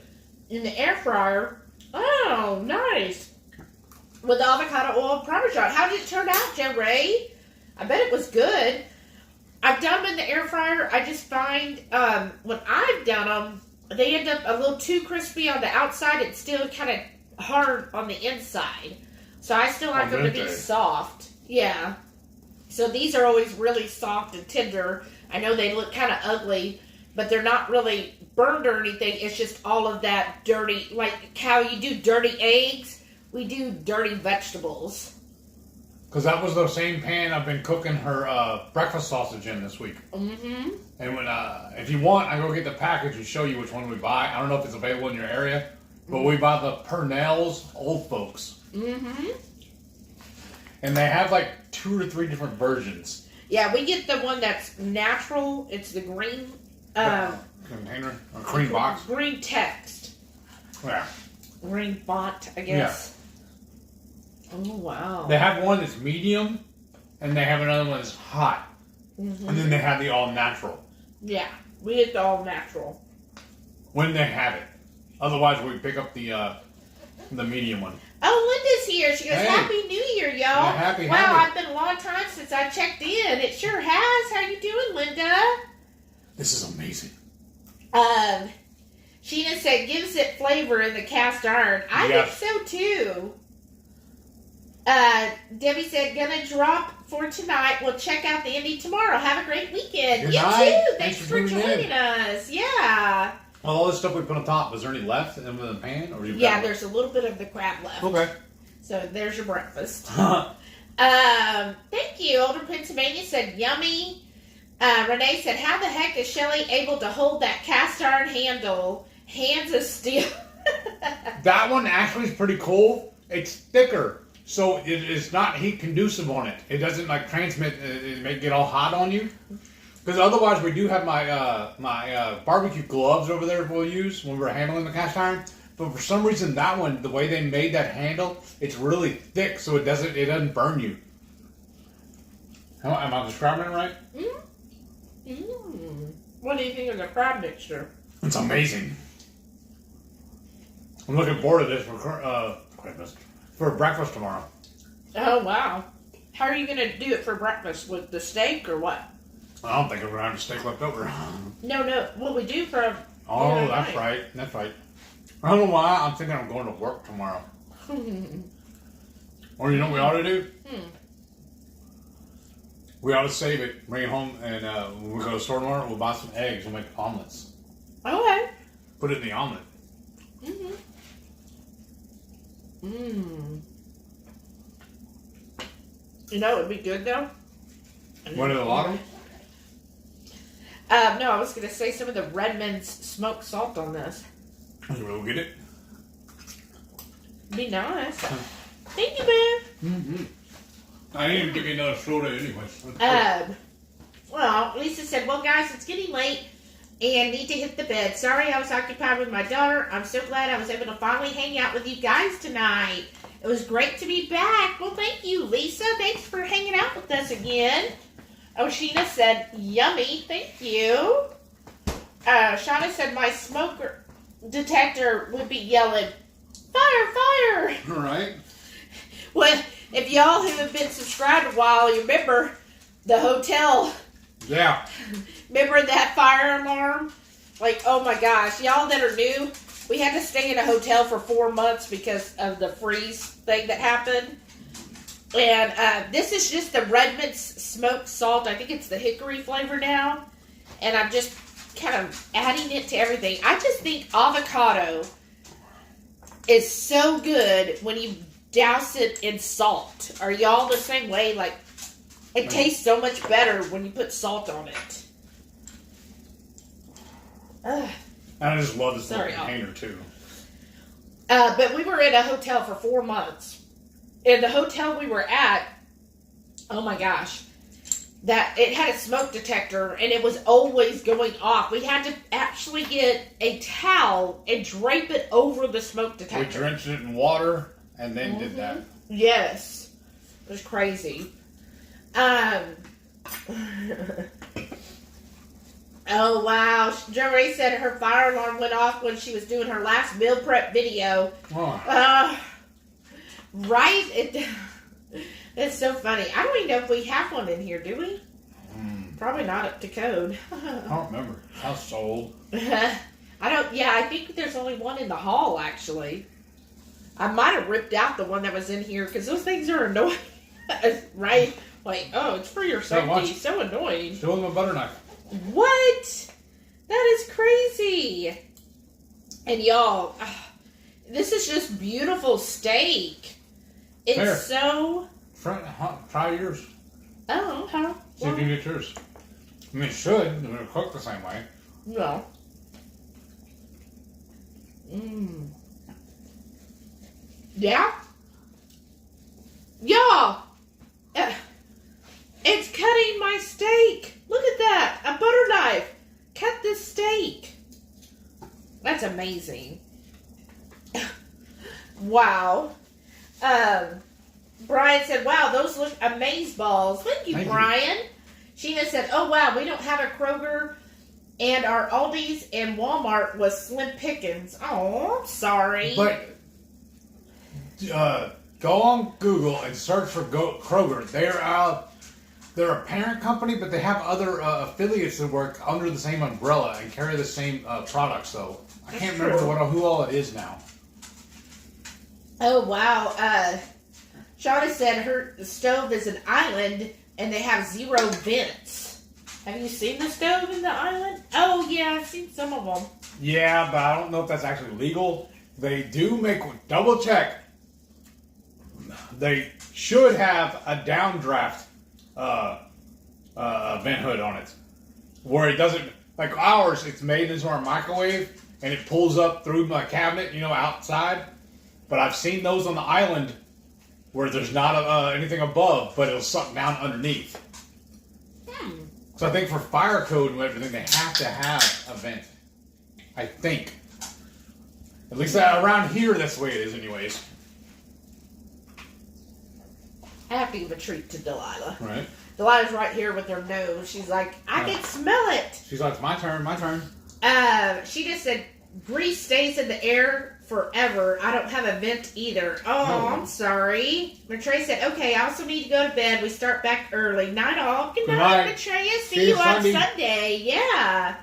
in the air fryer. Oh, nice. With avocado oil and Parmesan. How did it turn out, Joe Ray? I bet it was good. I've done them in the air fryer. I just find when I've done them, they end up a little too crispy on the outside and still kind of hard on the inside. So I still like them to be soft. Yeah. So these are always really soft and tender. I know they look kind of ugly, but they're not really burned or anything. It's just all of that dirty, like how you do dirty eggs, we do dirty vegetables. Because that was the same pan I've been cooking her breakfast sausage in this week. Mm-hmm. And when if you want, I go get the package and show you which one we buy. I don't know if it's available in your area, but we buy the Purnell's Old Folks. Mm-hmm. And they have like 2 or 3 different versions. Yeah, we get the one that's natural. It's the green container or green box. Green text. Yeah. Green font, I guess. Yeah. Oh, wow. They have one that's medium, and they have another one that's hot. Mm-hmm. And then they have the all natural. Yeah, we get the all natural. When they have it. Otherwise, we pick up the medium one. Oh, Linda's here. She goes, Hey. Happy New Year, y'all. Yeah, happy. It's been a long time since I checked in. It sure has. How you doing, Linda? This is amazing. Sheena said, gives it flavor in the cast iron. I think so, too. Debbie said, gonna drop for tonight. We'll check out the Indy tomorrow. Have a great weekend. Good you night. too. Thanks for joining us. Yeah. Well, all this stuff we put on top, was there any left in the pan? Or There's a little bit of the crab left. Okay. So there's your breakfast. Thank you. Older Pennsylvania said, yummy. Renee said, how the heck is Shelly able to hold that cast iron handle? Hands of steel. That one actually is pretty cool. It's thicker, so it is not heat conducive on it. It doesn't like transmit. It may get all hot on you. Because otherwise, we do have my barbecue gloves over there we'll use when we're handling the cast iron. But for some reason, that one, the way they made that handle, it's really thick, so it doesn't burn you. Am I describing it right? What do you think of the crab mixture? It's amazing. I'm looking forward to this for breakfast tomorrow. Oh, wow. How are you going to do it for breakfast? With the steak or what? I don't think we're going to have a steak left over. No. What we do for... Oh, that's right. That's right. I don't know why. I'm thinking I'm going to work tomorrow. Or you know what we ought to do? We ought to save it, bring it home, and when we go to the store tomorrow, we'll buy some eggs and make omelets. Okay. Put it in the omelet. You know, it would be good, though. One of the lot of them? No, I was going to say some of the Redmond's smoked salt on this. You will get it? Be nice. Thank you, man. I need to give you another soda anyway. Well, Lisa said, well, guys, it's getting late and need to hit the bed. Sorry I was occupied with my daughter. I'm so glad I was able to finally hang out with you guys tonight. It was great to be back. Well, thank you, Lisa. Thanks for hanging out with us again. Oshina said, yummy. Thank you. Shauna said, my smoker detector would be yelling, fire, fire. All right. Well, if y'all who have been subscribed a while, you remember the hotel. Yeah. Remember that fire alarm? Like, oh my gosh. Y'all that are new, we had to stay in a hotel for 4 months because of the freeze thing that happened. And this is just the Redmond's smoked salt. I think it's the hickory flavor now. And I'm just kind of adding it to everything. I just think avocado is so good when you douse it in salt. Are y'all the same way? Like, it tastes so much better when you put salt on it. I just love this little Sorry, container too. But we were in a hotel for 4 months. And the hotel we were at, oh my gosh, that it had a smoke detector and it was always going off. We had to actually get a towel and drape it over the smoke detector. We drenched it in water and then did that. Yes. It was crazy. Oh, wow. Joey said her fire alarm went off when she was doing her last meal prep video. Oh. Right? It's so funny. I don't even know if we have one in here, do we? Probably not up to code. I don't remember. House is old. I think there's only one in the hall, actually. I might have ripped out the one that was in here, because those things are annoying. Right? Like, oh, it's for your safety. So annoying. Still with my butter knife. What? That is crazy. And y'all, this is just beautiful steak. It's Here. so... Try yours. Oh, okay. See if you can get yours. I mean, it should. They're cooked the same way. No. Yeah? Y'all! It's cutting my steak! Look at that! A butter knife! Cut this steak! That's amazing. Wow. Brian said, wow, those look amazeballs. Thank you, Brian. Sheena said, oh, wow, we don't have a Kroger, and our Aldi's and Walmart was slim pickings. Oh, I'm sorry. But Go on Google and search for Kroger. They're a parent company, but they have other affiliates that work under the same umbrella and carry the same products. So I can't remember who all it is now. Oh, wow. Shauna said her stove is an island and they have 0 vents. Have you seen the stove in the island? Oh, yeah, I've seen some of them. Yeah, but I don't know if that's actually legal. They do make, double check. They should have a downdraft vent hood on it. Where it doesn't, like ours, it's made into our microwave and it pulls up through my cabinet, outside. But I've seen those on the island where there's not anything above, but it'll suck down underneath. So I think for fire code and everything, they have to have a vent. I think. At least around here, that's the way it is anyways. I have to give a treat to Delilah. Right. Delilah's right here with her nose. She's like, I can smell it. She's like, it's my turn. She just said, grease stays in the air forever. I don't have a vent either. Oh, I'm sorry. Matreya said, okay, I also need to go to bed. We start back early. Night all. Good night, Matreya. See you on Sunday. Yeah.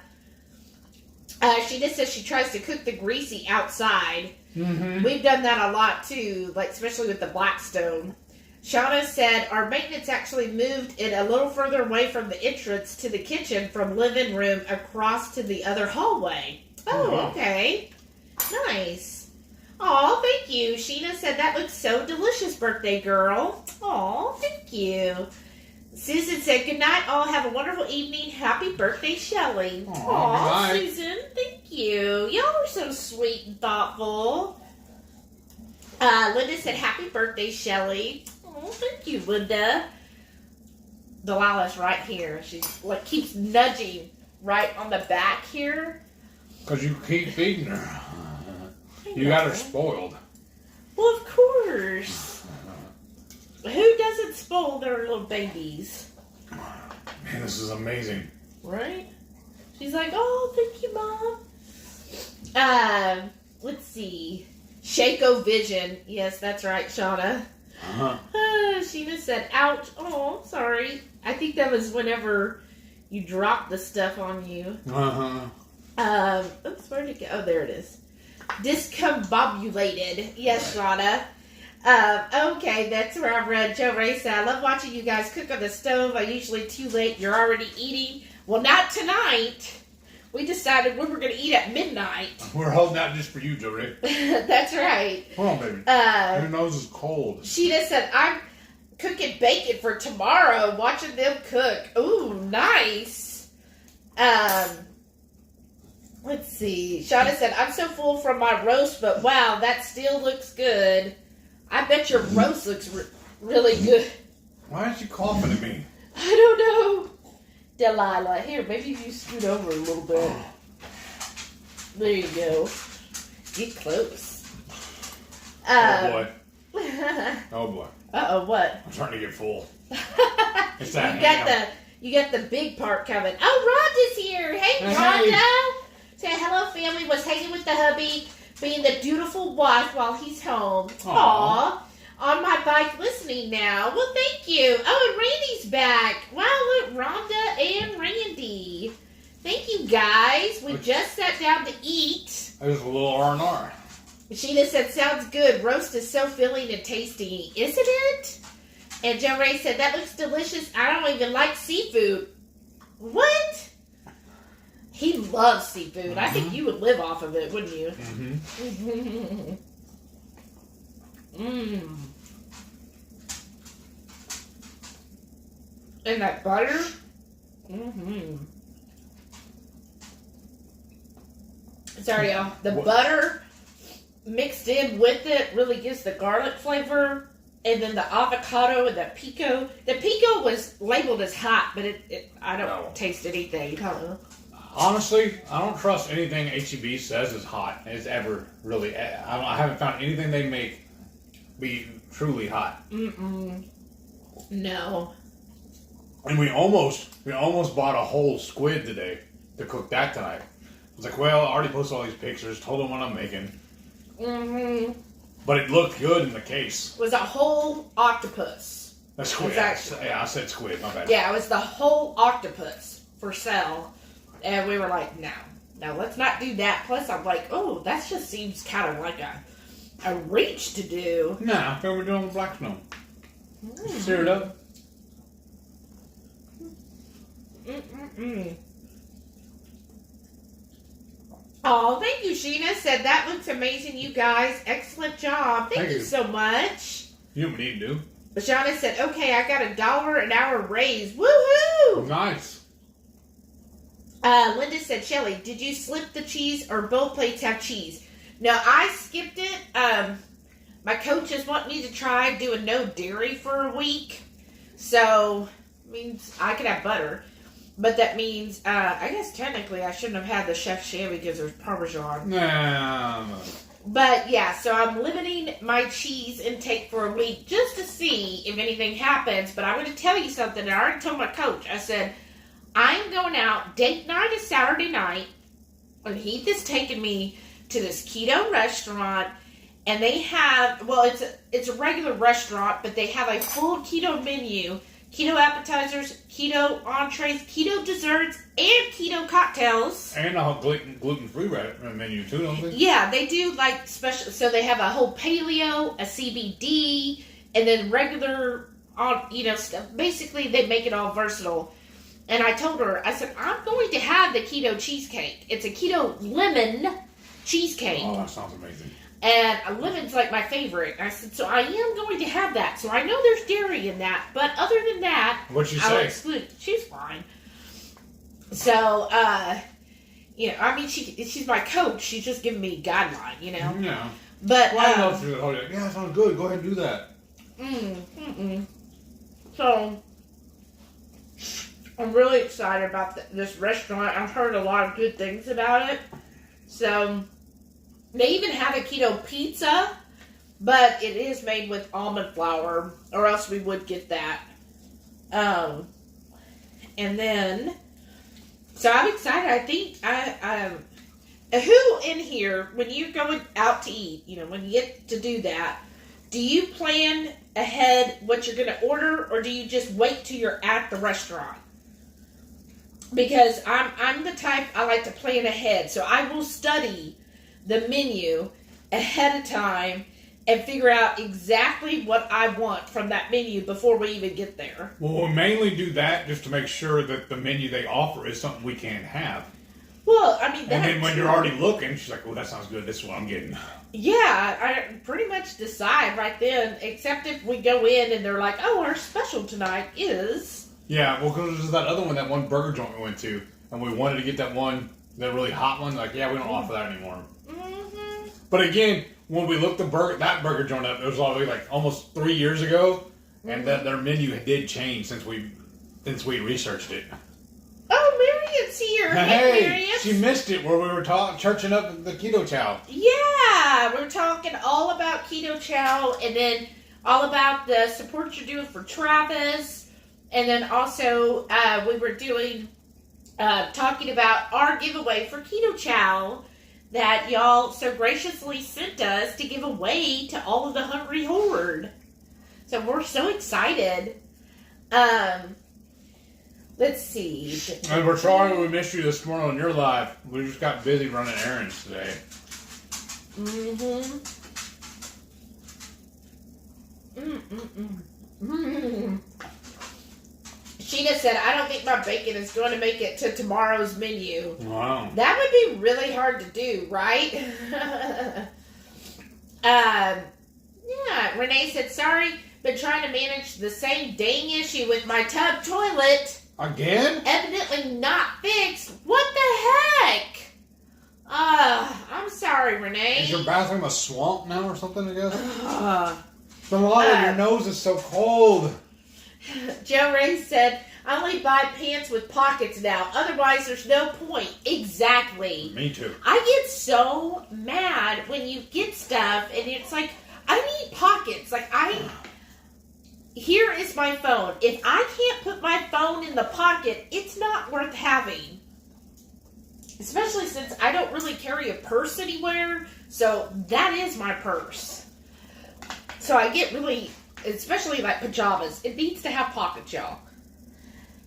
She just says she tries to cook the greasy outside. Mm-hmm. We've done that a lot too, like especially with the Blackstone. Shauna said our maintenance actually moved it a little further away from the entrance to the kitchen from living room across to the other hallway. Oh, okay. Nice. Aw, thank you. Sheena said that looks so delicious, birthday girl. Aw, thank you. Susan said, good night, all. Have a wonderful evening. Happy birthday, Shelly. Aw, Susan, thank you. Y'all are so sweet and thoughtful. Linda said, happy birthday, Shelly. Oh, thank you, Linda. Delilah's right here. She's like keeps nudging right on the back here. Because you keep feeding her. You got her spoiled. Well, of course. Who doesn't spoil their little babies? Man, this is amazing. Right? She's like, oh, thank you, Mom. Let's see. Shaco Vision. Yes, that's right, Shauna. Sheena said, ouch. Oh, sorry. I think that was whenever you dropped the stuff on you. Oops, where'd it go? Oh, there it is. Discombobulated. Yes, Shauna. Okay, that's where I read. Joe Ray said, I love watching you guys cook on the stove. I'm usually too late. You're already eating. Well, not tonight. We decided we were going to eat at midnight. We're holding out just for you, Joe Ray. That's right. Come on, baby. Your nose is cold. She just said, I'm cooking bacon for tomorrow, watching them cook. Ooh, nice. Let's see. Shauna said, I'm so full from my roast, but wow, that still looks good. I bet your roast looks really good. Why aren't you coughing at me? I don't know. Delilah, here, maybe if you scoot over a little bit. There you go. Get close. Oh, boy. Oh, boy. Uh-oh, what? I'm starting to get full. It's You got the big part coming. Oh, Rhonda's here. Hey, Rhonda. Say hello, family. Was hanging with the hubby, being the dutiful wife while he's home. Aww. On my bike listening now. Well, thank you. Oh, and Randy's back. Wow, look, Rhonda and Randy. Thank you, guys. We just sat down to eat. There's a little R&R. Sheena said, sounds good. Roast is so filling and tasty. Isn't it? And Joe Ray said, that looks delicious. I don't even like seafood. What? He loves seafood. Mm-hmm. I think you would live off of it, wouldn't you? Mm-hmm. Mmm. And that butter? Mm-hmm. Sorry, y'all. The butter mixed in with it really gives the garlic flavor. And then the avocado and the pico. The pico was labeled as hot, but I don't taste anything. Honestly, I don't trust anything HEB says is hot. It's ever really. I haven't found anything they make be truly hot. No. And we almost bought a whole squid today to cook that tonight. I was like, well, I already posted all these pictures, told them what I'm making. But it looked good in the case. Was a whole octopus. That's squid. Yeah, I said squid. My bad. Yeah, it was the whole octopus for sale. And we were like, no, let's not do that. Plus, I'm like, oh, that just seems kind of like a reach to do. Nah, I thought we were doing black snow. Sear it up. Oh, thank you, Sheena. Said that looks amazing, you guys. Excellent job. Thank you so much. You don't need to. Shauna said, okay, I got $1 an hour raise. Woohoo! Nice. Linda said, Shelly, did you slip the cheese or both plates have cheese? No, I skipped it. My coaches want me to try doing no dairy for a week. So, means I could have butter. But that means, I guess technically I shouldn't have had the Chef Shamy because there's Parmesan. Nah. But yeah, so I'm limiting my cheese intake for a week just to see if anything happens. But I'm going to tell you something. I already told my coach. I said, I'm going out. Date night is Saturday night. And Heath is taking me to this keto restaurant. And they have, well, it's a regular restaurant, but they have a full keto menu. Keto appetizers, keto entrees, keto desserts, and keto cocktails. And a gluten-free menu too, don't they? Yeah, they do like special. So they have a whole paleo, a CBD, and then regular, stuff. Basically, they make it all versatile. And I told her, I said, I'm going to have the keto cheesecake. It's a keto lemon cheesecake. Oh, that sounds amazing. And lemon's like my favorite. I said, so I am going to have that. So I know there's dairy in that. But other than that, what'd she I'll say? exclude. She's fine. So, I mean, she's my coach. She's just giving me a guideline, Yeah. But, well, I love to. Yeah, that sounds good. Go ahead and do that. So, I'm really excited about this restaurant. I've heard a lot of good things about it. So, they even have a keto pizza, but it is made with almond flour, or else we would get that. And then, so I'm excited. I think who in here, when you're going out to eat, when you get to do that, do you plan ahead what you're going to order, or do you just wait till you're at the restaurant? Because I'm the type, I like to plan ahead, so I will study the menu ahead of time and figure out exactly what I want from that menu before we even get there. Well, we mainly do that just to make sure that the menu they offer is something we can have. Well, I mean, and then when you're already looking, she's like, "Oh, that sounds good. This is what I'm getting." Yeah, I pretty much decide right then, except if we go in and they're like, "Oh, our special tonight is..." Yeah, well, because there's that other one, that one burger joint we went to, and we wanted to get that really hot one. Like, yeah, we don't offer that anymore. Mm-hmm. But again, when we looked that burger joint up, it was already like almost 3 years ago, and that their menu did change since we researched it. Oh, Marion's here. Hey, Marion. she missed it where we were churching up the keto chow. Yeah, we're talking all about keto chow, and then all about the support you're doing for Travis, and then also we were doing talking about our giveaway for keto chow that y'all so graciously sent us to give away to all of the Hungry Horde. So we're so excited. Let's see. And we're sorry we missed you this morning on your live. We just got busy running errands today. Sheena said, I don't think my bacon is going to make it to tomorrow's menu. Wow. That would be really hard to do, right? Yeah, Renee said, sorry, been trying to manage the same dang issue with my tub toilet. Again? Evidently not fixed. What the heck? I'm sorry, Renee. Is your bathroom a swamp now or something, I guess? The water in your nose is so cold. Joe Ray said, I only buy pants with pockets now. Otherwise, there's no point. Exactly. Me too. I get so mad when you get stuff and it's like, I need pockets. Here is my phone. If I can't put my phone in the pocket, it's not worth having. Especially since I don't really carry a purse anywhere. So that is my purse. So I get really, especially like pajamas, it needs to have pockets, y'all.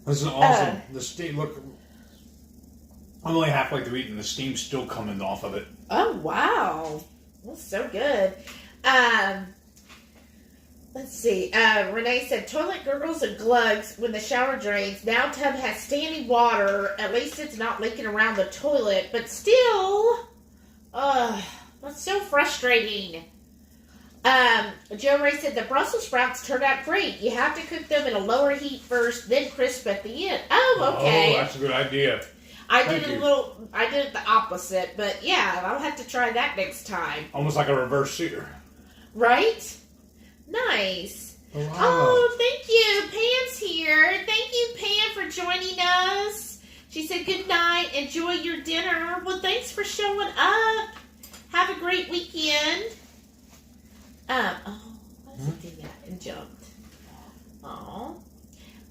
This is awesome. The steam, look, I'm only halfway through eating. The steam's still coming off of it. Oh, wow. That's so good. Let's see. Renee said, toilet gurgles and glugs when the shower drains. Now tub has standing water. At least it's not leaking around the toilet. But still, that's so frustrating. Joe Ray said, the Brussels sprouts turned out great. You have to cook them in a lower heat first, then crisp at the end. Oh, okay. Oh, that's a good idea. I did it the opposite. But yeah, I'll have to try that next time. Almost like a reverse sear. Right? Nice. Oh, wow. Oh, thank you. Pam's here. Thank you, Pam, for joining us. She said, good night. Enjoy your dinner. Well, thanks for showing up. Have a great weekend. Why did it do that and jumped? Oh,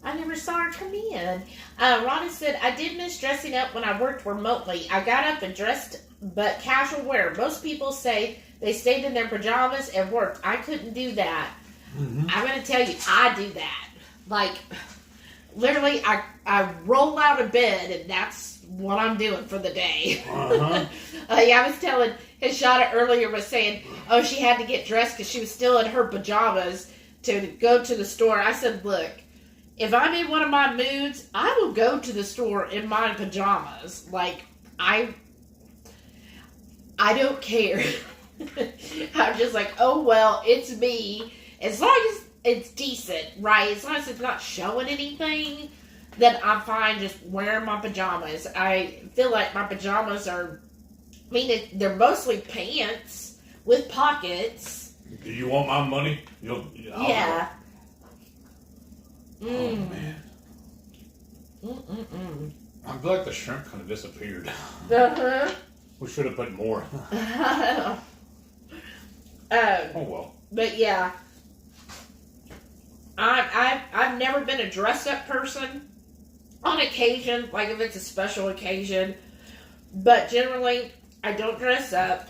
I never saw her come in. Ronnie said, I did miss dressing up when I worked remotely. I got up and dressed, but casual wear. Most people say they stayed in their pajamas and worked. I couldn't do that. Mm-hmm. I'm going to tell you, I do that. Like, literally, I roll out of bed, and that's what I'm doing for the day. Uh-huh. Yeah, I was telling Hishada earlier, was saying, oh, she had to get dressed because she was still in her pajamas to go to the store. I said, look, if I'm in one of my moods, I will go to the store in my pajamas. Like, I don't care. I'm just like, oh, well, it's me. As long as it's decent, right? As long as it's not showing anything, then I'm fine just wearing my pajamas. I feel like my pajamas are, I mean, they're mostly pants with pockets. Do you want my money? Yeah. Oh, man. I feel like the shrimp kind of disappeared. Uh-huh. We should have put more. Oh, well. But yeah, I've never been a dressed up person. On occasion, like if it's a special occasion, but generally I don't dress up.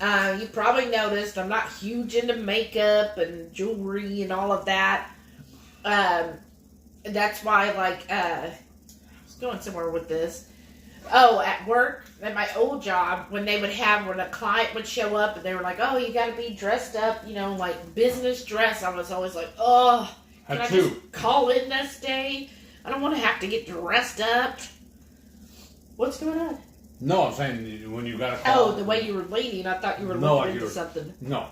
You probably noticed I'm not huge into makeup and jewelry and all of that. That's why, like, I was going somewhere with this. Oh, at work, at my old job, when a client would show up and they were like, oh, you got to be dressed up, like business dress. I was always like, oh, can I just call in this day? I don't want to have to get dressed up. What's going on? No, I'm saying when you got a call. Oh, the way you were leaning, I thought you were looking into something. No.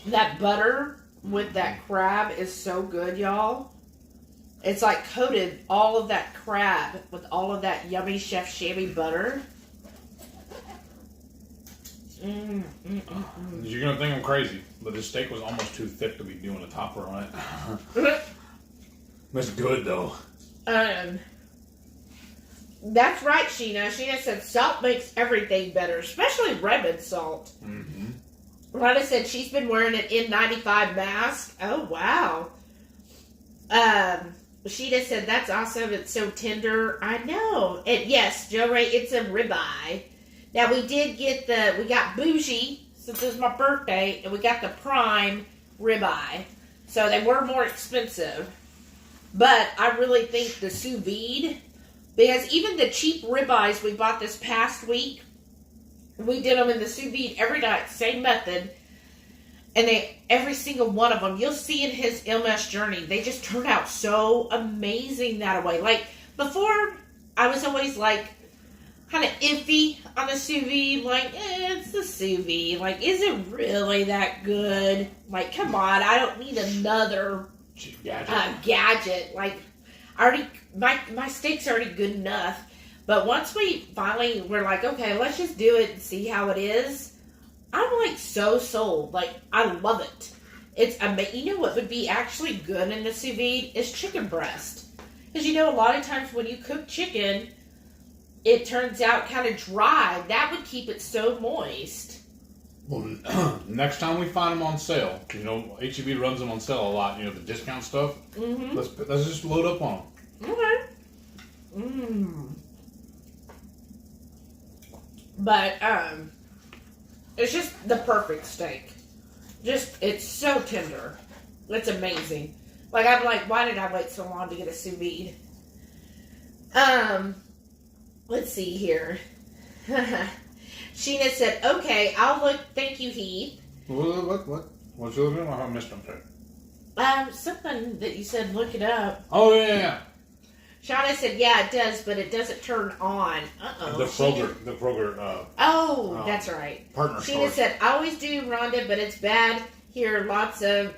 That butter with that crab is so good, y'all. It's like coated all of that crab with all of that yummy Chef Shamy butter. You're gonna think I'm crazy, but this steak was almost too thick to be doing a topper on it. It's good though. That's right, Sheena. Sheena said salt makes everything better, especially lemon salt. Mm-hmm. Rhonda said she's been wearing an N95 mask. Oh, wow. Sheena said, that's awesome. It's so tender. I know. And yes, Joe Ray, it's a ribeye. Now, we got bougie, since it was my birthday, and we got the prime ribeye. So they were more expensive. But I really think the sous vide, because even the cheap ribeyes we bought this past week, we did them in the sous vide every night, same method. And every single one of them, you'll see in his MS journey, they just turn out so amazing that way. Like, before, I was always like, kind of iffy on the sous vide. Like, it's the sous vide. Like, is it really that good? Like, come on, I don't need another gadget. Like, my steak's already good enough. But once we're like, okay, let's just do it and see how it is, I'm like so sold. Like, I love it. It's amazing. You know what would be actually good in the sous vide is chicken breast. Because a lot of times when you cook chicken, it turns out kind of dry. That would keep it so moist. Well, next time we find them on sale, HEB runs them on sale a lot. The discount stuff. Mm-hmm. Let's just load up on them. Okay. Mmm. But, it's just the perfect steak. It's so tender. It's amazing. Like, I'm like, why did I wait so long to get a sous vide? Let's see here. Sheena said, okay, I'll look. Thank you, Heath. What? What's you looking at? I missed them. Something that you said, look it up. Oh, yeah. Shauna said, yeah, it does, but it doesn't turn on. Uh-oh. The Kroger, that's right. Partner Sheena store. said, I always do, Rhonda, but it's bad here. Lots of,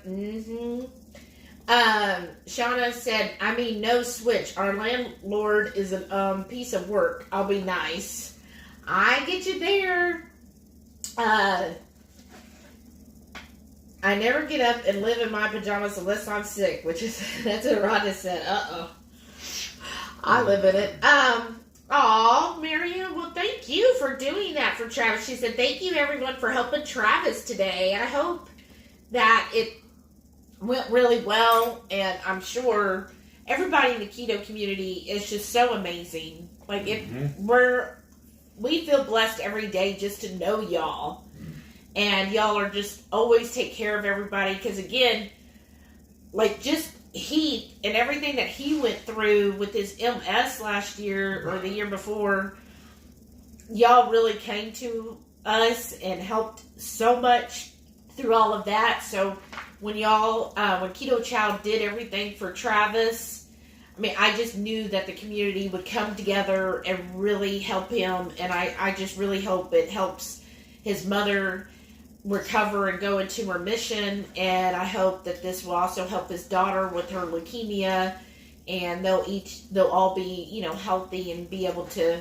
Shauna said, I mean, no switch. Our landlord is a piece of work. I'll be nice. I get you there. I never get up and live in my pajamas unless I'm sick, that's what Rhonda said. Uh-oh. I live in it. Aw, Miriam, well, thank you for doing that for Travis. She said, thank you, everyone, for helping Travis today. I hope that it went really well, and I'm sure everybody in the keto community is just so amazing. Like, we feel blessed every day just to know y'all. And y'all are just always take care of everybody. Because, again, like, just Heath and everything that he went through with his MS last year or the year before, y'all really came to us and helped so much through all of that. So when y'all, when Keto Chow did everything for Travis, I mean, I just knew that the community would come together and really help him. And I just really hope it helps his mother recover and go into remission, and I hope that this will also help his daughter with her leukemia, and they'll all be, healthy and be able to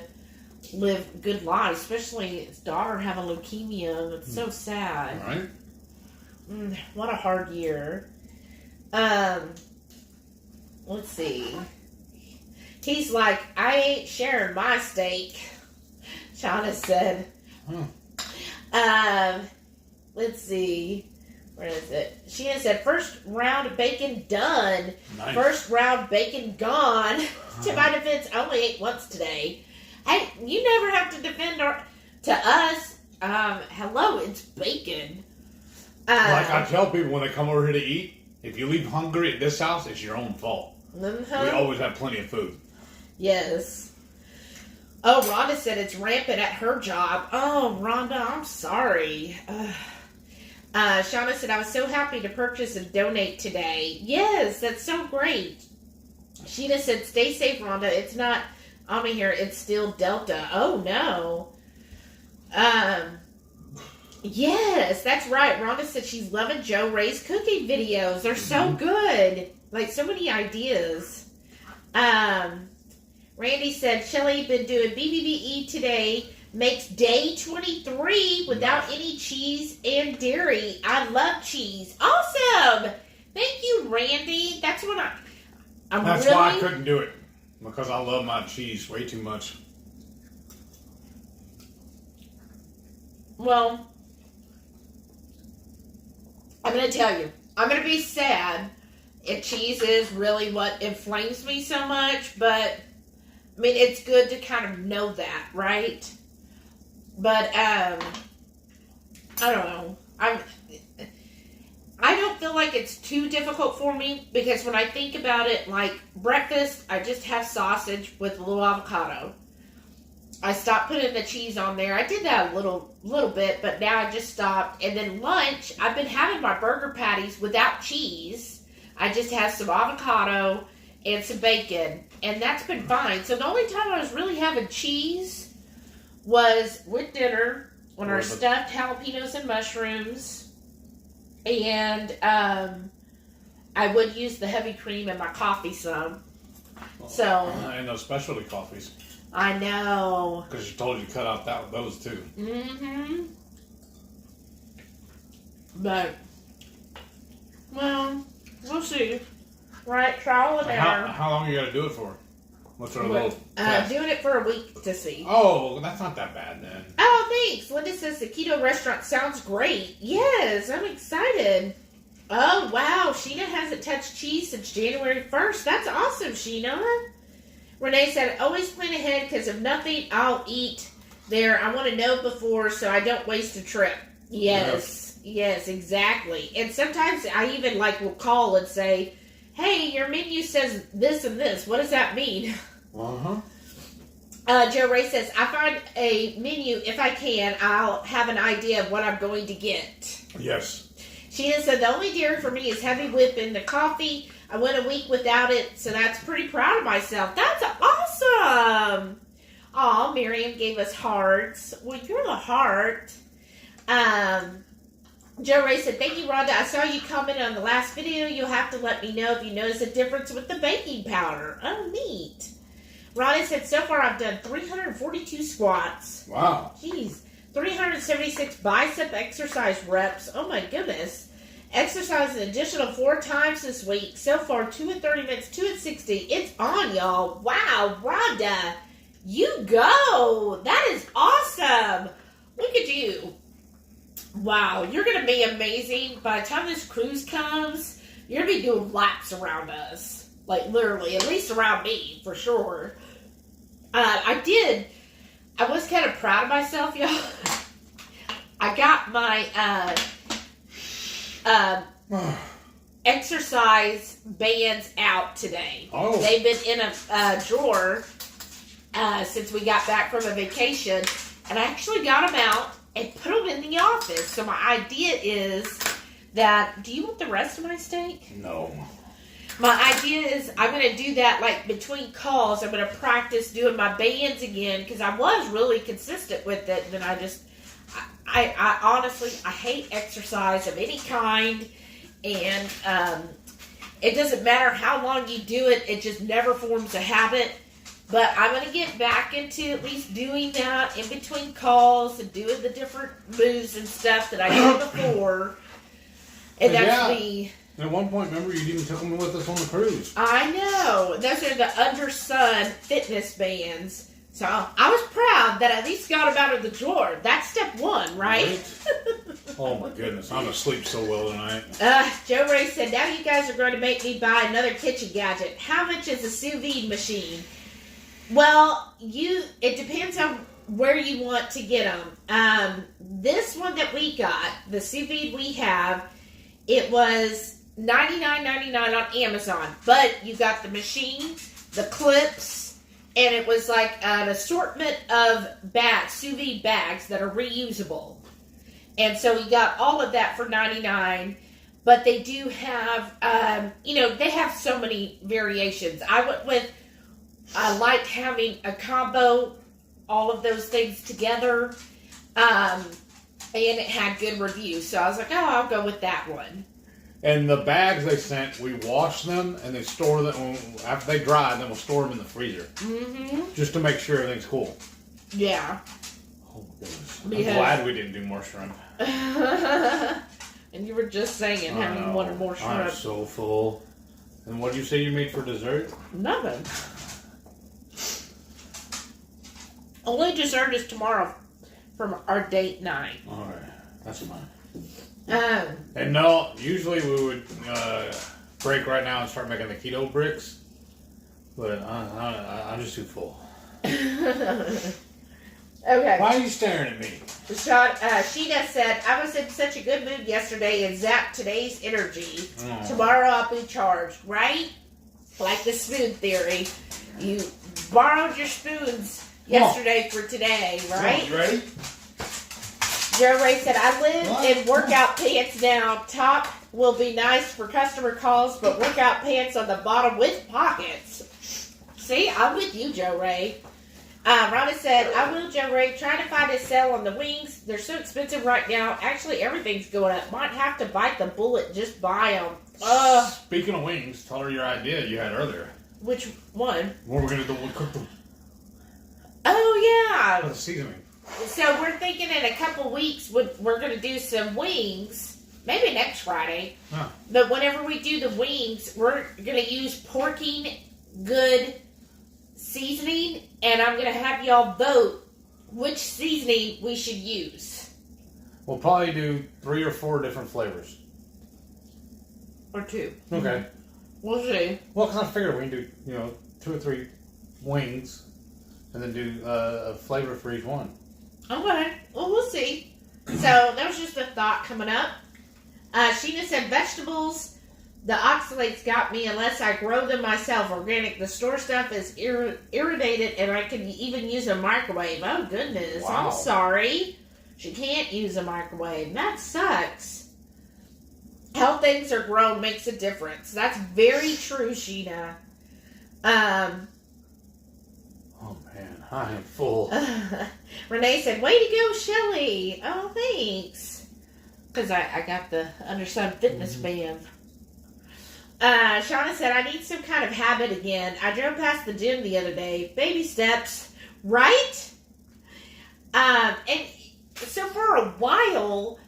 live good lives, especially his daughter having leukemia. It's so sad. Right. What a hard year. Let's see. He's like, I ain't sharing my steak, Shauna said. Let's see. Where is it? Sheena said, first round of bacon done. Nice. First round bacon gone. To my defense, I only ate once today. Hey, you never have to defend to us. Hello, it's bacon. Like I tell people when they come over here to eat, if you leave hungry at this house, it's your own fault. We always have plenty of food. Yes. Oh, Rhonda said it's rampant at her job. Oh, Rhonda, I'm sorry. Shauna said, I was so happy to purchase and donate today. Yes, that's so great. Sheena said, stay safe, Rhonda. It's not Ami here. It's still Delta. Oh, no. Yes, that's right. Rhonda said she's loving Joe Ray's cooking videos. They're so good. Like, so many ideas. Randy said, Shelly been doing BBBE today. Makes day 23 without any cheese and dairy. I love cheese. Awesome. Thank you, Randy. That's what That's why I couldn't do it. Because I love my cheese way too much. Well, I'm going to tell you. I'm going to be sad if cheese is really what inflames me so much. But, I mean, it's good to kind of know that, right? But, I don't know. I don't feel like it's too difficult for me, because when I think about it, like breakfast, I just have sausage with a little avocado. I stopped putting the cheese on there. I did that a little bit, but now I just stopped. And then lunch, I've been having my burger patties without cheese. I just have some avocado and some bacon, and that's been fine. So the only time I was really having cheese was with dinner on our stuffed jalapenos and mushrooms, and I would use the heavy cream in my coffee some. So and those specialty coffees. I know. Because you told you cut out those too. Mm-hmm. But, well, we'll see. Right, trial and error. How long you got to do it for? What's our little test? Doing it for a week to see. Oh, that's not that bad then. Oh, thanks. Linda says the keto restaurant sounds great. Yes, I'm excited. Oh, wow. Sheena hasn't touched cheese since January 1st. That's awesome, Sheena. Renee said, always plan ahead because if nothing, I'll eat there. I want to know before so I don't waste a trip. Yes. Yes, exactly. And sometimes I even will call and say, hey, your menu says this and this. What does that mean? Uh-huh. Joe Ray says, I find a menu if I can. I'll have an idea of what I'm going to get. Yes. Sheena said, the only dairy for me is heavy whip in the coffee. I went a week without it, so that's pretty proud of myself. That's awesome. Aw, Miriam gave us hearts. Well, you're the heart. Joe Ray said, thank you, Rhonda. I saw you comment on the last video. You'll have to let me know if you notice a difference with the baking powder. Oh, neat. Rhonda said, so far I've done 342 squats. Wow. Jeez. 376 bicep exercise reps. Oh, my goodness. Exercise an additional 4 times this week. So far, 2 at 30 minutes, 2 at 60. It's on, y'all. Wow, Rhonda. You go. That is awesome. Look at you. Wow, you're going to be amazing. By the time this cruise comes, you're going to be doing laps around us. Literally. At least around me, for sure. I was kind of proud of myself, y'all. I got my exercise bands out today. Oh. They've been in a drawer since we got back from a vacation, and I actually got them out and put them in the office. So my idea is that, do you want the rest of my steak? No. My idea is I'm going to do that between calls. I'm going to practice doing my bands again because I was really consistent with it. And then I honestly, I hate exercise of any kind. And it doesn't matter how long you do it. It just never forms a habit. But I'm going to get back into at least doing that in between calls and doing the different moves and stuff that I did before. And that's me. At one point, remember, you even took them with us on the cruise. I know. Those are the Under Sun fitness bands. So I was proud that I at least got them out of the drawer. That's step 1, right? Oh my goodness, I'm gonna sleep so well tonight. Joe Ray said, now you guys are going to make me buy another kitchen gadget. How much is a sous vide machine? Well, it depends on where you want to get them. This one that we got, the sous vide we have, it was $99.99 on Amazon. But you got the machine, the clips, and it was an assortment of bags, sous vide bags that are reusable. And so we got all of that for $99. But they do have, they have so many variations. I went with, I liked having a combo, all of those things together. And it had good reviews. So I was like, I'll go with that one. And the bags they sent, we wash them and they store them after they dry. Then we'll store them in the freezer, just to make sure everything's cool. Yeah. Oh my goodness! I'm glad we didn't do more shrimp. And you were just saying how you wanted more shrimp. I'm so full. And what did you say you made for dessert? Nothing. Only dessert is tomorrow from our date night. All right, that's fine. And no, usually we would break right now and start making the keto bricks, but I'm just too full. Okay. Why are you staring at me? Sheena said, I was in such a good mood yesterday and zapped today's energy. Tomorrow I'll be charged, right? Like the spoon theory. You borrowed your spoons yesterday for today, right? You ready? Joe Ray said, I live in workout pants now. Top will be nice for customer calls, but workout pants on the bottom with pockets. See, I'm with you, Joe Ray. Rhonda said, I will, Joe Ray. Trying to find a sale on the wings. They're so expensive right now. Actually, everything's going up. Might have to bite the bullet and just buy them. Speaking of wings, tell her your idea you had earlier. Which one? What we're going to do, we'll cook them. Oh, yeah. For the seasoning. So we're thinking in a couple weeks we're going to do some wings. Maybe next Friday. Huh. But whenever we do the wings, we're going to use Porking Good seasoning. And I'm going to have y'all vote which seasoning we should use. We'll probably do 3 or 4 different flavors. or 2. Okay. We'll see. Well, because I figured we can do, 2 or 3 wings, and then do a flavor for each one. Okay. Well, we'll see. So that was just a thought coming up. Sheena said vegetables. The oxalates got me unless I grow them myself. Organic. The store stuff is irritated, and I can even use a microwave. Oh goodness! Wow. I'm sorry. She can't use a microwave. That sucks. How things are grown makes a difference. That's very true, Sheena. Oh man, I am full. Renee said, "Way to go, Shelly." Oh, thanks. Because I got the Undersun Fitness band. Shauna said, "I need some kind of habit again. I drove past the gym the other day. Baby steps, right?" And so for a while,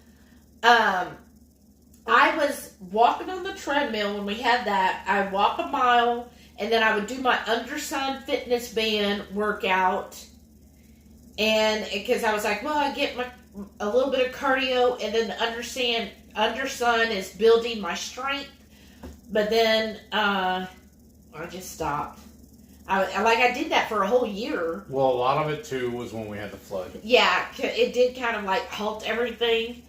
I was walking on the treadmill when we had that. I walk a mile, and then I would do my Undersun Fitness band workout. And because I was like, well, I get a little bit of cardio, and then the Undersun is building my strength. But then I just stopped. I did that for a whole year. Well, a lot of it too was when we had the flood. Yeah, it did kind of like halt everything.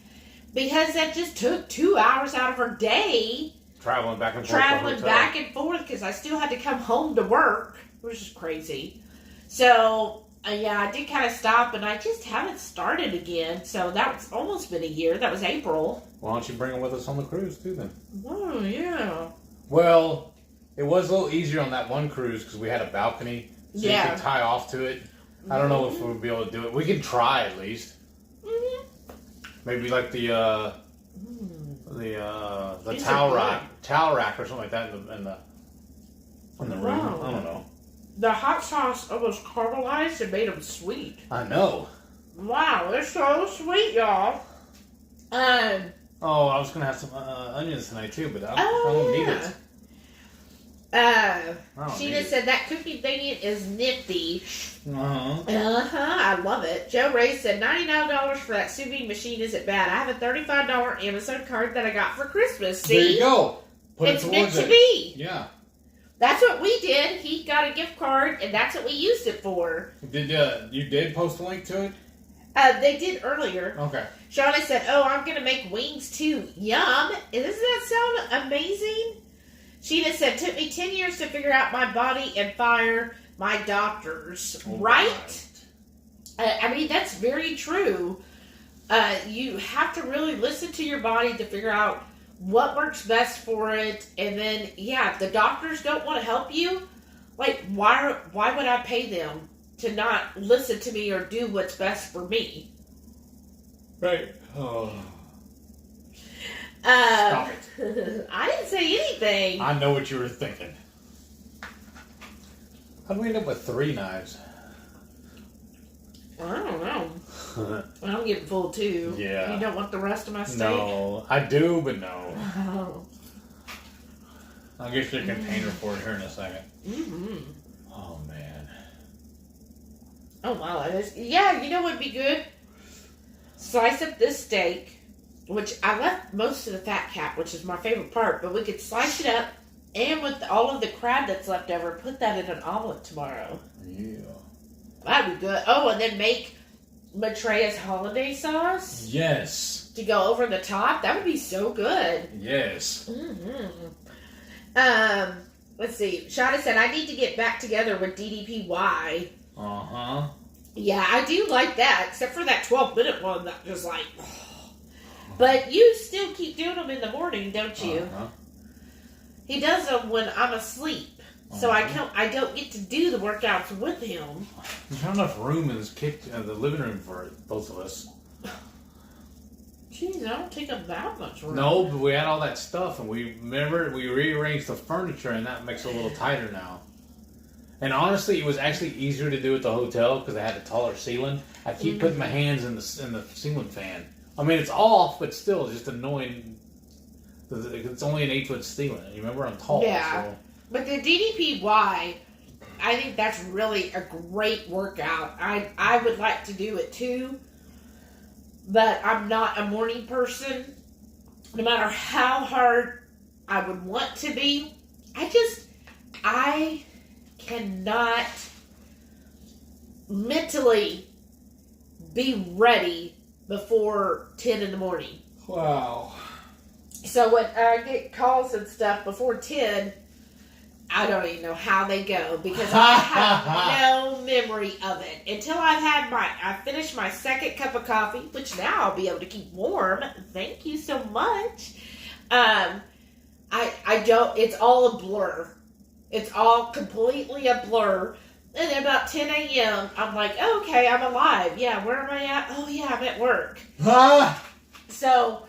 Because that just took 2 hours out of her day. Traveling back and forth. Traveling back and forth because I still had to come home to work, which is crazy. So, yeah, I did kind of stop, and I just haven't started again. So that's almost been a year. That was April. Why don't you bring them with us on the cruise too then? Oh, yeah. Well, it was a little easier on that one cruise because we had a balcony, so you could tie off to it. I don't know if we'll be able to do it. We can try at least. Maybe like the towel rack or something like that in the room. Wow. I don't know. The hot sauce almost caramelized and made them sweet. I know. Wow, they're so sweet, y'all. I was gonna have some onions tonight too, but I don't need it. Sheena said that cookie thingy is nifty. Uh-huh. I love it. Joe Ray said $99 for that sous vide machine isn't bad. I have a $35 Amazon card that I got for Christmas. See? There you go. Put it's it meant towards to be. Yeah. That's what we did. He got a gift card, and that's what we used it for. Did you post a link to it? They did earlier. Okay. Shauna said, "Oh, I'm gonna make wings too. Yum! Doesn't that sound amazing?" Sheena said, "Took me 10 years to figure out my body and fire my doctors." Right? I mean, that's very true. You have to really listen to your body to figure out what works best for it. And then, yeah, if the doctors don't want to help you, like, why would I pay them to not listen to me or do what's best for me? Right. Oh. Stop it. I didn't say anything. I know what you were thinking. How do we end up with 3 knives? I don't know. I'm getting full too. Yeah. You don't want the rest of my steak? No, I do, but no. Oh. I'll get you a container for it here in a second. Mm-hmm. Oh, man. Oh, wow. Yeah, you know what would be good? Slice up this steak, which I left most of the fat cap, which is my favorite part, but we could slice it up, and with all of the crab that's left over, put that in an omelet tomorrow. Yeah. That'd be good. Oh, and then make Matreya's holiday sauce. Yes. To go over the top. That would be so good. Yes. Mm-hmm. Let's see. Shada said, I need to get back together with DDPY. Uh-huh. Yeah, I do like that, except for that 12-minute one that was like... But you still keep doing them in the morning, don't you? Uh-huh. He does them when I'm asleep. So I don't get to do the workouts with him. There's not enough room in the living room for both of us. Jeez, I don't take up that much room. No, but we had all that stuff, and we rearranged the furniture, and that makes it a little tighter now. And honestly, it was actually easier to do at the hotel because I had a taller ceiling. I keep putting my hands in the ceiling fan. I mean, it's off, but still, just annoying. It's only an 8-foot ceiling. You remember, I'm tall. Yeah. So. But the DDPY, I think that's really a great workout. I would like to do it too, but I'm not a morning person. No matter how hard I would want to be. I cannot mentally be ready before 10 in the morning. Wow. So when I get calls and stuff before 10, I don't even know how they go because I have no memory of it until I finished my second cup of coffee, which now I'll be able to keep warm. Thank you so much. I don't, it's all a blur. It's all completely a blur. And then about 10 a.m., I'm like, oh, okay, I'm alive. Yeah, where am I at? Oh, yeah, I'm at work. So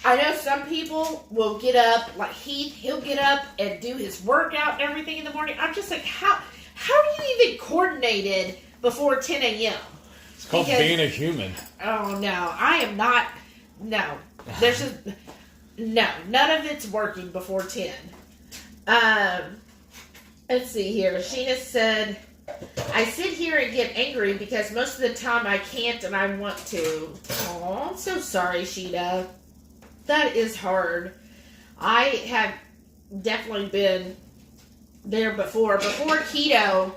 I know some people will get up, like Heath, he'll get up and do his workout and everything in the morning. I'm just like, how do you even coordinate it before 10 a.m.? It's called being a human. Oh, no, I am not. No, there's just, no, none of it's working before 10. Let's see here. Sheena said, I sit here and get angry because most of the time I can't and I want to. Oh, I'm so sorry, Sheena. That is hard. I have definitely been there before. Before keto,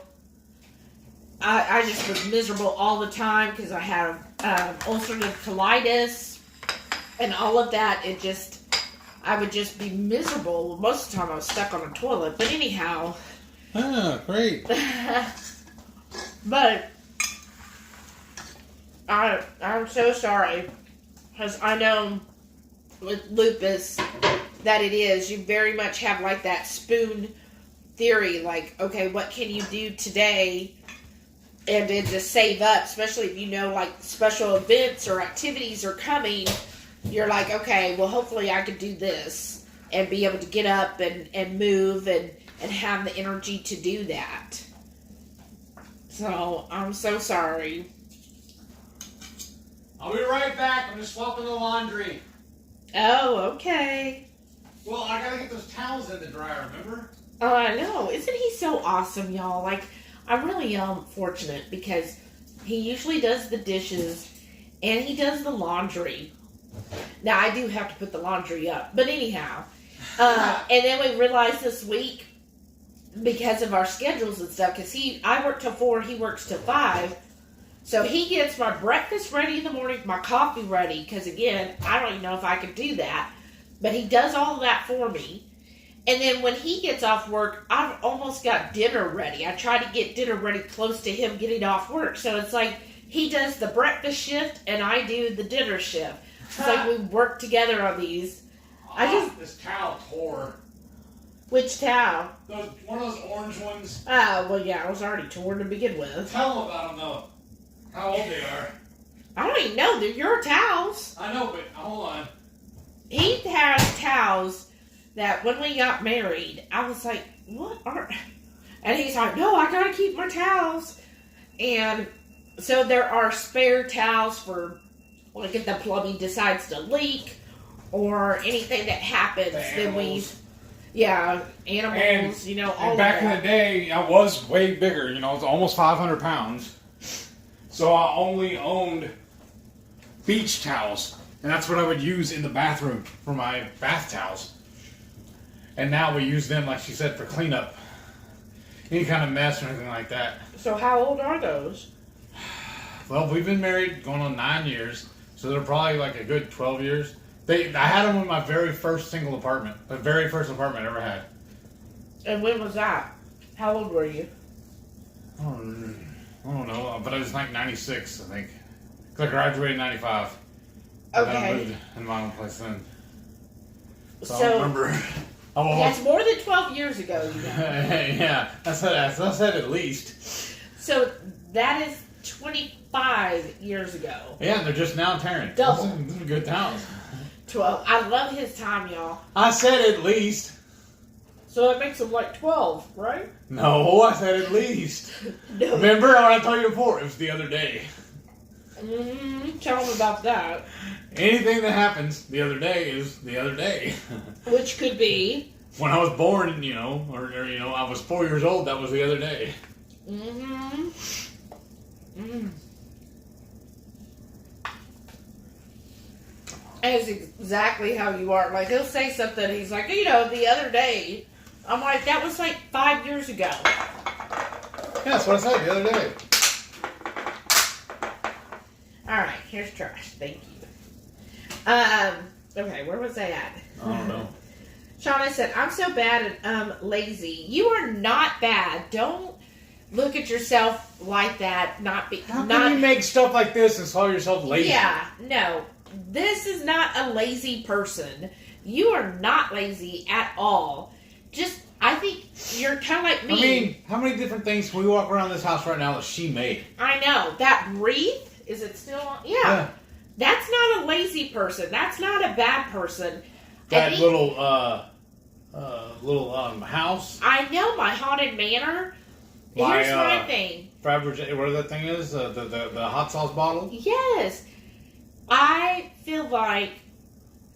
I just was miserable all the time because I have ulcerative colitis and all of that. I would just be miserable. Most of the time I was stuck on a toilet. But anyhow. Ah, great. But I'm so sorry because I know with lupus that it is, you very much have like that spoon theory, like, okay, what can you do today and then just save up, especially if you know like special events or activities are coming. You're like, okay, well hopefully I could do this and be able to get up and move and have the energy to do that. So, I'm so sorry. I'll be right back. I'm just swapping the laundry. Oh, okay. Well, I gotta get those towels in the dryer, remember? Oh, I know. Isn't he so awesome, y'all? Like, I'm really fortunate because he usually does the dishes and he does the laundry. Now, I do have to put the laundry up. But anyhow. And then we realized this week, because of our schedules and stuff, because I work till 4, he works till 5. So he gets my breakfast ready in the morning, my coffee ready, because again, I don't even know if I could do that. But he does all of that for me. And then when he gets off work, I've almost got dinner ready. I try to get dinner ready close to him getting off work. So it's like he does the breakfast shift and I do the dinner shift. It's like we work together on these. This towel tore. Which towel? One of those orange ones. Oh, well, yeah, I was already torn to begin with. Tell them about them, though. How old they are. I don't even know. They're your towels. I know, but hold on. He has towels that when we got married, I was like, what are... And he's like, no, I gotta keep my towels. And so there are spare towels for, like, if the plumbing decides to leak or anything that happens, then we... Yeah, animals, and, all and back in the day, I was way bigger. I was almost 500 pounds. So I only owned beach towels. And that's what I would use in the bathroom for my bath towels. And now we use them, like she said, for cleanup. Any kind of mess or anything like that. So how old are those? Well, we've been married going on 9 years. So they're probably like a good 12 years. I had them in my very first single apartment. The very first apartment I ever had. And when was that? How old were you? I don't know, but I was like 96, I think. Because I graduated in 95. And then I moved in my own place then. So I don't remember. That's more than 12 years ago, you know. Yeah, I said at least. So that is 25 years ago. Yeah, they're just now tearing. Double. Those are good towels. 12. I love his time, y'all. I said at least. So that makes him like 12, right? No, I said at least. No. Remember what I told you before? It was the other day. Tell him about that. Anything that happens the other day is the other day. Which could be? When I was born, or I was 4 years old, that was the other day. That's exactly how you are. Like, he'll say something, he's like, you know, the other day. I'm like, that was like 5 years ago. Yeah, that's what I said the other day. Alright, here's trash. Thank you. Okay, where was I at? I don't know. Shauna said, I'm so bad and lazy. You are not bad. Don't look at yourself like that. How can you make stuff like this and call yourself lazy? Yeah, no. This is not a lazy person. You are not lazy at all. Just, I think you're kind of like me. I mean, how many different things can we walk around this house right now that she made? I know. That wreath, is it still on? Yeah. That's not a lazy person. That's not a bad person. That little house. I know, my haunted manor. Here's my thing. Whatever that thing is, the hot sauce bottle. Yes. I feel like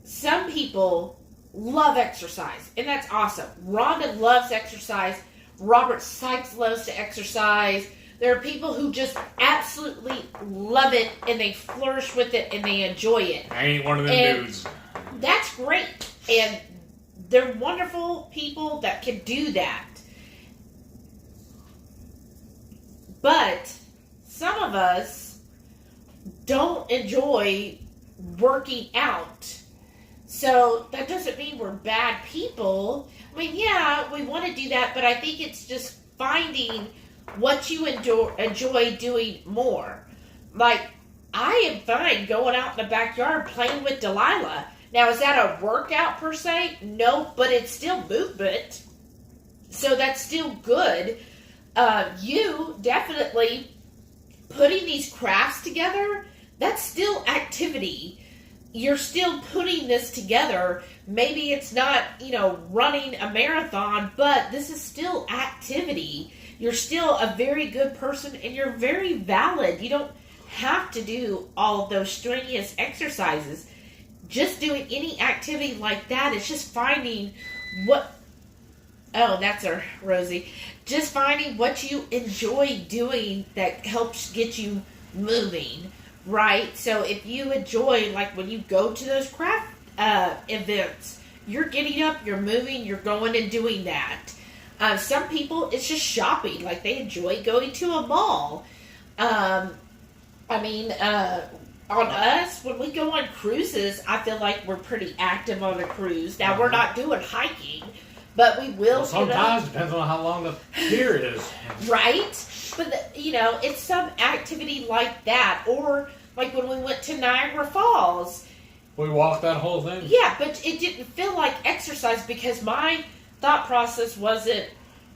some people love exercise, and that's awesome. Rhonda loves exercise. Robert Sykes loves to exercise. There are people who just absolutely love it, and they flourish with it, and they enjoy it. I ain't one of them dudes. That's great. And they're wonderful people that can do that. But some of us don't enjoy working out. So that doesn't mean we're bad people. I mean, yeah, we want to do that, but I think it's just finding what you enjoy doing more. Like, I am fine going out in the backyard playing with Delilah. Now, is that a workout per se? No, but it's still movement. So that's still good. You definitely putting these crafts together, that's still activity. You're still putting this together. Maybe it's not, running a marathon, but this is still activity. You're still a very good person, and you're very valid. You don't have to do all of those strenuous exercises. Just doing any activity like that, it's just finding what... Oh, that's her, Rosie. Just finding what you enjoy doing that helps get you moving, right? So if you enjoy, like when you go to those craft events, you're getting up, you're moving, you're going and doing that. Some people, it's just shopping. Like, they enjoy going to a mall. On us, when we go on cruises, I feel like we're pretty active on a cruise. Now, we're not doing hiking, but we will. Well, sometimes, depends on how long the pier is. Right? But, it's some activity like that. Or, like when we went to Niagara Falls. We walked that whole thing? Yeah, but it didn't feel like exercise because my thought process wasn't,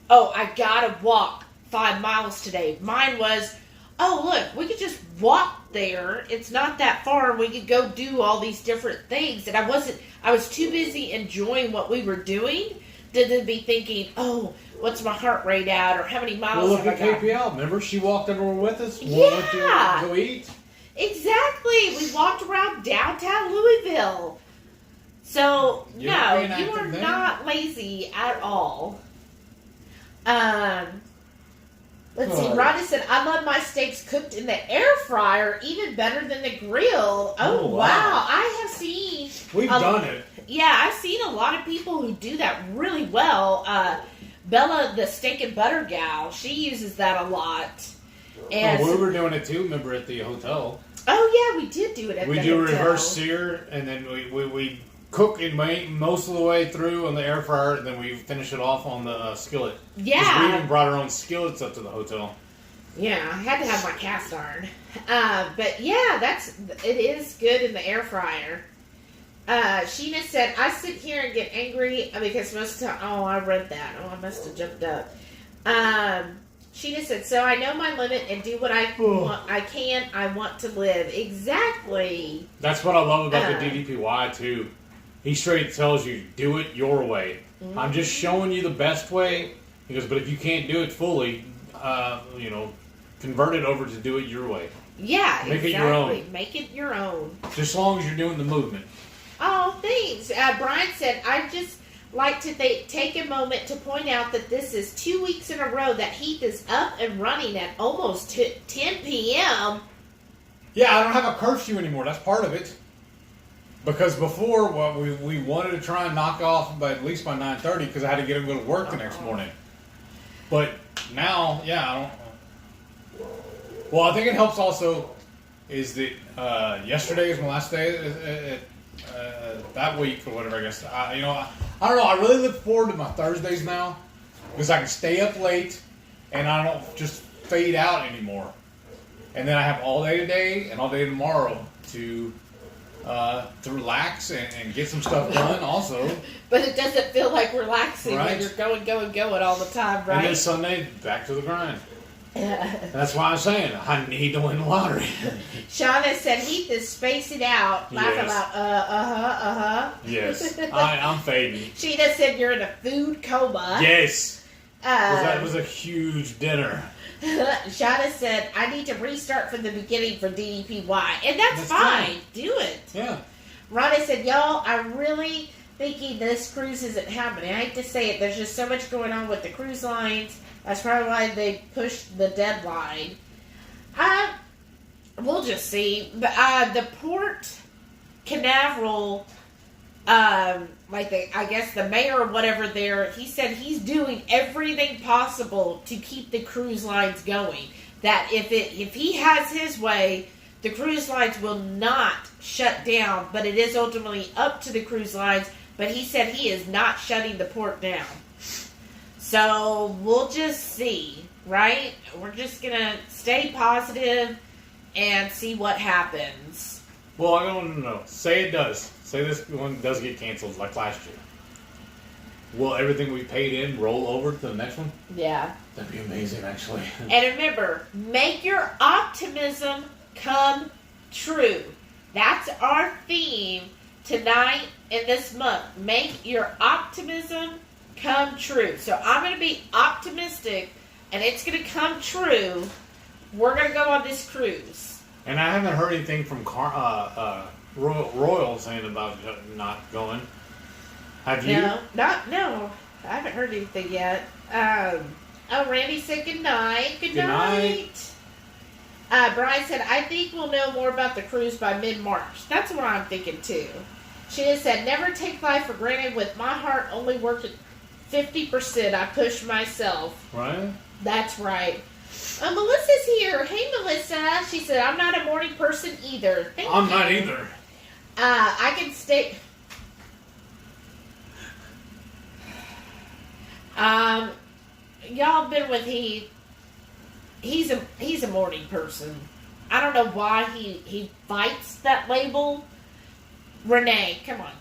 oh, I gotta walk 5 miles today. Mine was, oh, look, we could just walk there. It's not that far, and we could go do all these different things. And I was too busy enjoying what we were doing to then be thinking, oh, what's my heart rate at, or how many miles well, have I got? look at KPL. Remember, she walked everywhere with us? Yeah. We went to go eat? Exactly. We walked around downtown Louisville. So, no, you are not lazy at all. Let's see. Rhonda said, I love my steaks cooked in the air fryer, even better than the grill. Oh, wow. I have seen... We've done it. Yeah, I've seen a lot of people who do that really well. Bella, the steak and butter gal, she uses that a lot. And we were doing it too, remember, at the hotel. Oh, yeah, we did do it at the hotel. We do reverse sear, and then we cook it most of the way through on the air fryer, and then we finish it off on the skillet. Yeah. We even brought our own skillets up to the hotel. Yeah, I had to have my cast iron. But yeah, it is good in the air fryer. Sheena said, I sit here and get angry because most of the time... Oh, I read that. Oh, I must have jumped up. Sheena said, so I know my limit and do what I want. I want to live. Exactly. That's what I love about the DDPY, too. He straight tells you, do it your way. Mm-hmm. I'm just showing you the best way. He goes, but if you can't do it fully, convert it over to do it your way. Yeah, Make exactly. it your own. Make it your own. Just as long as you're doing the movement. Oh, thanks. Brian said, I just like to take a moment to point out that this is 2 weeks in a row that Heath is up and running at almost 10 p.m. Yeah, I don't have a curfew anymore. That's part of it. Because before, well, we wanted to try and knock off by at least by 9:30 because I had to get him to go to work the next morning. But now, yeah, I don't. Well, I think it helps also is that yesterday is my last day that week or whatever. I guess I don't know. I really look forward to my Thursdays now because I can stay up late and I don't just fade out anymore. And then I have all day today and all day tomorrow to relax and get some stuff done also. But it doesn't feel like relaxing Right. when you're going all the time, right? And then Sunday, back to the grind. That's why I'm saying I need to win the lottery. Shauna said Heath is spacing out, laughing Yes. out, Yes, I'm fading. Sheena said you're in a food coma. Yes, that was a huge dinner. Shauna said, I need to restart from the beginning for DDPY. And that's fine. fine. Do it. Yeah. Ronnie said, y'all, I'm really thinking this cruise isn't happening. I hate to say it. There's just so much going on with the cruise lines. That's probably why they pushed the deadline. We'll just see. The Port Canaveral, I guess the mayor or whatever there, he said he's doing everything possible to keep the cruise lines going. That if he has his way, the cruise lines will not shut down, but it is ultimately up to the cruise lines. But he said he is not shutting the port down. So we'll just see, right? We're just gonna stay positive and see what happens. Well, I don't know. Say it does. Say this one does get canceled like last year. Will everything we paid in roll over to the next one? Yeah. That'd be amazing, actually. And remember, make your optimism come true. That's our theme tonight and this month. Make your optimism come true. So I'm going to be optimistic, and it's going to come true. We're going to go on this cruise. And I haven't heard anything from Royal saying about not going. Have you? No. I haven't heard anything yet. Randy said good night. Good night. Brian said, I think we'll know more about the cruise by mid-March. That's what I'm thinking, too. She has said, never take life for granted. With my heart only worked at 50%. I push myself. Right? That's right. Melissa's here. Hey, Melissa. She said, I'm not a morning person either. Thank you. I'm not either. I can stay... Y'all been with Heath. He's a morning person. I don't know why he fights that label. Renee, come on.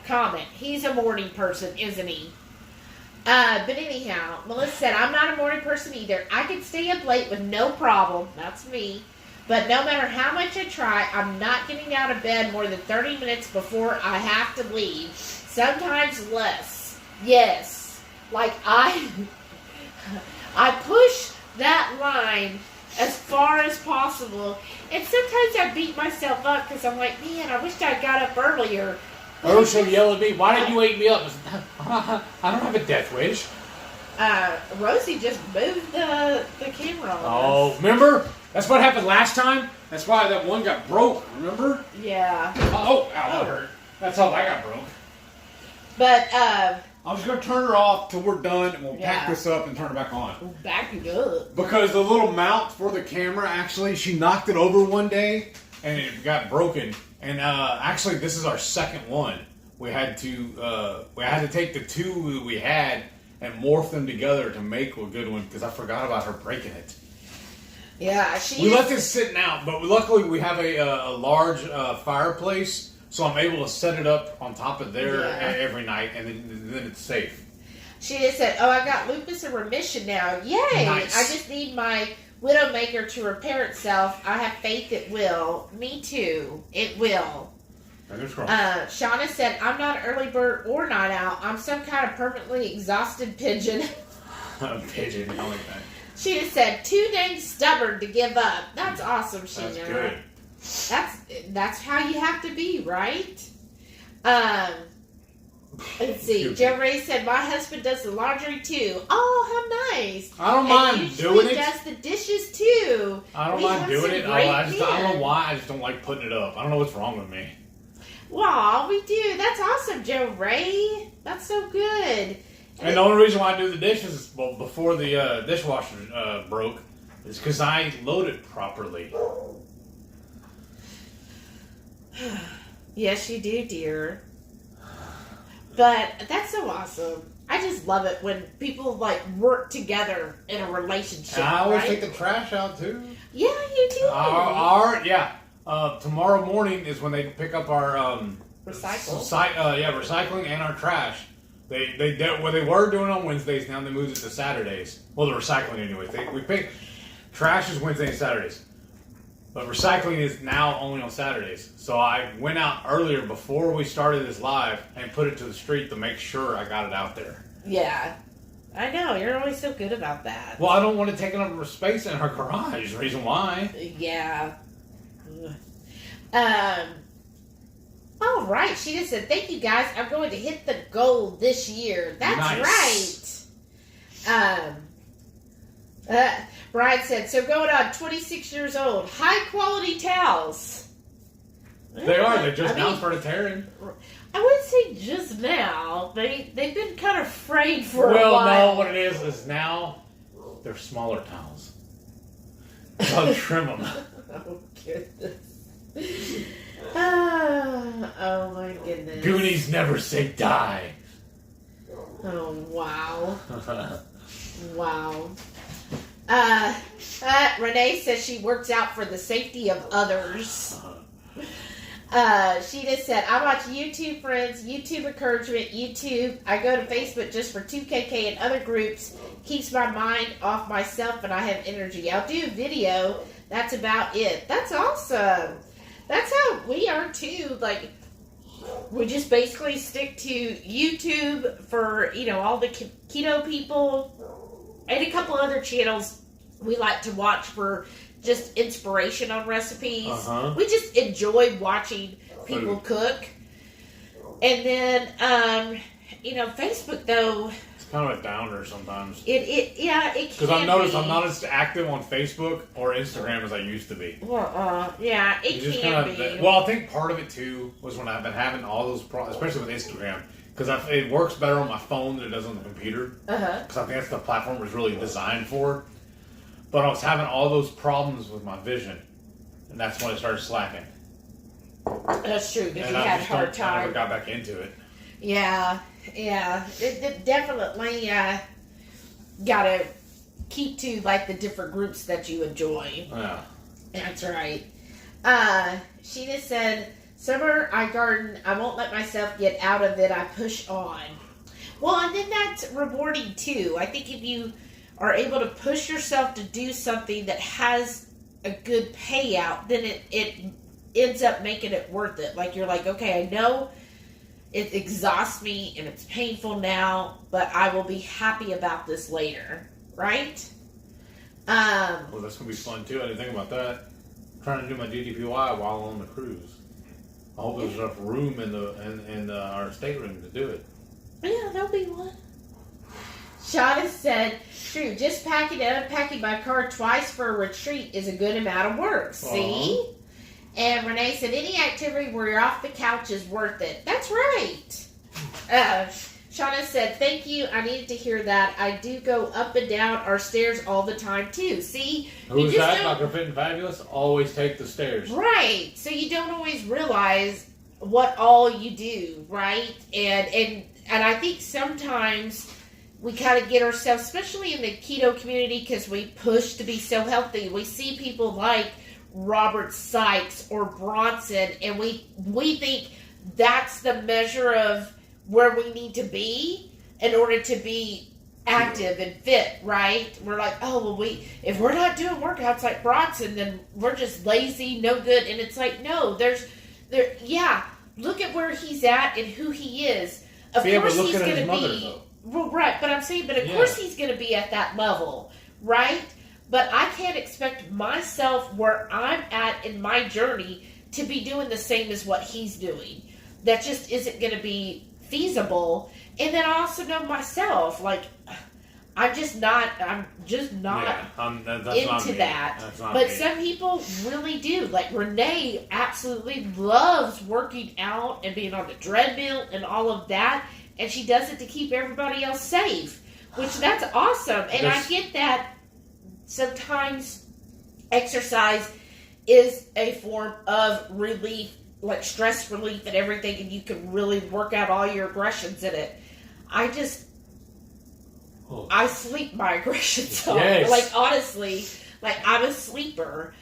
Comment. He's a morning person, isn't he? But anyhow, Melissa said, I'm not a morning person either. I can stay up late with no problem. That's me. But no matter how much I try, I'm not getting out of bed more than 30 minutes before I have to leave. Sometimes less. Yes. Like I push that line as far as possible. And sometimes I beat myself up because I'm like, man, I wish I got up earlier. Or she'll yell at me, why didn't you wake me up? I don't have a death wish. Rosie just moved the camera on Oh, us. remember? That's what happened last time. That's why that one got broke, remember? Yeah. Oh, ow, that hurt. That's how that got broke. But, I'm just going to turn her off till we're done, and we'll pack Yeah. this up and turn it back on. back it up. Because the little mount for the camera, actually, she knocked it over one day, and it got broken. And actually, this is our second one. We had to take the two that we had and morph them together to make a good one, because I forgot about her breaking it. Yeah, We left it sitting out, but luckily we have a large fireplace, so I'm able to set it up on top of there every night, and then it's safe. She just said, oh, I got lupus in remission now. Yay! Nice. I just need my Widowmaker to repair itself. I have faith it will. Me too. It will. Fingers crossed. Shauna said, I'm not early bird or night owl. I'm some kind of permanently exhausted pigeon. A pigeon, I like that. She just said, too dang stubborn to give up. That's awesome, Sheena. That's good. That's how you have to be, right? Let's see. Joe Ray said, my husband does the laundry too. Oh, how nice. I don't mind doing it. He does the dishes too. I don't mind doing it. I don't know why. I just don't like putting it up. I don't know what's wrong with me. Wow, we do. That's awesome, Joe Ray. That's so good. And the only reason why I do the dishes, well, before the dishwasher broke, is because I load it properly. Yes, you do, dear. But that's so awesome. I just love it when people like work together in a relationship. And I always right? take the trash out too. Yeah, you do. Tomorrow morning is when they pick up our recycling and our trash. They did what they were doing on Wednesdays. Now they moved it to Saturdays. Well, the recycling anyway. We pick trash is Wednesday and Saturdays, but recycling is now only on Saturdays. So I went out earlier before we started this live and put it to the street to make sure I got it out there. Yeah, I know. You're always so good about that. Well, I don't want to take up space in our garage. The reason why. Yeah. All right. She just said, "Thank you guys. I'm going to hit the goal this year." That's right. Brian said, "So going on 26 years old. High quality towels." They are. They just now started tearing. I wouldn't say just now. They've been kind of frayed for a while. Well, no, what it is now they're smaller towels. I'll trim them. Oh, goodness. Oh, my goodness. Goonies never say die. Oh, wow. Wow. Renee says she works out for the safety of others. She just said, I watch YouTube friends, YouTube encouragement, YouTube. I go to Facebook just for 2KK and other groups. Keeps my mind off myself and I have energy. I'll do a video. That's about it. That's awesome. That's how we are too. Like, we just basically stick to YouTube for, all the keto people and a couple other channels we like to watch for just inspiration on recipes. We just enjoy watching people cook. And then, Facebook though, it's kind of a downer sometimes. It can because I've noticed I'm not as active on Facebook or Instagram as I used to be. Yeah, it can be. Well, I think part of it too was when I've been having all those problems, especially with Instagram, because it works better on my phone than it does on the computer. Because I think that's the platform it was really designed for. But I was having all those problems with my vision, and that's when I started slacking. That's true, because you had a hard time. I never got back into it. Yeah. It definitely gotta keep to, like, the different groups that you enjoy. Yeah. That's right. She just said, summer I garden, I won't let myself get out of it, I push on. Well, and then that's rewarding, too. I think if you are able to push yourself to do something that has a good payout, then it ends up making it worth it. Like, you're like, okay, I know it exhausts me and it's painful now, but I will be happy about this later, right? Well, that's going to be fun, too. I didn't think about that. I'm trying to do my DDPY while on the cruise. I hope there's enough room in our stateroom to do it. Yeah, there'll be one. Shauna said, true, just packing and unpacking my car twice for a retreat is a good amount of work. See? And Renee said, any activity where you're off the couch is worth it. That's right. Shauna said, thank you. I needed to hear that. I do go up and down our stairs all the time, too. See? Who's that? Dr. Fit and Fabulous? Always take the stairs. Right. So you don't always realize what all you do, right? And I think sometimes we kind of get ourselves, especially in the keto community, because we push to be so healthy. We see people like Robert Sykes or Bronson, and we think that's the measure of where we need to be in order to be active and fit, right? We're like, oh, well, if we're not doing workouts like Bronson, then we're just lazy, no good. And it's like, no, look at where he's at and who he is. Of course he's going to be. Well, right, but I'm saying, of course he's going to be at that level, right? But I can't expect myself where I'm at in my journey to be doing the same as what he's doing. That just isn't going to be feasible. And then I also know myself, like, I'm just not That's into not me. that. That's not But me. some people really do. Like Renee absolutely loves working out and being on the treadmill and all of that. And she does it to keep everybody else safe. Which that's awesome. And I get that sometimes exercise is a form of relief, like stress relief and everything, and you can really work out all your aggressions in it. I sleep my aggressions off. Yes. Like, honestly, like, I'm a sleeper.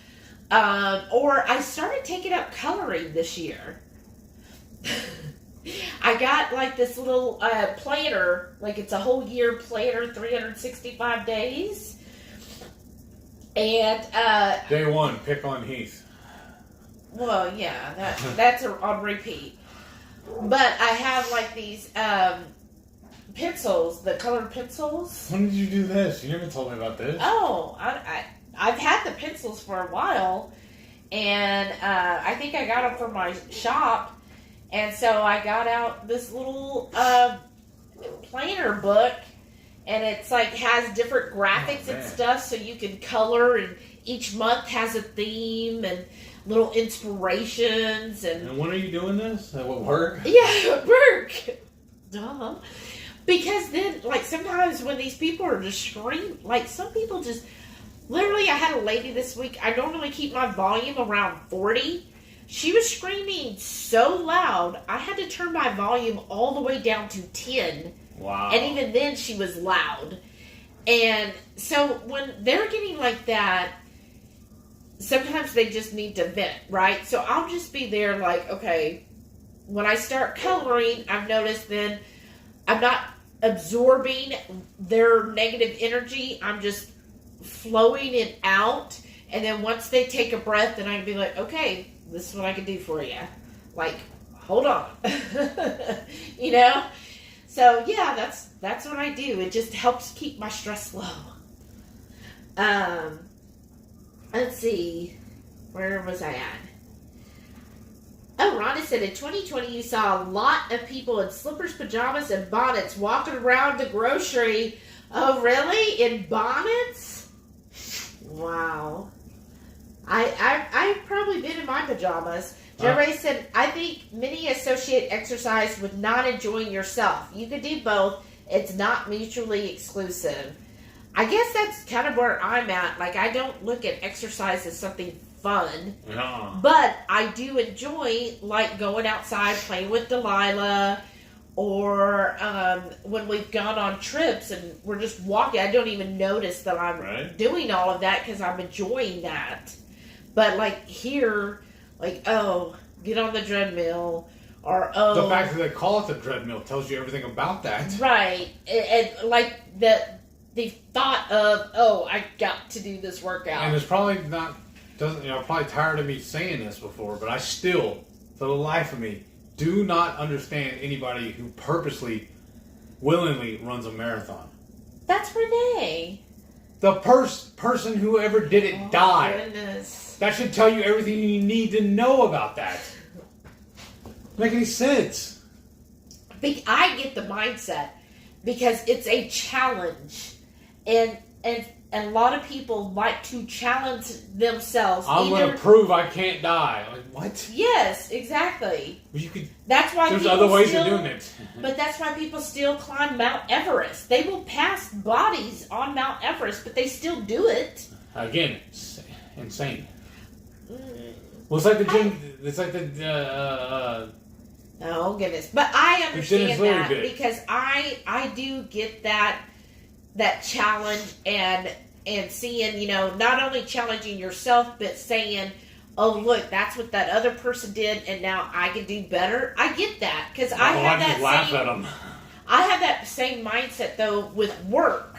Or I started taking up coloring this year. I got, like, this little planner. Like, it's a whole year planner, 365 days. And, Day 1, pick on Heath. well, yeah, that's on repeat. But I have, like, these, pencils, the colored pencils. When did you do this? You never told me about this. Oh, I've had the pencils for a while, and I think I got them from my shop, and so I got out this little planner book, and it's like has different graphics and stuff, so you can color, and each month has a theme and little inspirations. And when are you doing this? At work? Yeah, work. Duh. Because then, like, sometimes when these people are just screaming, like, some people just, literally, I had a lady this week, I normally keep my volume around 40. She was screaming so loud, I had to turn my volume all the way down to 10. Wow. And even then, she was loud. And so, when they're getting like that, sometimes they just need to vent, right? So, I'll just be there like, okay, when I start coloring, I've noticed then I'm not absorbing their negative energy. I'm just flowing it out. And then once they take a breath, then I can be like, okay, this is what I can do for you. Like, hold on. You know? So, yeah, that's what I do. It just helps keep my stress low. Let's see. Where was I at? Oh, Rhonda said in 2020 you saw a lot of people in slippers, pajamas, and bonnets walking around the grocery. Oh, really? In bonnets? Wow. I've probably been in my pajamas. Jerry said, I think many associate exercise with not enjoying yourself. You could do both. It's not mutually exclusive. I guess that's kind of where I'm at. Like, I don't look at exercise as something fun. Yeah. But I do enjoy, like, going outside, playing with Delilah, or when we've gone on trips and we're just walking. I don't even notice that I'm doing all of that because I'm enjoying that. But, like, here, like, oh, get on the treadmill, or, oh. The fact that they call it the treadmill tells you everything about that. Right. And like, the thought of, oh, I got to do this workout. And it's probably probably tired of me saying this before, but I still, for the life of me, do not understand anybody who purposely, willingly runs a marathon. That's Renee. The person who ever did it died. Goodness. That should tell you everything you need to know about that. Make any sense? I get the mindset because it's a challenge, and a lot of people like to challenge themselves. I'm going to prove I can't die. Like, what? Yes, exactly. You could. That's why there's people other ways still, of doing it. But that's why people still climb Mount Everest. They will pass bodies on Mount Everest, but they still do it. Again, insane. Well, it's like the gym. It's like the. Oh goodness! But I understand that bit. because I do get that challenge and seeing, not only challenging yourself but saying, oh look, that's what that other person did and now I can do better. I get that because I have that laugh at them. I have that same mindset though with work.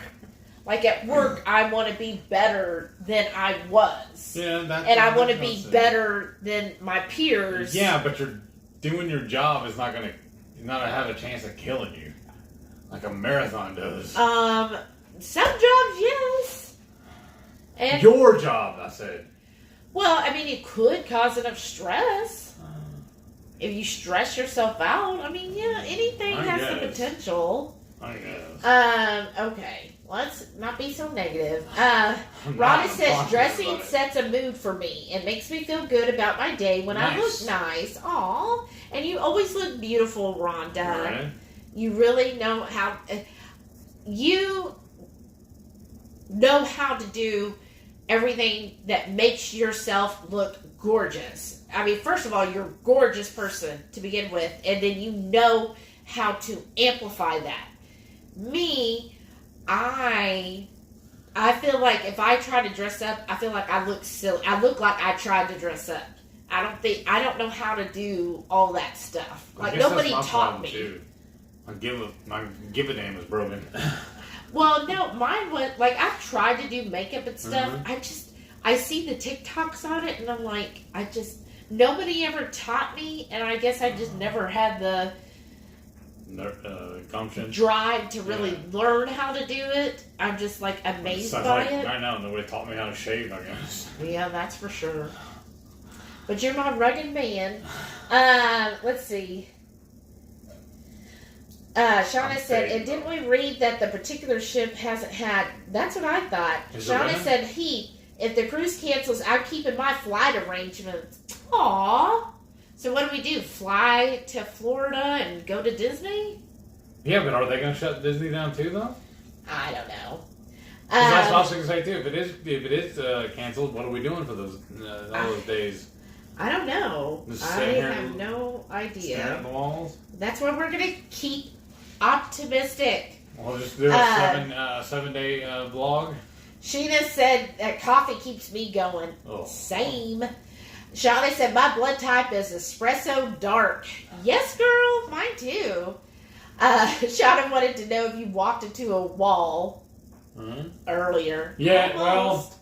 Like at work, I want to be better than I was. Yeah, and I want to be better than my peers. Yeah, but you're doing your job is not gonna have a chance of killing you like a marathon does. Some jobs, yes. And your job, I said. Well, I mean, it could cause enough stress. If you stress yourself out, I mean, yeah, anything has the potential. I guess. Okay. let's not be so negative. Rhonda says, dressing sets a mood for me. It makes me feel good about my day when I look nice. Aw. And you always look beautiful, Rhonda. Right. You really know how... you know how to do everything that makes yourself look gorgeous. I mean, first of all, you're a gorgeous person to begin with, and then you know how to amplify that. Me, I feel like if I try to dress up, I feel like I look silly. I look like I tried to dress up. I don't know how to do all that stuff. Like, nobody taught me. Too. My give a damn is broken. Well, no, mine was, like, I've tried to do makeup and stuff. Mm-hmm. I see the TikToks on it, and I'm like, nobody ever taught me, and I guess I just never had the gumption, drive to really learn how to do it. I'm just, like, amazed by it. I know, nobody taught me how to shave, I guess. Yeah, that's for sure. But you're my rugged man. Let's see. Shauna said, and didn't we read that the particular ship hasn't had... That's what I thought. Shauna said, Heath, if the cruise cancels, I'm keeping my flight arrangements. Aww. So what do? Fly to Florida and go to Disney? Yeah, but are they going to shut Disney down too, though? I don't know. That's what I was going to say, too. If it is canceled, what are we doing for those all those days? I don't know. I have no idea. Staring at the walls? That's why we're going to keep optimistic. We'll just do a 7-day vlog. Sheena said that coffee keeps me going. Oh. Same. Shauna said, my blood type is espresso dark. Yes, girl. Mine too. Shauna wanted to know if you walked into a wall earlier. Yeah, almost.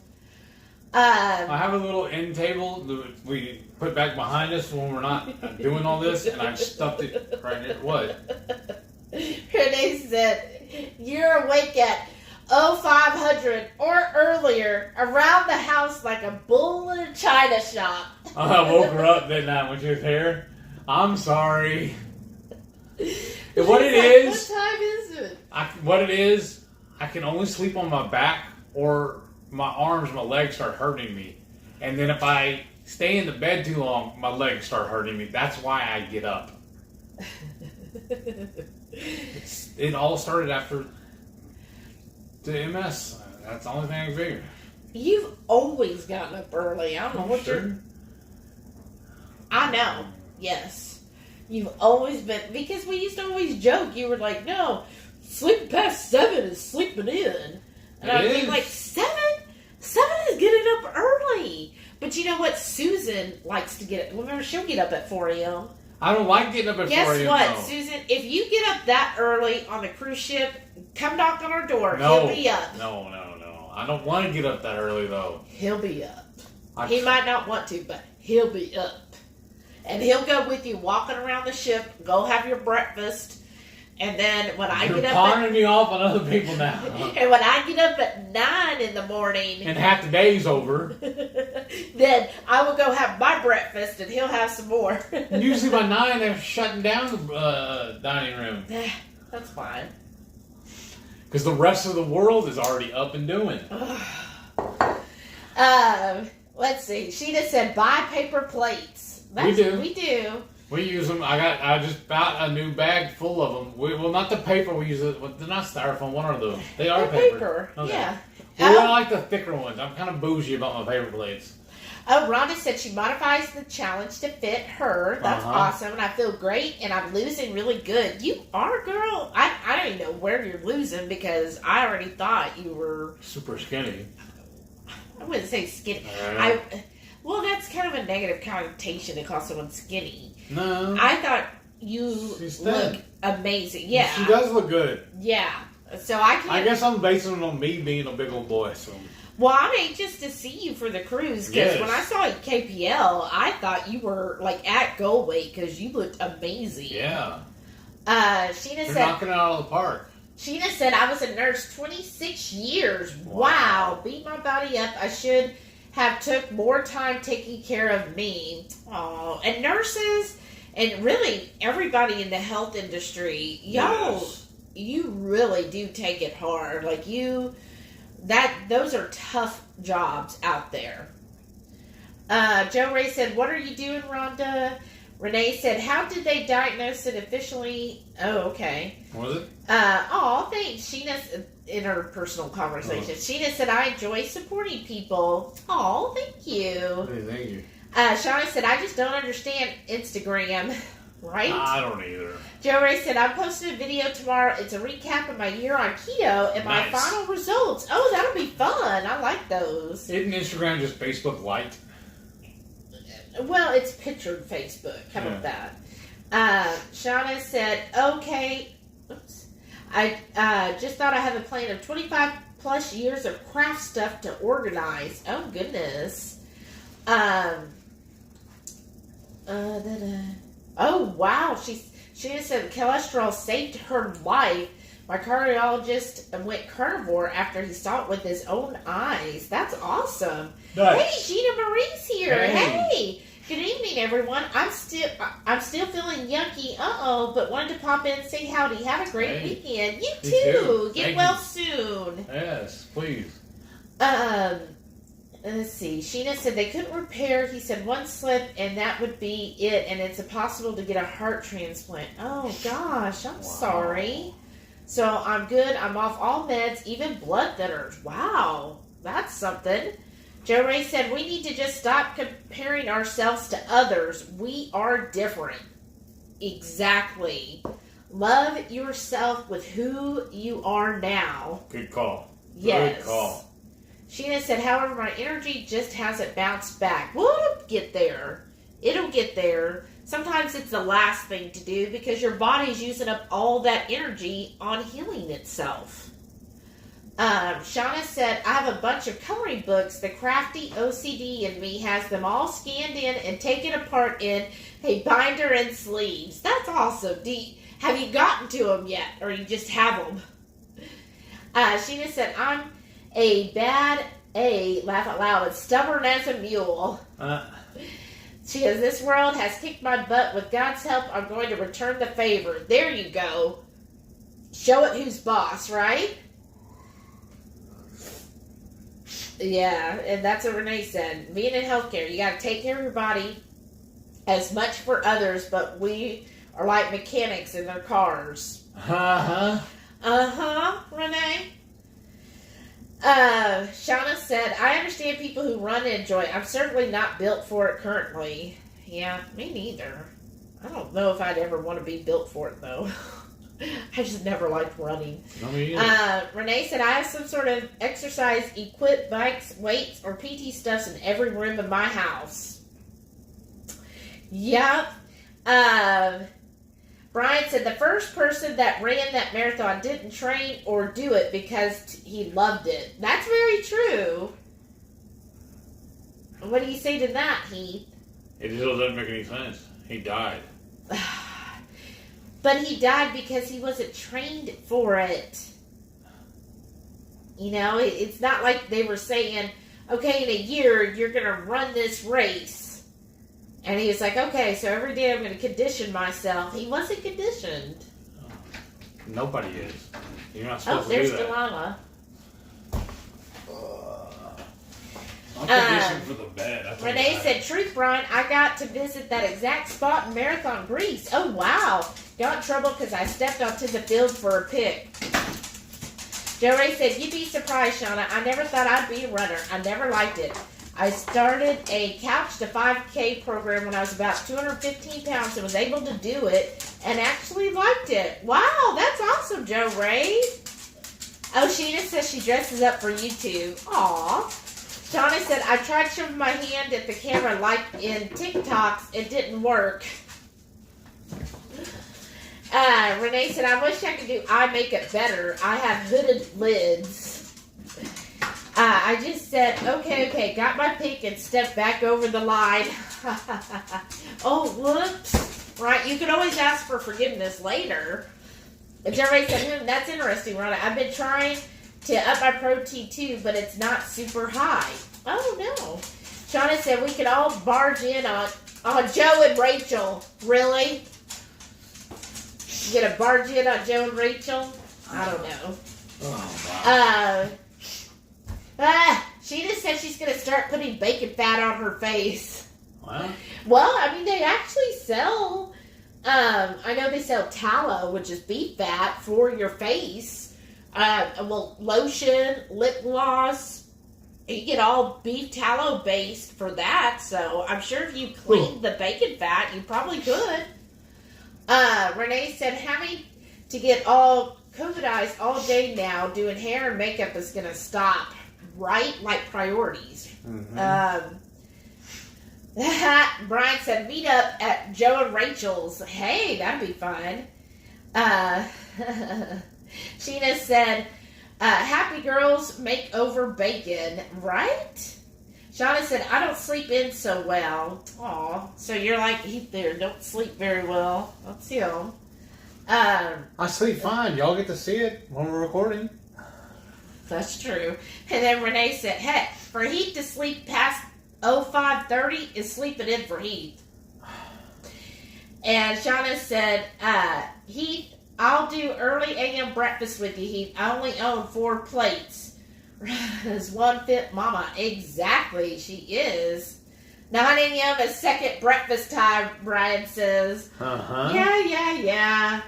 I have a little end table that we put back behind us when we're not doing all this, and I stuffed it right there. What? Renee said, you're awake at 0500 or earlier, around the house like a bull in a china shop. I woke her up that night when she was here. I'm sorry. What it is... What time is it? What it is, I can only sleep on my back or my arms, my legs start hurting me. And then if I stay in the bed too long, my legs start hurting me. That's why I get up. It all started after the MS. That's the only thing I can figure. You've always gotten up early. I don't know what you're... I know. Yes. You've always been... Because we used to always joke. You were like, no, sleeping past 7 is sleeping in. And I'd be like, 7? 7 is getting up early. But you know what? Susan likes to get up. Remember, she'll get up at 4 a.m. I don't like getting up at 4 a.m. Guess what, though. Susan? If you get up that early on a cruise ship, come knock on our door. No, He'll be up. No. I don't want to get up that early, though. He'll be up. He might not want to, but he'll be up. And he'll go with you walking around the ship, go have your breakfast, and then when I get up... You're pawning me off on other people now. And when I get up at 9 in the morning... And half the day's over. Then I will go have my breakfast, and he'll have some more. Usually by 9, they're shutting down the dining room. That's fine. Because the rest of the world is already up and doing. Let's see. She just said, buy paper plates. We do. We use them. I just bought a new bag full of them. Well, not the paper. We use it. They're not styrofoam. What are those? They are paper. Okay. Yeah. Well, I like the thicker ones. I'm kind of bougie about my paper plates. Oh, Rhonda said she modifies the challenge to fit her. That's awesome, and I feel great, and I'm losing really good. You are, girl. I don't even know where you're losing because I already thought you were... Super skinny. I wouldn't say skinny. Well, that's kind of a negative connotation to call someone skinny. No. I thought you look amazing. Yeah. She does look good. Yeah. So I guess I'm basing it on me being a big old boy, so... Well, I'm anxious to see you for the cruise because when I saw you at KPL, I thought you were like at goal weight because you looked amazing. Yeah. Sheena said, knocking it out of the park. Sheena said, I was a nurse 26 years. Wow. Beat my body up. I should have took more time taking care of me. Oh, and nurses and really everybody in the health industry, y'all you really do take it hard. Like those are tough jobs out there. Joe Ray said, "What are you doing, Rhonda?" Renee said, "How did they diagnose it officially?" Oh, okay. What was it? Thanks. Sheena, in her personal conversation, Sheena said, "I enjoy supporting people." Oh, thank you. Hey, thank you. Shawnee said, "I just don't understand Instagram." Right? I don't either. Joe Ray said, "I'm posting a video tomorrow. It's a recap of my year on keto and my final results." Oh, that'll be fun. I like those. Isn't Instagram just Facebook Lite? Well, it's pictured Facebook. How about that? Shauna said, "Okay, oops. I just thought I have a plan of 25 plus years of craft stuff to organize." Oh, goodness. Oh, wow. She said cholesterol saved her life. My cardiologist went carnivore after he saw it with his own eyes. That's awesome. Nice. Hey, Gina Marie's here. Hey. Hey. Good evening, everyone. I'm still feeling yucky. But wanted to pop in and say howdy. Have a great weekend. You too. Get well soon. Yes, please. Let's see. Sheena said they couldn't repair. He said one slip and that would be it. And it's impossible to get a heart transplant. Oh gosh, I'm sorry. So I'm good. I'm off all meds, even blood thinners. Wow, that's something. Joe Ray said, "We need to just stop comparing ourselves to others. We are different." Exactly. Love yourself with who you are now. Good call. Yes. Good call. Sheena said, "However, my energy just hasn't bounced back." Well, it'll get there. It'll get there. Sometimes it's the last thing to do because your body's using up all that energy on healing itself. Shauna said, "I have a bunch of coloring books. The crafty OCD in me has them all scanned in and taken apart in a binder and sleeves." That's awesome. Have you gotten to them yet, or you just have them? Sheena said, "I'm a bad A, laugh out loud, and stubborn as a mule." She goes, "This world has kicked my butt. With God's help, I'm going to return the favor." There you go. Show it who's boss, right? Yeah, and that's what Renee said. Being in healthcare, you got to take care of your body as much for others, but we are like mechanics in their cars. Renee. Shauna said, "I understand people who run and enjoy it. I'm certainly not built for it currently." Yeah, me neither. I don't know if I'd ever want to be built for it, though. I just never liked running. Renee said, "I have some sort of exercise equip, bikes, weights, or PT stuffs in every room of my house." Yep. Brian said, "The first person that ran that marathon didn't train or do it because he loved it." That's very true. What do you say to that, Heath? It still doesn't make any sense. He died. But he died because he wasn't trained for it. You know, it's not like they were saying, "Okay, in a year, you're going to run this race." And he was like, "Okay, so every day I'm going to condition myself." He wasn't conditioned. Nobody is. You're not supposed to do there's that. Delilah. I'm conditioned for the bed. Renee said, "Truth, Brian, I got to visit that exact spot in Marathon, Greece." Oh, wow. Got in trouble because I stepped onto the field for a pic. Joe Ray said, "You'd be surprised, Shauna. I never thought I'd be a runner. I never liked it. I started a couch to 5K program when I was about 215 pounds and was able to do it and actually liked it." Wow, that's awesome, Joe Ray. Oh, Sheena says she dresses up for YouTube. Aw. Shauna said, "I tried shoving my hand at the camera like in TikToks. It didn't work." Renee said, "I wish I could do eye makeup better. I have hooded lids." I just said, okay, got my pick and stepped back over the line. Oh, whoops. Right, you can always ask for forgiveness later. And Jerry said, "That's interesting, Rhonda. I've been trying to up my protein too, but it's not super high." Oh, no. Shauna said, "We could all barge in on Joe and Rachel." Really? You gonna barge in on Joe and Rachel? I don't know. Oh, wow. She just said she's going to start putting bacon fat on her face. Well, Well, I mean, they actually sell, I know they sell tallow, which is beef fat, for your face. Well, lotion, lip gloss. You get all beef tallow based for that. So I'm sure if you clean the bacon fat, you probably could. Renee said, having to get all COVIDized all day now, doing hair and makeup is going to stop. Right? Like priorities. mm-hmm. Brian said, meet up at Joe and Rachel's. Hey, that'd be fun. Sheena said, happy girls make over bacon. Right? Shauna said, I don't sleep in so well. Aw. So you're like Heath there. Don't sleep very well. That's him. I sleep fine. Y'all get to see it when we're recording. That's true. And then Renee said, heck, for Heath to sleep past 05:30 is sleeping in for Heath. And Shauna said, Heath, I'll do early a.m. breakfast with you, Heath. I only own 4 plates. Is one fit mama. Exactly, she is. 9 a.m. is second breakfast time, Brian says. Uh-huh. Yeah.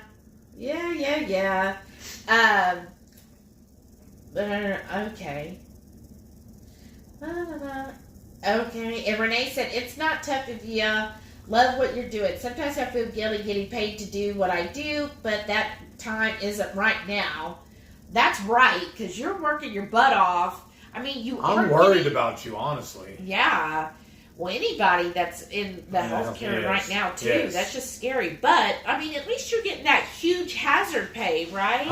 Okay. Okay. And Renee said, it's not tough if you love what you're doing. Sometimes I feel guilty getting paid to do what I do, but that time isn't right now. That's right, because you're working your butt off. I mean, I'm worried about you, honestly. Yeah. Well, anybody that's in the healthcare right now, too, that's just scary. But, I mean, at least you're getting that huge hazard pay, right?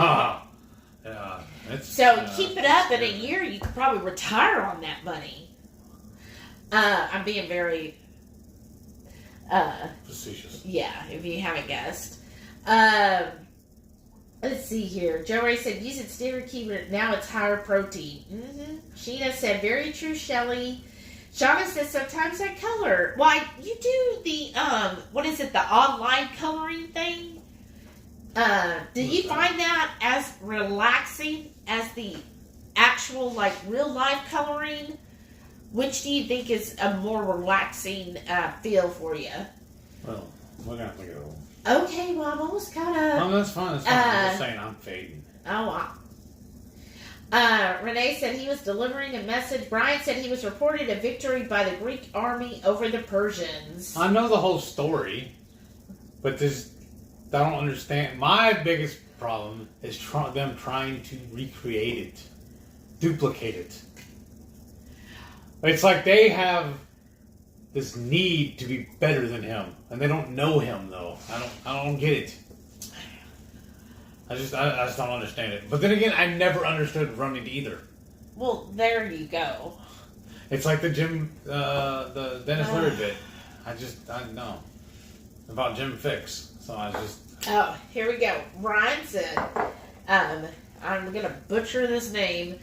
Yeah. So keep it up. In a year, you could probably retire on that money. I'm being very... facetious. Yeah, if you haven't guessed. Let's see here. Joe Ray said, using steer keyword, now it's higher protein. Mm-hmm. Sheena said, very true, Shelly. Shauna says, sometimes I color. Why, you do the, what is it, the online coloring thing? Do you find that as relaxing as the actual, like, real life coloring? Which do you think is a more relaxing feel for you? Well, we're going to have to go. Okay, well, I'm almost kind of... No, that's fine. I'm just saying I'm fading. Oh, wow. Renee said he was delivering a message. Brian said he was reported a victory by the Greek army over the Persians. I know the whole story, but I don't understand. My biggest problem is them trying to recreate it, duplicate it. It's like they have this need to be better than him, and they don't know him though. I don't get it. I just don't understand it. But then again, I never understood running either. Well, there you go. It's like the Dennis Leary bit. I know about Jim Fix, so I just. Oh, here we go. Brian said, I'm gonna butcher this name.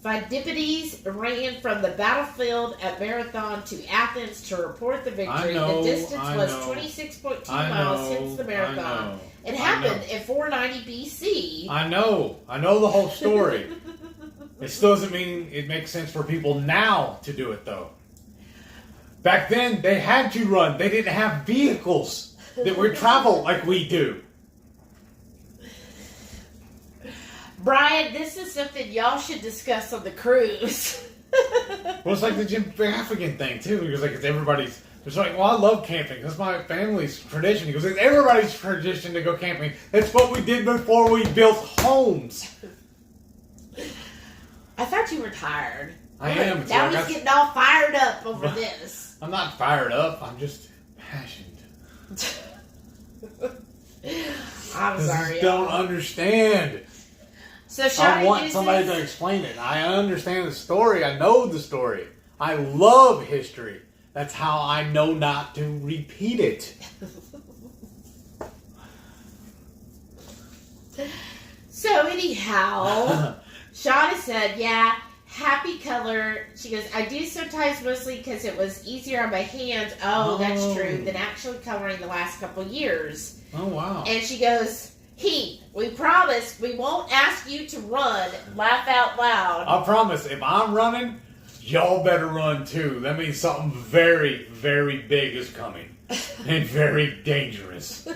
Pheidippides ran from the battlefield at Marathon to Athens to report the victory. The distance was 26.2 miles since the marathon. It happened in 490 BC. I know the whole story. It still doesn't mean it makes sense for people now to do it, though. Back then, they had to run. They didn't have vehicles that would travel like we do. Brian, this is something y'all should discuss on the cruise. Well, it's like the Jim African thing, too. Because like, it's everybody's... It's like, well, I love camping. That's my family's tradition. He goes, it's everybody's tradition to go camping. That's what we did before we built homes. I thought you were tired. I am. Now he's getting all fired up over this. I'm not fired up. I'm just passionate. I'm sorry. Don't understand. So I want somebody to explain it. I understand the story. I know the story. I love history. That's how I know not to repeat it. So anyhow, Shauna said, yeah, happy color. She goes, I do sometimes mostly because it was easier on my hands. Oh, that's true. Than actually coloring the last couple years. Oh, wow. And she goes, Heath, we promise we won't ask you to run. Laugh out loud. I promise, if I'm running, y'all better run too. That means something very, very big is coming. And very dangerous.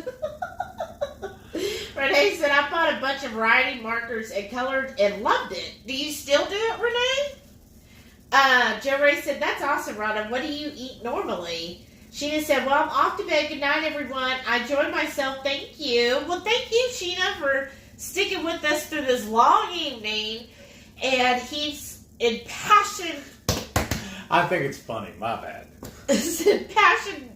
Renee said, I bought a bunch of writing markers and colored and loved it. Do you still do it, Renee? Joe Ray said, that's awesome, Rhonda. What do you eat normally? Sheena said, well, I'm off to bed. Good night, everyone. I enjoyed myself. Thank you. Well, thank you, Sheena, for sticking with us through this long evening. And he's impassioned. I think it's funny. My bad. Impassioned.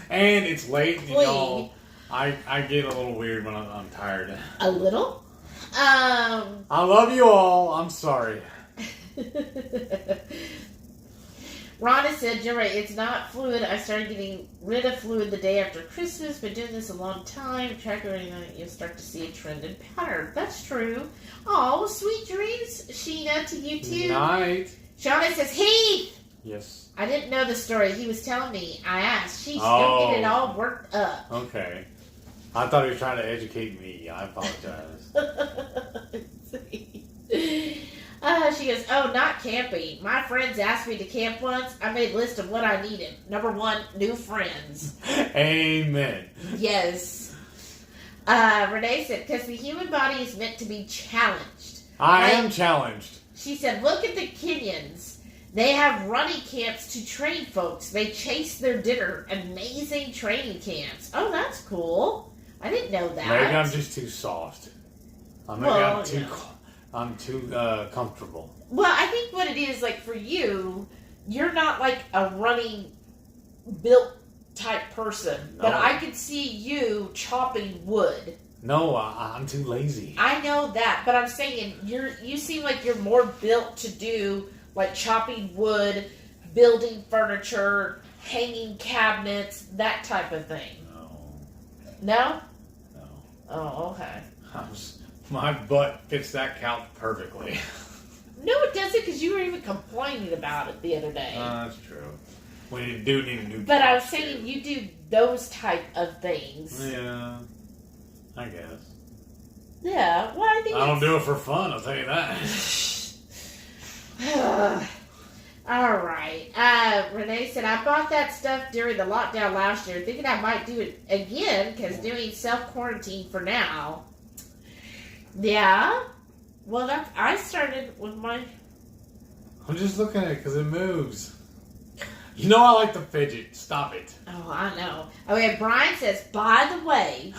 And it's late, you know. I get a little weird when I'm tired. A little? I love you all. I'm sorry. Rhonda said, Joe Ray, it's not fluid. I started getting rid of fluid the day after Christmas. Been doing this a long time. Track everything, you'll start to see a trend and pattern. That's true. Oh, sweet dreams, Sheena, to you too. Night. Shauna says, Heath! Yes. I didn't know the story. He was telling me. I asked. She's don't get it all worked up. Okay. I thought he was trying to educate me. I apologize. She goes, oh, not camping. My friends asked me to camp once. I made a list of what I needed. Number 1, new friends. Amen. Yes. Renee said, because the human body is meant to be challenged. I am challenged. She said, look at the Kenyans. They have running camps to train folks. They chase their dinner. Amazing training camps. Oh, that's cool. I didn't know that. Maybe I'm just too soft. I'm too comfortable. Well, I think what it is, like, for you, you're not like a running built type person. No. But I could see you chopping wood. No, I'm too lazy. I know that, but I'm saying you seem like you're more built to do like chopping wood, building furniture, hanging cabinets, that type of thing. No? No. Oh, okay. My butt fits that couch perfectly. No, it doesn't, because you were even complaining about it the other day. That's true. We do need a new couch. But I was saying you do those type of things. Yeah, I guess. Yeah, well, I think I don't do it for fun, I'll tell you that. All right. Renee said, I bought that stuff during the lockdown last year, thinking I might do it again, because doing self-quarantine for now. Yeah. Well, I started with my... I'm just looking at it because it moves. You know I like to fidget. Stop it. Oh, I know. Okay, Brian says, by the way,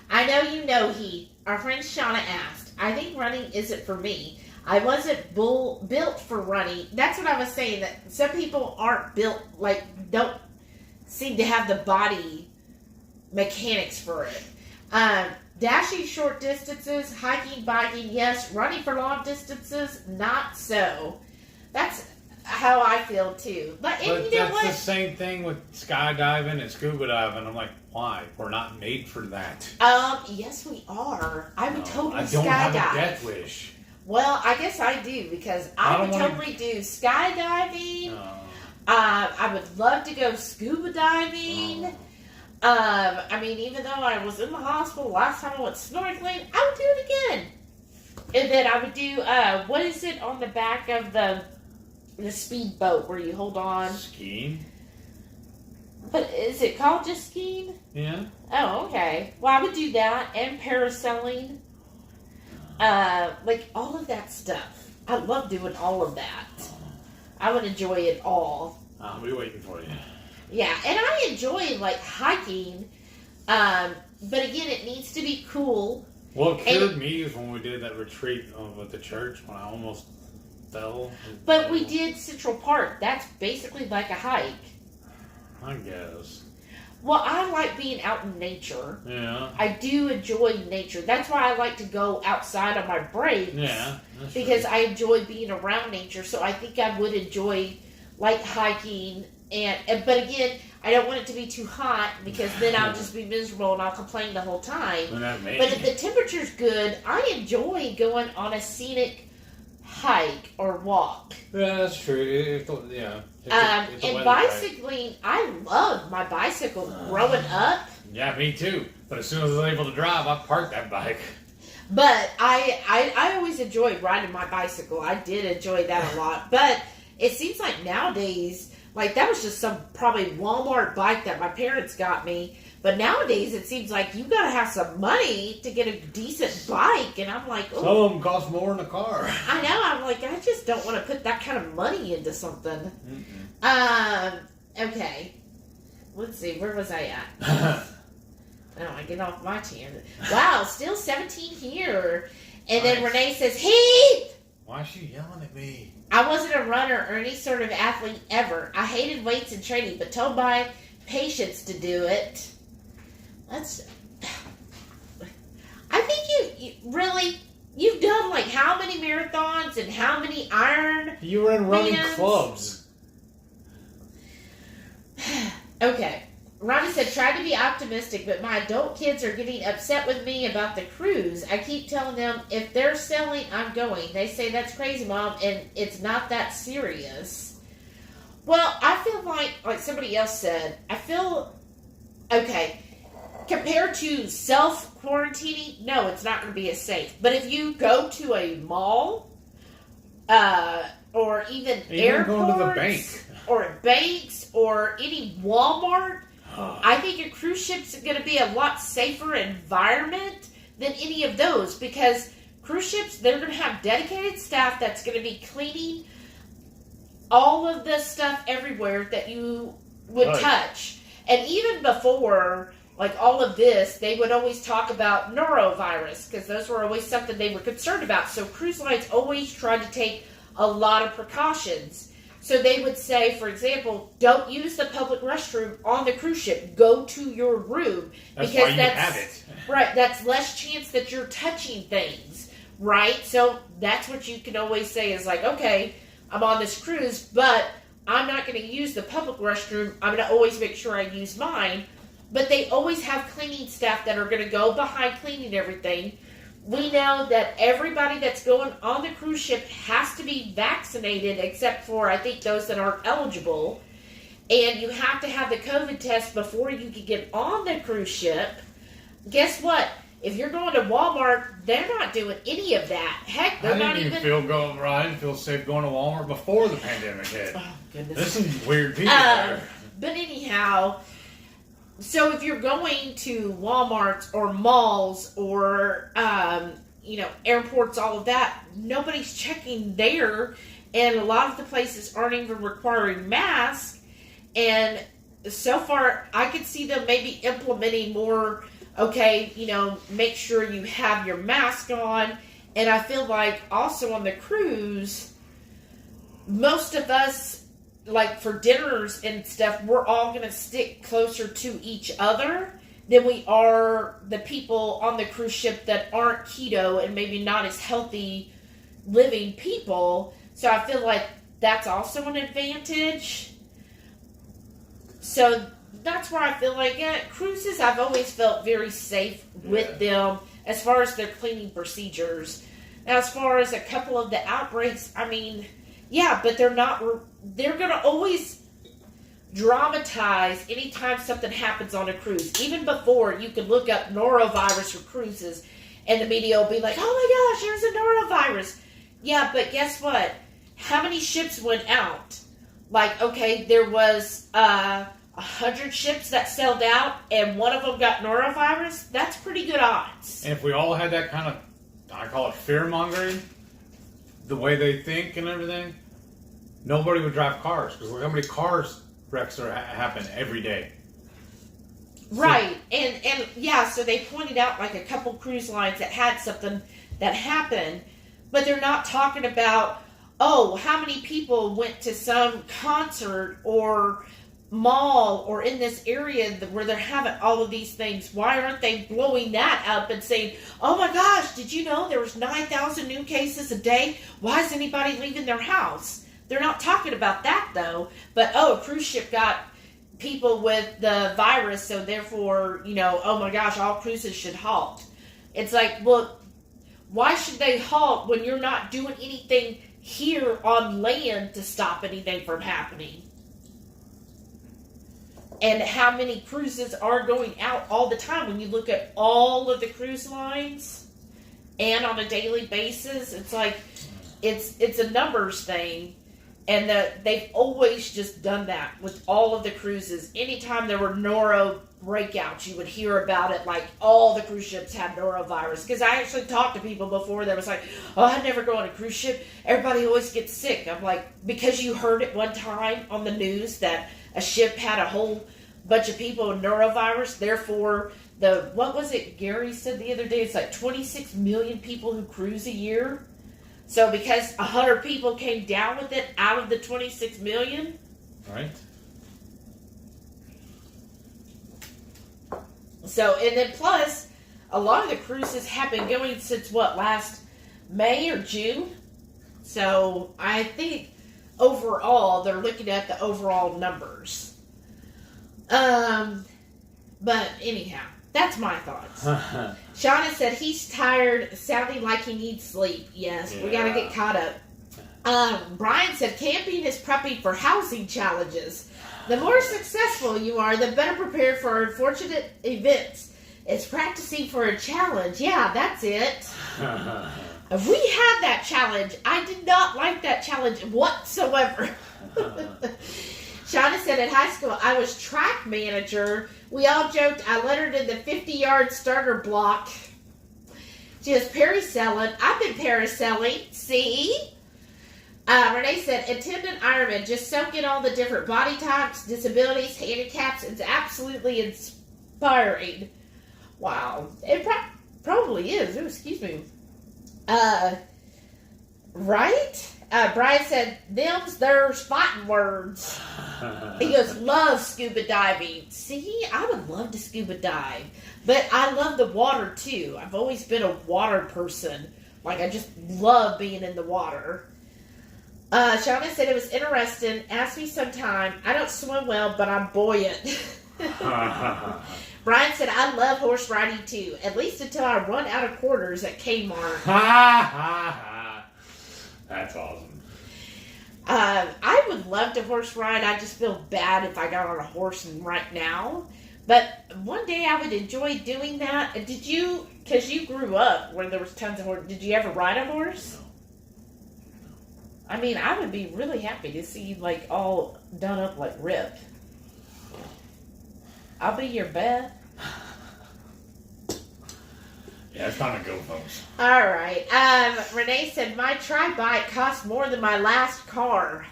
I know you know Heath. Our friend Shauna asked, I think running isn't for me. I wasn't built for running. That's what I was saying, that some people aren't built, like, don't seem to have the body mechanics for it. Dashing short distances, hiking, biking, yes. Running for long distances, not so. That's how I feel, too. But you know that's what? the same thing with skydiving and scuba diving. I'm like, why? We're not made for that. Yes, we are. I would totally skydive. I don't have a skydive. death wish. Well, I guess I do, because I would totally do skydiving. I would love to go scuba diving. I mean, even though I was in the hospital last time I went snorkeling, I would do it again. And then I would do, what is it on the back of the speedboat where you hold on? Skiing? But is it called just skiing? Yeah. Oh, okay. Well, I would do that, and parasailing. Like, all of that stuff. I love doing all of that. I would enjoy it all. I'll be waiting for you. Yeah, and I enjoy, like, hiking, but again, it needs to be cool. What cured me is when we did that retreat with the church, when I almost fell. But we did Central Park. That's basically like a hike. I guess. Well, I like being out in nature. Yeah. I do enjoy nature. That's why I like to go outside on my breaks. Yeah. Because I enjoy being around nature, so I think I would enjoy, like, hiking. But again, I don't want it to be too hot, because then I'll just be miserable and I'll complain the whole time. But if the temperature's good, I enjoy going on a scenic hike or walk. Yeah, that's true. And bicycling, I loved my bicycle growing up. Yeah, me too. But as soon as I was able to drive, I parked that bike. But I always enjoyed riding my bicycle. I did enjoy that a lot. But it seems like nowadays, like that was just some probably Walmart bike that my parents got me. But nowadays, it seems like you got to have some money to get a decent bike. And I'm like, oh. Some of them cost more than a car. I know. I'm like, I just don't want to put that kind of money into something. Okay. Let's see. Where was I at? I get off my tangent. Wow, still 17 here. And then Renee says, Heath! Why is she yelling at me? I wasn't a runner or any sort of athlete ever. I hated weights and training, but told my patients to do it. That's... I think you've done like how many marathons and how many iron... You were in running clubs. Okay. Ronnie said, try to be optimistic, but my adult kids are getting upset with me about the cruise. I keep telling them, if they're selling, I'm going. They say, that's crazy, Mom, and it's not that serious. Well, I feel like somebody else said, okay, compared to self-quarantining, no, it's not going to be as safe. But if you go to a mall, or even airports, going to the bank. Or banks, or any Walmart, I think a cruise ship's going to be a lot safer environment than any of those, because cruise ships, they're going to have dedicated staff that's going to be cleaning all of the stuff everywhere that you would touch. And even before, like all of this, they would always talk about norovirus, because those were always something they were concerned about. So cruise lines always tried to take a lot of precautions. So they would say, for example, don't use the public restroom on the cruise ship. Go to your room. That's why you have it. Right, that's less chance that you're touching things, right? So that's what you can always say is like, okay, I'm on this cruise, but I'm not going to use the public restroom. I'm going to always make sure I use mine. But they always have cleaning staff that are going to go behind cleaning everything. We know that everybody that's going on the cruise ship has to be vaccinated, except for, I think, those that aren't eligible. And you have to have the COVID test before you can get on the cruise ship. Guess what? If you're going to Walmart, they're not doing any of that. Heck, they're not even... I didn't feel safe going to Walmart before the pandemic hit. Oh, goodness. There's some weird people there. But anyhow... So if you're going to Walmarts or malls or, airports, all of that, nobody's checking there. And a lot of the places aren't even requiring masks. And so far, I could see them maybe implementing more, make sure you have your mask on. And I feel like also on the cruise, most of us, like for dinners and stuff, we're all going to stick closer to each other than we are the people on the cruise ship that aren't keto and maybe not as healthy living people. So I feel like that's also an advantage. So that's where I feel like, cruises, I've always felt very safe with them as far as their cleaning procedures. Now, as far as a couple of the outbreaks, but they're going to always dramatize anytime something happens on a cruise. Even before, you can look up norovirus for cruises, and the media will be like, oh my gosh, there's a norovirus. Yeah, but guess what? How many ships went out? Like, okay, there was 100 ships that sailed out, and one of them got norovirus. That's pretty good odds. And if we all had that kind of, I call it fear-mongering, the way they think and everything, nobody would drive cars, because look how many cars wrecks happen every day. Right, and so they pointed out like a couple cruise lines that had something that happened, but they're not talking about, how many people went to some concert or mall or in this area where they're having all of these things. Why aren't they blowing that up and saying, oh my gosh, did you know there was 9,000 new cases a day? Why is anybody leaving their house? They're not talking about that though. But a cruise ship got people with the virus, so therefore, oh my gosh, all cruises should halt. It's like, well, why should they halt when you're not doing anything here on land to stop anything from happening? and how many cruises are going out all the time. When you look at all of the cruise lines and on a daily basis, it's like it's a numbers thing. And they've always just done that with all of the cruises. Anytime there were noro breakouts, you would hear about it, like all the cruise ships had norovirus. Because I actually talked to people before that was like, oh, I'd never go on a cruise ship. Everybody always gets sick. I'm like, because you heard it one time on the news that a ship had a whole bunch of people with norovirus, therefore what was it Gary said the other day? It's like 26 million people who cruise a year. So because 100 people came down with it out of the 26 million. Right. So, and then plus, a lot of the cruises have been going since last May or June. So I think overall, they're looking at the overall numbers. But anyhow, that's my thoughts. Shauna said he's tired, sounding like he needs sleep. Yes, we gotta get caught up. Brian said camping is prepping for housing challenges. The more successful you are, the better prepared for unfortunate events. It's practicing for a challenge. Yeah, that's it. We had that challenge. I did not like that challenge whatsoever. Shauna said at high school, I was track manager. We all joked I lettered in the 50-yard starter block. She was parasailing. I've been parasailing. See? Renee said, attend an Ironman. Just soak in all the different body types, disabilities, handicaps. It's absolutely inspiring. Wow. It probably is. Oh, excuse me. Right? Brian said, there's fighting words. He goes, love scuba diving. See, I would love to scuba dive. But I love the water, too. I've always been a water person. Like, I just love being in the water. Shauna said it was interesting. Ask me sometime. I don't swim well, but I'm buoyant. Brian said, I love horse riding, too. At least until I run out of quarters at Kmart. That's awesome. I would love to horse ride. I just feel bad if I got on a horse right now. But one day I would enjoy doing that. Did you, because you grew up where there was tons of horses, did you ever ride a horse? No. I mean, I would be really happy to see you, like, all done up like Rip. I'll be your Beth. Yeah, it's time to go, folks. All right. Renee said, my tri-bike cost more than my last car.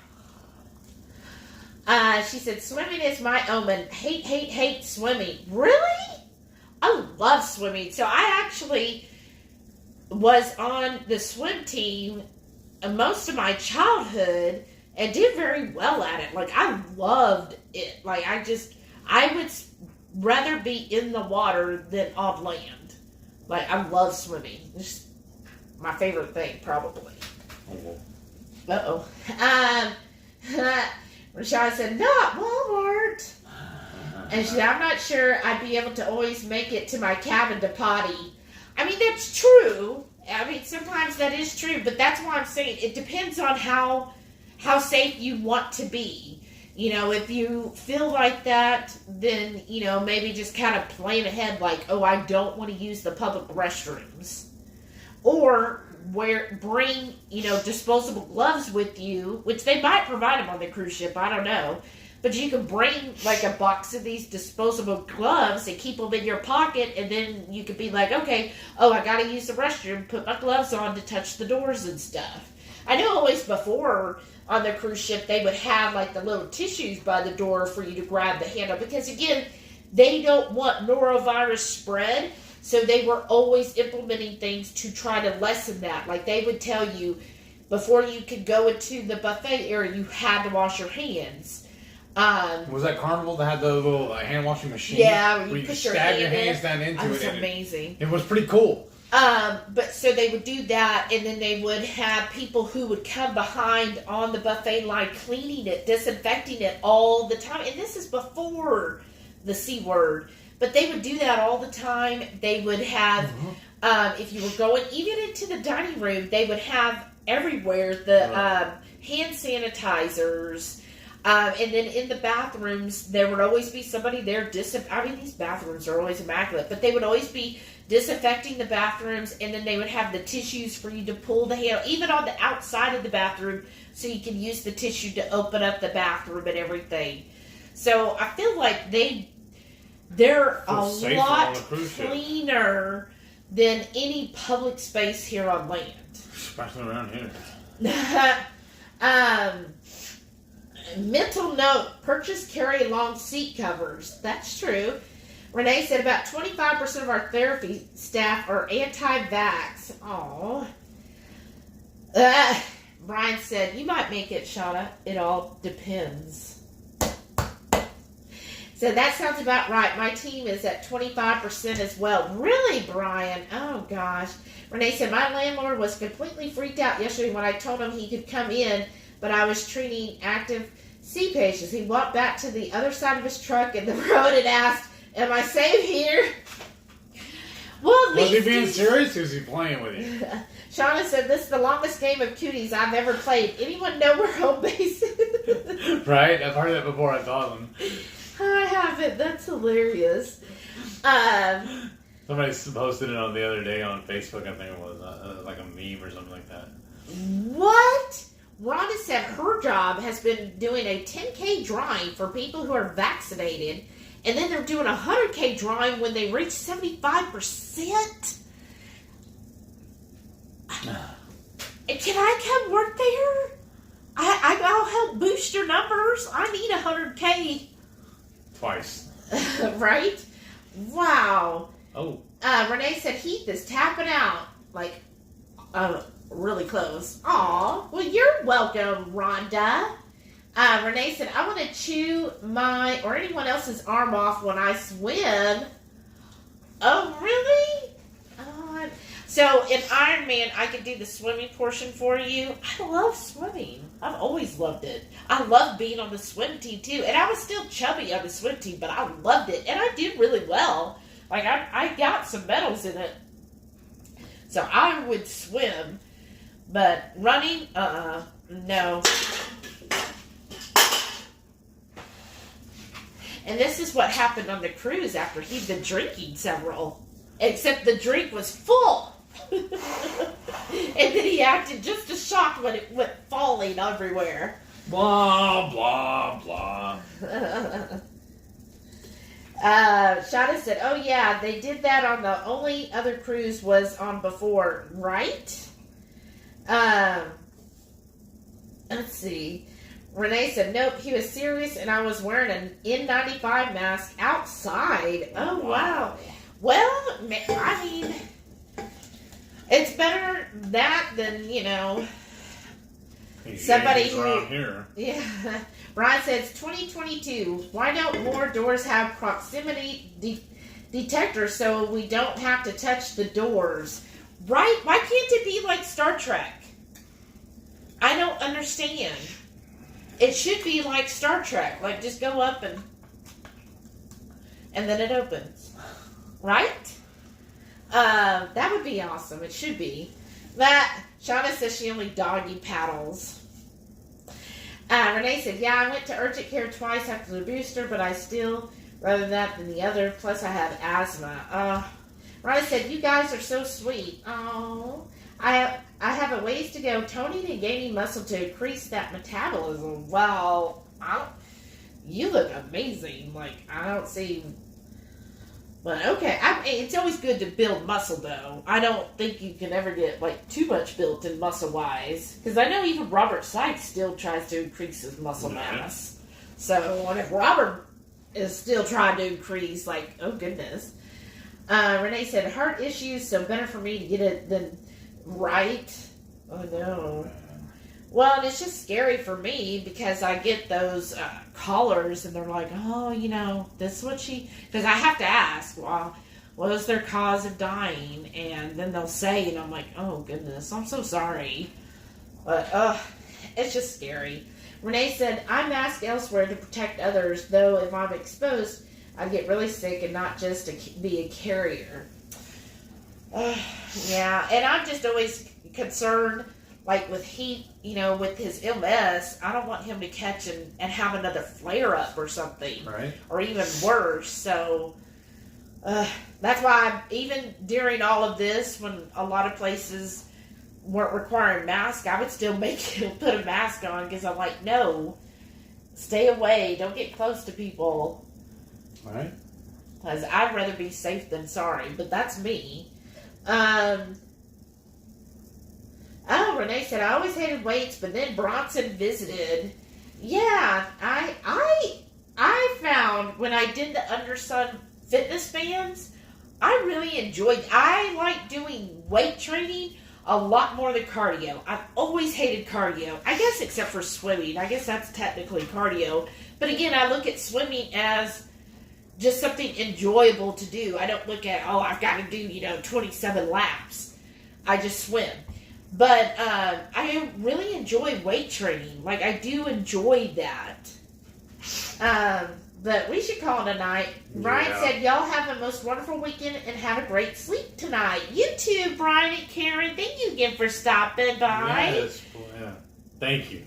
She said, swimming is my omen. Hate swimming. Really? I love swimming. So I actually was on the swim team most of my childhood and did very well at it. Like, I loved it. Like, I would rather be in the water than on land. Like, I love swimming. It's my favorite thing, probably. Uh-oh. Rashad said, not Walmart. And she said, I'm not sure I'd be able to always make it to my cabin to potty. I mean, that's true. I mean, sometimes that is true, but that's why I'm saying it depends on how safe you want to be. You know, if you feel like that, then, you know, maybe just kind of plan ahead like, oh, I don't want to use the public restrooms. Or bring, you know, disposable gloves with you, which they might provide them on the cruise ship, I don't know. But you can bring, like, a box of these disposable gloves and keep them in your pocket, and then you could be like, okay, oh, I gotta use the restroom, put my gloves on to touch the doors and stuff. I know always before on the cruise ship they would have, like, the little tissues by the door for you to grab the handle, because, again, they don't want norovirus spread, so they were always implementing things to try to lessen that. Like, they would tell you, before you could go into the buffet area, you had to wash your hands. Was that Carnival that had the little hand washing machine? Yeah, where you could stab your hands down into it. It was amazing. It was pretty cool. But so they would do that, and then they would have people who would come behind on the buffet line cleaning it, disinfecting it all the time. And this is before the C word. But they would do that all the time. They would have, if you were going even into the dining room, they would have everywhere the hand sanitizers. And then in the bathrooms, there would always be somebody there. These bathrooms are always immaculate, but they would always be disinfecting the bathrooms, and then they would have the tissues for you to pull the handle, even on the outside of the bathroom, so you can use the tissue to open up the bathroom and everything. So I feel like they're a lot cleaner than any public space here on land. Especially around here. Mental note, purchase carry long seat covers. That's true. Renee said about 25% of our therapy staff are anti-vax. Aww. Brian said, you might make it, Shauna. It all depends. So that sounds about right. My team is at 25% as well. Really, Brian? Oh, gosh. Renee said, my landlord was completely freaked out yesterday when I told him he could come in, but I was treating active C patients. He walked back to the other side of his truck in the road and asked, am I safe here? Well, was he being serious or is he playing with you? Shauna said, this is the longest game of cooties I've ever played. Anyone know where home base is? Right? I've heard that before. I saw them. I haven't. That's hilarious. Somebody posted it on the other day on Facebook. I think it was like a meme or something like that. What? Rhonda said her job has been doing a 10K drawing for people who are vaccinated, and then they're doing a 100K drawing when they reach 75%. Can I come work there? I'll help boost your numbers. I need 100K. Twice. Right? Wow. Oh. Renee said Heath is tapping out. Like, really close. Aw. Well, you're welcome, Rhonda. Renee said, I want to chew my or anyone else's arm off when I swim. Oh, really? Oh, so in Iron Man, I could do the swimming portion for you. I love swimming. I've always loved it. I love being on the swim team, too. And I was still chubby on the swim team, but I loved it. And I did really well. Like, I got some medals in it. So I would swim. But running, no. And this is what happened on the cruise after he'd been drinking several. Except the drink was full. And then he acted just as shocked when it went falling everywhere. Blah, blah, blah. Shada said, oh yeah, they did that on the only other cruise was on before, right? Let's see. Renee said, nope, he was serious and I was wearing an N95 mask outside. Oh, wow. Well, I mean, it's better that than, somebody who... around here. Yeah. Brian says, 2022, why don't more doors have proximity detectors so we don't have to touch the doors? Right? Why can't it be like Star Trek? I don't understand. It should be like Star Trek. Like, just go up and then it opens. Right? That would be awesome. It should be. Shauna says she only doggy paddles. Renee said, yeah, I went to urgent care twice after the booster, but I still rather that than the other. Plus, I have asthma. Renee said, you guys are so sweet. Oh, I have a ways to go toning and gaining muscle to increase that metabolism. Well, you look amazing. Like, I don't see... But okay, it's always good to build muscle, though. I don't think you can ever get, too much built in muscle-wise. Because I know even Robert Sykes still tries to increase his muscle mass. So, if Robert is still trying to increase, oh, goodness. Renee said, heart issues, so better for me to get it than right. Oh, no. Well, and it's just scary for me because I get those callers and they're like, oh, this is what because I have to ask, well, what was their cause of dying? And then they'll say, and I'm like, oh, goodness, I'm so sorry. But, it's just scary. Renee said, I mask elsewhere to protect others, though if I'm exposed, I get really sick and not just to be a carrier. Yeah, and I'm just always concerned. like with Heath, you know, with his MS, I don't want him to catch and have another flare up or something. Right. Or even worse. So that's why even during all of this, when a lot of places weren't requiring masks, I would still make him put a mask on because I'm like, no, stay away. Don't get close to people. Right. Because I'd rather be safe than sorry. But that's me. Oh, Renee said, I always hated weights, but then Bronson visited. Yeah, I found when I did the Undersun fitness bands, I really enjoyed. I like doing weight training a lot more than cardio. I've always hated cardio. I guess except for swimming. I guess that's technically cardio. But again, I look at swimming as just something enjoyable to do. I don't look at, oh, I've got to do, 27 laps. I just swim. But I really enjoy weight training. Like, I do enjoy that. But we should call it a night. Brian said, y'all have a most wonderful weekend and have a great sleep tonight. You too, Brian and Karen. Thank you again for stopping by. Yes, yeah. Thank you.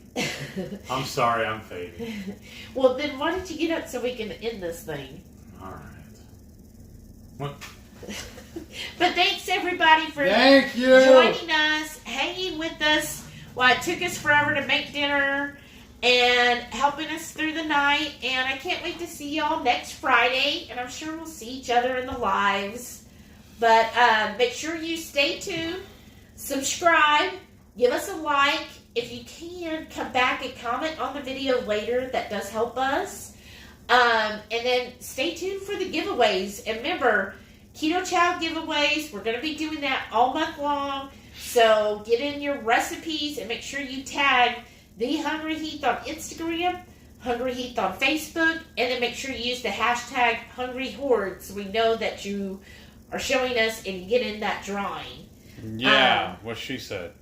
I'm sorry I'm fading. Well, then why don't you get up so we can end this thing? All right. What? But thanks everybody for Thank you. joining us, hanging with us while it took us forever to make dinner and helping us through the night. And I can't wait to see y'all next Friday. And I'm sure we'll see each other in the lives. But make sure you stay tuned, subscribe, give us a like. If you can, come back and comment on the video later. That does help us. And then stay tuned for the giveaways. And remember, Keto Chow giveaways, we're going to be doing that all month long. So get in your recipes and make sure you tag the HungryHeath on Instagram, HungryHeath on Facebook, and then make sure you use the hashtag HungryHorde so we know that you are showing us and you get in that drawing. Yeah, what she said.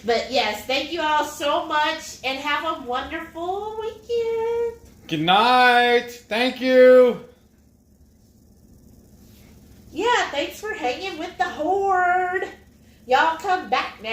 But yes, thank you all so much and have a wonderful weekend. Good night. Thank you. Yeah, thanks for hanging with the horde. Y'all come back now.